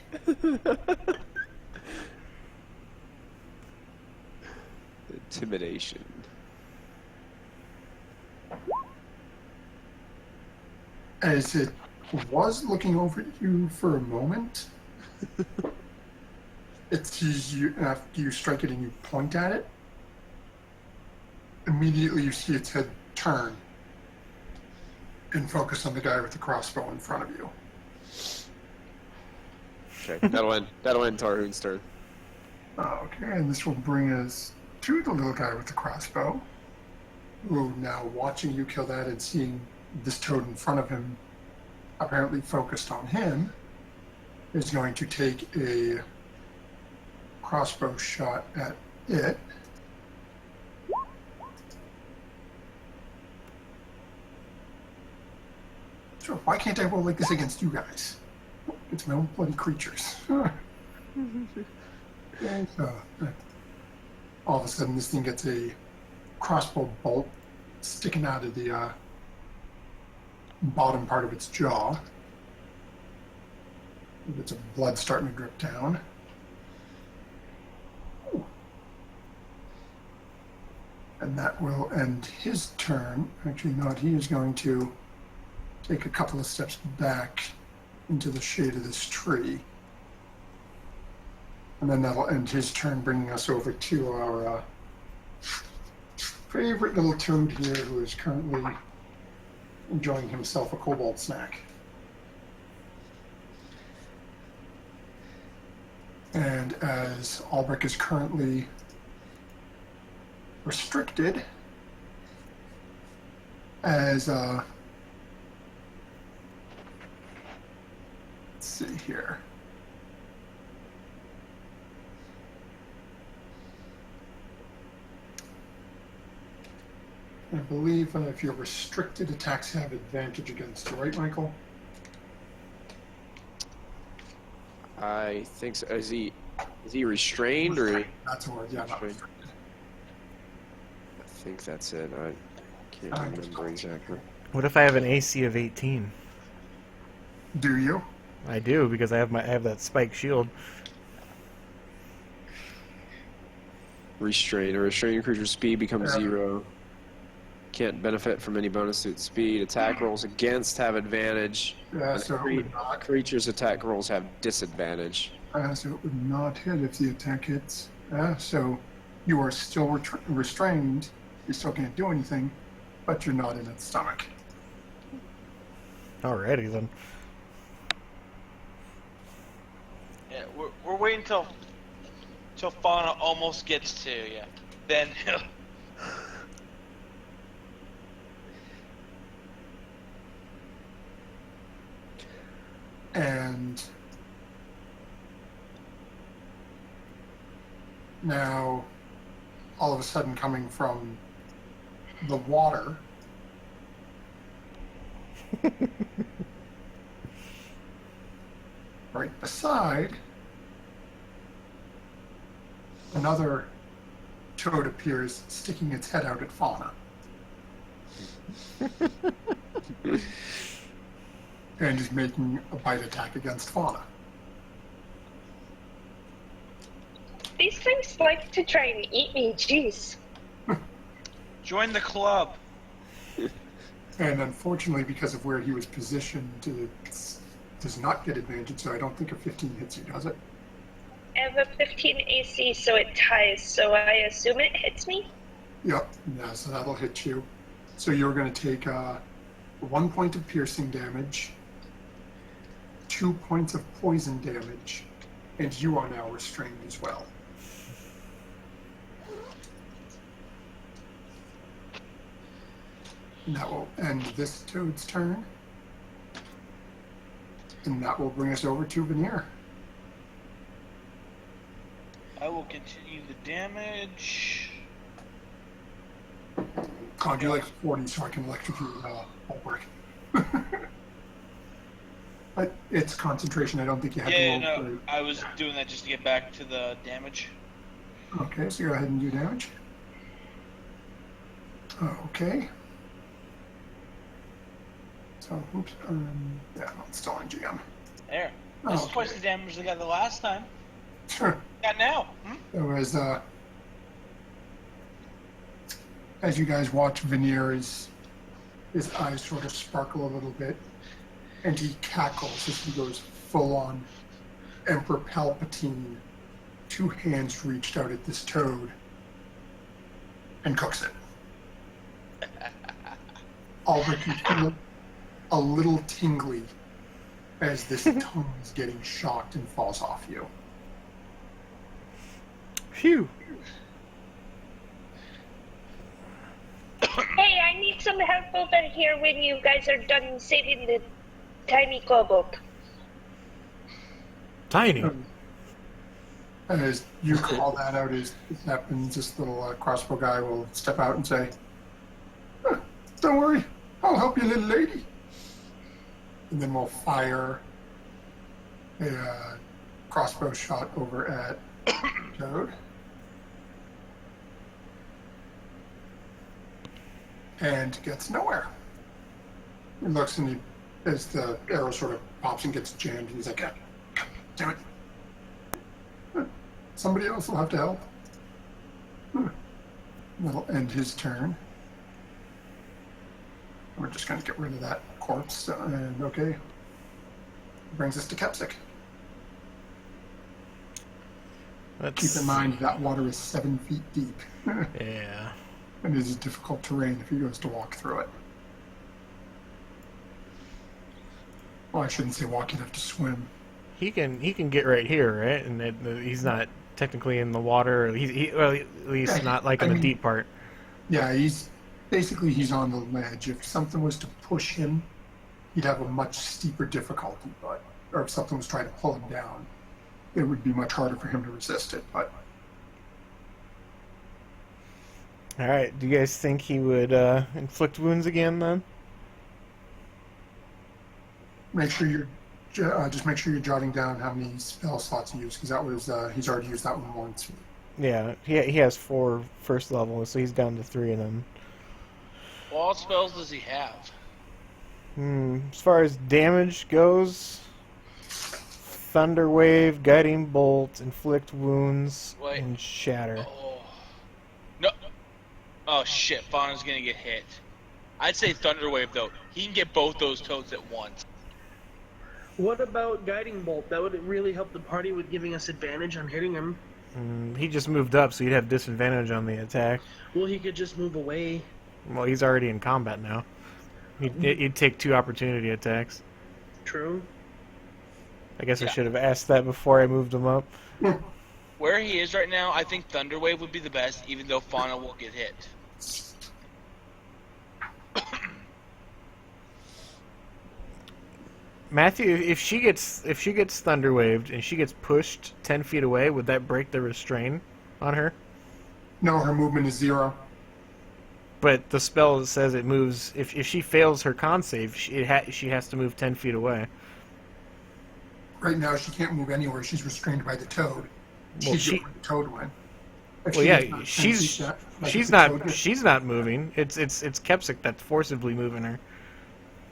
Intimidation. As it was looking over at you for a moment, it sees you after you strike it and you point at it. Immediately you see its head turn and focus on the guy with the crossbow in front of you. Okay, that'll end Tarhoon's turn. Okay, and this will bring us to the little guy with the crossbow, who, now watching you kill that and seeing this toad in front of him apparently focused on him, is going to take a crossbow shot at it. Sure, why can't I roll like this against you guys? It's my own bloody creatures. Okay, so, all of a sudden this thing gets a crossbow bolt sticking out of the bottom part of its jaw. Bits of blood starting to drip down. Ooh. And that will end his turn. Actually not, he is going to take a couple of steps back into the shade of this tree. And then that'll end his turn, bringing us over to our favorite little toad here, who is currently enjoying himself a kobold snack. And as Albrecht is currently restricted, as let's see here. I believe if you're restricted, attacks have advantage against you, right, Michael? I think so. Is he restrained or? That's a word, yeah, not Restrained. restricted. I think that's it. I can't remember exactly. What if I have an AC of 18? Do you? I do, because I have that spike shield. Restrained. A restrained creature's speed becomes Yeah. 0. Can't benefit from any bonus to its speed. Attack rolls against have advantage. Yeah, and so it would not. creatures' attack rolls have disadvantage. So it would not hit if the attack hits. So you are still restrained. You still can't do anything, but you're not in its stomach. Alrighty then. Yeah, we're waiting till Fauna almost gets to you. Then he'll... And now, all of a sudden, coming from the water, right beside, another toad appears, sticking its head out at Fauna. And is making a bite attack against Fauna. These things like to try and eat me, jeez. Join the club. And unfortunately, because of where he was positioned, it does not get advantage, so I don't think a 15 hits you, does it? I have a 15 AC, so it ties, so I assume it hits me? Yep, yeah, so that'll hit you. So you're going to take 1 point of piercing damage, 2 points of poison damage, and you are now restrained as well. And that will end this toad's turn. And that will bring us over to Veneer. I will continue the damage. I'll do like 40 so I can electrocute Albrecht. But it's concentration. I don't think you have Yeah, to roll. no, I was doing that just to get back to the damage. Okay, so go ahead and do damage. Okay. So, oops. Yeah, it's still on GM. There. That's Okay. twice the damage I got the last time. Sure. Got now. So as you guys watch Veneer, his eyes sort of sparkle a little bit, and he cackles as he goes full on Emperor Palpatine, 2 hands reached out at this toad, and cooks it. Albert, you feel a little tingly as this tongue is getting shocked and falls off you. Phew. Hey, I need some help over here when you guys are done saving the tiny kobold. Tiny. As you call that out, as it happens, this little crossbow guy will step out and say, "Don't worry, I'll help you, little lady." And then we'll fire a crossbow shot over at Toad. And gets nowhere. He looks and as the arrow sort of pops and gets jammed, and he's like, "Damn it. Somebody else will have to help." That'll end his turn. We're just going to get rid of that corpse. And okay. Brings us to Kepsic. Keep in mind that water is 7 feet deep. Yeah. And it is difficult terrain if he goes to walk through it. Well, I shouldn't say walk, you'd have to swim. He can get right here, right? And he's not technically in the water. Or well, at least not like in the deep part. Yeah, he's on the ledge. If something was to push him, he'd have a much steeper difficulty. But or if something was trying to pull him down, it would be much harder for him to resist it. But all right. Do you guys think he would inflict wounds again then? make sure you're just make sure you're jotting down how many spell slots you use, because that was he's already used that one once. Yeah, he has 4 first level, so he's down to 3 of them. What spells does he have? As far as damage goes, Thunder Wave, Guiding Bolt, Inflict Wounds, and Shatter. Oh. No. Oh shit, Fauna's gonna get hit. I'd say Thunder Wave though. He can get both those toads at once. What about Guiding Bolt? That would really help the party with giving us advantage on hitting him. He just moved up, so you'd have disadvantage on the attack. Well, he could just move away. Well, he's already in combat now. He'd take 2 opportunity attacks. True. I guess I should have asked that before I moved him up. Where he is right now, I think Thunder Wave would be the best, even though Fauna will get hit. Matthew, if she gets Thunder Waved and she gets pushed 10 feet away, would that break the restrain on her? No, her movement is 0. But the spell says it moves. If she fails her con save, she has to move 10 feet away. Right now, she can't move anywhere. She's restrained by the toad. Well, She's the toad went. Well, yeah, she's not moving. It's Kepsic that's forcibly moving her.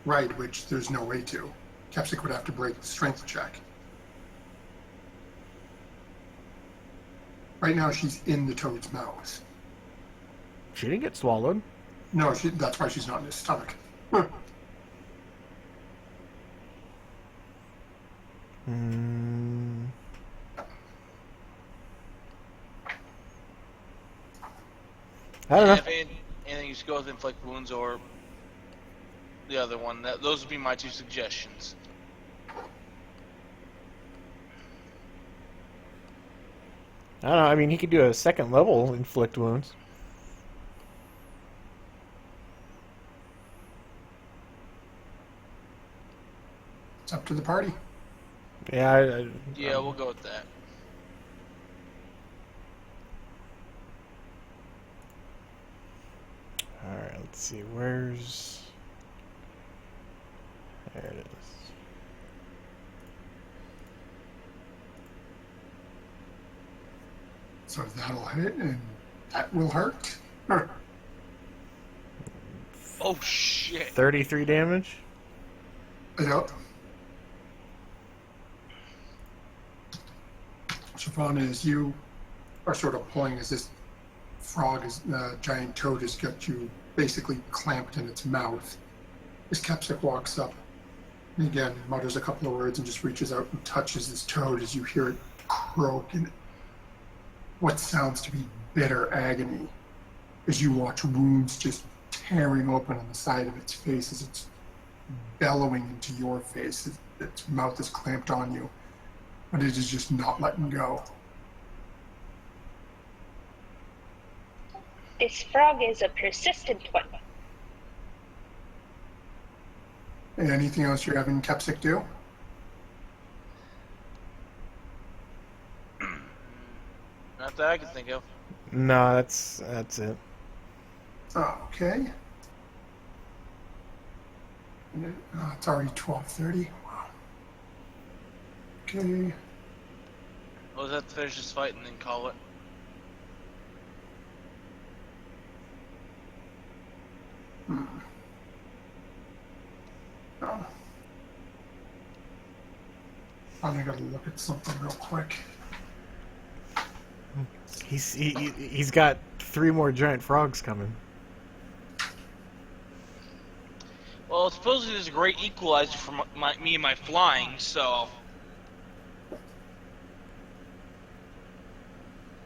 Right, which there's no way to. Kepsic would have to break the strength check. Right now, she's in the toad's mouth. She didn't get swallowed. No, that's why she's not in his stomach. I don't know. If anything, you should go with Inflict Wounds or the other one. Those would be my 2 suggestions. I don't know. I mean, he could do a 2nd level Inflict Wounds. It's up to the party. Yeah, Yeah, we'll go with that. Alright, let's see. Where's... There it is. So that'll hit, and that will hurt. Oh shit! 33 damage? Yep. Shavana, as you are sort of pulling, as this giant toad has got you basically clamped in its mouth, as Kepsic walks up and again mutters a couple of words and just reaches out and touches this toad as you hear it croak in what sounds to be bitter agony as you watch wounds just tearing open on the side of its face as it's bellowing into your face. Its mouth is clamped on you, but it is just not letting go. This frog is a persistent one. And anything else you're having Kepsic do? Not that I can think of. No, that's it. Okay. It's already 12:30. Wow. Okay. We'll have to finish this fight and then call it. Oh. I gotta look at something real quick. He's got 3 more giant frogs coming. Well, supposedly there's a great equalizer for me and my flying, so...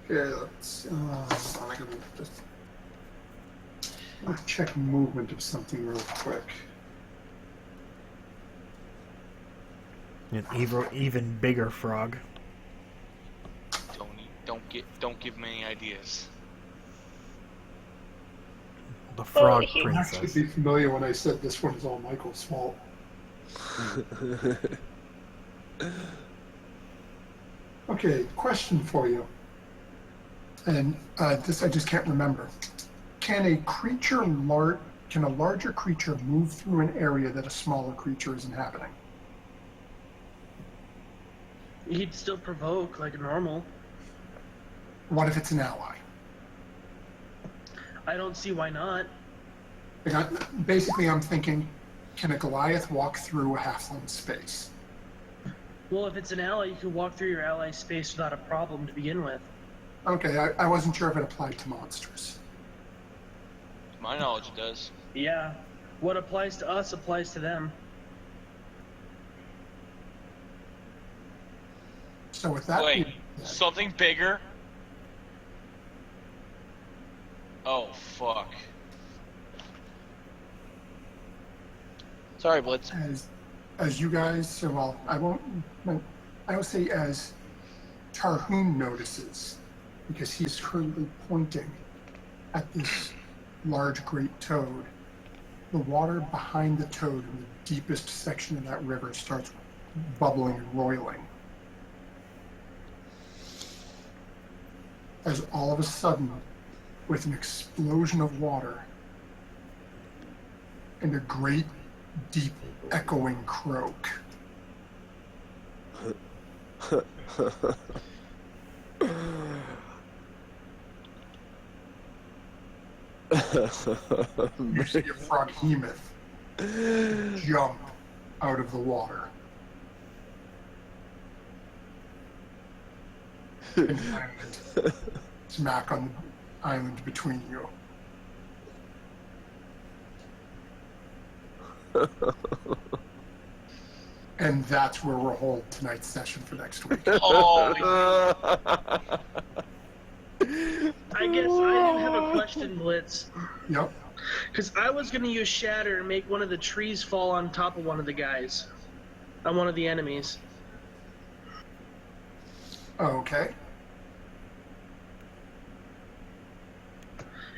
Okay, let's. I gotta just check movement of something real quick. An even bigger frog. Don't give me any ideas. The frog he- I'd princess. actually be familiar when I said this one is all Michael's fault. Okay, question for you. And this I just can't remember. Can a larger creature move through an area that a smaller creature is inhabiting? He'd still provoke like normal. What if it's an ally? I don't see why not. Basically, I'm thinking, can a Goliath walk through a halfling space? Well, if it's an ally, you can walk through your ally space without a problem to begin with. Okay, I wasn't sure if it applied to monsters. To my knowledge, it does. Yeah. What applies to us applies to them. So with that Wait, being said, something bigger? Oh, fuck. Sorry, Blitz. as you guys, well, I will say as Tarhoon notices, because he is currently pointing at this large great toad, the water behind the toad in the deepest section of that river starts bubbling and roiling. As all of a sudden, with an explosion of water and a great, deep, echoing croak, you see a froghemoth jump out of the water and land smack on the island between you. And that's where we'll hold tonight's session for next week. Oh, I guess I do have a question, Blitz. Yep. Because I was going to use Shatter and make one of the trees fall on top of one of the guys. On one of the enemies. Okay.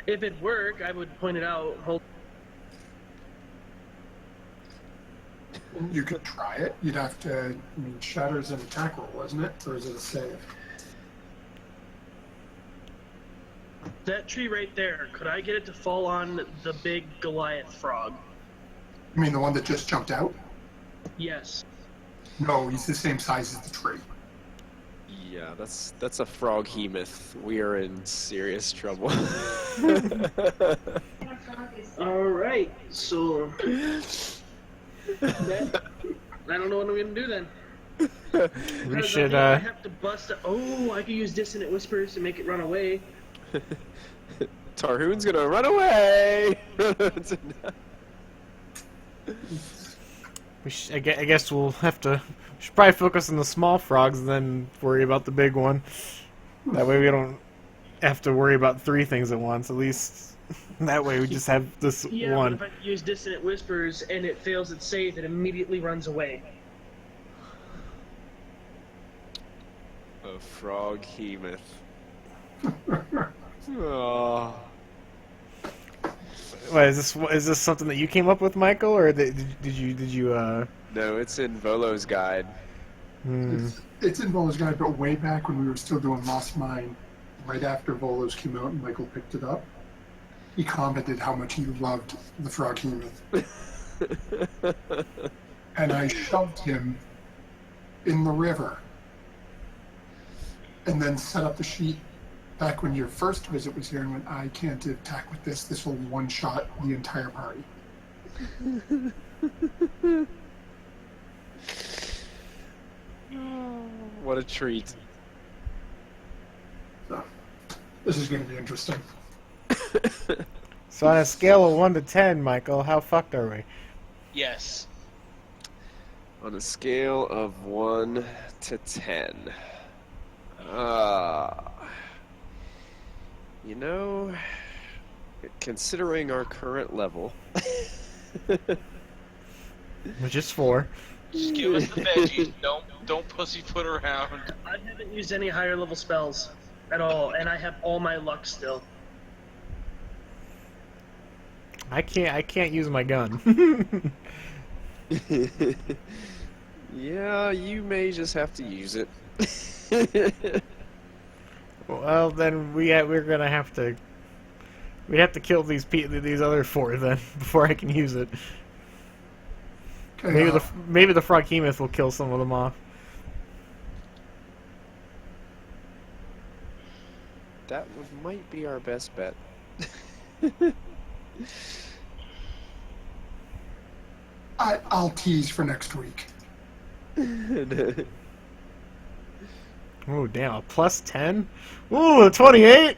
If it worked, I would point it out. You could try it. You'd have to, I mean, Shatter's an attack roll, isn't it? Or is it a save? That tree right there, could I get it to fall on the big Goliath frog? You mean the one that just jumped out? Yes. No, he's the same size as the tree. Yeah, that's a frog hemoth. We are in serious trouble. Alright, so... that, I don't know what I'm going to do then. We Because should, I have to bust it. Oh, I could use Dissonant Whispers to make it run away. Tarhoon's gonna run away! I guess we'll have to. We should probably focus on the small frogs and then worry about the big one. That way we don't have to worry about 3 things at once, at least. That way we just have this Yeah, one. but if I use Dissonant Whispers and it fails its save, it immediately runs away. A frog heemeth. Oh. What, is this something that you came up with, Michael, or did you No, it's in Volo's guide. It's in Volo's guide, but way back when we were still doing Lost Mine, right after Volo's came out and Michael picked it up, he commented how much he loved the frog hemoth. And I shoved him in the river and then set up the sheet back when your first visit was here and went, I can't attack with this. This will one-shot the entire party. What a treat. So, this is going to be interesting. So on a scale of 1 to 10, Michael, how fucked are we? Yes. On a scale of 1 to 10. You know, considering our current level. Which is 4. Just give us the veggies. Don't pussyfoot around. I haven't used any higher level spells at all, and I have all my luck still. I can't use my gun. Yeah, you may just have to use it. Well, then we're gonna have to kill these other 4 then before I can use it. Okay, Maybe the frog hemoth will kill some of them off. That might be our best bet. I'll tease for next week. Oh damn, a plus 10? Ooh, a 28?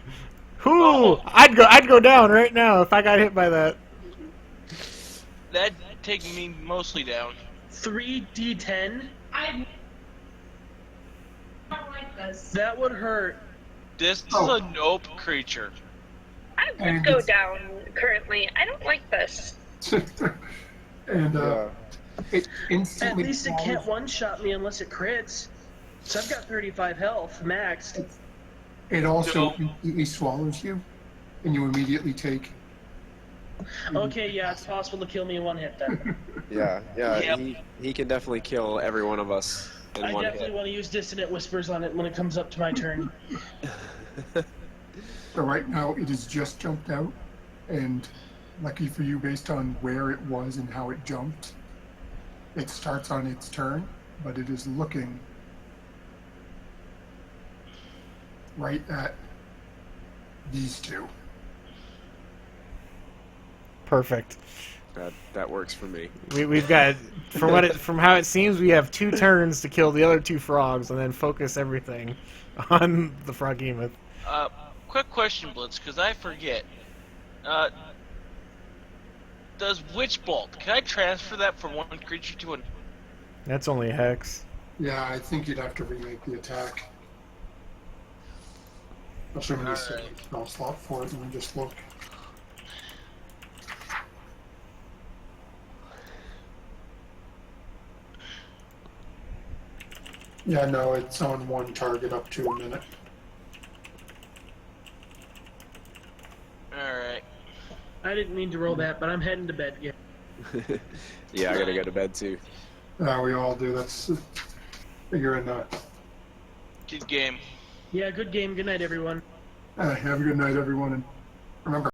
Ooh, Oh. I'd go down right now if I got hit by that. That'd take me mostly down. 3d10? I don't like this. That would hurt. This is Oh. a nope creature. I would And go it's- down currently. I don't like this. And Yeah. it At instantly least it falls- can't one-shot me unless it crits. So I've got 35 health maxed. It also No. completely swallows you, and you immediately take. Okay, yeah, it's possible to kill me in one hit then. Yeah, Yep. he can definitely kill every one of us in I one definitely hit. want to use Dissonant Whispers on it when it comes up to my turn. So right now it has just jumped out, and lucky for you, based on where it was and how it jumped, it starts on its turn, but it is looking right at these two. Perfect. That works for me. We've got from how it seems we have 2 turns to kill the other 2 frogs and then focus everything on the frog hemoth. Quick question, Blitz, because I forget. Does Witch Bolt, can I transfer that from one creature to another? That's only a hex. Yeah, I think you'd have to remake the attack. Assuming there's a Alright. spell slot for it, let me just look. Yeah, no, it's on one target up to a minute. Alright. I didn't mean to roll that, but I'm heading to bed. Yeah. Yeah, I gotta go to bed too. Yeah, we all do. That's figuring Good game. Yeah, good game. Good night, everyone. have a good night, everyone, and remember.